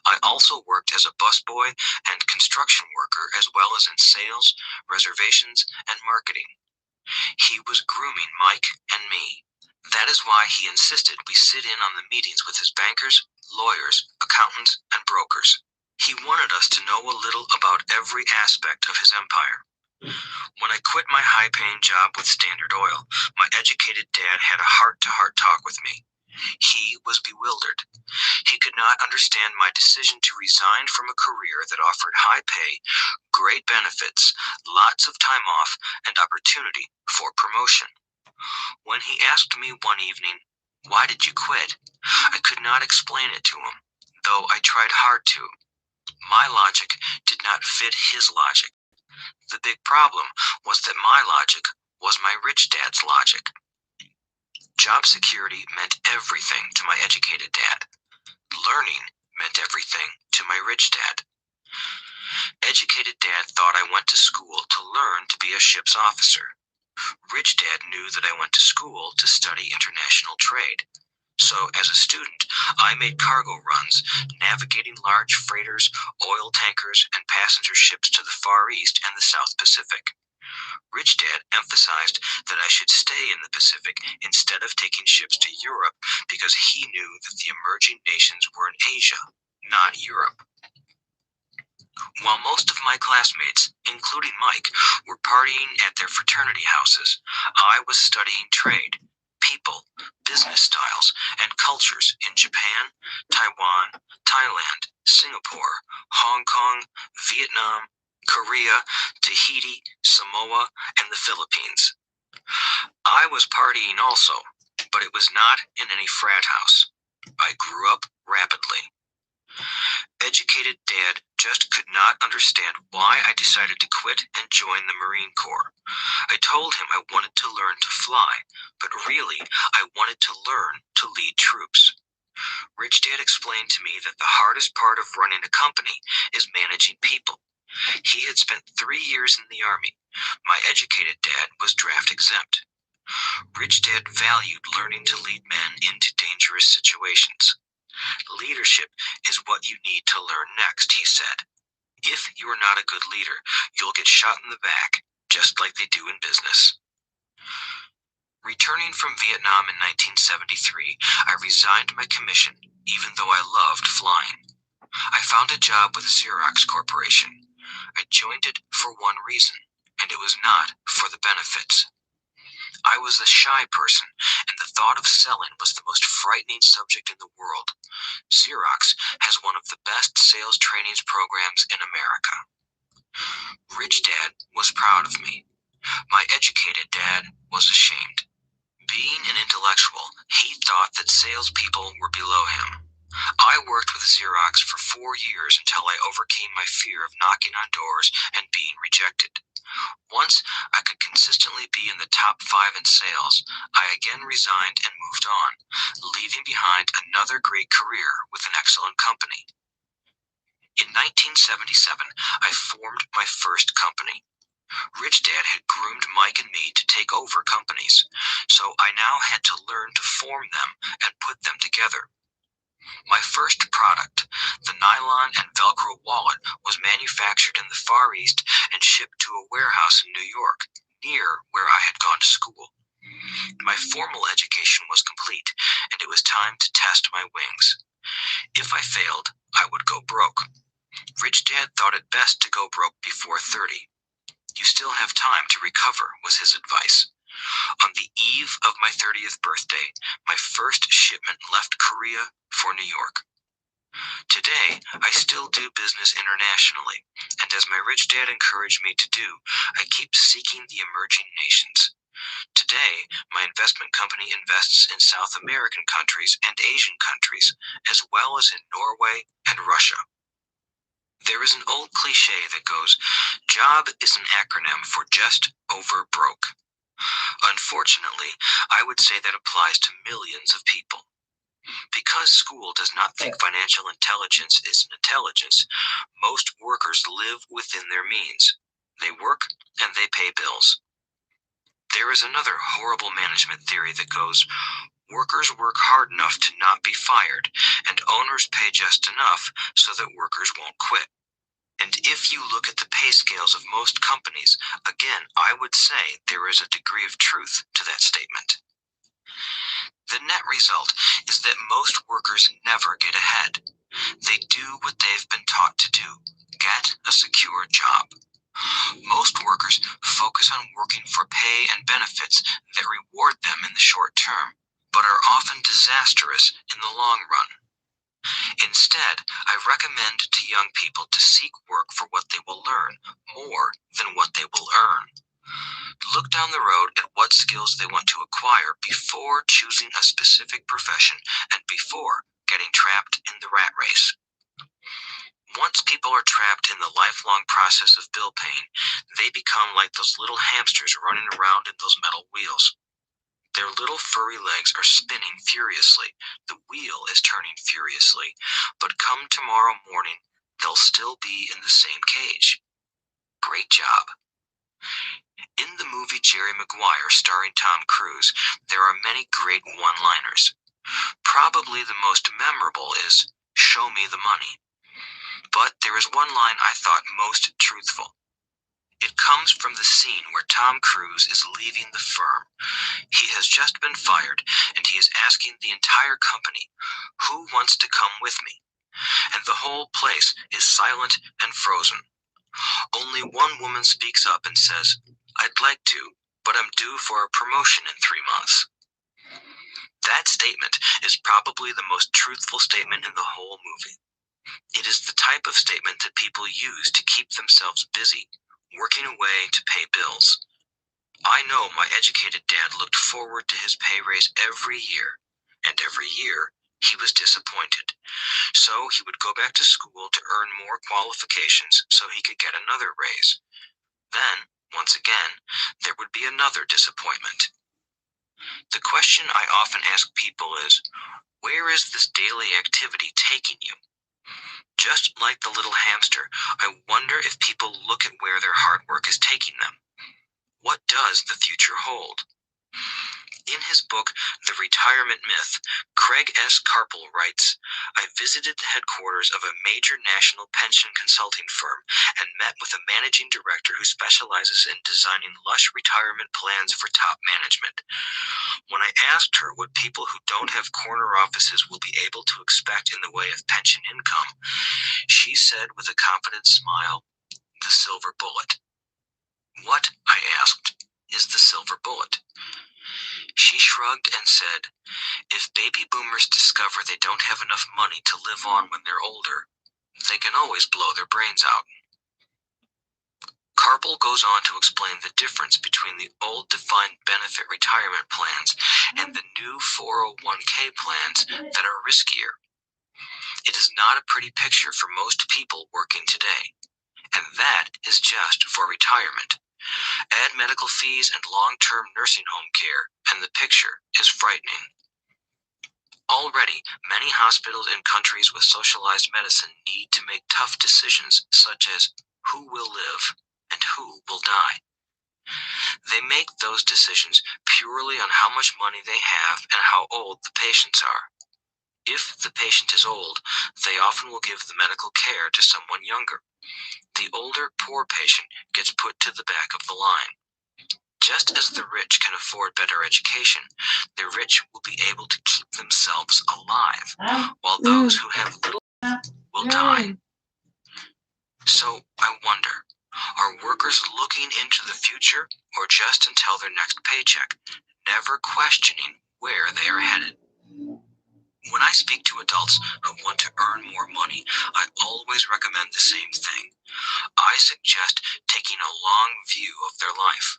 I also worked as a busboy and construction worker as well as in sales, reservations, and marketing. He was grooming Mike and me. That is why he insisted we sit in on the meetings with his bankers, lawyers, accountants, and brokers. He wanted us to know a little about every aspect of his empire. When I quit my high-paying job with Standard Oil, my educated dad had a heart-to-heart talk with me. He was bewildered. He could not understand my decision to resign from a career that offered high pay, great benefits, lots of time off, and opportunity for promotion. When he asked me one evening, "Why did you quit?" I could not explain it to him, though I tried hard to. My logic did not fit his logic. The big problem was that my logic was my rich dad's logic. Job security meant everything to my educated dad. Learning meant everything to my rich dad. Educated dad thought I went to school to learn to be a ship's officer. Rich dad knew that I went to school to study international trade. So, as a student, I made cargo runs, navigating large freighters, oil tankers, and passenger ships to the Far East and the South Pacific. Rich dad emphasized that I should stay in the Pacific instead of taking ships to Europe because he knew that the emerging nations were in Asia, not Europe. While most of my classmates, including Mike, were partying at their fraternity houses, I was studying trade, people, business styles, and cultures in Japan, Taiwan, Thailand, Singapore, Hong Kong, Vietnam, Korea, Tahiti, Samoa, and the Philippines. I was partying also, but it was not in any frat house. I grew up rapidly. Educated dad just could not understand why I decided to quit and join the Marine Corps. I told him I wanted to learn to fly, but really I wanted to learn to lead troops. Rich dad explained to me that the hardest part of running a company is managing people. He had spent 3 years in the Army. My educated dad was draft exempt. Rich dad valued learning to lead men into dangerous situations. Leadership is what you need to learn next, he said. If you are not a good leader, you'll get shot in the back, just like they do in business. Returning from Vietnam in 1973, I resigned my commission, even though I loved flying. I found a job with Xerox Corporation. I joined it for one reason, and it was not for the benefits. I was a shy person, and the thought of selling was the most frightening subject in the world. Xerox has one of the best sales trainings programs in America. Rich dad was proud of me. My educated dad was ashamed. Being an intellectual, he thought that salespeople were below him. I worked with Xerox for 4 years until I overcame my fear of knocking on doors and being rejected. Once I could consistently be in the top 5 in sales, I again resigned and moved on, leaving behind another great career with an excellent company. In 1977, I formed my first company. Rich dad had groomed Mike and me to take over companies, so I now had to learn to form them and put them together. My first product, the nylon and Velcro wallet, was manufactured in the Far East and shipped to a warehouse in New York, near where I had gone to school. My formal education was complete, and it was time to test my wings. If I failed, I would go broke. Rich dad thought it best to go broke before 30. You still have time to recover, was his advice. On the eve of my 30th birthday, my first shipment left Korea for New York. Today, I still do business internationally, and as my rich dad encouraged me to do, I keep seeking the emerging nations. Today, my investment company invests in South American countries and Asian countries, as well as in Norway and Russia. There is an old cliche that goes, job is an acronym for just over broke. Unfortunately, I would say that applies to millions of people. Because school does not think financial intelligence is an intelligence, most workers live within their means. They work and they pay bills. There is another horrible management theory that goes, workers work hard enough to not be fired, and owners pay just enough so that workers won't quit. And if you look at the pay scales of most companies, again, I would say there is a degree of truth to that statement. The net result is that most workers never get ahead. They do what they've been taught to do, get a secure job. Most workers focus on working for pay and benefits that reward them in the short term, but are often disastrous in the long run. Instead, I recommend to young people to seek work for what they will learn more than what they will earn. Look down the road at what skills they want to acquire before choosing a specific profession and before getting trapped in the rat race. Once people are trapped in the lifelong process of bill paying, they become like those little hamsters running around in those metal wheels. Their little furry legs are spinning furiously. The wheel is turning furiously. But come tomorrow morning, they'll still be in the same cage. Great job. In the movie Jerry Maguire starring Tom Cruise, there are many great one-liners. Probably the most memorable is, "Show me the money." But there is one line I thought most truthful. It comes from the scene where Tom Cruise is leaving the firm. He has just been fired, and he is asking the entire company, "Who wants to come with me?" And the whole place is silent and frozen. Only one woman speaks up and says, "I'd like to, but I'm due for a promotion in 3 months." That statement is probably the most truthful statement in the whole movie. It is the type of statement that people use to keep themselves busy, working away to pay bills. I know my educated dad looked forward to his pay raise every year, and every year he was disappointed. So he would go back to school to earn more qualifications so he could get another raise. Then, once again, there would be another disappointment. The question I often ask people is, where is this daily activity taking you? Just like the little hamster, I wonder if people look at where their hard work is taking them. What does the future hold? In his book, The Retirement Myth, Craig S. Carpel writes, "I visited the headquarters of a major national pension consulting firm and met with a managing director who specializes in designing lush retirement plans for top management. When I asked her what people who don't have corner offices will be able to expect in the way of pension income, she said with a confident smile, 'The silver bullet.'" "What," I asked, "is the silver bullet?" She shrugged and said, "If baby boomers discover they don't have enough money to live on when they're older, they can always blow their brains out." Carpel goes on to explain the difference between the old defined benefit retirement plans and the new 401k plans that are riskier. It is not a pretty picture for most people working today, and that is just for retirement. Add medical fees and long-term nursing home care, and the picture is frightening. Already, many hospitals in countries with socialized medicine need to make tough decisions such as who will live and who will die. They make those decisions purely on how much money they have and how old the patients are. If the patient is old, they often will give the medical care to someone younger. The older, poor patient gets put to the back of the line. Just as the rich can afford better education, the rich will be able to keep themselves alive, while those who have little will die. So I wonder, are workers looking into the future or just until their next paycheck, never questioning where they are headed? When I speak to adults who want to earn more money, I always recommend the same thing. I suggest taking a long view of their life.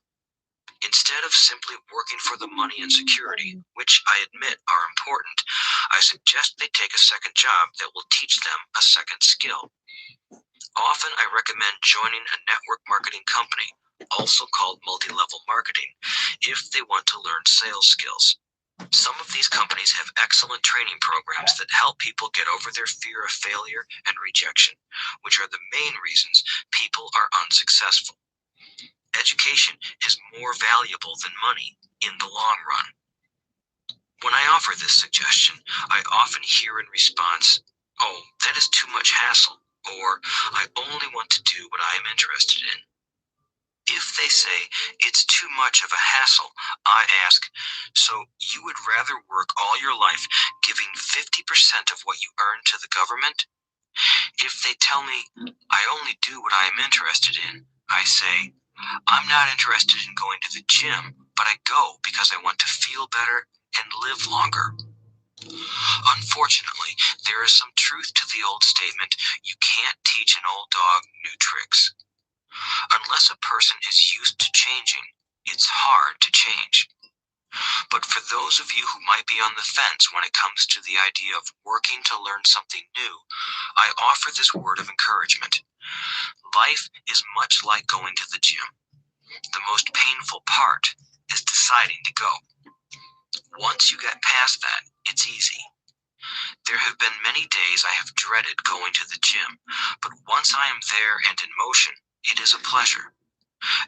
Instead of simply working for the money and security, which I admit are important, I suggest they take a second job that will teach them a second skill. Often I recommend joining a network marketing company, also called multi-level marketing, if they want to learn sales skills. Some of these companies have excellent training programs that help people get over their fear of failure and rejection, which are the main reasons people are unsuccessful. Education is more valuable than money in the long run. When I offer this suggestion, I often hear in response, "Oh, that is too much hassle," or "I only want to do what I am interested in." If they say it's too much of a hassle, I ask, "So you would rather work all your life giving 50% of what you earn to the government?" If they tell me, "I only do what I am interested in," I say, "I'm not interested in going to the gym, but I go because I want to feel better and live longer. Unfortunately, there is some truth to the old statement, you can't teach an old dog new tricks. Unless a person is used to changing, it's hard to change. But for those of you who might be on the fence when it comes to the idea of working to learn something new, I offer this word of encouragement. Life is much like going to the gym. The most painful part is deciding to go. Once you get past that, it's easy. There have been many days I have dreaded going to the gym, but once I am there and in motion, it is a pleasure.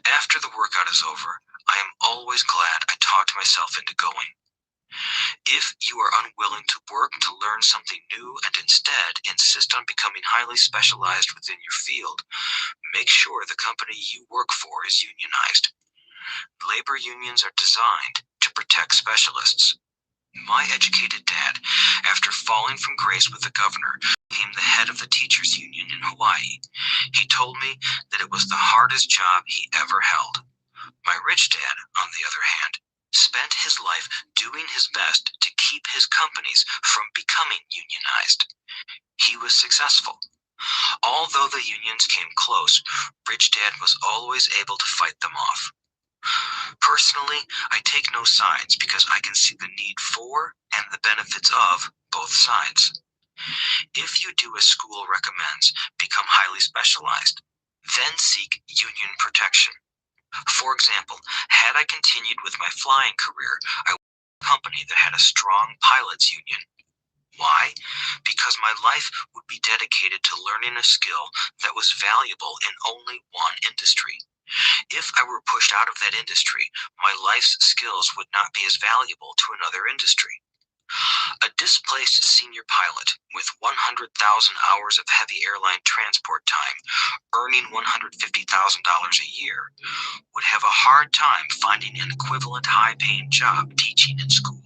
After the workout is over, I am always glad I talked myself into going. If you are unwilling to work to learn something new and instead insist on becoming highly specialized within your field, make sure the company you work for is unionized. Labor unions are designed to protect specialists. My educated dad, after falling from grace with the governor, became the head of the teachers union in Hawaii. He told me that it was the hardest job he ever held. My rich dad, on the other hand, spent his life doing his best to keep his companies from becoming unionized. He was successful. Although the unions came close, Rich Dad was always able to fight them off. Personally, I take no sides because I can see the need for and the benefits of both sides. If you do as school recommends, become highly specialized, then seek union protection. For example, had I continued with my flying career, I would have a company that had a strong pilots union. Why? Because my life would be dedicated to learning a skill that was valuable in only one industry. If I were pushed out of that industry, my life's skills would not be as valuable to another industry. A displaced senior pilot with 100,000 hours of heavy airline transport time, earning $150,000 a year, would have a hard time finding an equivalent high-paying job teaching in school.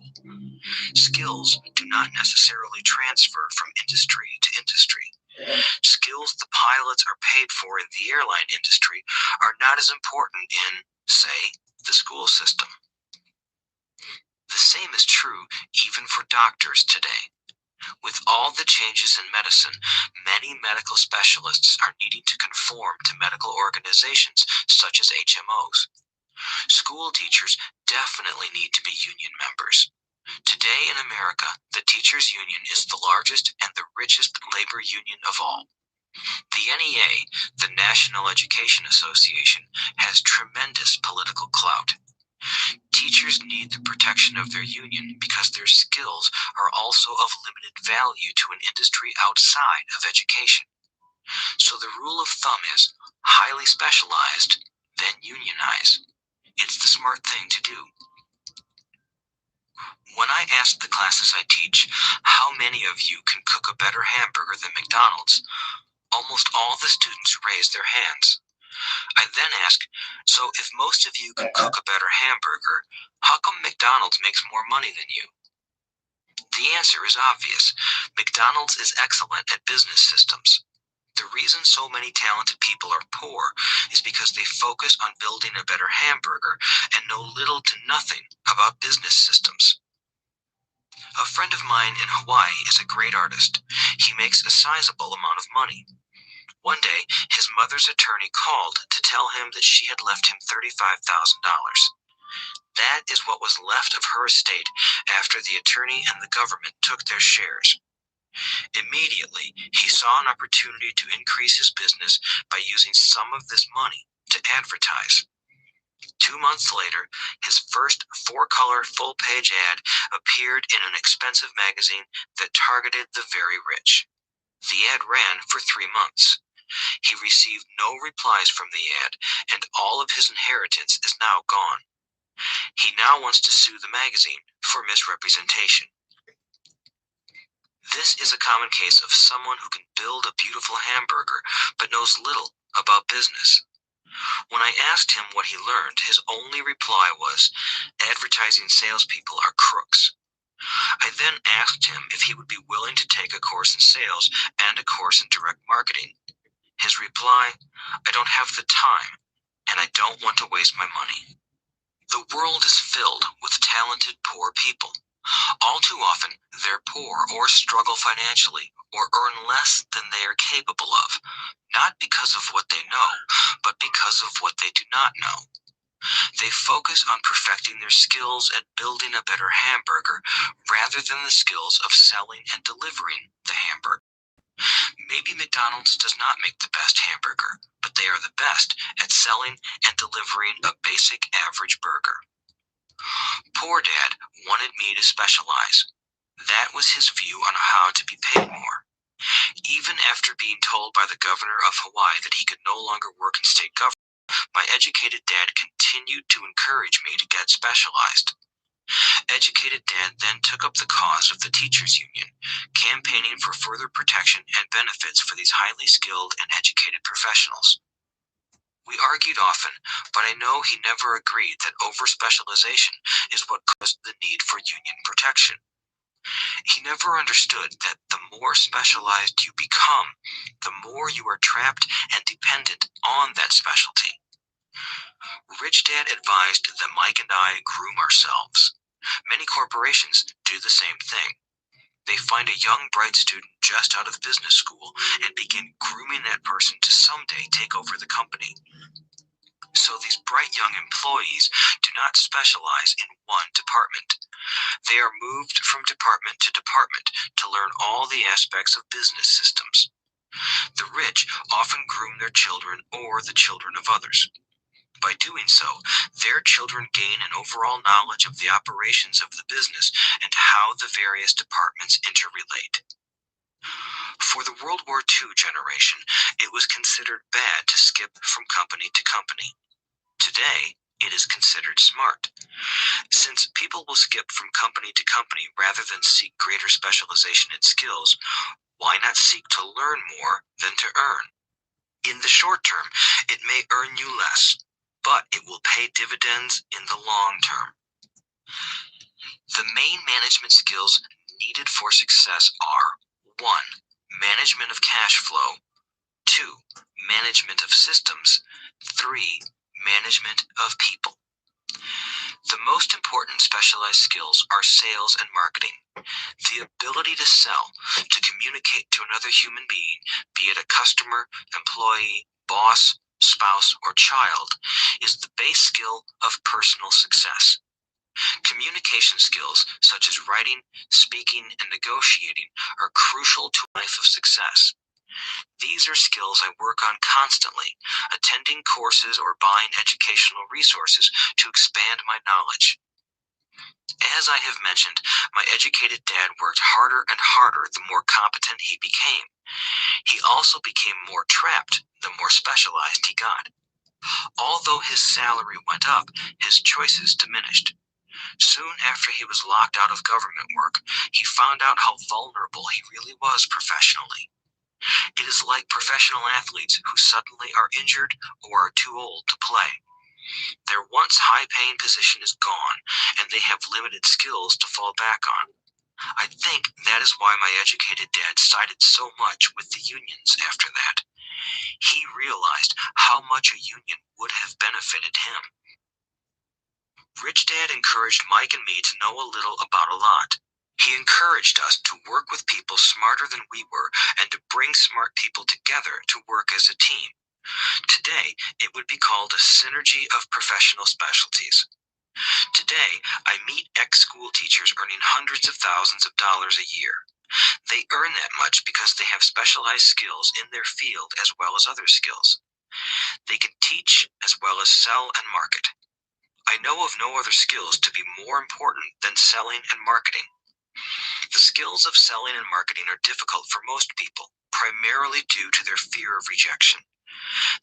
Skills do not necessarily transfer from industry to industry. Skills the pilots are paid for in the airline industry are not as important in, say, the school system. The same is true even for doctors today. With all the changes in medicine, many medical specialists are needing to conform to medical organizations such as HMOs. School teachers definitely need to be union members. Today in America, the teachers' union is the largest and the richest labor union of all. The NEA, the National Education Association, has tremendous political clout. Teachers need the protection of their union because their skills are also of limited value to an industry outside of education. So the rule of thumb is highly specialized, then unionize. It's the smart thing to do. When I ask the classes I teach, how many of you can cook a better hamburger than McDonald's, almost all the students raise their hands. I then ask, so if most of you can cook a better hamburger, how come McDonald's makes more money than you? The answer is obvious. McDonald's is excellent at business systems. The reason so many talented people are poor is because they focus on building a better hamburger and know little to nothing about business systems. A friend of mine in Hawaii is a great artist. He makes a sizable amount of money. One day, his mother's attorney called to tell him that she had left him $35,000. That is what was left of her estate after the attorney and the government took their shares. Immediately, he saw an opportunity to increase his business by using some of this money to advertise. 2 months later, his first 4-color full-page ad appeared in an expensive magazine that targeted the very rich. The ad ran for 3 months. He received no replies from the ad, and all of his inheritance is now gone. He now wants to sue the magazine for misrepresentation. This is a common case of someone who can build a beautiful hamburger but knows little about business. When I asked him what he learned, his only reply was, advertising salespeople are crooks. I then asked him if he would be willing to take a course in sales and a course in direct marketing. His reply, I don't have the time, and I don't want to waste my money. The world is filled with talented poor people. All too often, they're poor or struggle financially or earn less than they are capable of, not because of what they know, but because of what they do not know. They focus on perfecting their skills at building a better hamburger rather than the skills of selling and delivering the hamburger. Maybe McDonald's does not make the best hamburger, but they are the best at selling and delivering a basic average burger. Poor Dad wanted me to specialize. That was his view on how to be paid more. Even after being told by the governor of Hawaii that he could no longer work in state government, my educated dad continued to encourage me to get specialized. Educated Dad then took up the cause of the teachers union, campaigning for further protection and benefits for these highly skilled and educated professionals. We argued often, but I know he never agreed that over-specialization is what caused the need for union protection. He never understood that the more specialized you become, the more you are trapped and dependent on that specialty. Rich Dad advised that Mike and I groom ourselves. Many corporations do the same thing. They find a young, bright student just out of business school and begin grooming that person to someday take over the company. So these bright young employees do not specialize in one department. They are moved from department to department to learn all the aspects of business systems. The rich often groom their children or the children of others. By doing so, their children gain an overall knowledge of the operations of the business and how the various departments interrelate. For the World War II generation, it was considered bad to skip from company to company. Today, it is considered smart. Since people will skip from company to company rather than seek greater specialization in skills, why not seek to learn more than to earn? In the short term, it may earn you less, but it will pay dividends in the long term. The main management skills needed for success are 1. Management of cash flow, 2. Management of systems, 3. Management of people. The most important specialized skills are sales and marketing. The ability to sell, to communicate to another human being, be it a customer, employee, boss, spouse, or child, is the base skill of personal success. Communication skills such as writing, speaking, and negotiating are crucial to a life of success. These are skills I work on constantly, attending courses or buying educational resources to expand my knowledge. As I have mentioned, my educated dad worked harder and harder the more competent he became. He also became more trapped the more specialized he got. Although his salary went up, his choices diminished. Soon after he was locked out of government work, he found out how vulnerable he really was professionally. It is like professional athletes who suddenly are injured or are too old to play. Their once high-paying position is gone, and they have limited skills to fall back on. I think that is why my educated dad sided so much with the unions after that. He realized how much a union would have benefited him. Rich Dad encouraged Mike and me to know a little about a lot. He encouraged us to work with people smarter than we were and to bring smart people together to work as a team. Today, it would be called a synergy of professional specialties. Today, I meet ex-school teachers earning hundreds of thousands of dollars a year. They earn that much because they have specialized skills in their field as well as other skills. They can teach as well as sell and market. I know of no other skills to be more important than selling and marketing. The skills of selling and marketing are difficult for most people, primarily due to their fear of rejection.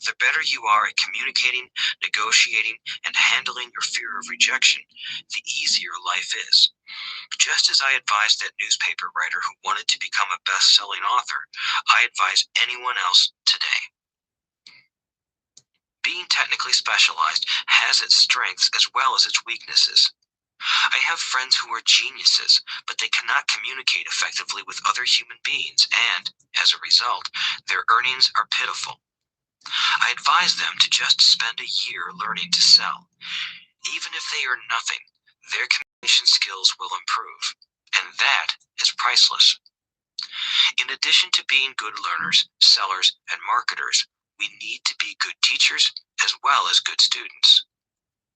The better you are at communicating, negotiating, and handling your fear of rejection, the easier life is. Just as I advised that newspaper writer who wanted to become a best-selling author, I advise anyone else today. Being technically specialized has its strengths as well as its weaknesses. I have friends who are geniuses, but they cannot communicate effectively with other human beings, and, as a result, their earnings are pitiful. I advise them to just spend a year learning to sell. Even if they earn nothing, their communication skills will improve, and that is priceless. In addition to being good learners, sellers, and marketers, we need to be good teachers as well as good students.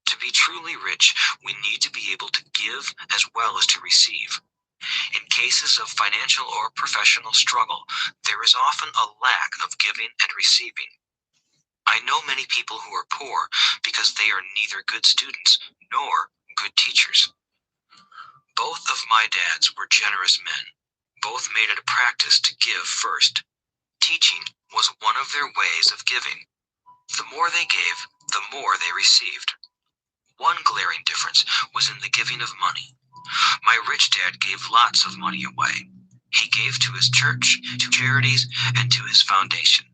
To be truly rich, we need to be able to give as well as to receive. In cases of financial or professional struggle, there is often a lack of giving and receiving. I know many people who are poor because they are neither good students nor good teachers. Both of my dads were generous men. Both made it a practice to give first. Teaching was one of their ways of giving. The more they gave, the more they received. One glaring difference was in the giving of money. My rich dad gave lots of money away. He gave to his church, to charities, and to his foundation.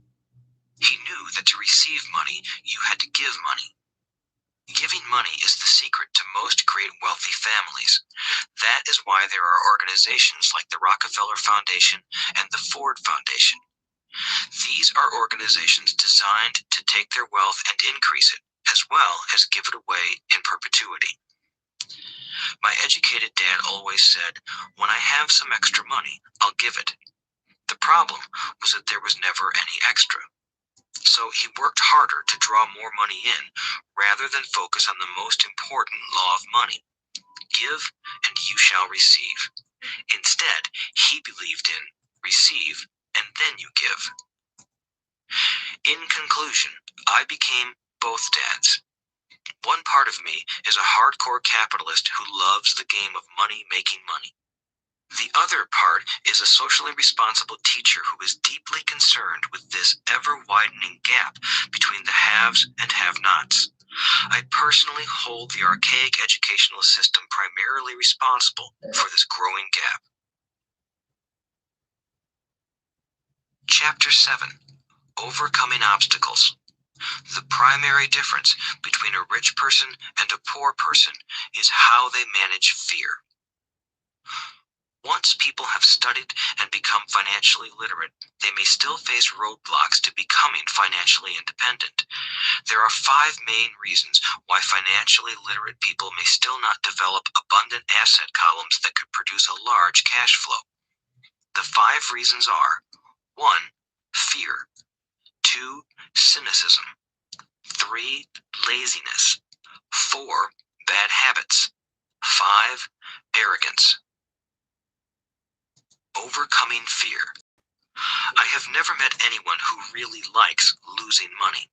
He knew that to receive money, you had to give money. Giving money is the secret to most great wealthy families. That is why there are organizations like the Rockefeller Foundation and the Ford Foundation. These are organizations designed to take their wealth and increase it, as well as give it away in perpetuity. My educated dad always said, "When I have some extra money, I'll give it." The problem was that there was never any extra. So he worked harder to draw more money in, rather than focus on the most important law of money: give and you shall receive. Instead, he believed in receive and then you give. In conclusion, I became both dads. One part of me is a hardcore capitalist who loves the game of money making money. The other part is a socially responsible teacher who is deeply concerned with this ever-widening gap between the haves and have-nots. I personally hold the archaic educational system primarily responsible for this growing gap. Chapter 7. Overcoming Obstacles. The primary difference between a rich person and a poor person is how they manage fear. Once people have studied and become financially literate, they may still face roadblocks to becoming financially independent. There are 5 main reasons why financially literate people may still not develop abundant asset columns that could produce a large cash flow. The 5 reasons are: 1. Fear. 2. Cynicism. 3. Laziness. 4. Bad habits. 5. Arrogance. Overcoming fear. I have never met anyone who really likes losing money.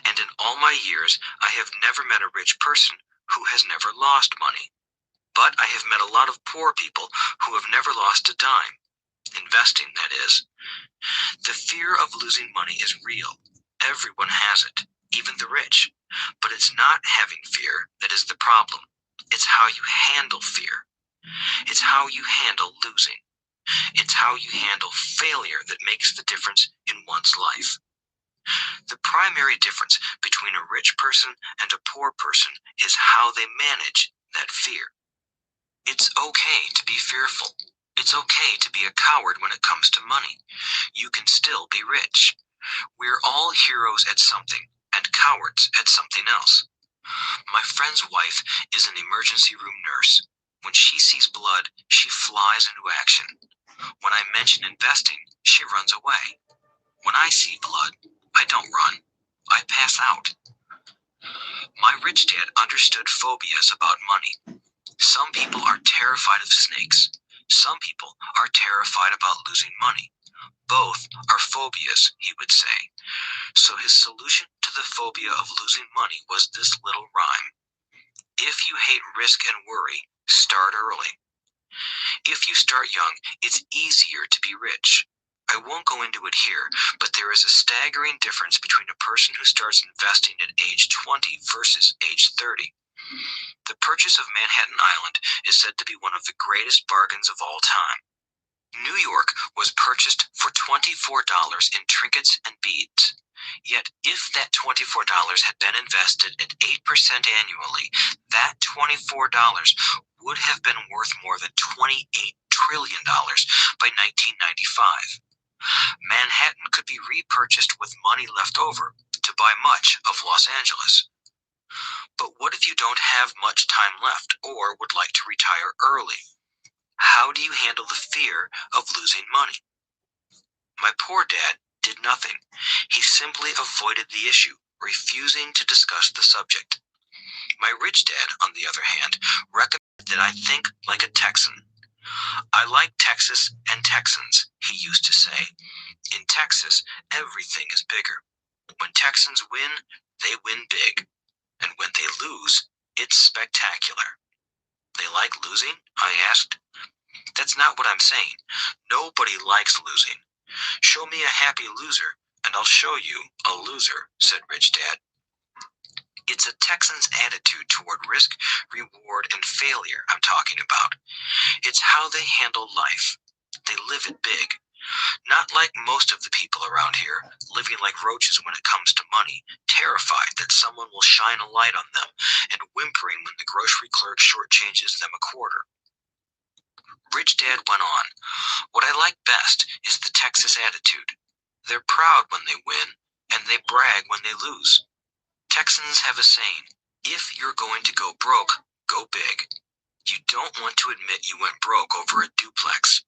And in all my years, I have never met a rich person who has never lost money. But I have met a lot of poor people who have never lost a dime. Investing, that is. The fear of losing money is real. Everyone has it, even the rich. But it's not having fear that is the problem. It's how you handle fear. It's how you handle losing. It's how you handle failure that makes the difference in one's life. The primary difference between a rich person and a poor person is how they manage that fear. It's okay to be fearful. It's okay to be a coward when it comes to money. You can still be rich. We're all heroes at something and cowards at something else. My friend's wife is an emergency room nurse. When she sees blood, she flies into action. When I mention investing, she runs away. When I see blood, I don't run. I pass out. My rich dad understood phobias about money. Some people are terrified of snakes. Some people are terrified about losing money. Both are phobias, he would say. So his solution to the phobia of losing money was this little rhyme: if you hate risk and worry, start early. If you start young, it's easier to be rich. I won't go into it here, but there is a staggering difference between a person who starts investing at age 20 versus age 30. The purchase of Manhattan Island is said to be one of the greatest bargains of all time. New York was purchased for $24 in trinkets and beads. Yet if that $24 had been invested at 8% annually, that $24 would have been worth more than $28 trillion by 1995. Manhattan could be repurchased with money left over to buy much of Los Angeles. But what if you don't have much time left or would like to retire early? How do you handle the fear of losing money? My poor dad did nothing. He simply avoided the issue, refusing to discuss the subject. My rich dad, on the other hand, recommended that I think like a Texan. I like Texas and Texans, he used to say. In Texas, everything is bigger. When Texans win, they win big. And when they lose, it's spectacular. They like losing? I asked. That's not what I'm saying. Nobody likes losing. Show me a happy loser, and I'll show you a loser, said Rich Dad. It's a Texan's attitude toward risk, reward, and failure I'm talking about. It's how they handle life. They live it big. Not like most of the people around here, living like roaches when it comes to money, terrified that someone will shine a light on them, and whimpering when the grocery clerk shortchanges them a quarter. Rich Dad went on. What I like best is the Texas attitude. They're proud when they win, and they brag when they lose. Texans have a saying, if you're going to go broke, go big. You don't want to admit you went broke over a duplex.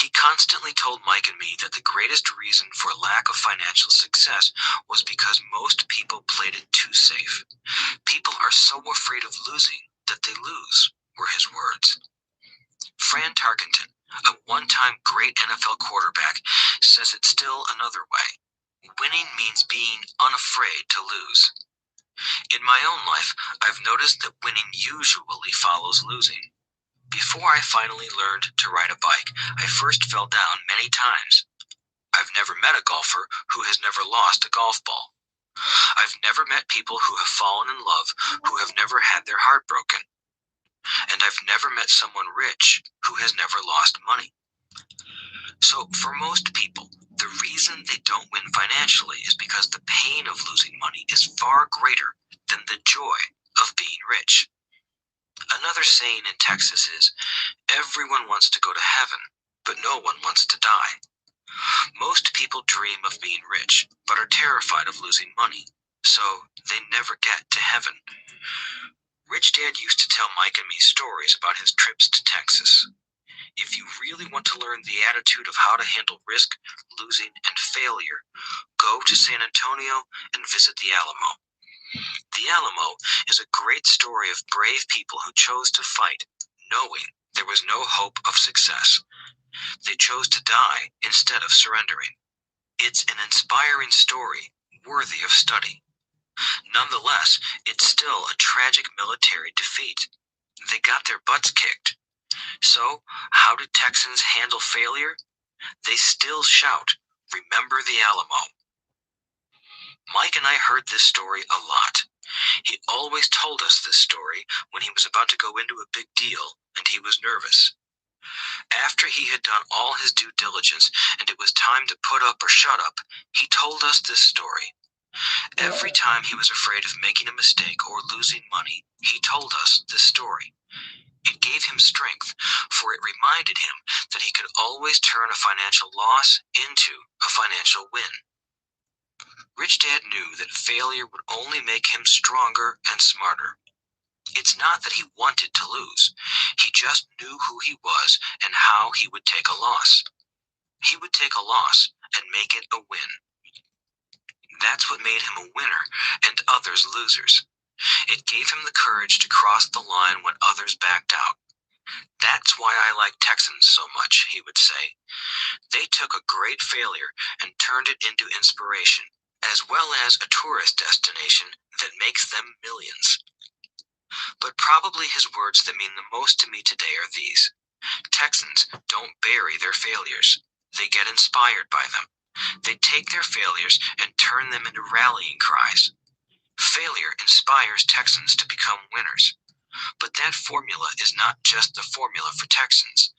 He constantly told Mike and me that the greatest reason for lack of financial success was because most people played it too safe. People are so afraid of losing that they lose, were his words. Fran Tarkenton, a one-time great NFL quarterback, says it's still another way. Winning means being unafraid to lose. In my own life, I've noticed that winning usually follows losing. Before I finally learned to ride a bike, I first fell down many times. I've never met a golfer who has never lost a golf ball. I've never met people who have fallen in love who have never had their heart broken. And I've never met someone rich who has never lost money. So for most people, the reason they don't win financially is because the pain of losing money is far greater than the joy of being rich. Another saying in Texas is, everyone wants to go to heaven, but no one wants to die. Most people dream of being rich, but are terrified of losing money, so they never get to heaven. Rich Dad used to tell Mike and me stories about his trips to Texas. If you really want to learn the attitude of how to handle risk, losing, and failure, go to San Antonio and visit the Alamo. The Alamo is a great story of brave people who chose to fight, knowing there was no hope of success. They chose to die instead of surrendering. It's an inspiring story, worthy of study. Nonetheless, it's still a tragic military defeat. They got their butts kicked. So, how did Texans handle failure? They still shout, "Remember the Alamo." Mike and I heard this story a lot. He always told us this story when he was about to go into a big deal and he was nervous. After he had done all his due diligence and it was time to put up or shut up, he told us this story. Every time he was afraid of making a mistake or losing money, he told us this story. It gave him strength, for it reminded him that he could always turn a financial loss into a financial win. Rich Dad knew that failure would only make him stronger and smarter. It's not that he wanted to lose. He just knew who he was and how he would take a loss. He would take a loss and make it a win. That's what made him a winner and others losers. It gave him the courage to cross the line when others backed out. That's why I like Texans so much, he would say. They took a great failure and turned it into inspiration, as well as a tourist destination that makes them millions. But probably his words that mean the most to me today are these. Texans don't bury their failures. They get inspired by them. They take their failures and turn them into rallying cries. Failure inspires Texans to become winners. But that formula is not just the formula for Texans.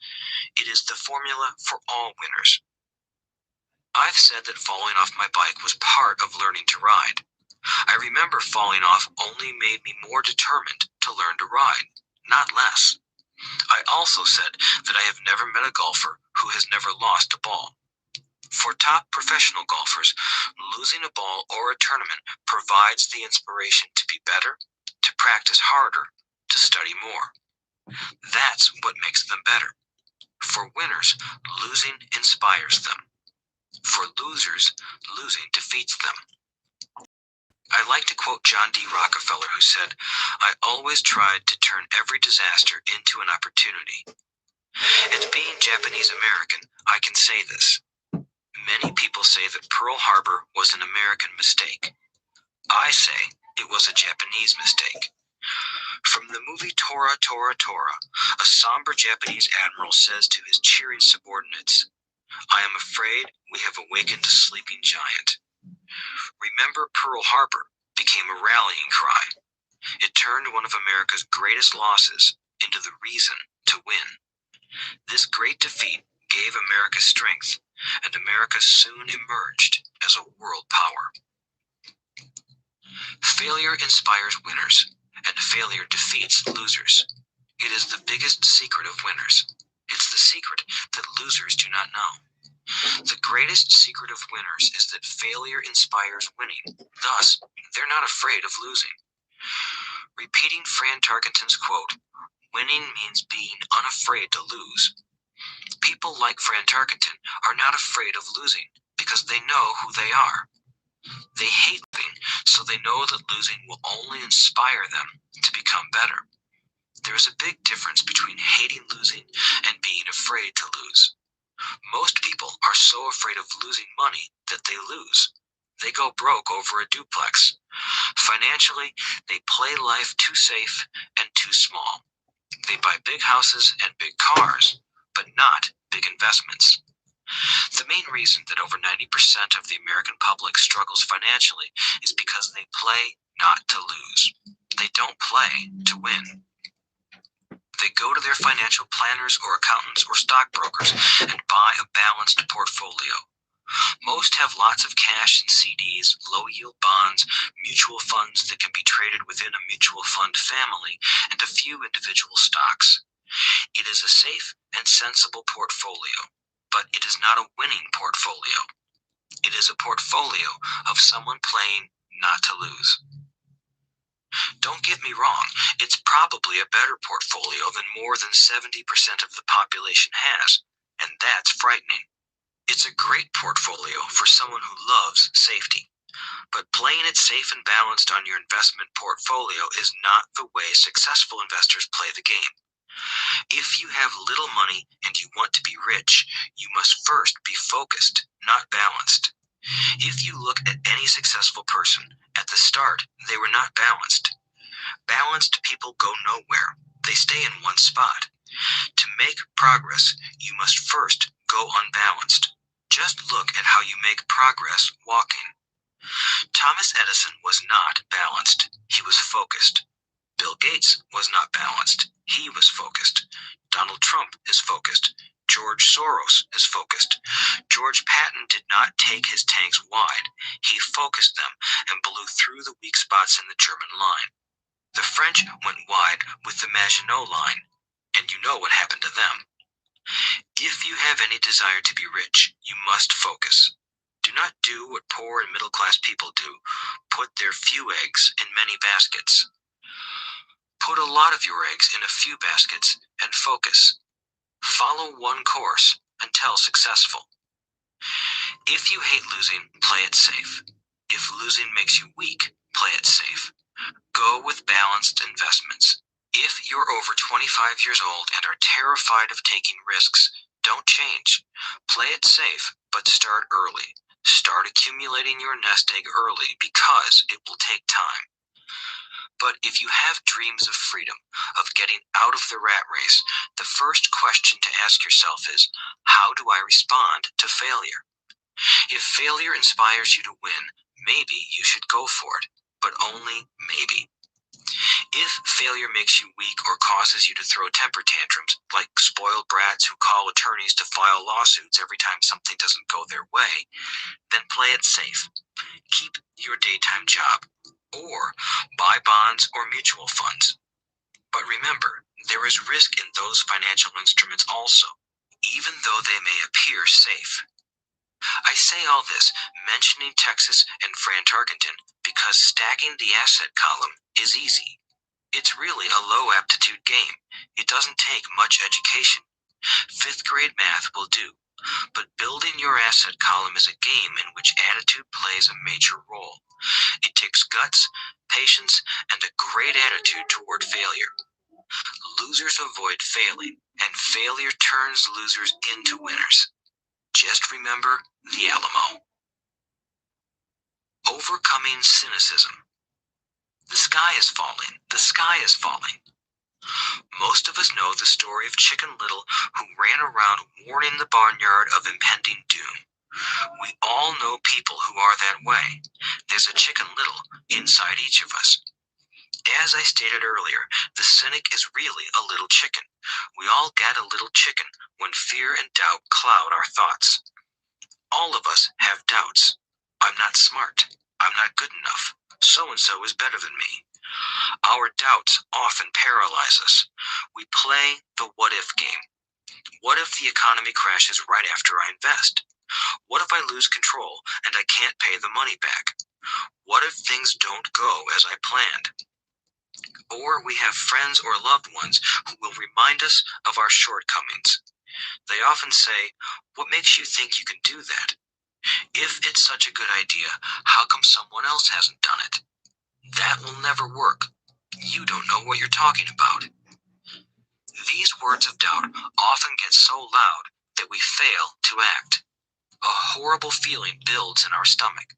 It is the formula for all winners. I've said that falling off my bike was part of learning to ride. I remember falling off only made me more determined to learn to ride, not less. I also said that I have never met a golfer who has never lost a ball. For top professional golfers, losing a ball or a tournament provides the inspiration to be better, to practice harder, to study more. That's what makes them better. For winners, losing inspires them. For losers, losing defeats them. I like to quote John D. Rockefeller, who said, "I always tried to turn every disaster into an opportunity." And being Japanese American, I can say this. Many people say that Pearl Harbor was an American mistake. I say it was a Japanese mistake. From the movie Tora, Tora, Tora, a somber Japanese admiral says to his cheering subordinates, "I am afraid we have awakened a sleeping giant." Remember Pearl Harbor became a rallying cry. It turned one of America's greatest losses into the reason to win. This great defeat gave America strength, and America soon emerged as a world power. Failure inspires winners, and failure defeats losers. It is the biggest secret of winners. It's the secret that losers do not know. The greatest secret of winners is that failure inspires winning. Thus, they're not afraid of losing. Repeating Fran Tarkenton's quote, "Winning means being unafraid to lose." People like Fran Tarkenton are not afraid of losing because they know who they are. They hate losing, so they know that losing will only inspire them to become better. There is a big difference between hating losing and being afraid to lose. Most people are so afraid of losing money that they lose. They go broke over a duplex. Financially, they play life too safe and too small. They buy big houses and big cars, but not big investments. The main reason that over 90% of the American public struggles financially is because they play not to lose. They don't play to win. They go to their financial planners or accountants or stockbrokers and buy a balanced portfolio. Most have lots of cash in CDs, low-yield bonds, mutual funds that can be traded within a mutual fund family, and a few individual stocks. It is a safe and sensible portfolio, but it is not a winning portfolio. It is a portfolio of someone playing not to lose. Don't get me wrong, it's probably a better portfolio than more than 70% of the population has, and that's frightening. It's a great portfolio for someone who loves safety, but playing it safe and balanced on your investment portfolio is not the way successful investors play the game. If you have little money and you want to be rich, you must first be focused, not balanced. If you look at any successful person, at the start, they were not balanced. Balanced people go nowhere. They stay in one spot. To make progress, you must first go unbalanced. Just look at how you make progress walking. Thomas Edison was not balanced. He was focused. Bill Gates was not balanced. He was focused. Donald Trump is focused. George Soros is focused. George Patton did not take his tanks wide. He focused them and blew through the weak spots in the German line. The French went wide with the Maginot Line, and you know what happened to them. If you have any desire to be rich, you must focus. Do not do what poor and middle-class people do, put their few eggs in many baskets. Put a lot of your eggs in a few baskets and focus. Follow one course until successful. If you hate losing, play it safe. If losing makes you weak, play it safe. Go with balanced investments. If you're over 25 years old and are terrified of taking risks, don't change. Play it safe, but start early. Start accumulating your nest egg early because it will take time. But if you have dreams of freedom, of getting out of the rat race, the first question to ask yourself is, how do I respond to failure? If failure inspires you to win, maybe you should go for it, but only maybe. If failure makes you weak or causes you to throw temper tantrums, like spoiled brats who call attorneys to file lawsuits every time something doesn't go their way, then play it safe. Keep your daytime job, or buy bonds or mutual funds. But remember, there is risk in those financial instruments also, even though they may appear safe. I say all this, mentioning Texas and Fran Tarkenton, because stacking the asset column is easy. It's really a low aptitude game. It doesn't take much education. Fifth grade math will do. But building your asset column is a game in which attitude plays a major role. It takes guts, patience, and a great attitude toward failure. Losers avoid failing, and failure turns losers into winners. Just remember the Alamo. Overcoming cynicism. The sky is falling. The sky is falling. Most of us know the story of Chicken Little, who ran around warning the barnyard of impending doom. We all know people who are that way. There's a Chicken Little inside each of us. As I stated earlier, the cynic is really a little chicken. We all get a little chicken when fear and doubt cloud our thoughts. All of us have doubts. I'm not smart. I'm not good enough. So-and-so is better than me. Our doubts often paralyze us. We play the what-if game. What if the economy crashes right after I invest? What if I lose control and I can't pay the money back? What if things don't go as I planned? Or we have friends or loved ones who will remind us of our shortcomings. They often say, "What makes you think you can do that? If it's such a good idea, how come someone else hasn't done it? That will never work. You don't know what you're talking about." These words of doubt often get so loud that we fail to act. A horrible feeling builds in our stomach.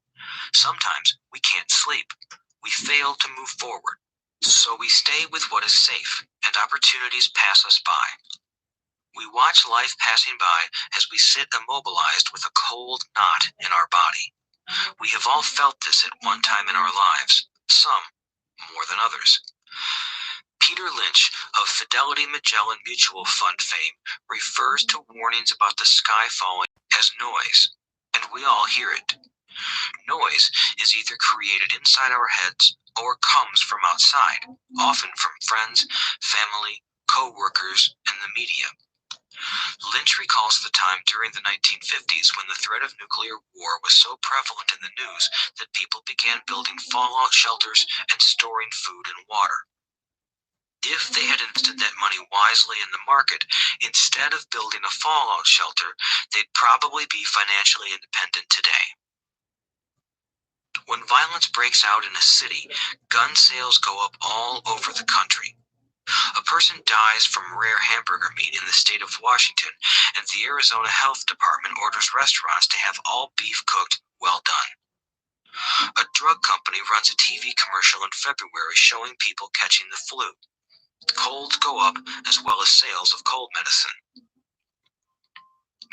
Sometimes we can't sleep. We fail to move forward. So we stay with what is safe, and opportunities pass us by. We watch life passing by as we sit immobilized with a cold knot in our body. We have all felt this at one time in our lives, some more than others. Peter Lynch of Fidelity Magellan Mutual Fund fame refers to warnings about the sky falling as noise, and we all hear it. Noise is either created inside our heads or comes from outside, often from friends, family, co-workers, and the media. Lynch recalls the time during the 1950s when the threat of nuclear war was so prevalent in the news that people began building fallout shelters and storing food and water. If they had invested that money wisely in the market, instead of building a fallout shelter, they'd probably be financially independent today. When violence breaks out in a city, gun sales go up all over the country. A person dies from rare hamburger meat in the state of Washington, and the Arizona Health Department orders restaurants to have all beef cooked well done. A drug company runs a TV commercial in February showing people catching the flu. Colds go up as well as sales of cold medicine.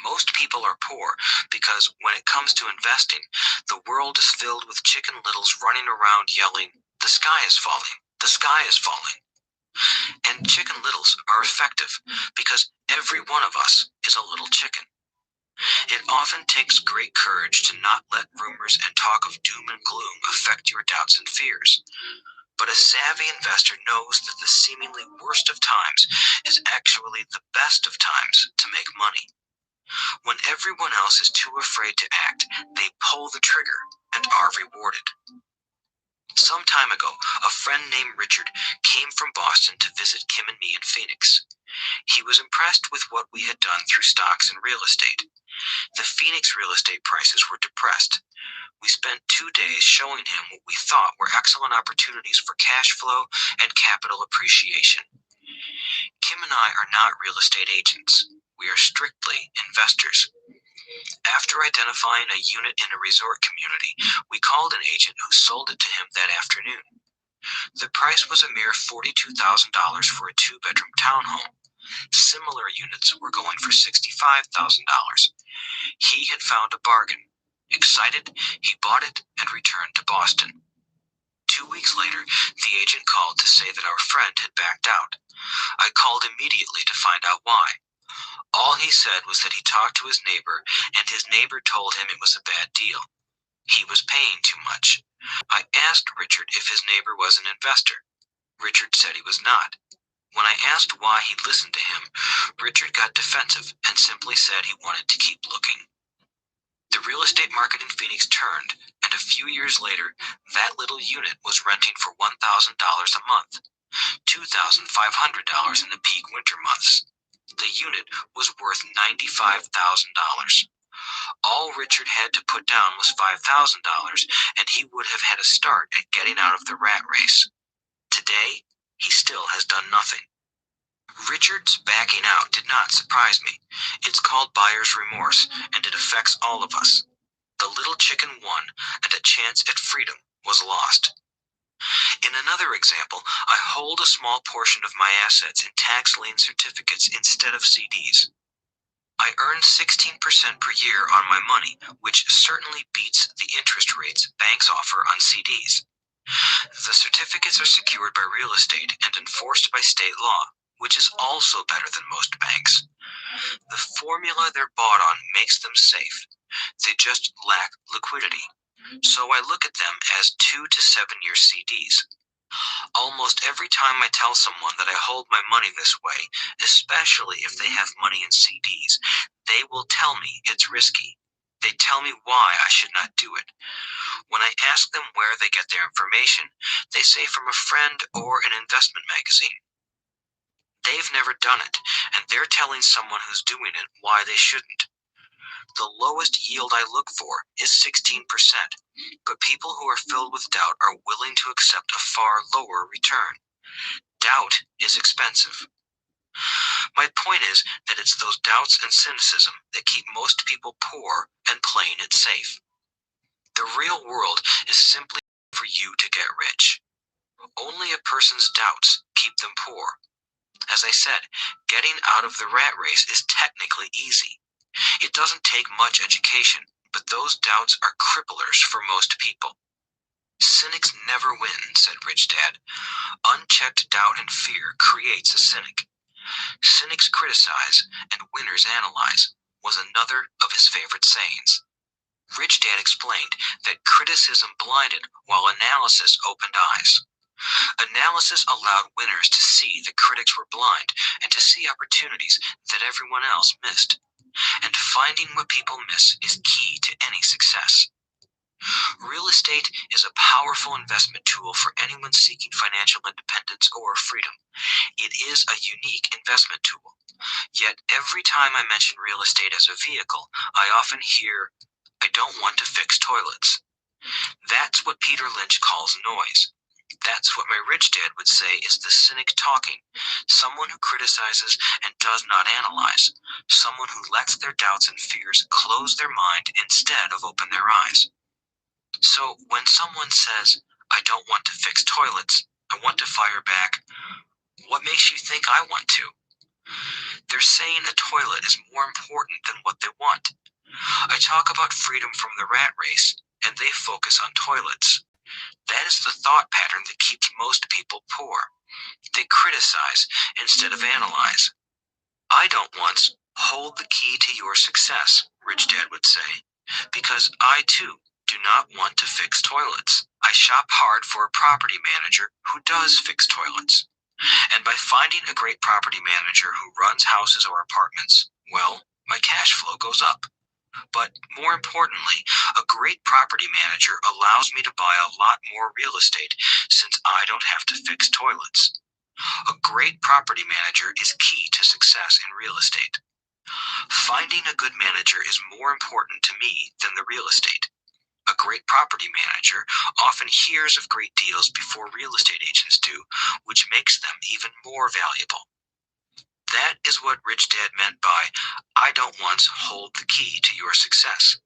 Most people are poor because when it comes to investing, the world is filled with Chicken Littles running around yelling, "The sky is falling, the sky is falling." And Chicken Littles are effective because every one of us is a little chicken. It often takes great courage to not let rumors and talk of doom and gloom affect your doubts and fears. But a savvy investor knows that the seemingly worst of times is actually the best of times to make money. When everyone else is too afraid to act, they pull the trigger and are rewarded. Some time ago, a friend named Richard came from Boston to visit Kim and me in Phoenix. He was impressed with what we had done through stocks and real estate. The Phoenix real estate prices were depressed. We spent 2 days showing him what we thought were excellent opportunities for cash flow and capital appreciation. Kim and I are not real estate agents. We are strictly investors. After identifying a unit in a resort community, we called an agent who sold it to him that afternoon. The price was a mere $42,000 for a 2-bedroom townhome. Similar units were going for $65,000. He had found a bargain. Excited, he bought it and returned to Boston. 2 weeks later, the agent called to say that our friend had backed out. I called immediately to find out why. All he said was that he talked to his neighbor, and his neighbor told him it was a bad deal. He was paying too much. I asked Richard if his neighbor was an investor. Richard said he was not. When I asked why he listened to him, Richard got defensive and simply said he wanted to keep looking. The real estate market in Phoenix turned, and a few years later, that little unit was renting for $1,000 a month, $2,500 in the peak winter months. The unit was worth $95,000. All Richard had to put down was $5,000, and he would have had a start at getting out of the rat race. Today, he still has done nothing. Richard's backing out did not surprise me. It's called buyer's remorse, and it affects all of us. The little chicken won, and a chance at freedom was lost. In another example, I hold a small portion of my assets in tax lien certificates instead of CDs. I earn 16% per year on my money, which certainly beats the interest rates banks offer on CDs. The certificates are secured by real estate and enforced by state law, which is also better than most banks. The formula they're bought on makes them safe. They just lack liquidity. So I look at them as 2 to 7 year CDs. Almost every time I tell someone that I hold my money this way, especially if they have money in CDs, they will tell me it's risky. They tell me why I should not do it. When I ask them where they get their information, they say from a friend or an investment magazine. They've never done it, and they're telling someone who's doing it why they shouldn't. The lowest yield I look for is 16%, but people who are filled with doubt are willing to accept a far lower return. Doubt is expensive. My point is that it's those doubts and cynicism that keep most people poor and playing it safe. The real world is simply for you to get rich. Only a person's doubts keep them poor. As I said, getting out of the rat race is technically easy. It doesn't take much education, but those doubts are cripplers for most people. Cynics never win, said Rich Dad. Unchecked doubt and fear creates a cynic. Cynics criticize and winners analyze was another of his favorite sayings. Rich Dad explained that criticism blinded while analysis opened eyes. Analysis allowed winners to see the critics were blind and to see opportunities that everyone else missed. And finding what people miss is key to any success. Real estate is a powerful investment tool for anyone seeking financial independence or freedom. It is a unique investment tool. Yet every time I mention real estate as a vehicle, I often hear, "I don't want to fix toilets." That's what Peter Lynch calls noise. That's what my rich dad would say is the cynic talking, someone who criticizes and does not analyze, someone who lets their doubts and fears close their mind instead of open their eyes. So when someone says, "I don't want to fix toilets, I want to fire back," what makes you think I want to? They're saying a toilet is more important than what they want. I talk about freedom from the rat race, and they focus on toilets. That is the thought pattern that keeps most people poor. They criticize instead of analyze. I don't once hold the key to your success, Rich Dad would say, because I too do not want to fix toilets. I shop hard for a property manager who does fix toilets. And by finding a great property manager who runs houses or apartments, well, my cash flow goes up. But more importantly, a great property manager allows me to buy a lot more real estate since I don't have to fix toilets. A great property manager is key to success in real estate. Finding a good manager is more important to me than the real estate. A great property manager often hears of great deals before real estate agents do, which makes them even more valuable. That is what Rich Dad meant by, "I don't once hold the key to your success."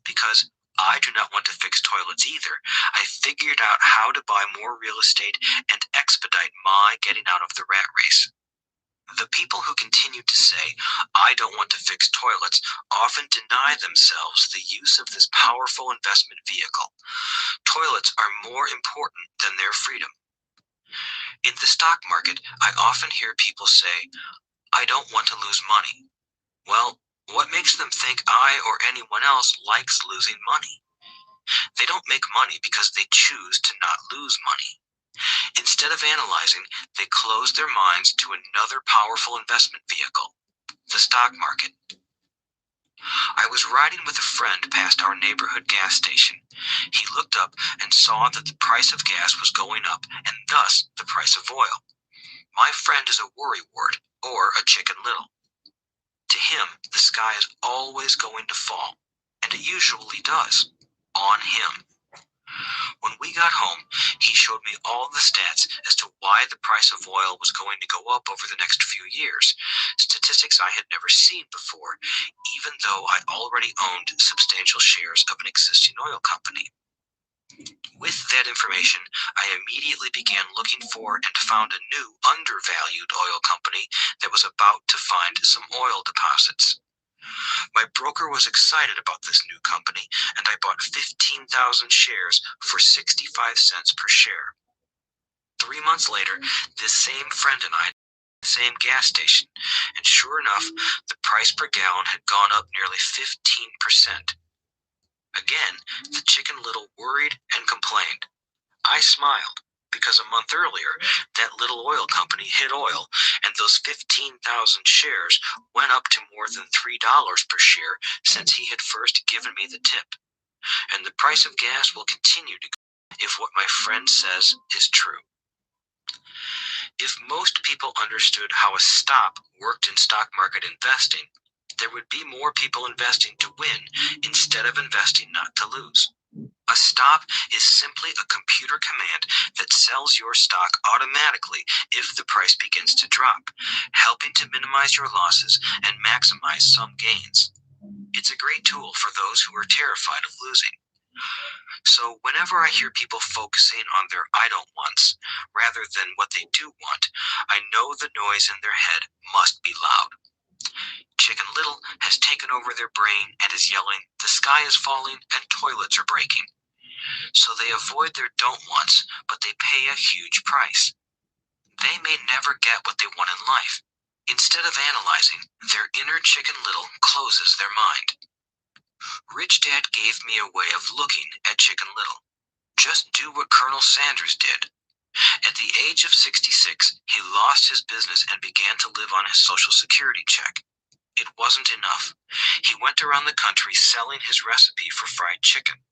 Because I do not want to fix toilets either, I figured out how to buy more real estate and expedite my getting out of the rat race. The people who continue to say, "I don't want to fix toilets," often deny themselves the use of this powerful investment vehicle. Toilets are more important than their freedom. In the stock market, I often hear people say, "I don't want to lose money." Well, what makes them think I or anyone else likes losing money? They don't make money because they choose to not lose money. Instead of analyzing, they close their minds to another powerful investment vehicle, the stock market. I was riding with a friend past our neighborhood gas station. He looked up and saw that the price of gas was going up, and thus the price of oil. My friend is a worrywart, or a Chicken Little. To him, the sky is always going to fall, and it usually does, on him. When we got home, he showed me all the stats as to why the price of oil was going to go up over the next few years, statistics I had never seen before, even though I already owned substantial shares of an existing oil company. With that information, I immediately began looking for and found a new, undervalued oil company that was about to find some oil deposits. My broker was excited about this new company, and I bought 15,000 shares for 65 cents per share. 3 months later, this same friend and I, the same gas station, and sure enough, the price per gallon had gone up nearly 15%. Again, the Chicken Little worried and complained. I smiled, because a month earlier, that little oil company hit oil, and those 15,000 shares went up to more than $3 per share since he had first given me the tip. And the price of gas will continue to go if what my friend says is true. If most people understood how a stop worked in stock market investing, there would be more people investing to win instead of investing not to lose. A stop is simply a computer command that sells your stock automatically if the price begins to drop, helping to minimize your losses and maximize some gains. It's a great tool for those who are terrified of losing. So whenever I hear people focusing on their I don't wants rather than what they do want, I know the noise in their head must be loud. Chicken Little has taken over their brain and is yelling, "The sky is falling and toilets are breaking." So they avoid their don't wants, but they pay a huge price. They may never get what they want in life. Instead of analyzing, their inner Chicken Little closes their mind. Rich Dad gave me a way of looking at Chicken Little. Just do what Colonel Sanders did. At the age of 66, he lost his business and began to live on his Social Security check. It wasn't enough. He went around the country selling his recipe for fried chicken.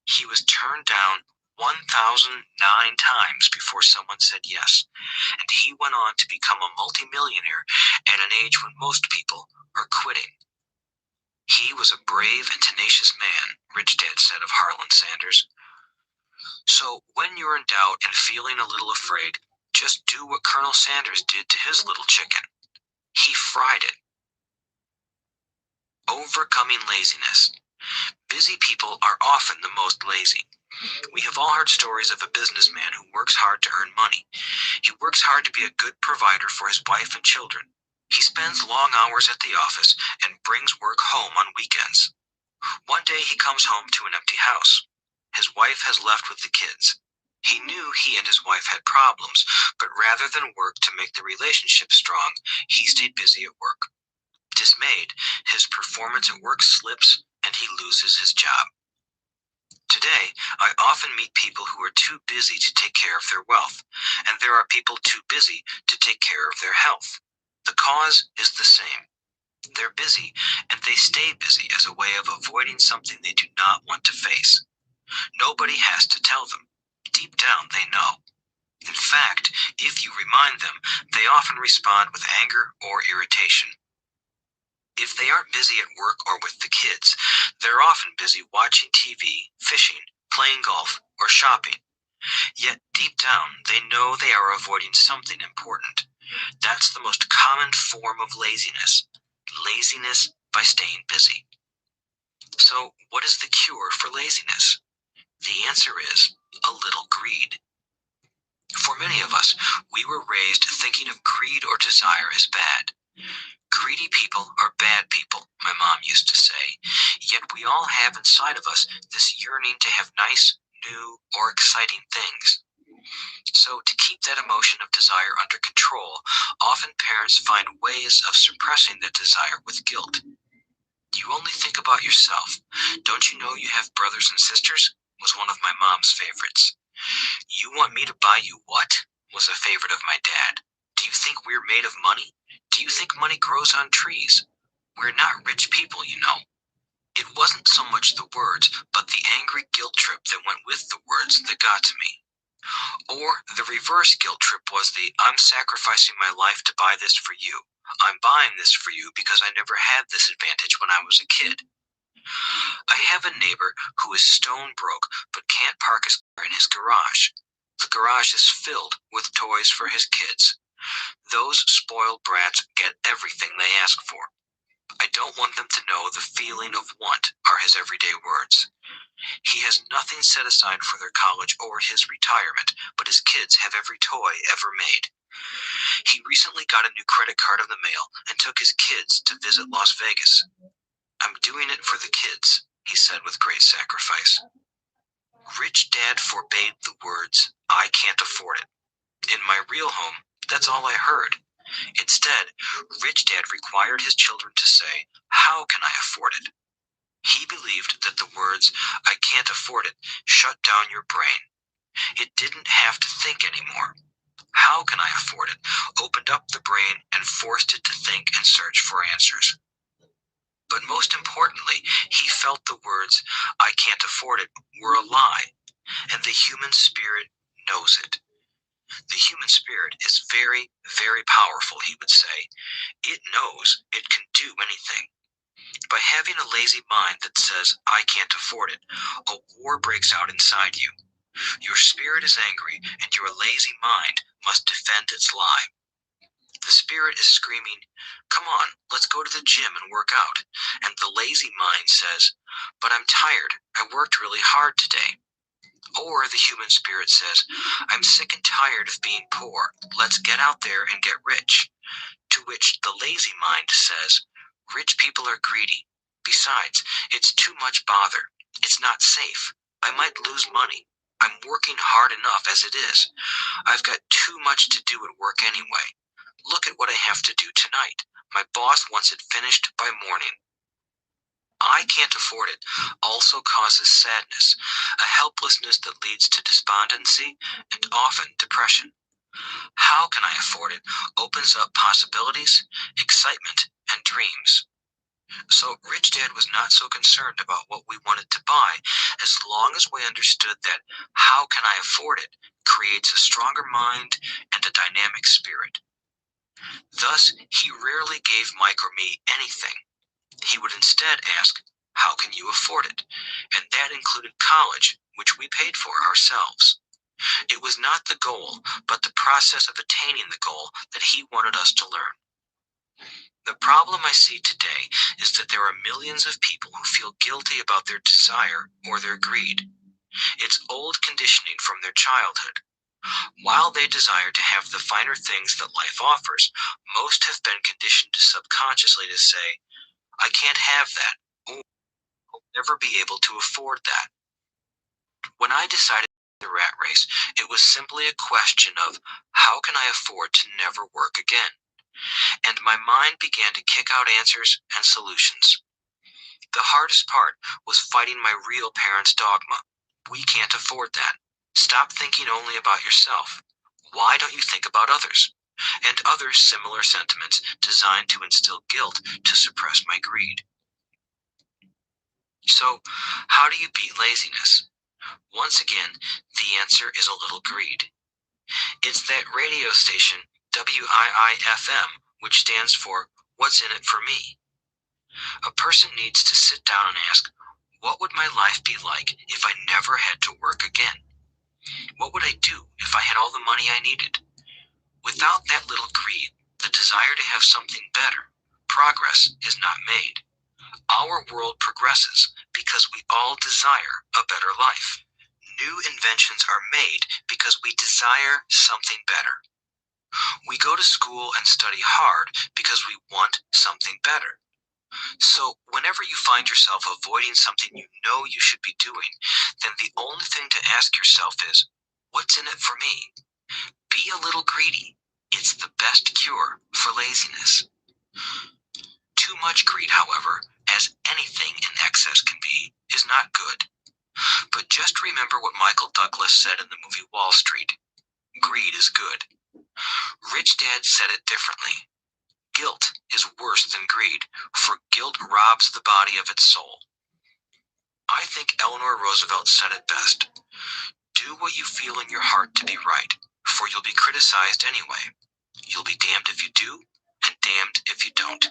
He was turned down 1,009 times before someone said yes, and he went on to become a multimillionaire at an age when most people are quitting. He was a brave and tenacious man, Rich Dad said of Harlan Sanders. So when you're in doubt and feeling a little afraid, just do what Colonel Sanders did to his little chicken. He fried it. Overcoming laziness. Busy people are often the most lazy. We have all heard stories of a businessman who works hard to earn money. He works hard to be a good provider for his wife and children. He spends long hours at the office and brings work home on weekends. One day he comes home to an empty house. His wife has left with the kids. He knew he and his wife had problems, but rather than work to make the relationship strong, he stayed busy at work. Dismayed, his performance at work slips and he loses his job. Today, I often meet people who are too busy to take care of their wealth, and there are people too busy to take care of their health. The cause is the same. They're busy, and they stay busy as a way of avoiding something they do not want to face. Nobody has to tell them. Deep down, they know. In fact, if you remind them, they often respond with anger or irritation. If they aren't busy at work or with the kids, they're often busy watching TV, fishing, playing golf, or shopping. Yet deep down, they know they are avoiding something important. That's the most common form of laziness. Laziness by staying busy. So, what is the cure for laziness? The answer is a little greed. For many of us, we were raised thinking of greed or desire as bad. Greedy people are bad people, my mom used to say, yet we all have inside of us this yearning to have nice, new, or exciting things. So to keep that emotion of desire under control, often parents find ways of suppressing that desire with guilt. You only think about yourself. Don't you know you have brothers and sisters? Was one of my mom's favorites. You want me to buy you what? Was a favorite of my dad. Do you think we're made of money? Do you think money grows on trees? We're not rich people, you know. so much the words, but the angry guilt trip that went with the words that got to me. Or the reverse guilt trip was the I'm sacrificing my life to buy this for you. I'm buying this for you because I never had this advantage when I was a kid. I have a neighbor who is stone broke but can't park his car in his garage. The garage is filled with toys for his kids. Those spoiled brats get everything they ask for. I don't want them to know the feeling of want are his everyday words. He has nothing set aside for their college or his retirement, but his kids have every toy ever made. He recently got a new credit card in the mail and took his kids to visit Las Vegas. I'm doing it for the kids, he said with great sacrifice. Rich Dad forbade the words, I can't afford it. In my real home, that's all I heard. Instead, Rich Dad required his children to say, how can I afford it? He believed that the words, I can't afford it, shut down your brain. It didn't have to think anymore. How can I afford it? Opened up the brain and forced it to think and search for answers. But most importantly, he felt the words, I can't afford it, were a lie, and the human spirit knows it. The human spirit is very, very powerful, he would say. It knows it can do anything. By having a lazy mind that says, I can't afford it, a war breaks out inside you. Your spirit is angry, and your lazy mind must defend its lie. The spirit is screaming, come on, let's go to the gym and work out. And the lazy mind says, but I'm tired, I worked really hard today. Or the human spirit says, I'm sick and tired of being poor, let's get out there and get rich. To which the lazy mind says, rich people are greedy. Besides, it's too much bother. It's not safe. I might lose money. I'm working hard enough as it is. I've got too much to do at work anyway. Look at what I have to do tonight. My boss wants it finished by morning. I can't afford it also causes sadness, a helplessness that leads to despondency and often depression. How can I afford it opens up possibilities, excitement, and dreams. So Rich Dad was not so concerned about what we wanted to buy as long as we understood that how can I afford it creates a stronger mind and a dynamic spirit. Thus, he rarely gave Mike or me anything. He would instead ask, how can you afford it? And that included college, which we paid for ourselves. It was not the goal, but the process of attaining the goal that he wanted us to learn. The problem I see today is that there are millions of people who feel guilty about their desire or their greed. It's old conditioning from their childhood. While they desire to have the finer things that life offers, most have been conditioned subconsciously to say, I can't have that, or I'll never be able to afford that. When I decided the rat race, it was simply a question of how can I afford to never work again? And my mind began to kick out answers and solutions. The hardest part was fighting my real parents' dogma. We can't afford that. Stop thinking only about yourself. Why don't you think about others? And other similar sentiments designed to instill guilt to suppress my greed. So, how do you beat laziness? Once again, the answer is a little greed. It's that radio station, WIIFM, which stands for What's in it for me? A person needs to sit down and ask, what would my life be like if I never had to work again? What would I do if I had all the money I needed? Without that little greed, the desire to have something better, progress is not made. Our world progresses because we all desire a better life. New inventions are made because we desire something better. We go to school and study hard because we want something better. So whenever you find yourself avoiding something you know you should be doing, then the only thing to ask yourself is, what's in it for me? Be a little greedy. It's the best cure for laziness. Too much greed, however, as anything in excess can be, is not good. But just remember what Michael Douglas said in the movie Wall Street. Greed is good. Rich Dad said it differently. Guilt is worse than greed, for guilt robs the body of its soul. I think Eleanor Roosevelt said it best. Do what you feel in your heart to be right, for you'll be criticized anyway. You'll be damned if you do, and damned if you don't.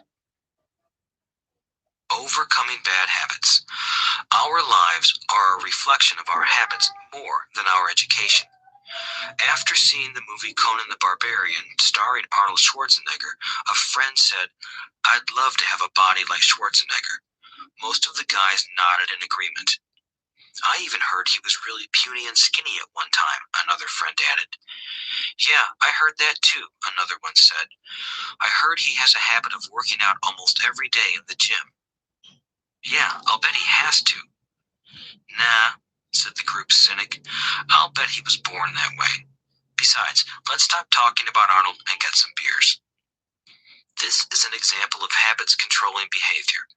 Overcoming bad habits. Our lives are a reflection of our habits more than our education. After seeing the movie Conan the Barbarian, starring Arnold Schwarzenegger, a friend said, "I'd love to have a body like Schwarzenegger." Most of the guys nodded in agreement. "I even heard he was really puny and skinny at one time," another friend added. "Yeah, I heard that too," another one said. "I heard he has a habit of working out almost every day in the gym." "Yeah, I'll bet he has to." "Nah," said the group's cynic. "I'll bet he was born that way. Besides, let's stop talking about Arnold and get some beers." This is an example of habits controlling behavior.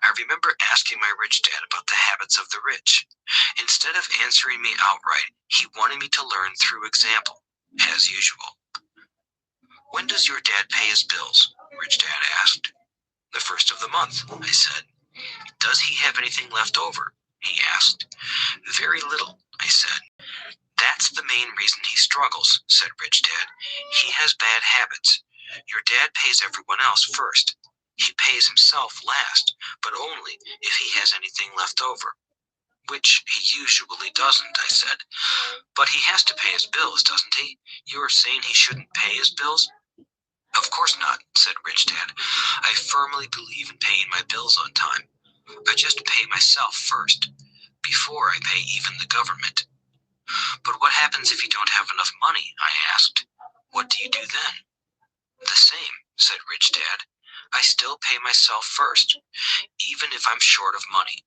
I remember asking my rich dad about the habits of the rich. Instead of answering me outright, he wanted me to learn through example, as usual. "When does your dad pay his bills?" Rich Dad asked. "The first of the month," I said. "Does he have anything left over?" he asked. "Very little," I said. "That's the main reason he struggles," said Rich Dad. "He has bad habits. Your dad pays everyone else first. He pays himself last, but only if he has anything left over." "Which he usually doesn't," I said. "But he has to pay his bills, doesn't he? You're saying he shouldn't pay his bills?" "Of course not," said Rich Dad. "I firmly believe in paying my bills on time. I just pay myself first, before I pay even the government." "But what happens if you don't have enough money?" I asked. "What do you do then?" "The same," said Rich Dad. "I still pay myself first, even if I'm short of money.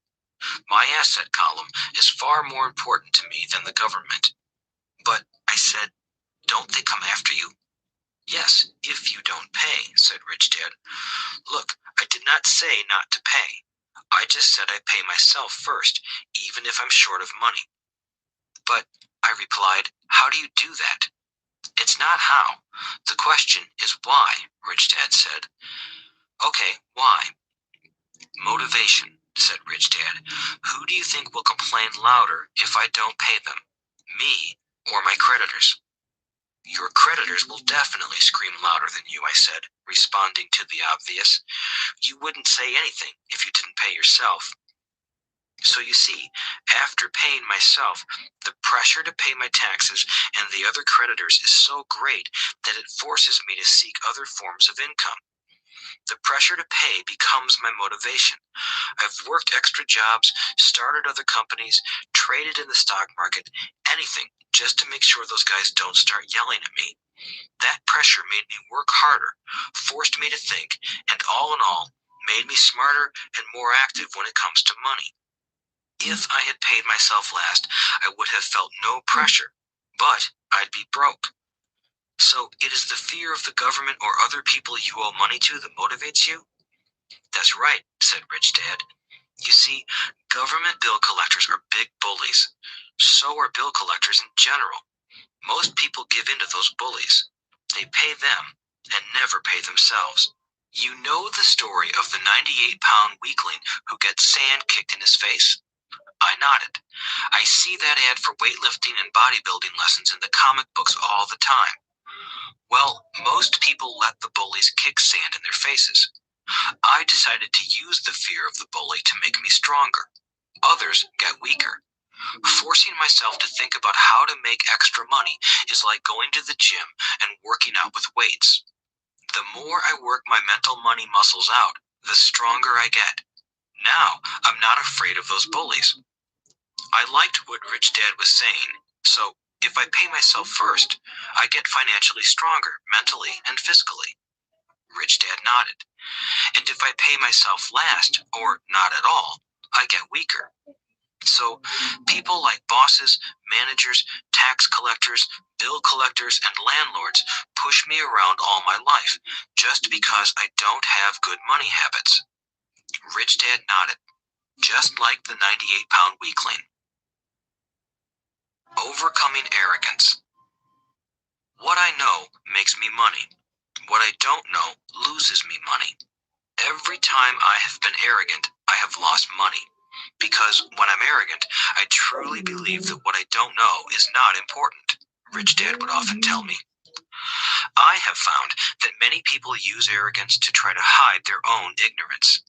My asset column is far more important to me than the government." "But," I said, "don't they come after you?" "Yes, if you don't pay," said Rich Dad. "Look, I did not say not to pay. I just said I pay myself first, even if I'm short of money." "But," I replied, "how do you do that?" "It's not how. The question is why," Rich Dad said. "Okay, why?" "Motivation," said Rich Dad. "Who do you think will complain louder if I don't pay them? Me or my creditors?" "Your creditors will definitely scream louder than you," I said, responding to the obvious. "You wouldn't say anything if you didn't pay yourself." So you see, after paying myself, the pressure to pay my taxes and the other creditors is so great that it forces me to seek other forms of income. The pressure to pay becomes my motivation. I've worked extra jobs, started other companies, traded in the stock market, anything, just to make sure those guys don't start yelling at me. That pressure made me work harder, forced me to think, and all in all, made me smarter and more active when it comes to money. If I had paid myself last, I would have felt no pressure, but I'd be broke. So it is the fear of the government or other people you owe money to that motivates you? That's right, said Rich Dad. You see, government bill collectors are big bullies. So are bill collectors in general. Most people give in to those bullies. They pay them and never pay themselves. You know the story of the 98-pound weakling who gets sand kicked in his face? I nodded. I see that ad for weightlifting and bodybuilding lessons in the comic books all the time. Well, most people let the bullies kick sand in their faces. I decided to use the fear of the bully to make me stronger. Others get weaker. Forcing myself to think about how to make extra money is like going to the gym and working out with weights. The more I work my mental money muscles out, the stronger I get. Now, I'm not afraid of those bullies. I liked what Rich Dad was saying, so if I pay myself first, I get financially stronger, mentally and physically. Rich Dad nodded. And if I pay myself last, or not at all, I get weaker. So people like bosses, managers, tax collectors, bill collectors, and landlords push me around all my life just because I don't have good money habits. Rich Dad nodded, just like the 98-pound weakling. Overcoming arrogance. What I know makes me money. What I don't know loses me money. Every time I have been arrogant, I have lost money. Because when I'm arrogant, I truly believe that what I don't know is not important, Rich Dad would often tell me. I have found that many people use arrogance to try to hide their own ignorance.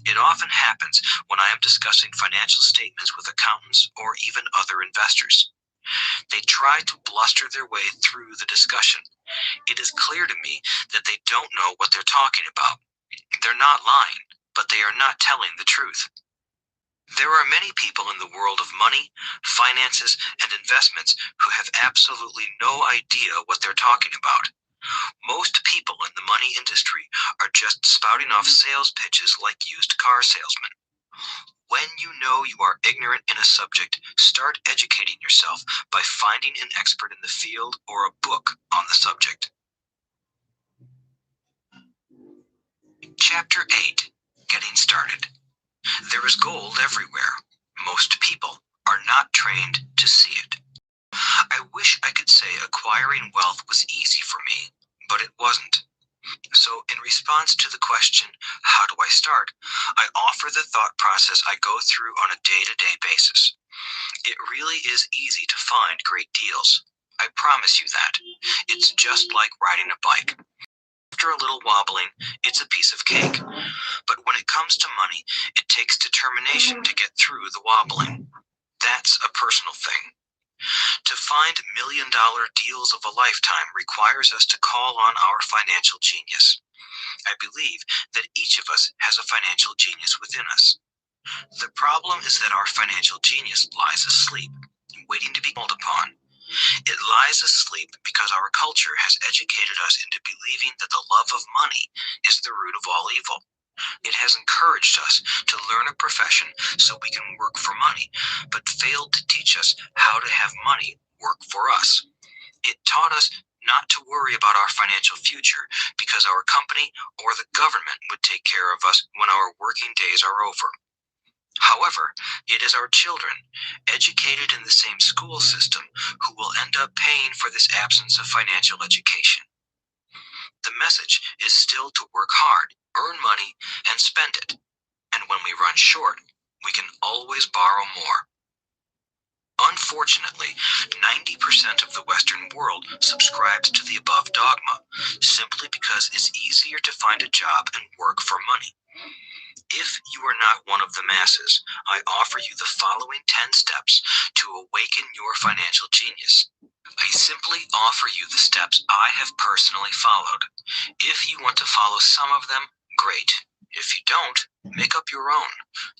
It often happens when I am discussing financial statements with accountants or even other investors. They try to bluster their way through the discussion. It is clear to me that they don't know what they're talking about. They're not lying, but they are not telling the truth. There are many people in the world of money, finances, and investments who have absolutely no idea what they're talking about. Most people in the money industry are just spouting off sales pitches like used car salesmen. When you know you are ignorant in a subject, start educating yourself by finding an expert in the field or a book on the subject. Chapter 8. Getting Started. There is gold everywhere. Most people are not trained to see it. I wish I could say acquiring wealth was easy for me, but it wasn't. So in response to the question, how do I start? I offer the thought process I go through on a day-to-day basis. It really is easy to find great deals. I promise you that. It's just like riding a bike. After a little wobbling, it's a piece of cake. But when it comes to money, it takes determination to get through the wobbling. That's a personal thing. To find million-dollar deals of a lifetime requires us to call on our financial genius. I believe that each of us has a financial genius within us. The problem is that our financial genius lies asleep, waiting to be called upon. It lies asleep because our culture has educated us into believing that the love of money is the root of all evil. It has encouraged us to learn a profession so we can work for money, but failed to teach us how to have money work for us. It taught us not to worry about our financial future because our company or the government would take care of us when our working days are over. However, it is our children, educated in the same school system, who will end up paying for this absence of financial education. The message is still to work hard, earn money, and spend it. And when we run short, we can always borrow more. Unfortunately, 90% of the Western world subscribes to the above dogma, simply because it's easier to find a job and work for money. If you are not one of the masses, I offer you the following 10 steps to awaken your financial genius. I simply offer you the steps I have personally followed. If you want to follow some of them, great. If you don't, make up your own.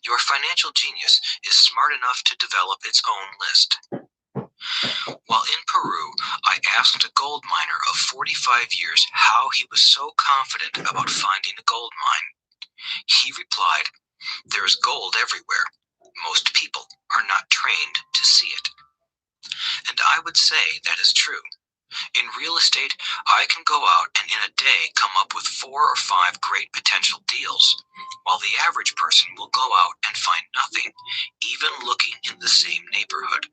Your financial genius is smart enough to develop its own list. While in Peru, I asked a gold miner of 45 years how he was so confident about finding a gold mine. He replied, "There is gold everywhere. Most people are not trained to see it." And I would say that is true. In real estate, I can go out and in a day come up with 4 or 5 great potential deals, while the average person will go out and find nothing, even looking in the same neighborhood.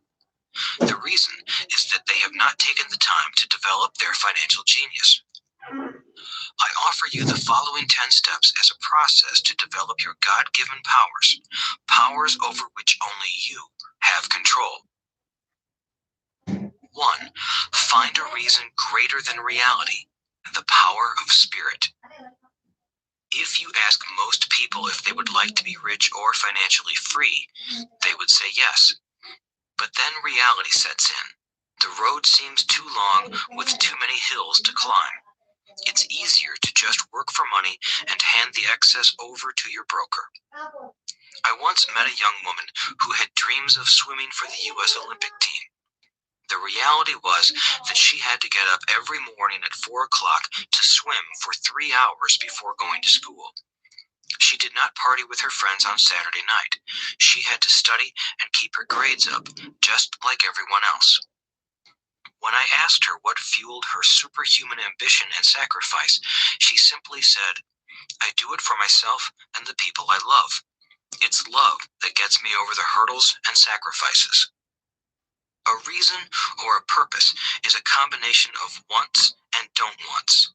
The reason is that they have not taken the time to develop their financial genius. I offer you the following 10 steps as a process to develop your God-given powers, powers over which only you have control. 1. Find a reason greater than reality, the power of spirit. If you ask most people if they would like to be rich or financially free, they would say yes. But then reality sets in. The road seems too long with too many hills to climb. It's easier to just work for money and hand the excess over to your broker. I once met a young woman who had dreams of swimming for the U.S. Olympic team. The reality was that she had to get up every morning at 4 o'clock to swim for 3 hours before going to school. She did not party with her friends on Saturday night. She had to study and keep her grades up, just like everyone else. When I asked her what fueled her superhuman ambition and sacrifice, she simply said, "I do it for myself and the people I love. It's love that gets me over the hurdles and sacrifices." A reason or a purpose is a combination of wants and don't wants.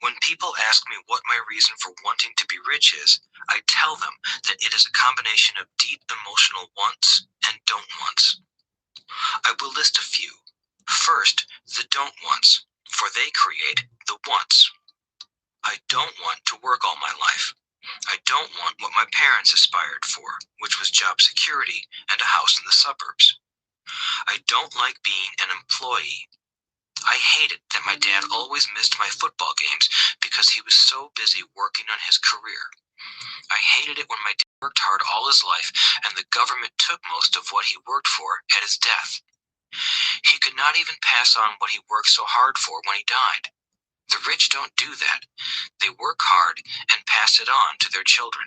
When people ask me what my reason for wanting to be rich is, I tell them that it is a combination of deep emotional wants and don't wants. I will list a few. First, the don't wants, for they create the wants. I don't want to work all my life. I don't want what my parents aspired for, which was job security and a house in the suburbs. I don't like being an employee. I hated that my dad always missed my football games because he was so busy working on his career. I hated it when my dad worked hard all his life and the government took most of what he worked for at his death. He could not even pass on what he worked so hard for when he died. The rich don't do that. They work hard and pass it on to their children.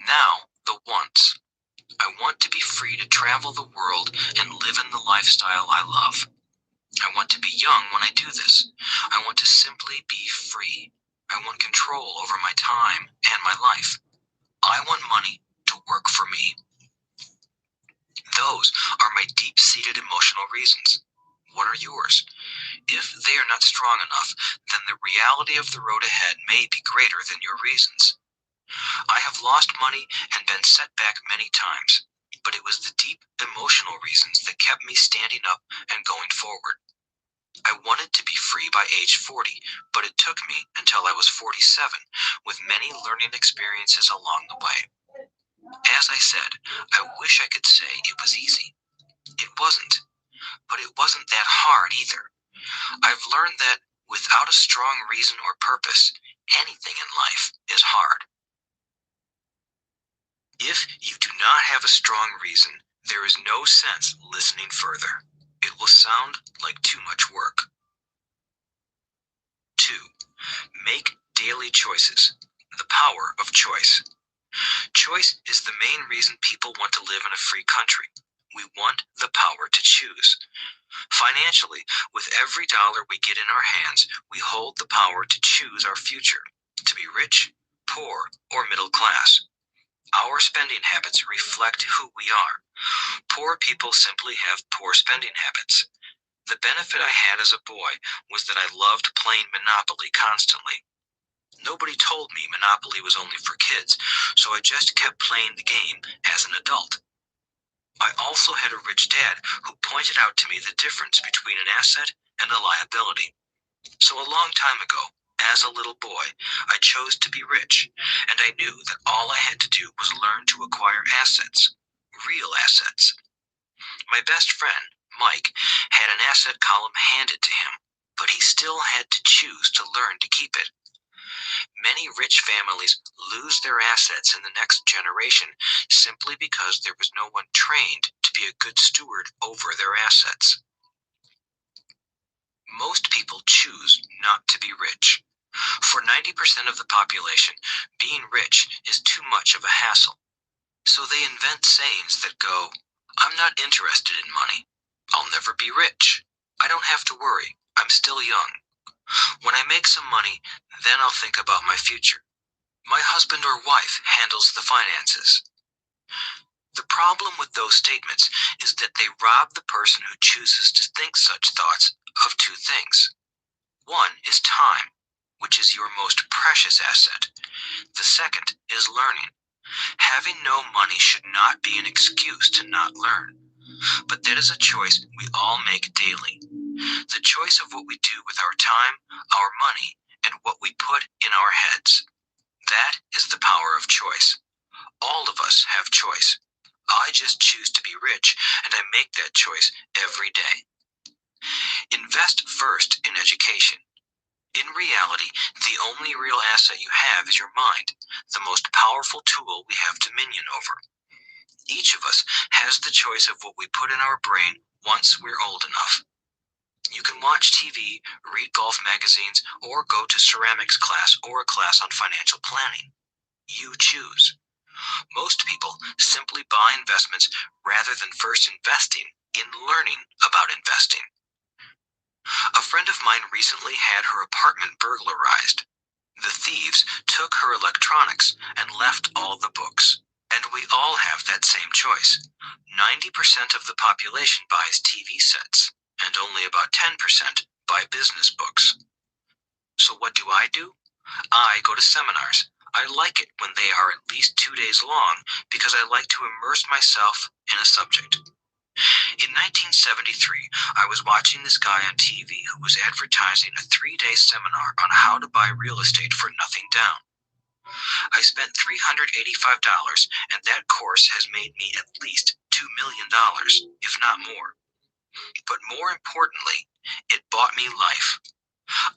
Now, the wants. I want to be free to travel the world and live in the lifestyle I love. I want to be young when I do this. I want to simply be free. I want control over my time and my life. I want money to work for me. Those are my deep-seated emotional reasons. What are yours? If they are not strong enough, then the reality of the road ahead may be greater than your reasons. I have lost money and been set back many times, but it was the deep emotional reasons that kept me standing up and going forward. I wanted to be free by age 40, but it took me until I was 47, with many learning experiences along the way. As I said, I wish I could say it was easy. It wasn't, but it wasn't that hard either. I've learned that without a strong reason or purpose, anything in life is hard. If you do not have a strong reason, there is no sense listening further. It will sound like too much work. 2. Make daily choices. The power of choice. Choice is the main reason people want to live in a free country. We want the power to choose. Financially, with every dollar we get in our hands, we hold the power to choose our future, to be rich, poor, or middle class. Our spending habits reflect who we are. Poor people simply have poor spending habits. The benefit I had as a boy was that I loved playing Monopoly constantly. Nobody told me Monopoly was only for kids, so I just kept playing the game as an adult. I also had a rich dad who pointed out to me the difference between an asset and a liability. So a long time ago, as a little boy, I chose to be rich, and I knew that all I had to do was learn to acquire assets, real assets. My best friend, Mike, had an asset column handed to him, but he still had to choose to learn to keep it. Many rich families lose their assets in the next generation simply because there was no one trained to be a good steward over their assets. Most people choose not to be rich. For 90% of the population, being rich is too much of a hassle. So they invent sayings that go, I'm not interested in money. I'll never be rich. I don't have to worry. I'm still young. When I make some money, then I'll think about my future. My husband or wife handles the finances. The problem with those statements is that they rob the person who chooses to think such thoughts of two things. One is time, which is your most precious asset. The second is learning. Having no money should not be an excuse to not learn, but that is a choice we all make daily. The choice of what we do with our time, our money, and what we put in our heads. That is the power of choice. All of us have choice. I just choose to be rich, and I make that choice every day. Invest first in education. In reality, the only real asset you have is your mind, the most powerful tool we have dominion over. Each of us has the choice of what we put in our brain once we're old enough. You can watch TV, read golf magazines, or go to ceramics class or a class on financial planning. You choose. Most people simply buy investments rather than first investing in learning about investing. A friend of mine recently had her apartment burglarized. The thieves took her electronics and left all the books. And we all have that same choice. 90% of the population buys TV sets, and only about 10% buy business books. So what do? I go to seminars. I like it when they are at least 2 days long because I like to immerse myself in a subject. In 1973, I was watching this guy on TV who was advertising a 3-day seminar on how to buy real estate for nothing down. I spent $385, and that course has made me at least $2 million, if not more. But more importantly, it bought me life.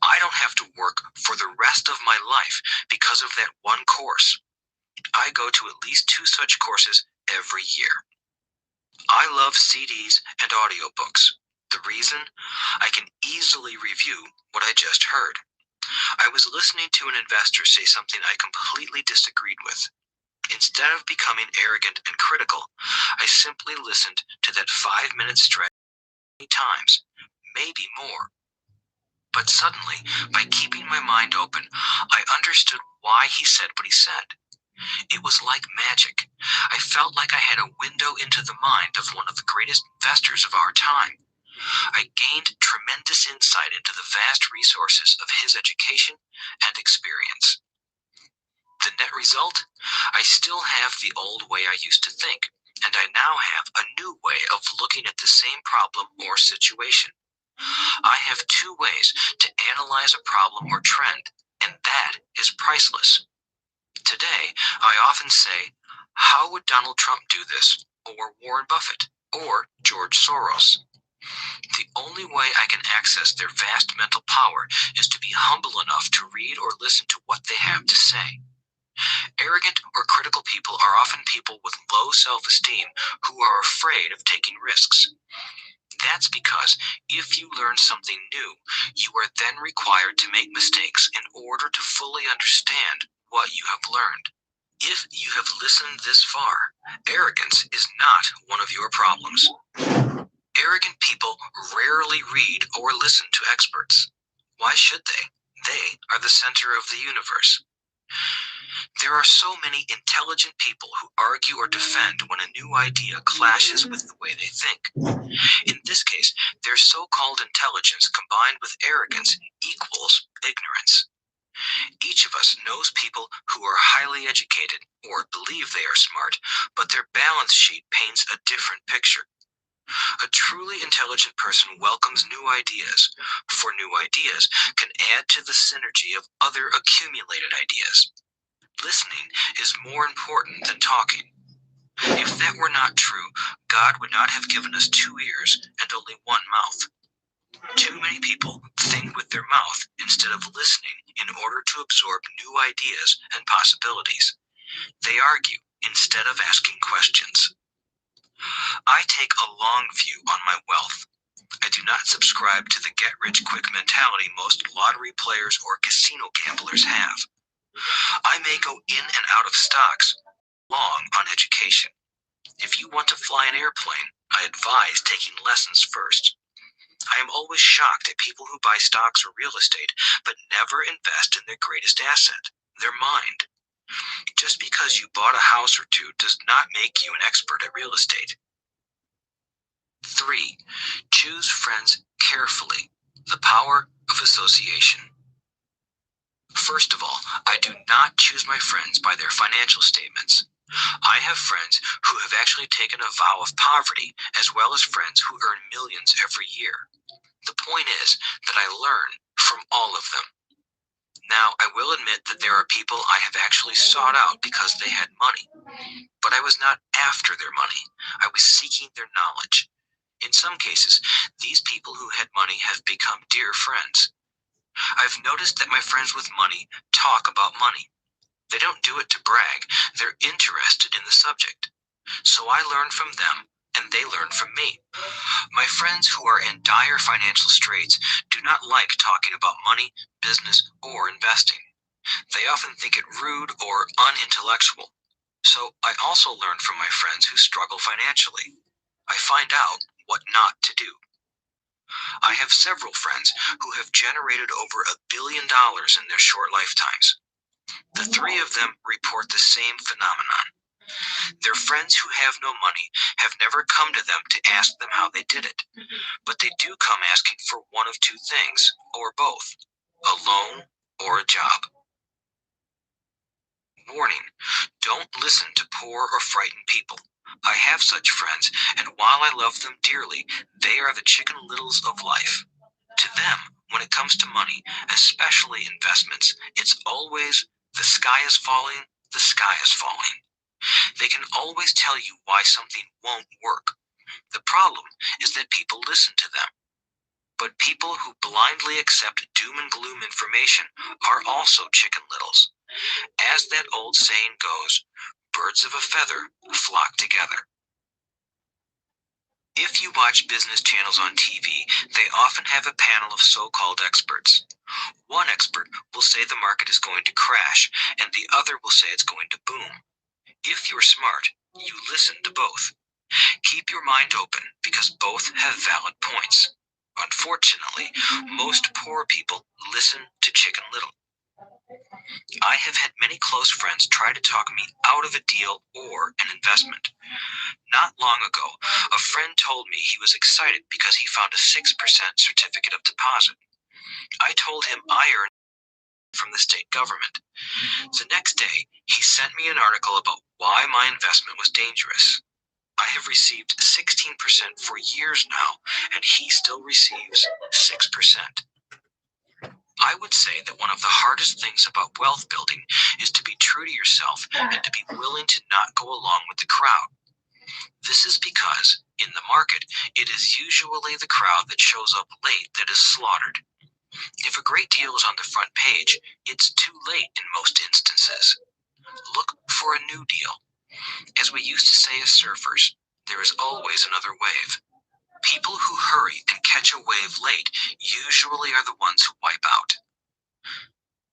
I don't have to work for the rest of my life because of that one course. I go to at least 2 such courses every year. I love CDs and audiobooks. The reason? I can easily review what I just heard. I was listening to an investor say something I completely disagreed with. Instead of becoming arrogant and critical, I simply listened to that 5-minute stretch many times, maybe more. But suddenly, by keeping my mind open, I understood why he said what he said. It was like magic. I felt like I had a window into the mind of one of the greatest investors of our time. I gained tremendous insight into the vast resources of his education and experience. The net result? I still have the old way I used to think, and I now have a new way of looking at the same problem or situation. I have 2 ways to analyze a problem or trend, and that is priceless. Today, I often say, how would Donald Trump do this? Or Warren Buffett? Or George Soros? The only way I can access their vast mental power is to be humble enough to read or listen to what they have to say. Arrogant or critical people are often people with low self-esteem who are afraid of taking risks. That's because if you learn something new, you are then required to make mistakes in order to fully understand what you have learned. If you have listened this far, arrogance is not one of your problems. Arrogant people rarely read or listen to experts. Why should they? They are the center of the universe. There are so many intelligent people who argue or defend when a new idea clashes with the way they think. In this case, their so-called intelligence combined with arrogance equals ignorance. Each of us knows people who are highly educated or believe they are smart, but their balance sheet paints a different picture. A truly intelligent person welcomes new ideas, for new ideas can add to the synergy of other accumulated ideas. Listening is more important than talking. If that were not true, God would not have given us 2 ears and only 1 mouth. Too many people think with their mouth instead of listening in order to absorb new ideas and possibilities. They argue instead of asking questions. I take a long view on my wealth. I do not subscribe to the get-rich-quick mentality most lottery players or casino gamblers have. I may go in and out of stocks, long on education. If you want to fly an airplane, I advise taking lessons first. I am always shocked at people who buy stocks or real estate, but never invest in their greatest asset, their mind. Just because you bought a house or 2 does not make you an expert at real estate. 3. Choose friends carefully. The power of association. First of all, I do not choose my friends by their financial statements. I have friends who have actually taken a vow of poverty, as well as friends who earn millions every year. The point is that I learn from all of them. Now, I will admit that there are people I have actually sought out because they had money. But I was not after their money. I was seeking their knowledge. In some cases, these people who had money have become dear friends. I've noticed that my friends with money talk about money. They don't do it to brag. They're interested in the subject. So I learn from them, and they learn from me. My friends who are in dire financial straits do not like talking about money, business, or investing. They often think it rude or unintellectual. So I also learn from my friends who struggle financially. I find out what not to do. I have several friends who have generated over $1 billion in their short lifetimes. The 3 of them report the same phenomenon. Their friends who have no money have never come to them to ask them how they did it, but they do come asking for one of 2 things, or both: a loan or a job. Warning: don't listen to poor or frightened people. I have such friends, and while I love them dearly, they are the chicken littles of life. To them, when it comes to money, especially investments, it's always the sky is falling, the sky is falling. They can always tell you why something won't work. The problem is that people listen to them. But people who blindly accept doom and gloom information are also chicken littles. As that old saying goes, birds of a feather flock together. If you watch business channels on TV, they often have a panel of so-called experts. One expert will say the market is going to crash, and the other will say it's going to boom. If you're smart, you listen to both. Keep your mind open because both have valid points. Unfortunately, most poor people listen to Chicken Little. I have had many close friends try to talk me out of a deal or an investment. Not long ago, a friend told me he was excited because he found a 6% certificate of deposit. I told him I earned from the state government. The next day, he sent me an article about why my investment was dangerous. I have received 16% for years now, and he still receives 6%. I would say that one of the hardest things about wealth building is to be true to yourself and to be willing to not go along with the crowd. This is because, in the market, it is usually the crowd that shows up late that is slaughtered. If a great deal is on the front page, it's too late in most instances. Look for a new deal. As we used to say as surfers, there is always another wave. People who hurry and catch a wave late usually are the ones who wipe out.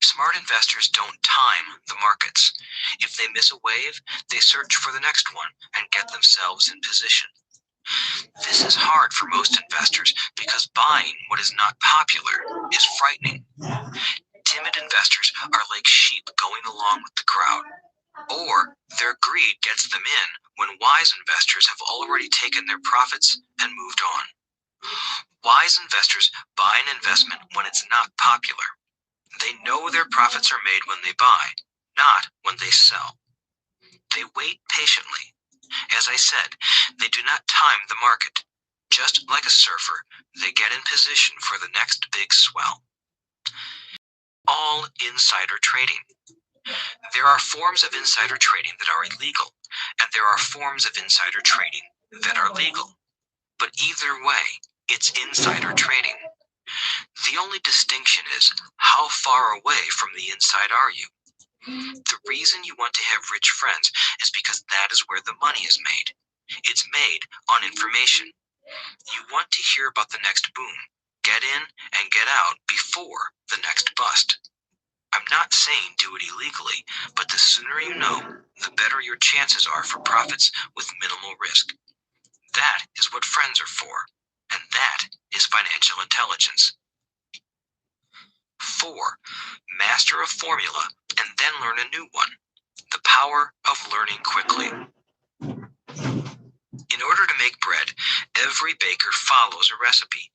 Smart investors don't time the markets. If they miss a wave, they search for the next one and get themselves in position. This is hard for most investors because buying what is not popular is frightening. Timid investors are like sheep going along with the crowd, or their greed gets them in when wise investors have already taken their profits and moved on. Wise investors buy an investment when it's not popular. They know their profits are made when they buy, not when they sell. They wait patiently. As I said, they do not time the market. Just like a surfer, they get in position for the next big swell. All insider trading. There are forms of insider trading that are illegal, and there are forms of insider trading that are legal. But either way, it's insider trading. The only distinction is how far away from the inside are you? The reason you want to have rich friends is because that is where the money is made. It's made on information. You want to hear about the next boom, get in and get out before the next bust. I'm not saying do it illegally, but the sooner you know, the better your chances are for profits with minimal risk. That is what friends are for, and that is financial intelligence. 4. Master a formula and then learn a new one. The power of learning quickly. In order to make bread, every baker follows a recipe,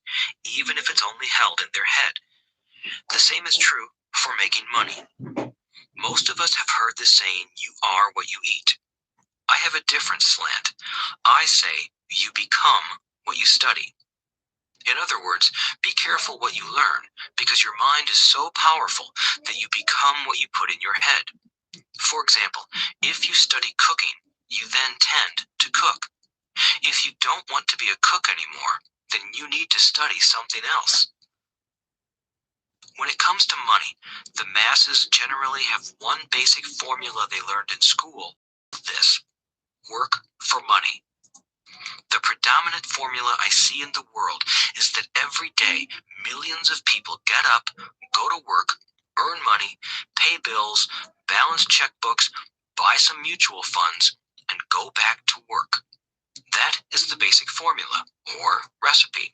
even if it's only held in their head. The same is true for making money. Most of us have heard the saying, you are what you eat. I have a different slant. I say, you become what you study. In other words, be careful what you learn, because your mind is so powerful that you become what you put in your head. For example, if you study cooking, you then tend to cook. If you don't want to be a cook anymore, then you need to study something else. When it comes to money, the masses generally have one basic formula they learned in school. This: work for money. The predominant formula I see in the world is that every day millions of people get up, go to work, earn money, pay bills, balance checkbooks, buy some mutual funds, and go back to work. That is the basic formula, or recipe.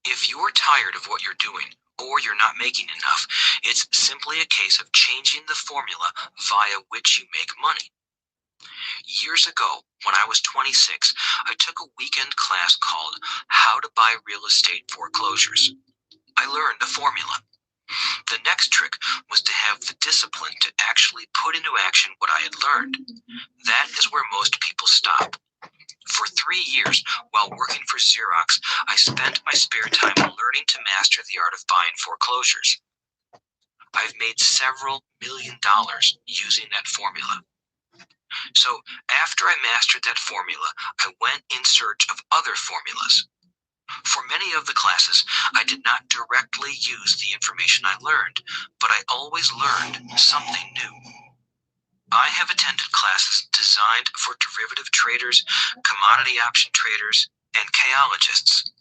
If you're tired of what you're doing, or you're not making enough, it's simply a case of changing the formula via which you make money. Years ago, when I was 26, I took a weekend class called How to Buy Real Estate Foreclosures. I learned a formula. The next trick was to have the discipline to actually put into action what I had learned. That is where most people stop. For 3 years, while working for Xerox, I spent my spare time learning to master the art of buying foreclosures. I've made several $1 million using that formula. So after I mastered that formula, I went in search of other formulas. For many of the classes, I did not directly use the information I learned, but I always learned something new. I have attended classes designed for derivative traders, commodity option traders, and chaologists.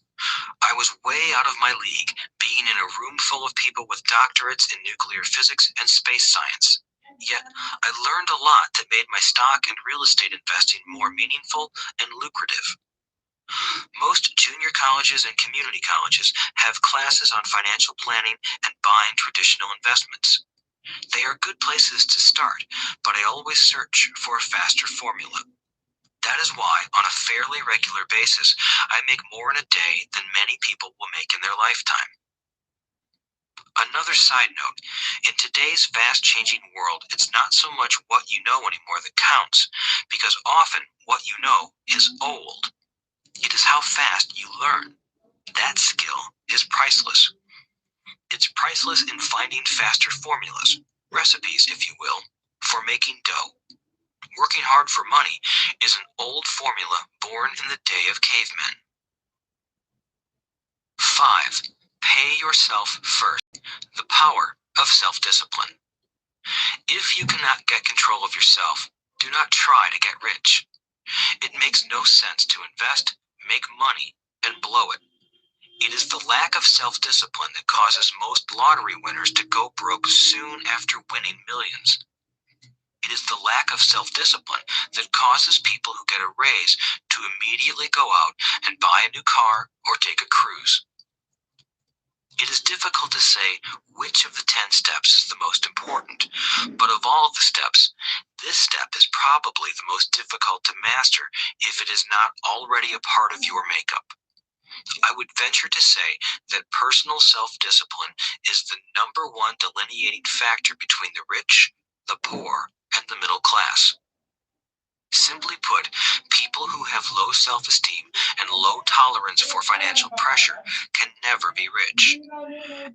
I was way out of my league, being in a room full of people with doctorates in nuclear physics and space science. Yet, I learned a lot that made my stock and real estate investing more meaningful and lucrative. Most junior colleges and community colleges have classes on financial planning and buying traditional investments. They are good places to start, but I always search for a faster formula. That is why, on a fairly regular basis, I make more in a day than many people will make in their lifetime. Another side note, in today's fast-changing world, it's not so much what you know anymore that counts, because often what you know is old. It is how fast you learn. That skill is priceless. It's priceless in finding faster formulas, recipes, if you will, for making dough. Working hard for money is an old formula born in the day of cavemen. 5. Pay yourself first. The power of self-discipline. If you cannot get control of yourself, do not try to get rich. It makes no sense to invest, make money, and blow it. It is the lack of self-discipline that causes most lottery winners to go broke soon after winning millions. It is the lack of self-discipline that causes people who get a raise to immediately go out and buy a new car or take a cruise. It is difficult to say which of the 10 steps is the most important, but of all of the steps, this step is probably the most difficult to master if it is not already a part of your makeup. I would venture to say that personal self-discipline is the number one delineating factor between the rich, the poor, and the middle class. Simply put, people who have low self-esteem and low tolerance for financial pressure can never be rich.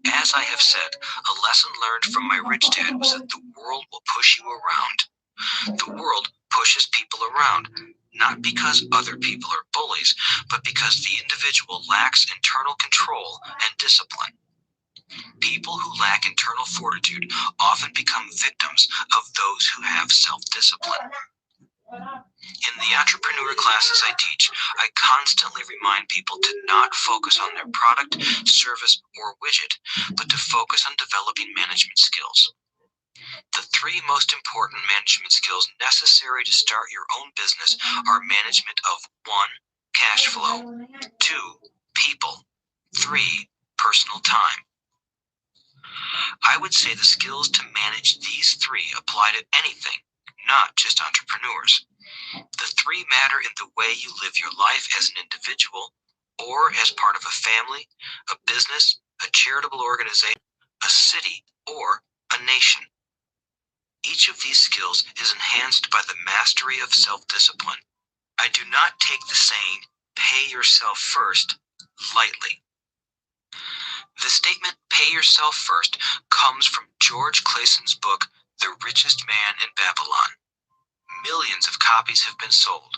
As I have said, a lesson learned from my rich dad was that the world will push you around. The world pushes people around, not because other people are bullies, but because the individual lacks internal control and discipline. People who lack internal fortitude often become victims of those who have self-discipline. In the entrepreneur classes I teach, I constantly remind people to not focus on their product, service, or widget, but to focus on developing management skills. The 3 most important management skills necessary to start your own business are management of 1. Cash flow, 2. People, 3. Personal time. I would say the skills to manage these 3 apply to anything, not just entrepreneurs. The 3 matter in the way you live your life as an individual, or as part of a family, a business, a charitable organization, a city, or a nation. Each of these skills is enhanced by the mastery of self-discipline. I do not take the saying, pay yourself first, lightly. The statement, pay yourself first, comes from George Clayson's book, The Richest Man in Babylon. Millions of copies have been sold,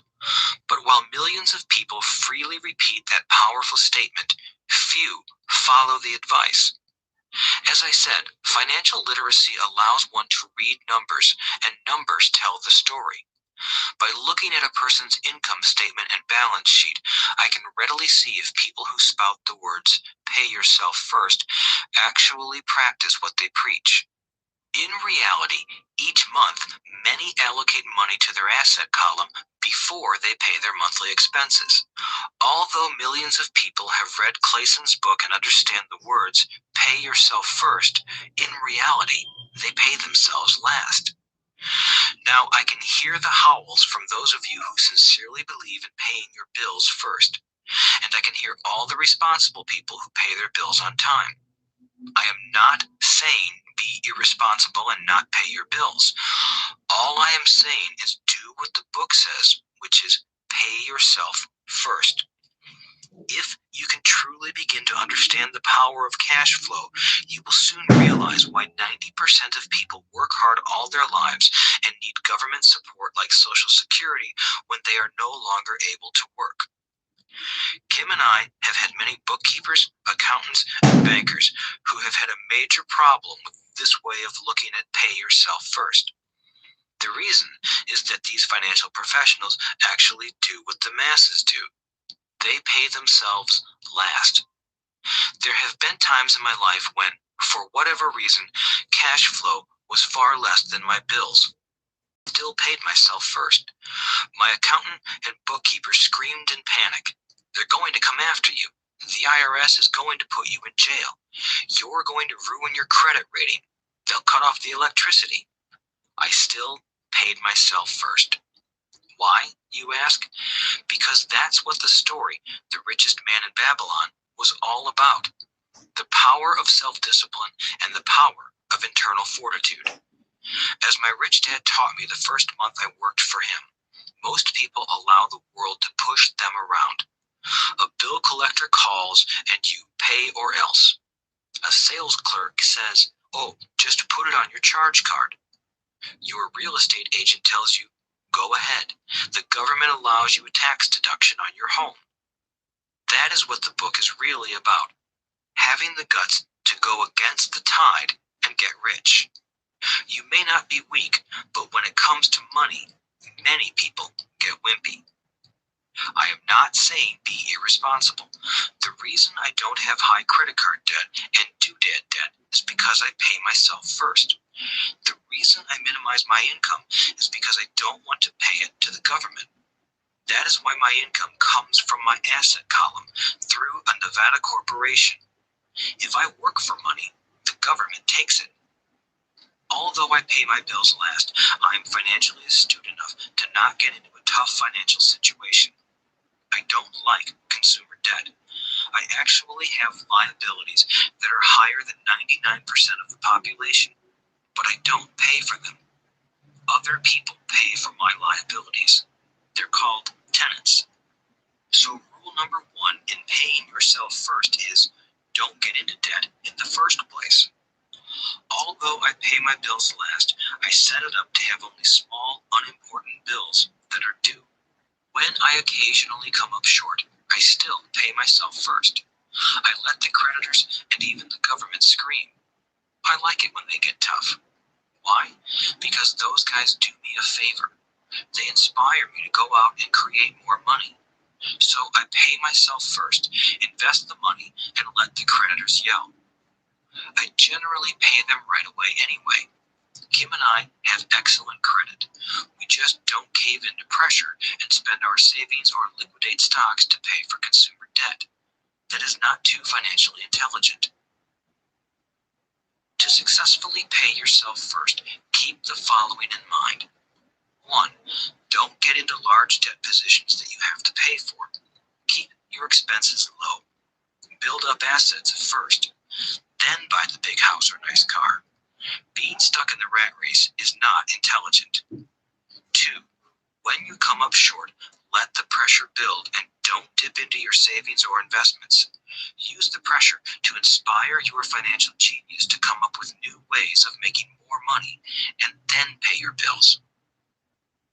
but while millions of people freely repeat that powerful statement, few follow the advice. As I said, financial literacy allows one to read numbers, and numbers tell the story. By looking at a person's income statement and balance sheet, I can readily see if people who spout the words, pay yourself first, actually practice what they preach. In reality, each month, many allocate money to their asset column before they pay their monthly expenses. Although millions of people have read Clayson's book and understand the words, pay yourself first, in reality, they pay themselves last. Now, I can hear the howls from those of you who sincerely believe in paying your bills first, and I can hear all the responsible people who pay their bills on time. I am not saying be irresponsible and not pay your bills. All I am saying is do what the book says, which is pay yourself first. If you can truly begin to understand the power of cash flow, you will soon realize why 90% of people work hard all their lives and need government support like Social Security when they are no longer able to work. Kim and I have had many bookkeepers, accountants, and bankers who have had a major problem with this way of looking at pay yourself first. The reason is that these financial professionals actually do what the masses do. They pay themselves last. There have been times in my life when, for whatever reason, cash flow was far less than my bills. I still paid myself first. My accountant and bookkeeper screamed in panic. They're going to come after you. The IRS is going to put you in jail. You're going to ruin your credit rating. They'll cut off the electricity. I still paid myself first. Why, you ask? Because that's what the story, The Richest Man in Babylon, was all about. The power of self-discipline and the power of internal fortitude. As my rich dad taught me the first month I worked for him, most people allow the world to push them around. A bill collector calls and you pay or else. A sales clerk says, "Oh, just put it on your charge card." Your real estate agent tells you, "Go ahead. The government allows you a tax deduction on your home." That is what the book is really about. Having the guts to go against the tide and get rich. You may not be weak, but when it comes to money, many people get wimpy. I am not saying be irresponsible. The reason I don't have high credit card debt and doodad debt is because I pay myself first. The reason I minimize my income is because I don't want to pay it to the government. That is why my income comes from my asset column through a Nevada corporation. If I work for money, the government takes it. Although I pay my bills last, I am financially astute enough to not get into a tough financial situation. I don't like consumer debt. I actually have liabilities that are higher than 99% of the population, but I don't pay for them. Other people pay for my liabilities. They're called tenants. So rule number one in paying yourself first is don't get into debt in the first place. Although I pay my bills last, I set it up to have only small, unimportant bills that are due. When I occasionally come up short, I still pay myself first. I let the creditors and even the government scream. I like it when they get tough. Why? Because those guys do me a favor. They inspire me to go out and create more money. So I pay myself first, invest the money, and let the creditors yell. I generally pay them right away anyway. Kim and I have excellent credit. We just don't cave into pressure and spend our savings or liquidate stocks to pay for consumer debt. That is not too financially intelligent. To successfully pay yourself first, keep the following in mind. 1. Don't get into large debt positions that you have to pay for. Keep your expenses low. Build up assets first, then buy the big house or nice car. Being stuck in the rat race is not intelligent. 2. When you come up short, let the pressure build and don't dip into your savings or investments. Use the pressure to inspire your financial genius to come up with new ways of making more money and then pay your bills.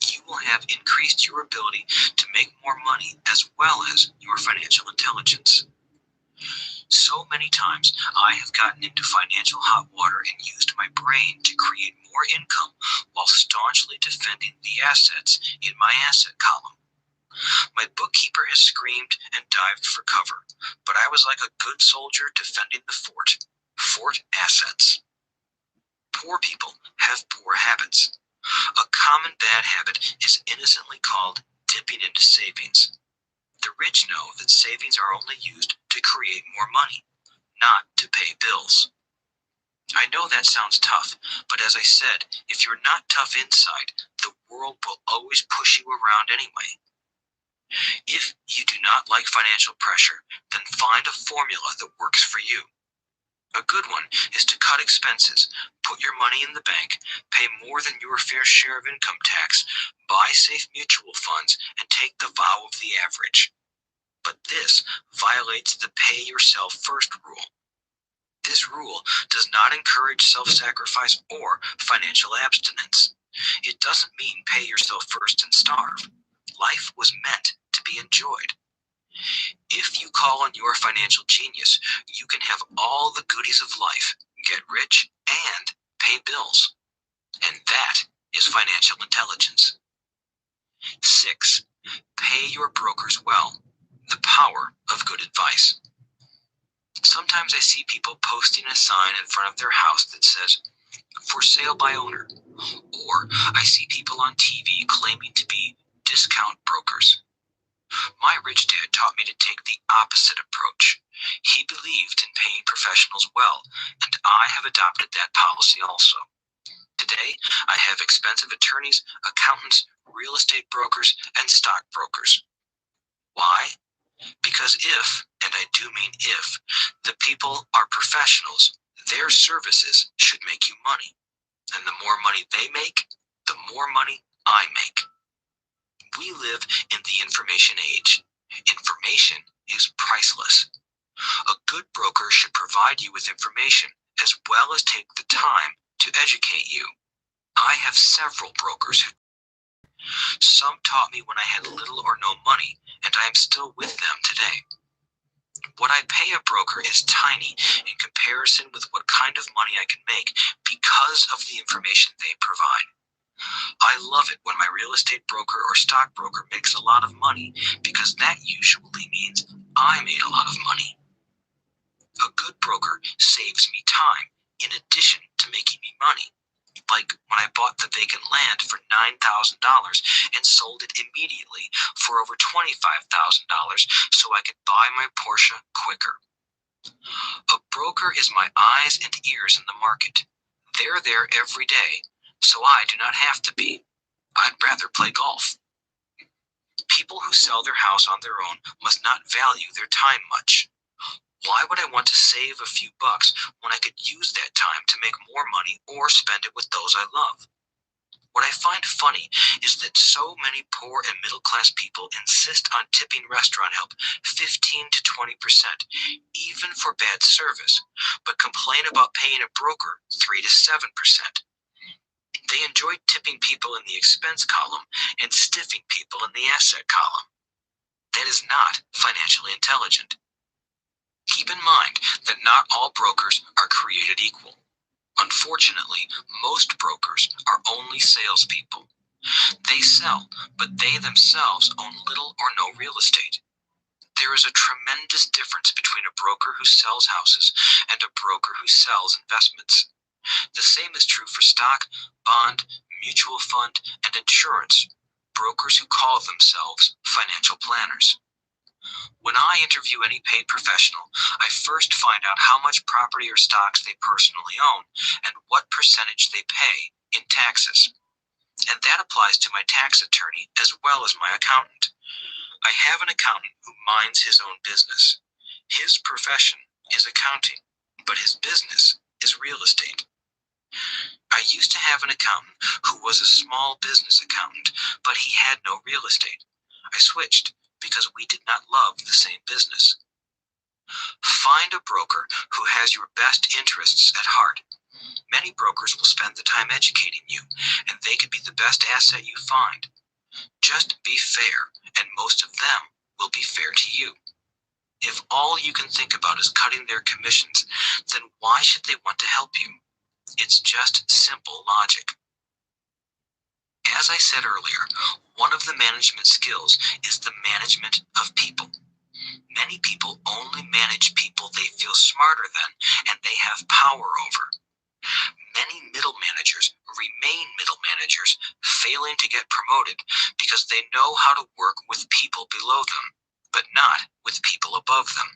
You will have increased your ability to make more money as well as your financial intelligence. So many times I have gotten into financial hot water and used my brain to create more income while staunchly defending the assets in my asset column. My bookkeeper has screamed and dived for cover, but I was like a good soldier defending the fort. Fort assets. Poor people have poor habits. A common bad habit is innocently called dipping into savings. The rich know that savings are only used to create more money, not to pay bills. I know that sounds tough, but as I said, if you're not tough inside, the world will always push you around anyway. If you do not like financial pressure, then find a formula that works for you. A good one is to cut expenses, put your money in the bank, pay more than your fair share of income tax, buy safe mutual funds, and take the vow of the average. But this violates the pay yourself first rule. This rule does not encourage self-sacrifice or financial abstinence. It doesn't mean pay yourself first and starve. Life was meant to be enjoyed. If you call on your financial genius, you can have all the goodies of life, get rich, and pay bills. And that is financial intelligence. 6. Pay your brokers well. The power of good advice. Sometimes I see people posting a sign in front of their house that says, "For sale by owner," or I see people on TV claiming to be discount brokers. My rich dad taught me to take the opposite approach. He believed in paying professionals well, and I have adopted that policy also. Today, I have expensive attorneys, accountants, real estate brokers, and stockbrokers. Why? Because if, and I do mean if, the people are professionals, their services should make you money. And the more money they make, the more money I make. We live in the information age. Information is priceless. A good broker should provide you with information as well as take the time to educate you. I have several brokers. Some taught me when I had little or no money, and I am still with them today. What I pay a broker is tiny in comparison with what kind of money I can make because of the information they provide. I love it when my real estate broker or stockbroker makes a lot of money because that usually means I made a lot of money. A good broker saves me time in addition to making me money. Like when I bought the vacant land for $9,000 and sold it immediately for over $25,000 so I could buy my Porsche quicker. A broker is my eyes and ears in the market. They're there every day, so I do not have to be. I'd rather play golf. People who sell their house on their own must not value their time much. Why would I want to save a few bucks when I could use that time to make more money or spend it with those I love? What I find funny is that so many poor and middle class people insist on tipping restaurant help 15 to 20%, even for bad service, but complain about paying a broker 3 to 7%. They enjoy tipping people in the expense column and stiffing people in the asset column. That is not financially intelligent. Keep in mind that not all brokers are created equal. Unfortunately, most brokers are only salespeople. They sell, but they themselves own little or no real estate. There is a tremendous difference between a broker who sells houses and a broker who sells investments. The same is true for stock, bond, mutual fund, and insurance, brokers who call themselves financial planners. When I interview any paid professional, I first find out how much property or stocks they personally own and what percentage they pay in taxes. And that applies to my tax attorney as well as my accountant. I have an accountant who minds his own business. His profession is accounting, but his business is real estate. I used to have an accountant who was a small business accountant, but he had no real estate. I switched because we did not love the same business. Find a broker who has your best interests at heart. Many brokers will spend the time educating you, and they could be the best asset you find. Just be fair, and most of them will be fair to you. If all you can think about is cutting their commissions, then why should they want to help you? It's just simple logic. As I said earlier, one of the management skills is the management of people. Many people only manage people they feel smarter than and they have power over. Many middle managers remain middle managers, failing to get promoted because they know how to work with people below them, but not with people above them.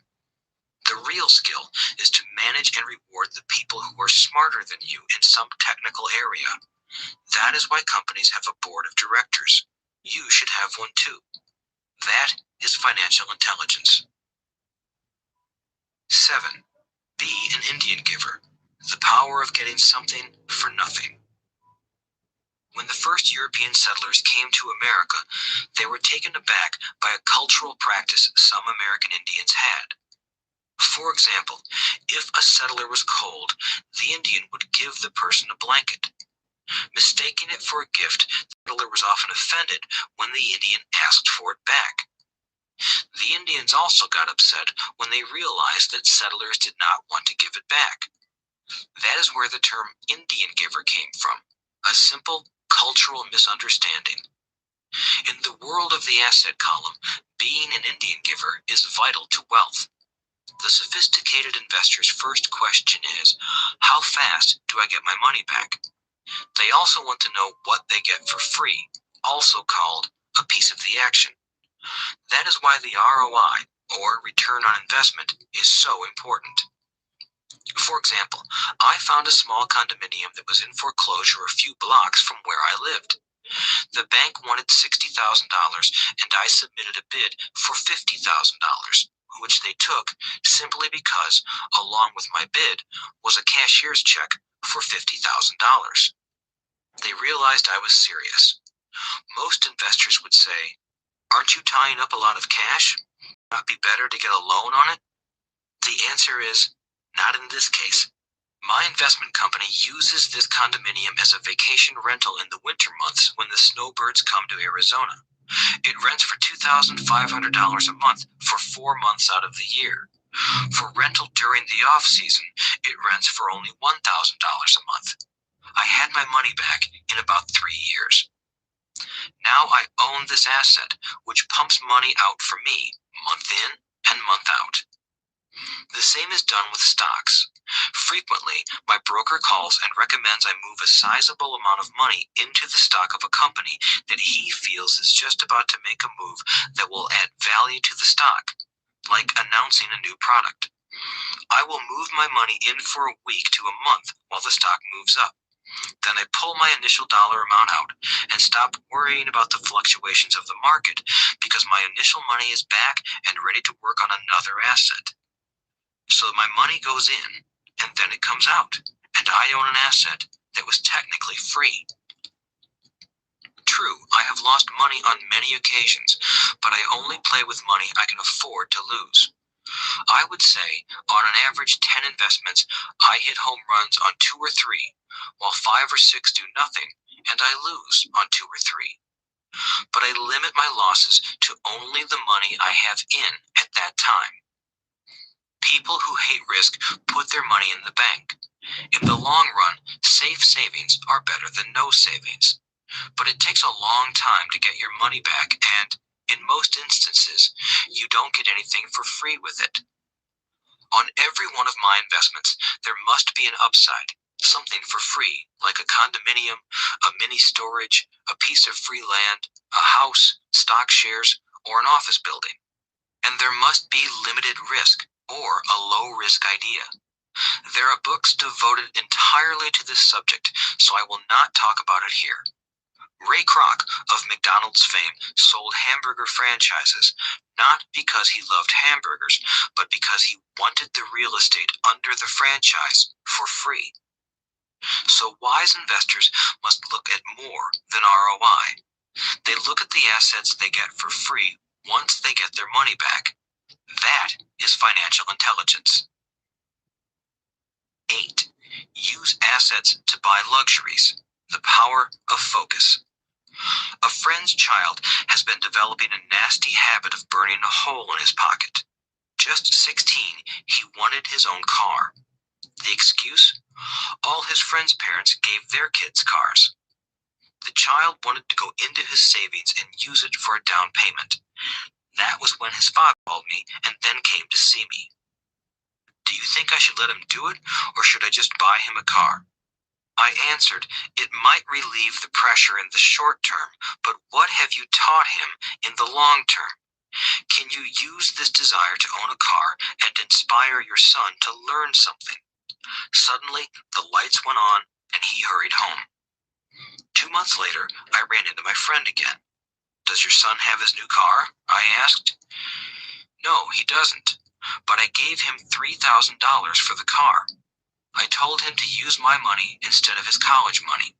The real skill is to manage and reward the people who are smarter than you in some technical area. That is why companies have a board of directors. You should have one too. That is financial intelligence. 7. Be an Indian giver. The power of getting something for nothing. When the first European settlers came to America, they were taken aback by a cultural practice some American Indians had. For example, if a settler was cold, the Indian would give the person a blanket. Mistaking it for a gift, the settler was often offended when the Indian asked for it back. The Indians also got upset when they realized that settlers did not want to give it back. That is where the term Indian giver came from, a simple cultural misunderstanding. In the world of the asset column, being an Indian giver is vital to wealth. The sophisticated investor's first question is, how fast do I get my money back? They also want to know what they get for free, also called a piece of the action. That is why the ROI, or return on investment, is so important. For example, I found a small condominium that was in foreclosure a few blocks from where I lived. The bank wanted $60,000 and I submitted a bid for $50,000, which they took simply because, along with my bid, was a cashier's check for $50,000. They realized I was serious. Most investors would say, "Aren't you tying up a lot of cash? Would it not be better to get a loan on it?" The answer is, not in this case. My investment company uses this condominium as a vacation rental in the winter months when the snowbirds come to Arizona. It rents for $2,500 a month for 4 months out of the year. For rental during the off-season, it rents for only $1,000 a month. I had my money back in about 3 years. Now I own this asset, which pumps money out for me, month in and month out. The same is done with stocks. Frequently, my broker calls and recommends I move a sizable amount of money into the stock of a company that he feels is just about to make a move that will add value to the stock, like announcing a new product. I will move my money in for a week to a month while the stock moves up. Then I pull my initial dollar amount out and stop worrying about the fluctuations of the market because my initial money is back and ready to work on another asset. So my money goes in and then it comes out, and I own an asset that was technically free. True, I have lost money on many occasions, but I only play with money I can afford to lose. I would say, on an average 10 investments, I hit home runs on 2 or 3, while 5 or 6 do nothing, and I lose on 2 or 3. But I limit my losses to only the money I have in at that time. People who hate risk put their money in the bank. In the long run, safe savings are better than no savings. But it takes a long time to get your money back, and, in most instances, you don't get anything for free with it. On every one of my investments, there must be an upside, something for free, like a condominium, a mini storage, a piece of free land, a house, stock shares, or an office building. And there must be limited risk, or a low-risk idea. There are books devoted entirely to this subject, so I will not talk about it here. Ray Kroc of McDonald's fame sold hamburger franchises, not because he loved hamburgers, but because he wanted the real estate under the franchise for free. So wise investors must look at more than ROI. They look at the assets they get for free once they get their money back. That is financial intelligence. 8. Use assets to buy luxuries. The power of focus. A friend's child has been developing a nasty habit of burning a hole in his pocket. Just 16, he wanted his own car. The excuse? All his friends' parents gave their kids cars. The child wanted to go into his savings and use it for a down payment. That was when his father called me and then came to see me. Do you think I should let him do it, or should I just buy him a car? I answered, it might relieve the pressure in the short term, but what have you taught him in the long term? Can you use this desire to own a car and inspire your son to learn something? Suddenly, the lights went on and he hurried home. 2 months later, I ran into my friend again. Does your son have his new car? I asked. No, he doesn't. but I gave him $3,000 for the car. I told him to use my money instead of his college money.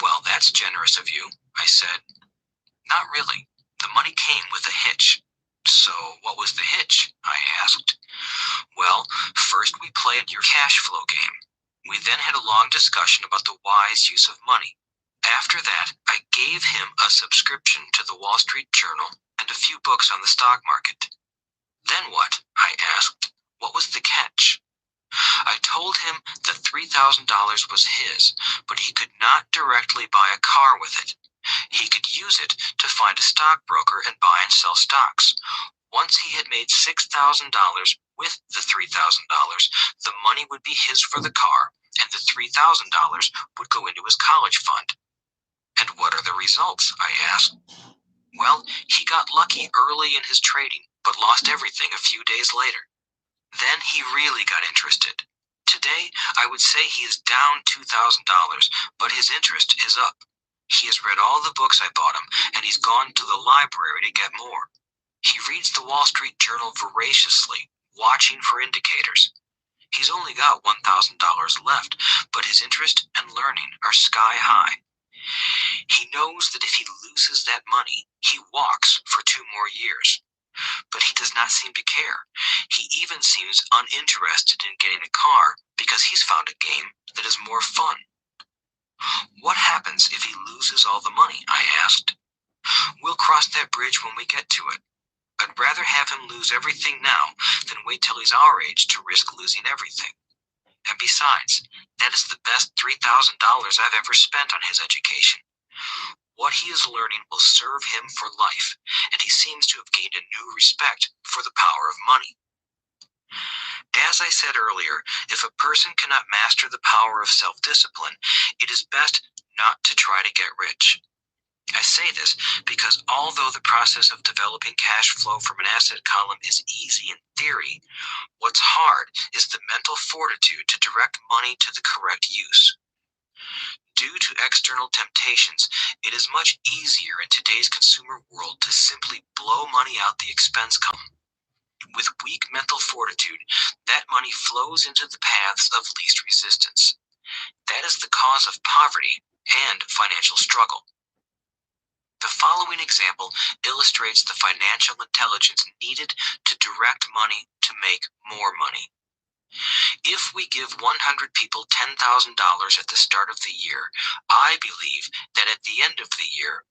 Well, that's generous of you, I said. Not really. The money came with a hitch. So what was the hitch? I asked. Well, first we played your cash flow game. We then had a long discussion about the wise use of money. After that, I gave him a subscription to the Wall Street Journal and a few books on the stock market. Then what? I asked. What was the catch? I told him the $3,000 was his, but he could not directly buy a car with it. He could use it to find a stockbroker and buy and sell stocks. Once he had made $6,000 with the $3,000, the money would be his for the car, and the $3,000 would go into his college fund. And what are the results? I asked. Well, he got lucky early in his trading, but lost everything a few days later. Then he really got interested. Today, I would say he is down $2,000, but his interest is up. He has read all the books I bought him, and he's gone to the library to get more. He reads the Wall Street Journal voraciously, watching for indicators. He's only got $1,000 left, but his interest and learning are sky high. He knows that if he loses that money, he walks for 2 more years. But he does not seem to care. He even seems uninterested in getting a car because he's found a game that is more fun. What happens if he loses all the money? I asked. We'll cross that bridge when we get to it. I'd rather have him lose everything now than wait till he's our age to risk losing everything. And besides, that is the best $3,000 I've ever spent on his education. What he is learning will serve him for life, and he seems to have gained a new respect for the power of money. As I said earlier, if a person cannot master the power of self-discipline, it is best not to try to get rich. I say this because although the process of developing cash flow from an asset column is easy in theory, what's hard is the mental fortitude to direct money to the correct use. Due to external temptations, it is much easier in today's consumer world to simply blow money out the expense column. With weak mental fortitude, that money flows into the paths of least resistance. That is the cause of poverty and financial struggle. The following example illustrates the financial intelligence needed to direct money to make more money. If we give 100 people $10,000 at the start of the year, I believe that at the end of the year,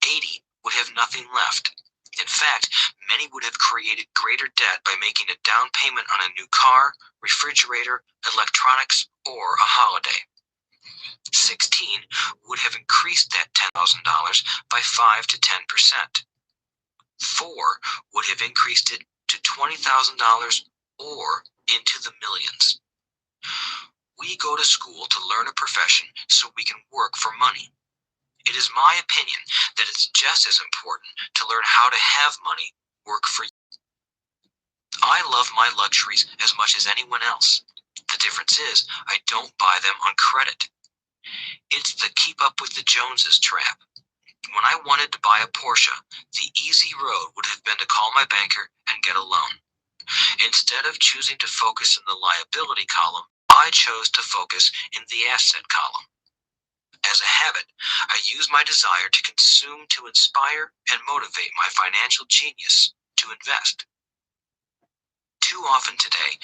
80 would have nothing left. In fact, many would have created greater debt by making a down payment on a new car, refrigerator, electronics, or a holiday. 16 would have increased that $10,000 by 5 to 10%. 4 would have increased it to $20,000 or into the millions. We go to school to learn a profession so we can work for money. It is my opinion that it's just as important to learn how to have money work for you. I love my luxuries as much as anyone else. The difference is I don't buy them on credit. It's the keep up with the Joneses trap. When I wanted to buy a Porsche, the easy road would have been to call my banker and get a loan. Instead of choosing to focus in the liability column, I chose to focus in the asset column. As a habit, I use my desire to consume to inspire and motivate my financial genius to invest. Too often today,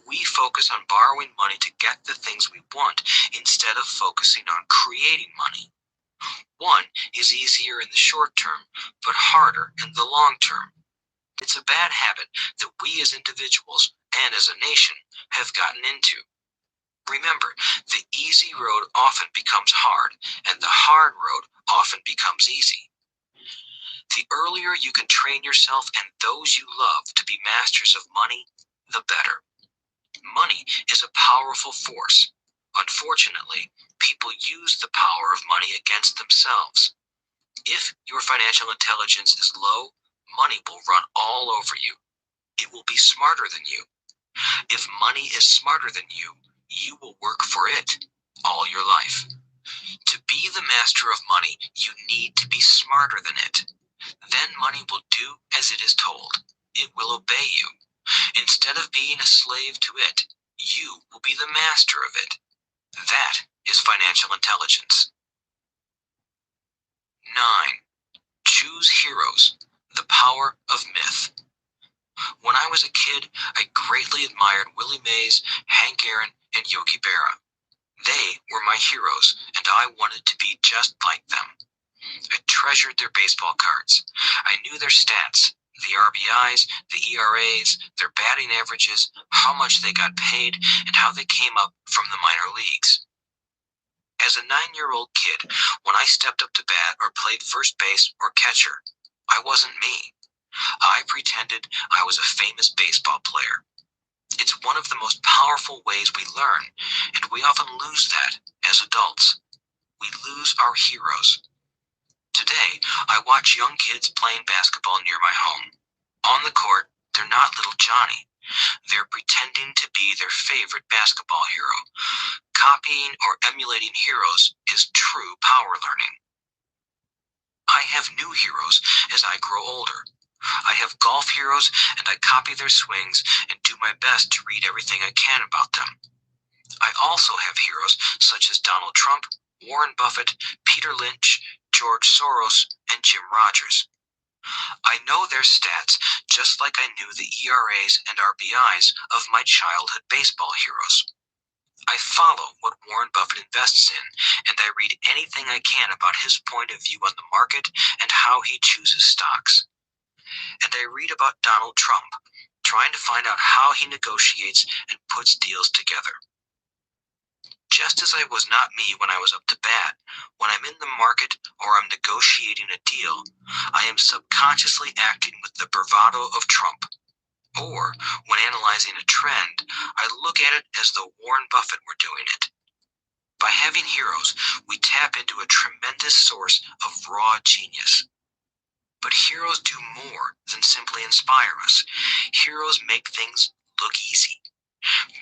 we focus on borrowing money to get the things we want instead of focusing on creating money. One is easier in the short term, but harder in the long term. It's a bad habit that we as individuals and as a nation have gotten into. Remember, the easy road often becomes hard, and the hard road often becomes easy. The earlier you can train yourself and those you love to be masters of money, the better. Money is a powerful force. Unfortunately, people use the power of money against themselves. If your financial intelligence is low, money will run all over you. It will be smarter than you. If money is smarter than you will work for it all your life. To be the master of money, you need to be smarter than it. Then money will do as it is told. It will obey you. Instead of being a slave to it, you will be the master of it. That is financial intelligence. 9. Choose heroes. The power of myth. When I was a kid, I greatly admired Willie Mays, Hank Aaron, and Yogi Berra. They were my heroes, and I wanted to be just like them. I treasured their baseball cards. I knew their stats, the RBIs, the ERAs, their batting averages, how much they got paid, and how they came up from the minor leagues. As a 9-year-old kid, when I stepped up to bat or played first base or catcher, I wasn't me. I pretended I was a famous baseball player. It's one of the most powerful ways we learn, and we often lose that as adults. We lose our heroes. Today, I watch young kids playing basketball near my home. On the court, they're not little Johnny. They're pretending to be their favorite basketball hero. Copying or emulating heroes is true power learning. I have new heroes as I grow older. I have golf heroes, and I copy their swings and do my best to read everything I can about them. I also have heroes such as Donald Trump, Warren Buffett, Peter Lynch, George Soros, and Jim Rogers. I know their stats just like I knew the ERAs and RBIs of my childhood baseball heroes. I follow what Warren Buffett invests in, and I read anything I can about his point of view on the market and how he chooses stocks. And I read about Donald Trump, trying to find out how he negotiates and puts deals together. Just as I was not me when I was up to bat, when I'm in the market or I'm negotiating a deal, I am subconsciously acting with the bravado of Trump. Or, when analyzing a trend, I look at it as though Warren Buffett were doing it. By having heroes, we tap into a tremendous source of raw genius. But heroes do more than simply inspire us. Heroes make things look easy.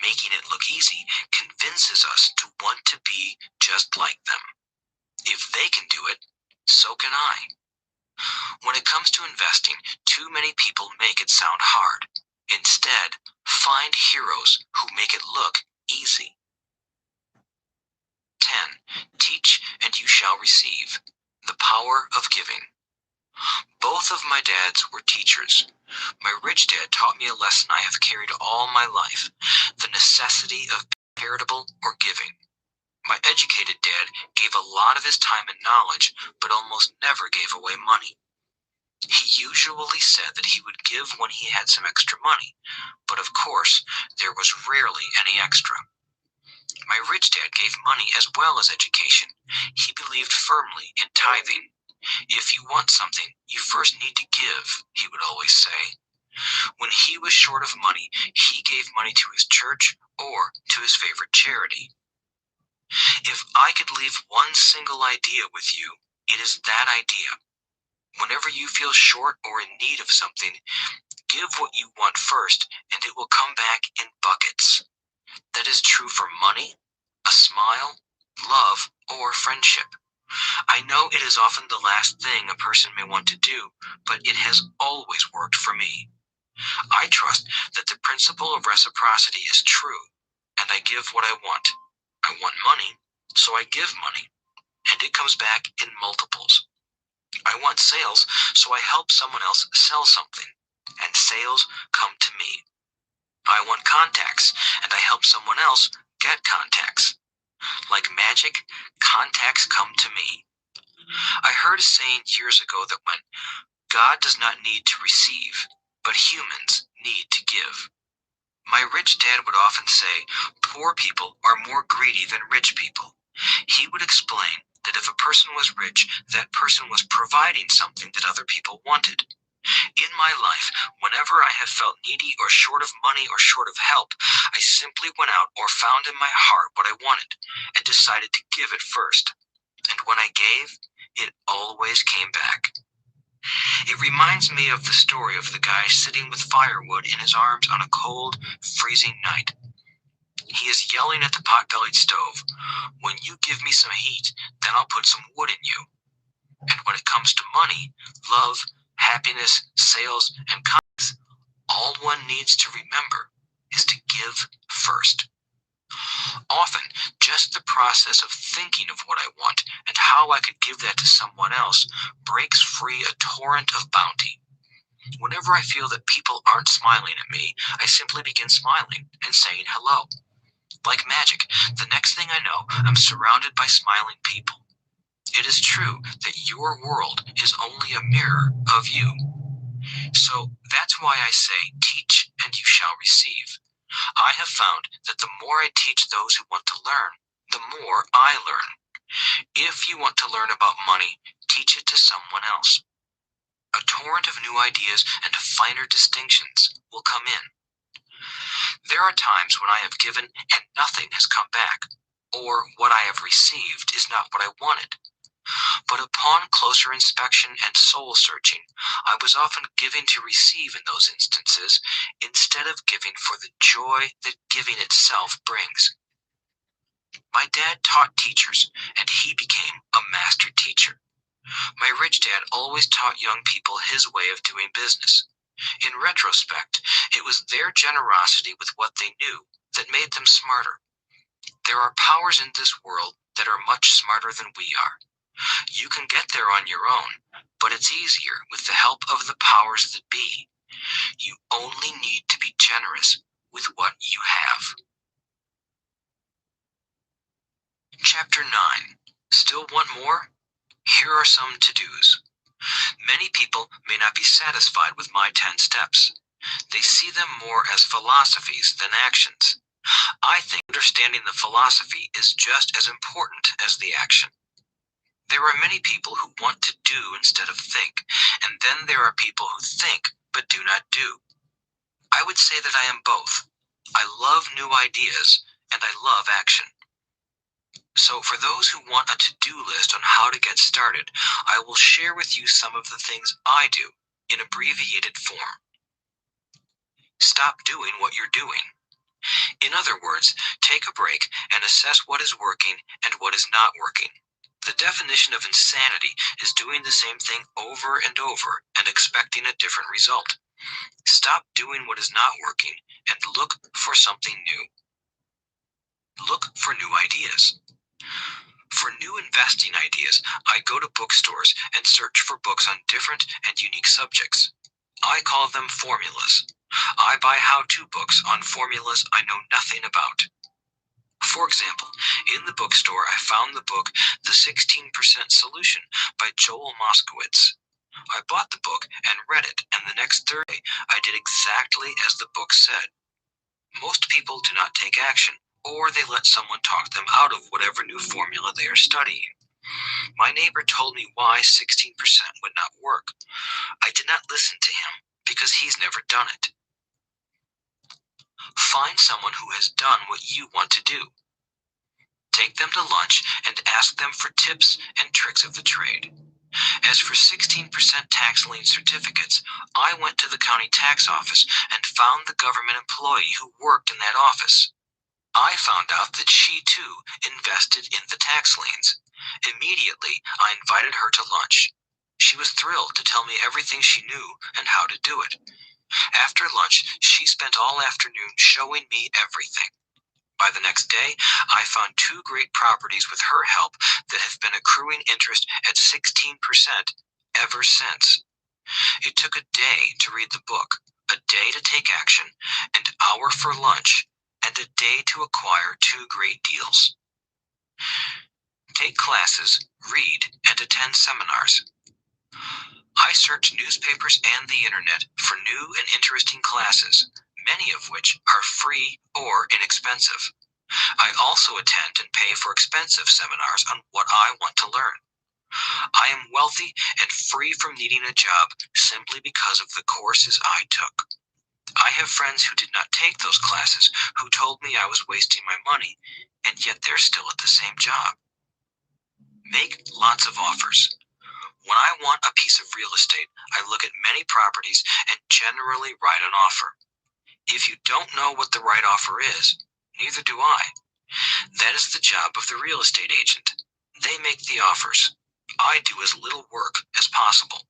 Making it look easy convinces us to want to be just like them. If they can do it, so can I. When it comes to investing, too many people make it sound hard. Instead, find heroes who make it look easy. 10. Teach and you shall receive. The power of giving. Both of my dads were teachers. My rich dad taught me a lesson I have carried all my life, the necessity of charitable or giving. My educated dad gave a lot of his time and knowledge, but almost never gave away money. He usually said that he would give when he had some extra money, but of course, there was rarely any extra. My rich dad gave money as well as education. He believed firmly in tithing. If you want something, you first need to give, he would always say. When he was short of money, he gave money to his church or to his favorite charity. If I could leave one single idea with you, it is that idea. Whenever you feel short or in need of something, give what you want first, and it will come back in buckets. That is true for money, a smile, love, or friendship. I know it is often the last thing a person may want to do, but it has always worked for me. I trust that the principle of reciprocity is true, and I give what I want. I want money, so I give money, and it comes back in multiples. I want sales, so I help someone else sell something, and sales come to me. I want contacts, and I help someone else get contacts. Like magic, contacts come to me. I heard a saying years ago that when God does not need to receive, but humans need to give. My rich dad would often say, poor people are more greedy than rich people. He would explain that if a person was rich, that person was providing something that other people wanted. In my life, whenever I have felt needy or short of money or short of help, I simply went out or found in my heart what I wanted and decided to give it first. And when I gave, it always came back. It reminds me of the story of the guy sitting with firewood in his arms on a cold, freezing night. He is yelling at the pot-bellied stove, "When you give me some heat, then I'll put some wood in you." And when it comes to money, love, happiness, sales, and kindness, all one needs to remember is to give first. Often, just the process of thinking of what I want and how I could give that to someone else breaks free a torrent of bounty. Whenever I feel that people aren't smiling at me, I simply begin smiling and saying hello. Like magic, the next thing I know, I'm surrounded by smiling people. It is true that your world is only a mirror of you. So that's why I say, teach and you shall receive. I have found that the more I teach those who want to learn, the more I learn. If you want to learn about money, teach it to someone else. A torrent of new ideas and finer distinctions will come in. There are times when I have given and nothing has come back, or what I have received is not what I wanted. But upon closer inspection and soul searching, I was often giving to receive in those instances, instead of giving for the joy that giving itself brings. My dad taught teachers, and he became a master teacher. My rich dad always taught young people his way of doing business. In retrospect, it was their generosity with what they knew that made them smarter. There are powers in this world that are much smarter than we are. You can get there on your own, but it's easier with the help of the powers that be. You only need to be generous with what you have. Chapter 9. Still want more? Here are some to-dos. Many people may not be satisfied with my 10 steps. They see them more as philosophies than actions. I think understanding the philosophy is just as important as the action. There are many people who want to do instead of think, and then there are people who think but do not do. I would say that I am both. I love new ideas, and I love action. So for those who want a to-do list on how to get started, I will share with you some of the things I do in abbreviated form. Stop doing what you're doing. In other words, take a break and assess what is working and what is not working. The definition of insanity is doing the same thing over and over and expecting a different result. Stop doing what is not working and look for something new. Look for new ideas. For new investing ideas, I go to bookstores and search for books on different and unique subjects. I call them formulas. I buy how-to books on formulas I know nothing about. For example, in the bookstore I found the book The 16% Solution by Joel Moskowitz. I bought the book and read it, and the next Thursday I did exactly as the book said. Most people do not take action, or they let someone talk them out of whatever new formula they are studying. My neighbor told me why 16% would not work. I did not listen to him because he's never done it. Find someone who has done what you want to do. Take them to lunch and ask them for tips and tricks of the trade. As for 16% tax lien certificates, I went to the county tax office and found the government employee who worked in that office. I found out that she too invested in the tax liens. Immediately, I invited her to lunch. She was thrilled to tell me everything she knew and how to do it. After lunch, she spent all afternoon showing me everything. By the next day, I found 2 great properties with her help that have been accruing interest at 16% ever since. It took a day to read the book, a day to take action, an hour for lunch, and a day to acquire 2 great deals. Take classes, read, and attend seminars. I search newspapers and the internet for new and interesting classes, many of which are free or inexpensive. I also attend and pay for expensive seminars on what I want to learn. I am wealthy and free from needing a job simply because of the courses I took. I have friends who did not take those classes who told me I was wasting my money, and yet they're still at the same job. Make lots of offers. When I want a piece of real estate, I look at many properties and generally write an offer. If you don't know what the right offer is, neither do I. That is the job of the real estate agent. They make the offers. I do as little work as possible.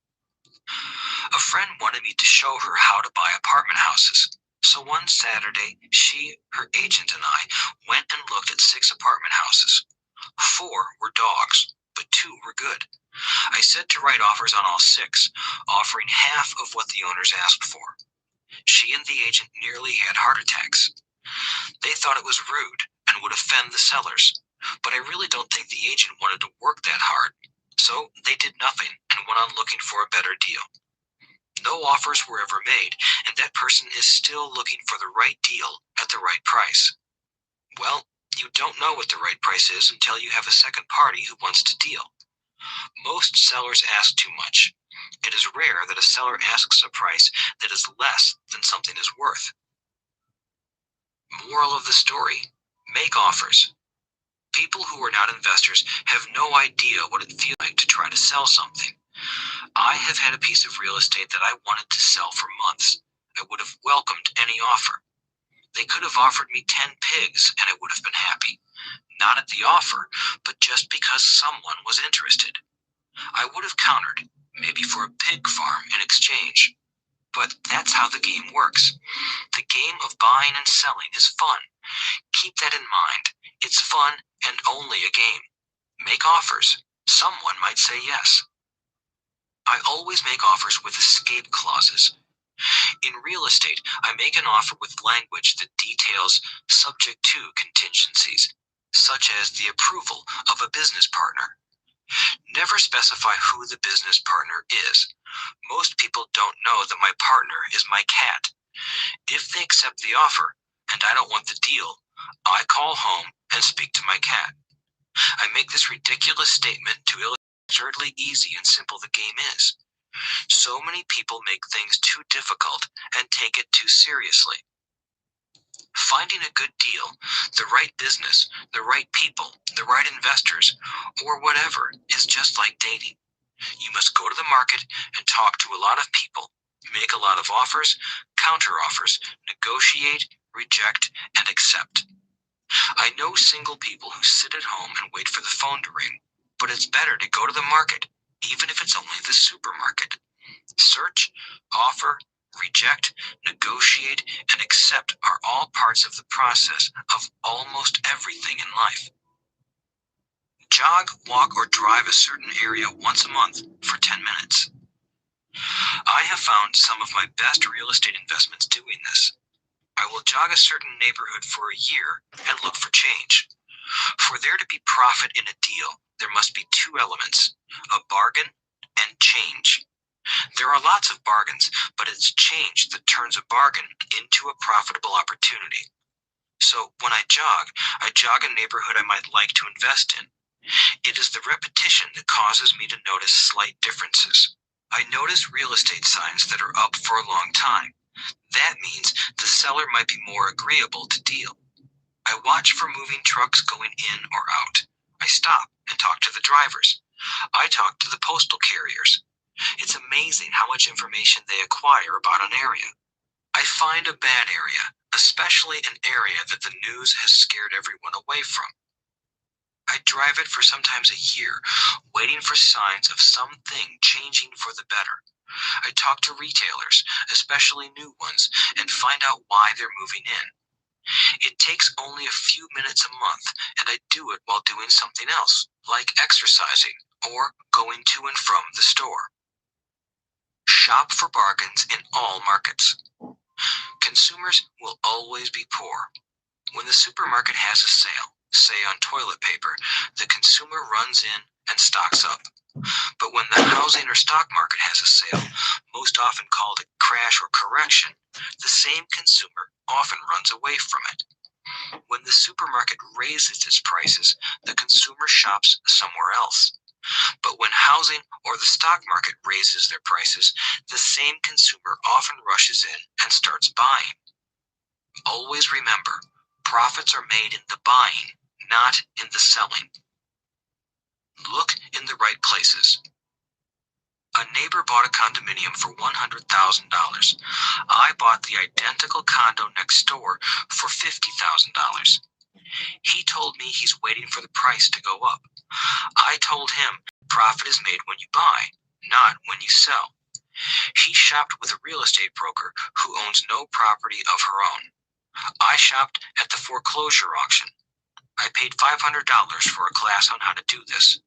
A friend wanted me to show her how to buy apartment houses. So one Saturday, she, her agent, and I went and looked at 6 apartment houses. 4 were dogs, but 2 were good. I said to write offers on all 6, offering half of what the owners asked for. She and the agent nearly had heart attacks. They thought it was rude and would offend the sellers, but I really don't think the agent wanted to work that hard. So they did nothing and went on looking for a better deal. No offers were ever made, and that person is still looking for the right deal at the right price. Well, you don't know what the right price is until you have a second party who wants to deal. Most sellers ask too much. It is rare that a seller asks a price that is less than something is worth. Moral of the story: make offers. People who are not investors have no idea what it feels like to try to sell something. I have had a piece of real estate that I wanted to sell for months. I would have welcomed any offer. They could have offered me 10 pigs and I would have been happy. Not at the offer, but just because someone was interested. I would have countered, maybe for a pig farm in exchange. But that's how the game works. The game of buying and selling is fun. Keep that in mind. It's fun and only a game. Make offers. Someone might say yes. I always make offers with escape clauses. In real estate, I make an offer with language that details subject to contingencies, such as the approval of a business partner. Never specify who the business partner is. Most people don't know that my partner is my cat. If they accept the offer, and I don't want the deal, I call home and speak to my cat. I make this ridiculous statement to illustrate how absurdly easy and simple the game is. So many people make things too difficult and take it too seriously. Finding a good deal, the right business, the right people, the right investors, or whatever is just like dating. You must go to the market and talk to a lot of people, make a lot of offers, counter offers, negotiate, reject, and accept. I know single people who sit at home and wait for the phone to ring, but it's better to go to the market, even if it's only the supermarket. Search, offer, reject, negotiate, and accept are all parts of the process of almost everything in life. Jog, walk, or drive a certain area once a month for 10 minutes. I have found some of my best real estate investments doing this. I will jog a certain neighborhood for a year and look for change. For there to be profit in a deal, there must be 2 elements: a bargain and change. There are lots of bargains, but it's change that turns a bargain into a profitable opportunity. So when I jog a neighborhood I might like to invest in. It is the repetition that causes me to notice slight differences. I notice real estate signs that are up for a long time. That means the seller might be more agreeable to deal. I watch for moving trucks going in or out. I stop and talk to the drivers. I talk to the postal carriers. It's amazing how much information they acquire about an area. I find a bad area, especially an area that the news has scared everyone away from. I drive it for sometimes a year, waiting for signs of something changing for the better. I talk to retailers, especially new ones, and find out why they're moving in. It takes only a few minutes a month, and I do it while doing something else, like exercising or going to and from the store. Shop for bargains in all markets. Consumers will always be poor. When the supermarket has a sale, say on toilet paper, the consumer runs in and stocks up. But when the housing or stock market has a sale, most often called a crash or correction, the same consumer often runs away from it. When the supermarket raises its prices, the consumer shops somewhere else. But when housing or the stock market raises their prices, the same consumer often rushes in and starts buying. Always remember, profits are made in the buying, not in the selling. Look in the right places. A neighbor bought a condominium for $100,000. I bought the identical condo next door for $50,000. He told me he's waiting for the price to go up. I told him profit is made when you buy, not when you sell. He shopped with a real estate broker who owns no property of her own. I shopped at the foreclosure auction. I paid $500 for a class on how to do this.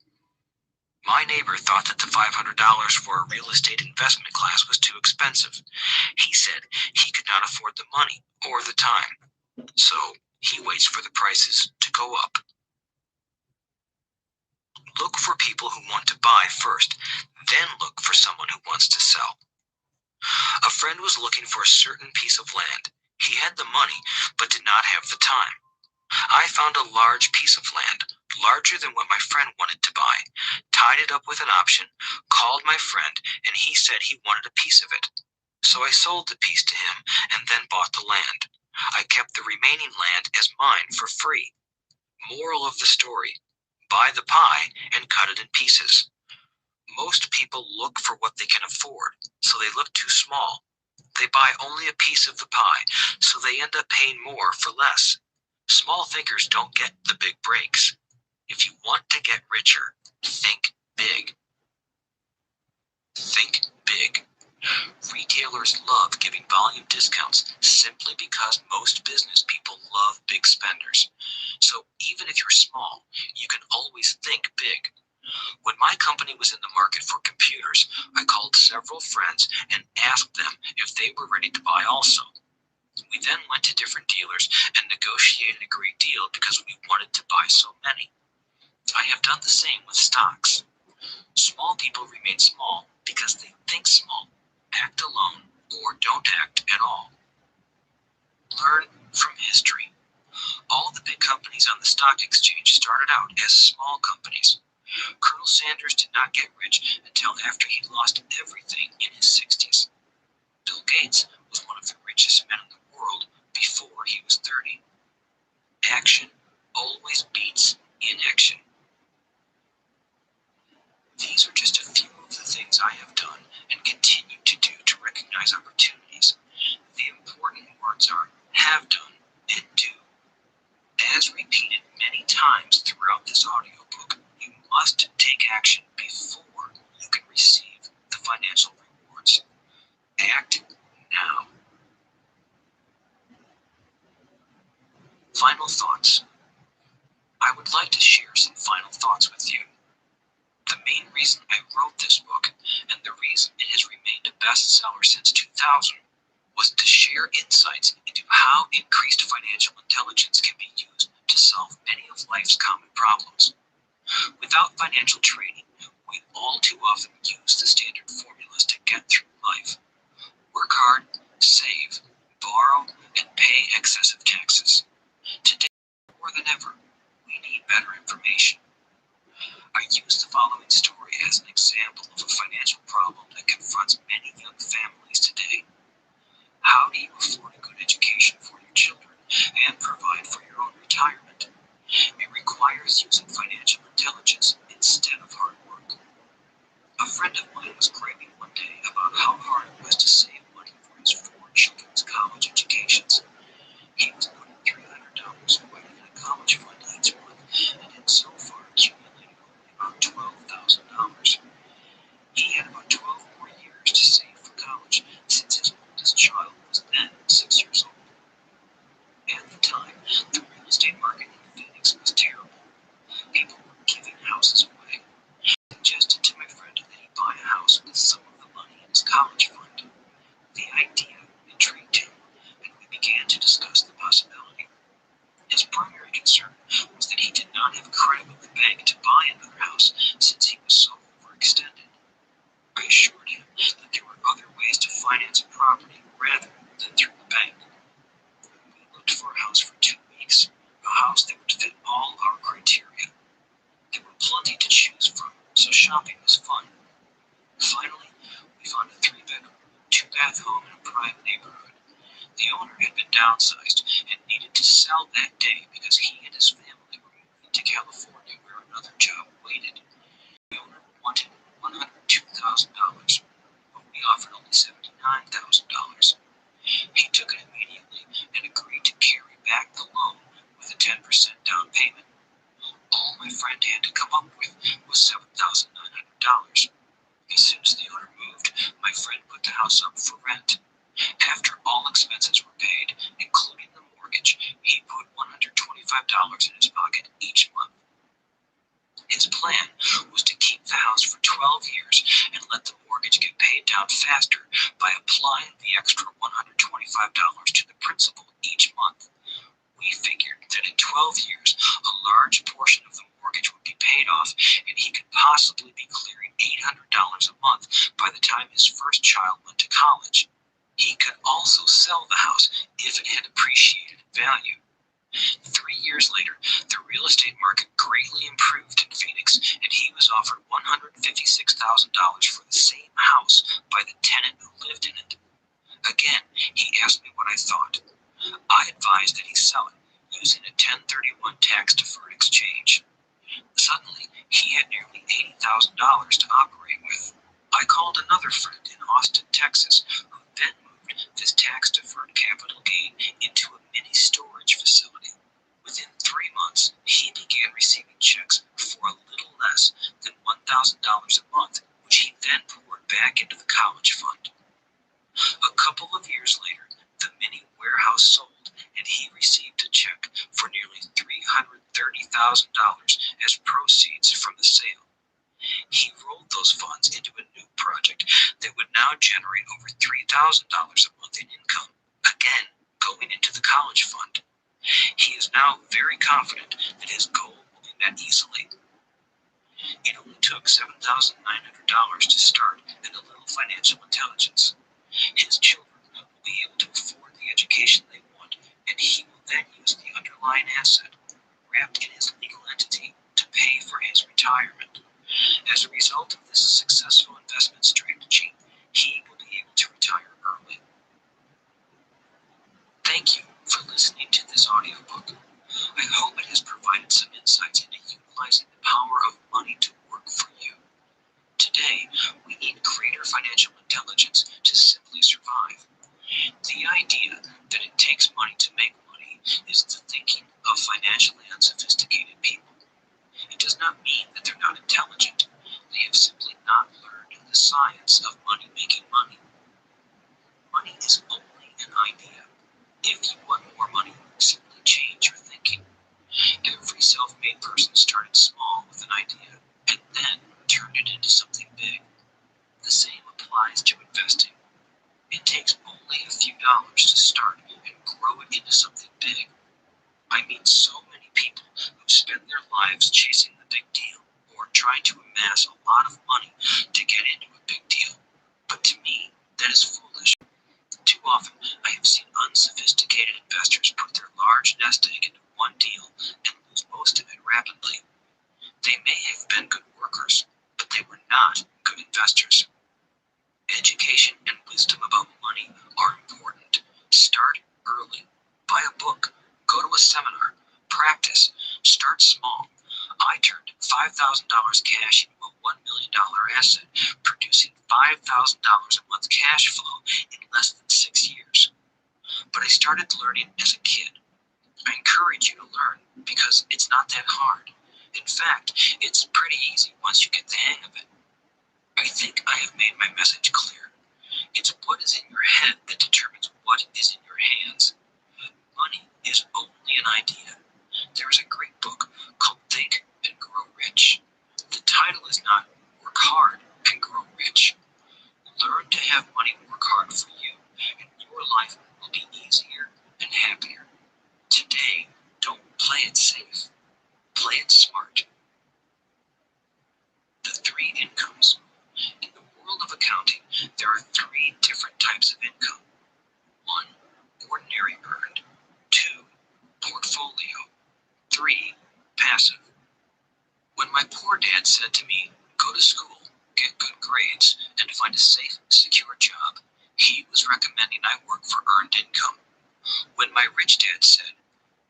My neighbor thought that the $500 for a real estate investment class was too expensive. He said he could not afford the money or the time, so he waits for the prices to go up. Look for people who want to buy first, then look for someone who wants to sell. A friend was looking for a certain piece of land. He had the money, but did not have the time. I found a large piece of land, larger than what my friend wanted to buy, tied it up with an option, called my friend, and he said he wanted a piece of it. So I sold the piece to him and then bought the land. I kept the remaining land as mine for free. Moral of the story: buy the pie and cut it in pieces. Most people look for what they can afford, so they look too small. They buy only a piece of the pie, so they end up paying more for less. Small thinkers don't get the big breaks. If you want to get richer, think big. Think big. Retailers love giving volume discounts simply because most business people love big spenders. So even if you're small, you can always think big. When my company was in the market for computers, I called several friends and asked them if they were ready to buy also. We then went to different dealers and negotiated a great deal because we wanted to buy so many. I have done the same with stocks. Small people remain small because they think small, act alone, or don't act at all. Learn from history. All the big companies on the stock exchange started out as small companies. Colonel Sanders did not get rich until after he lost everything in his 60s. Bill Gates was one of the richest men in the world before he was 30. Action always beats inaction. These are just a few of the things I have done and continue to do to recognize opportunities. The important words are have done and do. As repeated many times throughout this audiobook, you must take action before you can receive the financial rewards. Act now. Final thoughts. I would like to share some final thoughts with you. The main reason I wrote this book, and the reason it has remained a bestseller since 2000, was to share insights into how increased financial intelligence can be used to solve many of life's common problems. Without financial training, we all too often use the standard formulas to get through life. Work hard, save, borrow, and pay excessive taxes. Today, more than ever, we need better information. I use the following story as an example of a financial problem that confronts many young families today. How do you afford a good education for your children and provide for your own retirement? It requires using financial intelligence instead of hard work. A friend of mine was craving one day about how hard it was to save money for his 4 children's college educations. He was putting $300 away in a college fund each month and had so far accumulated only about $12,000. He had about 12 more years to save for college since his oldest child was then 6 years old. At the time, the real estate market in Phoenix was terrible. People were giving houses away. I suggested to my friend that he buy a house with some of the money in his college fund. The idea intrigued him, and we began to discuss the possibility. His primary concern was that he did not have credit with the bank to buy another house since he was so overextended. I assured him that there were other ways to finance a property rather than through the bank. We looked for a house for 2 weeks, a house that would fit all our criteria. There were plenty to choose from, so shopping was fun. Finally, we found a 3-bedroom, 2-bath home in a prime neighborhood. The owner had been downsized and needed to sell that day because he and his family were moving to California where another job waited. The owner wanted $102,000, but we offered only $79,000. He took it immediately and agreed to carry back the loan with a 10% down payment. All my friend had to come up with was $7,900. As soon as the owner moved, my friend in his pocket each month. His plan was to keep the house for 12 years and let the mortgage get paid down faster by applying the extra $125 to the principal each month. We figured that in 12 years, a large portion of the mortgage would be paid off and he could possibly be clearing $800 a month by the time his first child went to college. He could also sell the house if it had appreciated in value. 3 years later, the real estate market greatly improved in Phoenix, and he was offered $156,000 for the same house by the tenant who lived in it. Again, he asked me what I thought. I advised that he sell it using a 1031 tax-deferred exchange. Suddenly, he had nearly $80,000 to operate with. I called another friend in Austin, Texas, who then moved this tax-deferred capital gain into a mini storage facility. Within 3 months, he began receiving checks for a little less than $1,000 a month, which he then poured back into the college fund. A couple of years later, the mini warehouse sold, and he received a check for nearly $330,000 as proceeds from the sale. He rolled those funds into a new project that would now generate over $3,000 a month in income, again going into the college fund. He is now very confident that his goal will be met easily. It only took $7,900 to start and a little financial intelligence. His children will be able to afford the education they want, and he will then use the underlying asset, wrapped in his legal entity, to pay for his retirement. As a result of this successful investment strategy, he will be able to retire early. Thank you for listening to this audiobook. I hope it has provided some insights into utilizing the power of money to work for you. Today, we need greater financial intelligence to simply survive. The idea that it takes money to make money is the thinking of financially unsophisticated people. It does not mean that they're not intelligent. They have simply not learned the science of money making money. Money is only an idea. If you want more money, simply change your thinking. Every self-made person started small with an idea and then turned it into something big. The same applies to investing. It takes only a few dollars to start and grow it into something big. I meet so many people who spend their lives chasing the big deal or trying to amass a lot of money to get into a big deal. But to me, that is foolish. Too often, I have seen unsophisticated investors put their large nest egg into one deal and lose most of it rapidly. They may have been good workers, but they were not good investors. Education and wisdom about money are important. Start early. Buy a book. Go to a seminar. Practice. Start small. I turned $5,000 cash into a $1 million asset, producing $5,000 a month cash flow in less than 6 years. But I started learning as a kid. I encourage you to learn because it's not that hard. In fact, it's pretty easy once you get the hang of it. I think I have made my message clear. It's what is in your head that determines what is in your hands. Money is only an idea. There is a great book called Think and Grow Rich. The title is not Work Hard and Grow Rich. Learn to have money work hard for you, and your life will be easier and happier. Today, don't play it safe. Play it smart. The 3 incomes. In the world of accounting, there are 3 different types of income. 1, ordinary earned. 2, portfolio. 3, passive. When my poor dad said to me, go to school, get good grades, and find a safe, secure job, he was recommending I work for earned income. When my rich dad said,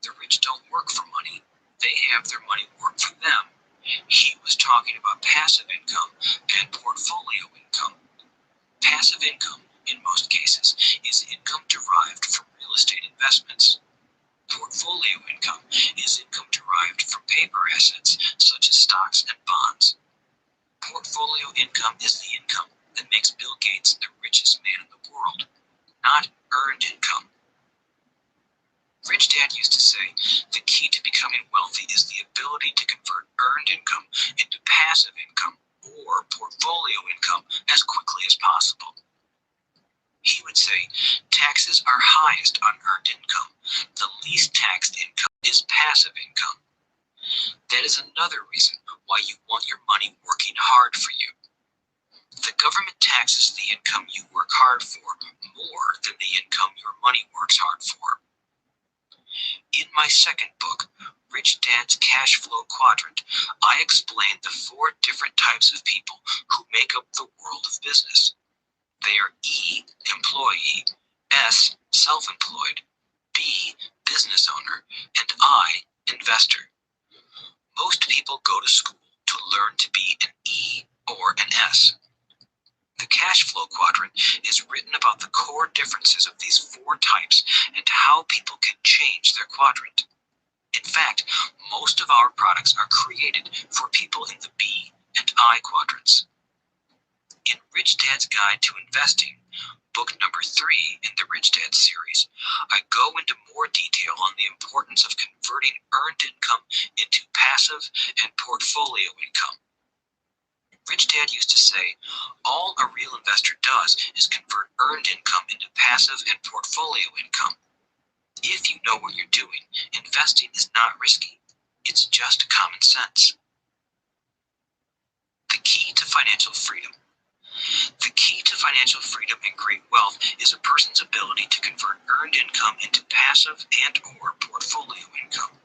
the rich don't work for money, they have their money work for them, he was talking about passive income and portfolio income. Passive income, in most cases, is income derived from real estate investments. Portfolio income is income derived from paper assets such as stocks and bonds. Portfolio income is the income that makes Bill Gates the richest man in the world, not earned income. Rich Dad Dad used to say, the key to becoming wealthy is the ability to convert earned income into passive income or portfolio income as quickly as possible. He would say, taxes are highest on earned income. The least taxed income is passive income. That is another reason why you want your money working hard for you. The government taxes the income you work hard for more than the income your money works hard for. In my second book, Rich Dad's Cash Flow Quadrant, I explained the 4 different types of people who make up the world of business. They are E, employee, S, self-employed, B, business owner, and I, investor. Most people go to school to learn to be an E or an S. The cash flow quadrant is written about the core differences of these 4 types and how people can change their quadrant. In fact, most of our products are created for people in the B and I quadrants. In Rich Dad's Guide to Investing, book number 3 in the Rich Dad series, I go into more detail on the importance of converting earned income into passive and portfolio income. Rich Dad used to say, all a real investor does is convert earned income into passive and portfolio income. If you know what you're doing, investing is not risky. It's just common sense. The key to financial freedom. The key to financial freedom and great wealth is a person's ability to convert earned income into passive and or portfolio income.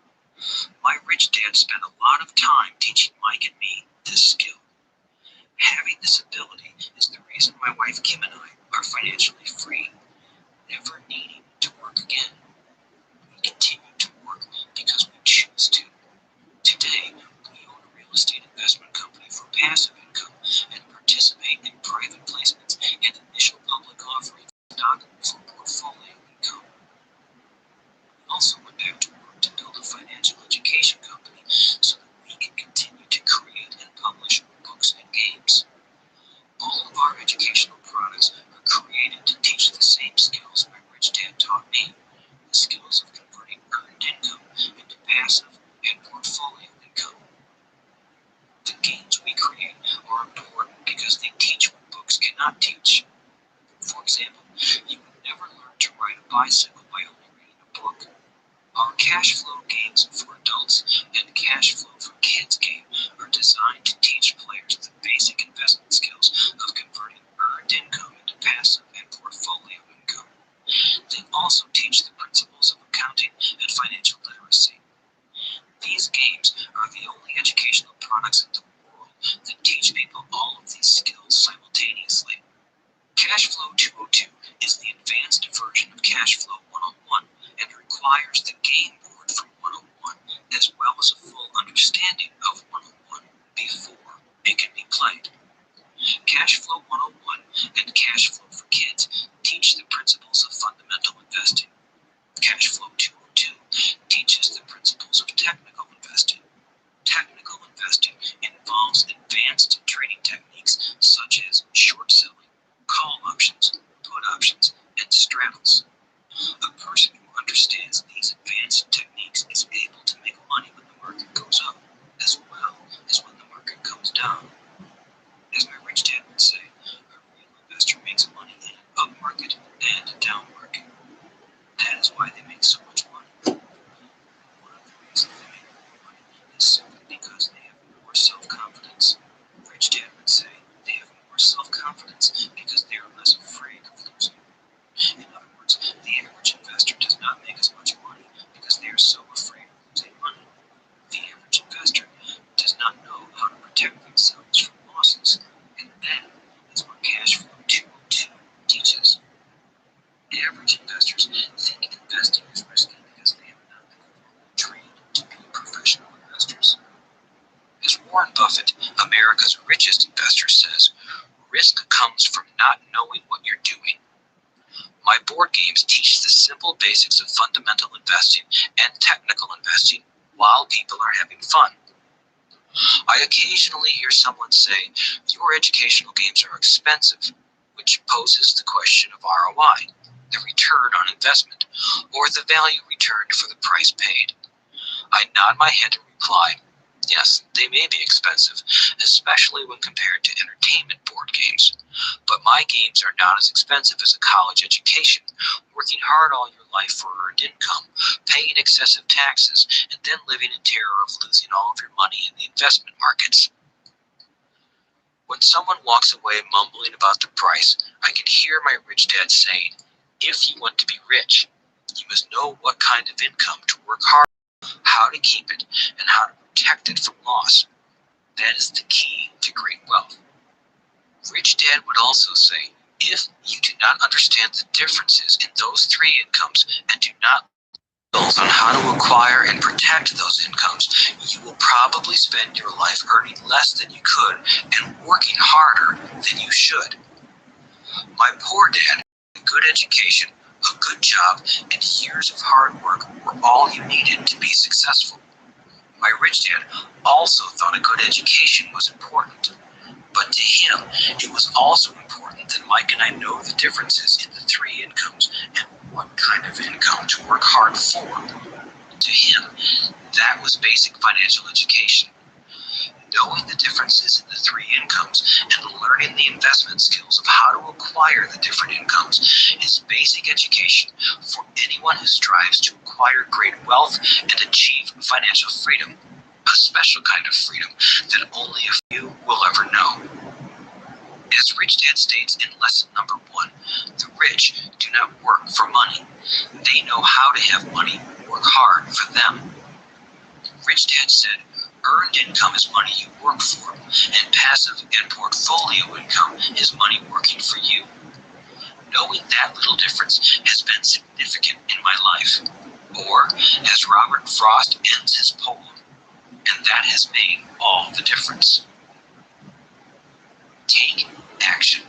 My rich dad spent a lot of time teaching Mike and me this skill. Having this ability is the reason my wife Kim and I are financially free, never needing to work again. We continue to work because we choose to. Today, we own a real estate investment company for passive income and participate in private placements and initial public offerings of stock for portfolio income. We also went back to work to build a financial education company so that we can continue to create and publish books and games. All of our educational products are created to teach the same skills my rich dad taught me, the skills of converting earned income into passive and portfolio income. The games we create are important because they teach what books cannot teach. For example, you would never learn to ride a bicycle by only reading a book. Our cash flow games for adults and cash flow for kids game are designed to teach players the basic investment skills of converting earned income into passive and portfolio income. They also teach the principles of accounting and financial literacy. These games are the only educational products in the world that teach people all of these skills simultaneously. Cashflow 202 is the advanced version of Cashflow 101 and requires the game board from 101 as well as a full understanding of 101 before it can be played. Cashflow 101 and Cashflow for Kids teach the principles of fundamental investing. Cashflow 202 teaches the principles of technical investing. Technical investing involves advanced trading techniques such as short selling, call options, put options, and straddles. A person who understands these advanced techniques is able to make money when the market goes up, as well as when the market comes down. As my rich dad would say, a real investor makes money in an up market and a down market. That is why they make so much money. One of the reasons they make more money is simply because they have more self-confidence. Rich dad would say they have more self-confidence because they are less afraid of losing. In other words, the average investor does not make as much money because they are so afraid of losing money. The average investor does not know how to protect themselves from losses, and that is what Cashflow 202 teaches. Average investors think investing is risky because they have not been trained to be professional investors. As Warren Buffett, America's richest investor, says, risk comes from not knowing what you're doing. My board games teach the simple basics of fundamental investing and technical investing while people are having fun. I occasionally hear someone say, your educational games are expensive, which poses the question of ROI. the return on investment, or the value returned for the price paid. I nod my head and reply, yes, they may be expensive, especially when compared to entertainment board games. But my games are not as expensive as a college education, working hard all your life for earned income, paying excessive taxes, and then living in terror of losing all of your money in the investment markets. When someone walks away mumbling about the price, I can hear my rich dad saying, if you want to be rich, you must know what kind of income to work hard, how to keep it, and how to protect it from loss. That is the key to great wealth. Rich Dad would also say, if you do not understand the differences in those three incomes and do not know on how to acquire and protect those incomes, you will probably spend your life earning less than you could and working harder than you should. My poor dad, a good education, a good job, and years of hard work were all you needed to be successful. My rich dad also thought a good education was important, but to him it was also important that Mike and I know the differences in the three incomes and what kind of income to work hard for. To him, that was basic financial education. Knowing the differences in the three incomes and learning the investment skills of how to acquire the different incomes is basic education for anyone who strives to acquire great wealth and achieve financial freedom, a special kind of freedom that only a few will ever know. As Rich Dad states in lesson number 1, the rich do not work for money. They know how to have money work hard for them. Rich Dad said, earned income is money you work for, and passive and portfolio income is money working for you. Knowing that little difference has been significant in my life. Or, as Robert Frost ends his poem, and that has made all the difference. Take action.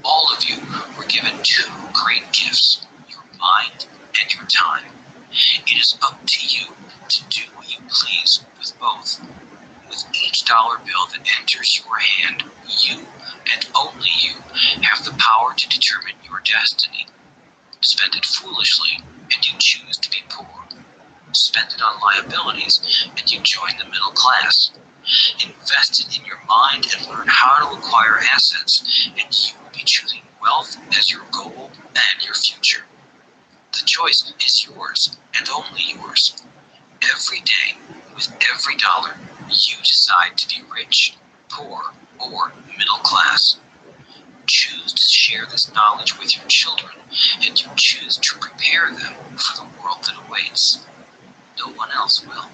All of you were given two great gifts, your mind and your time. It is up to you to do what you please with both. With each dollar bill that enters your hand, you, and only you, have the power to determine your destiny. Spend it foolishly, and you choose to be poor. Spend it on liabilities, and you join the middle class. Invest it in your mind and learn how to acquire assets, and you will be choosing wealth as your goal and your future. The choice is yours, and only yours. Every day, with every dollar, you decide to be rich, poor, or middle class. Choose to share this knowledge with your children, and you choose to prepare them for the world that awaits. No one else will.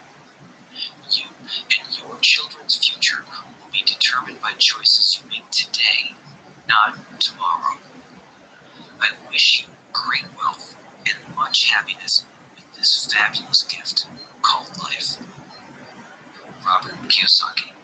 You and your children's future will be determined by choices you make today, not tomorrow. I wish you great wealth and much happiness with this fabulous gift called life. Robert Kyosaki.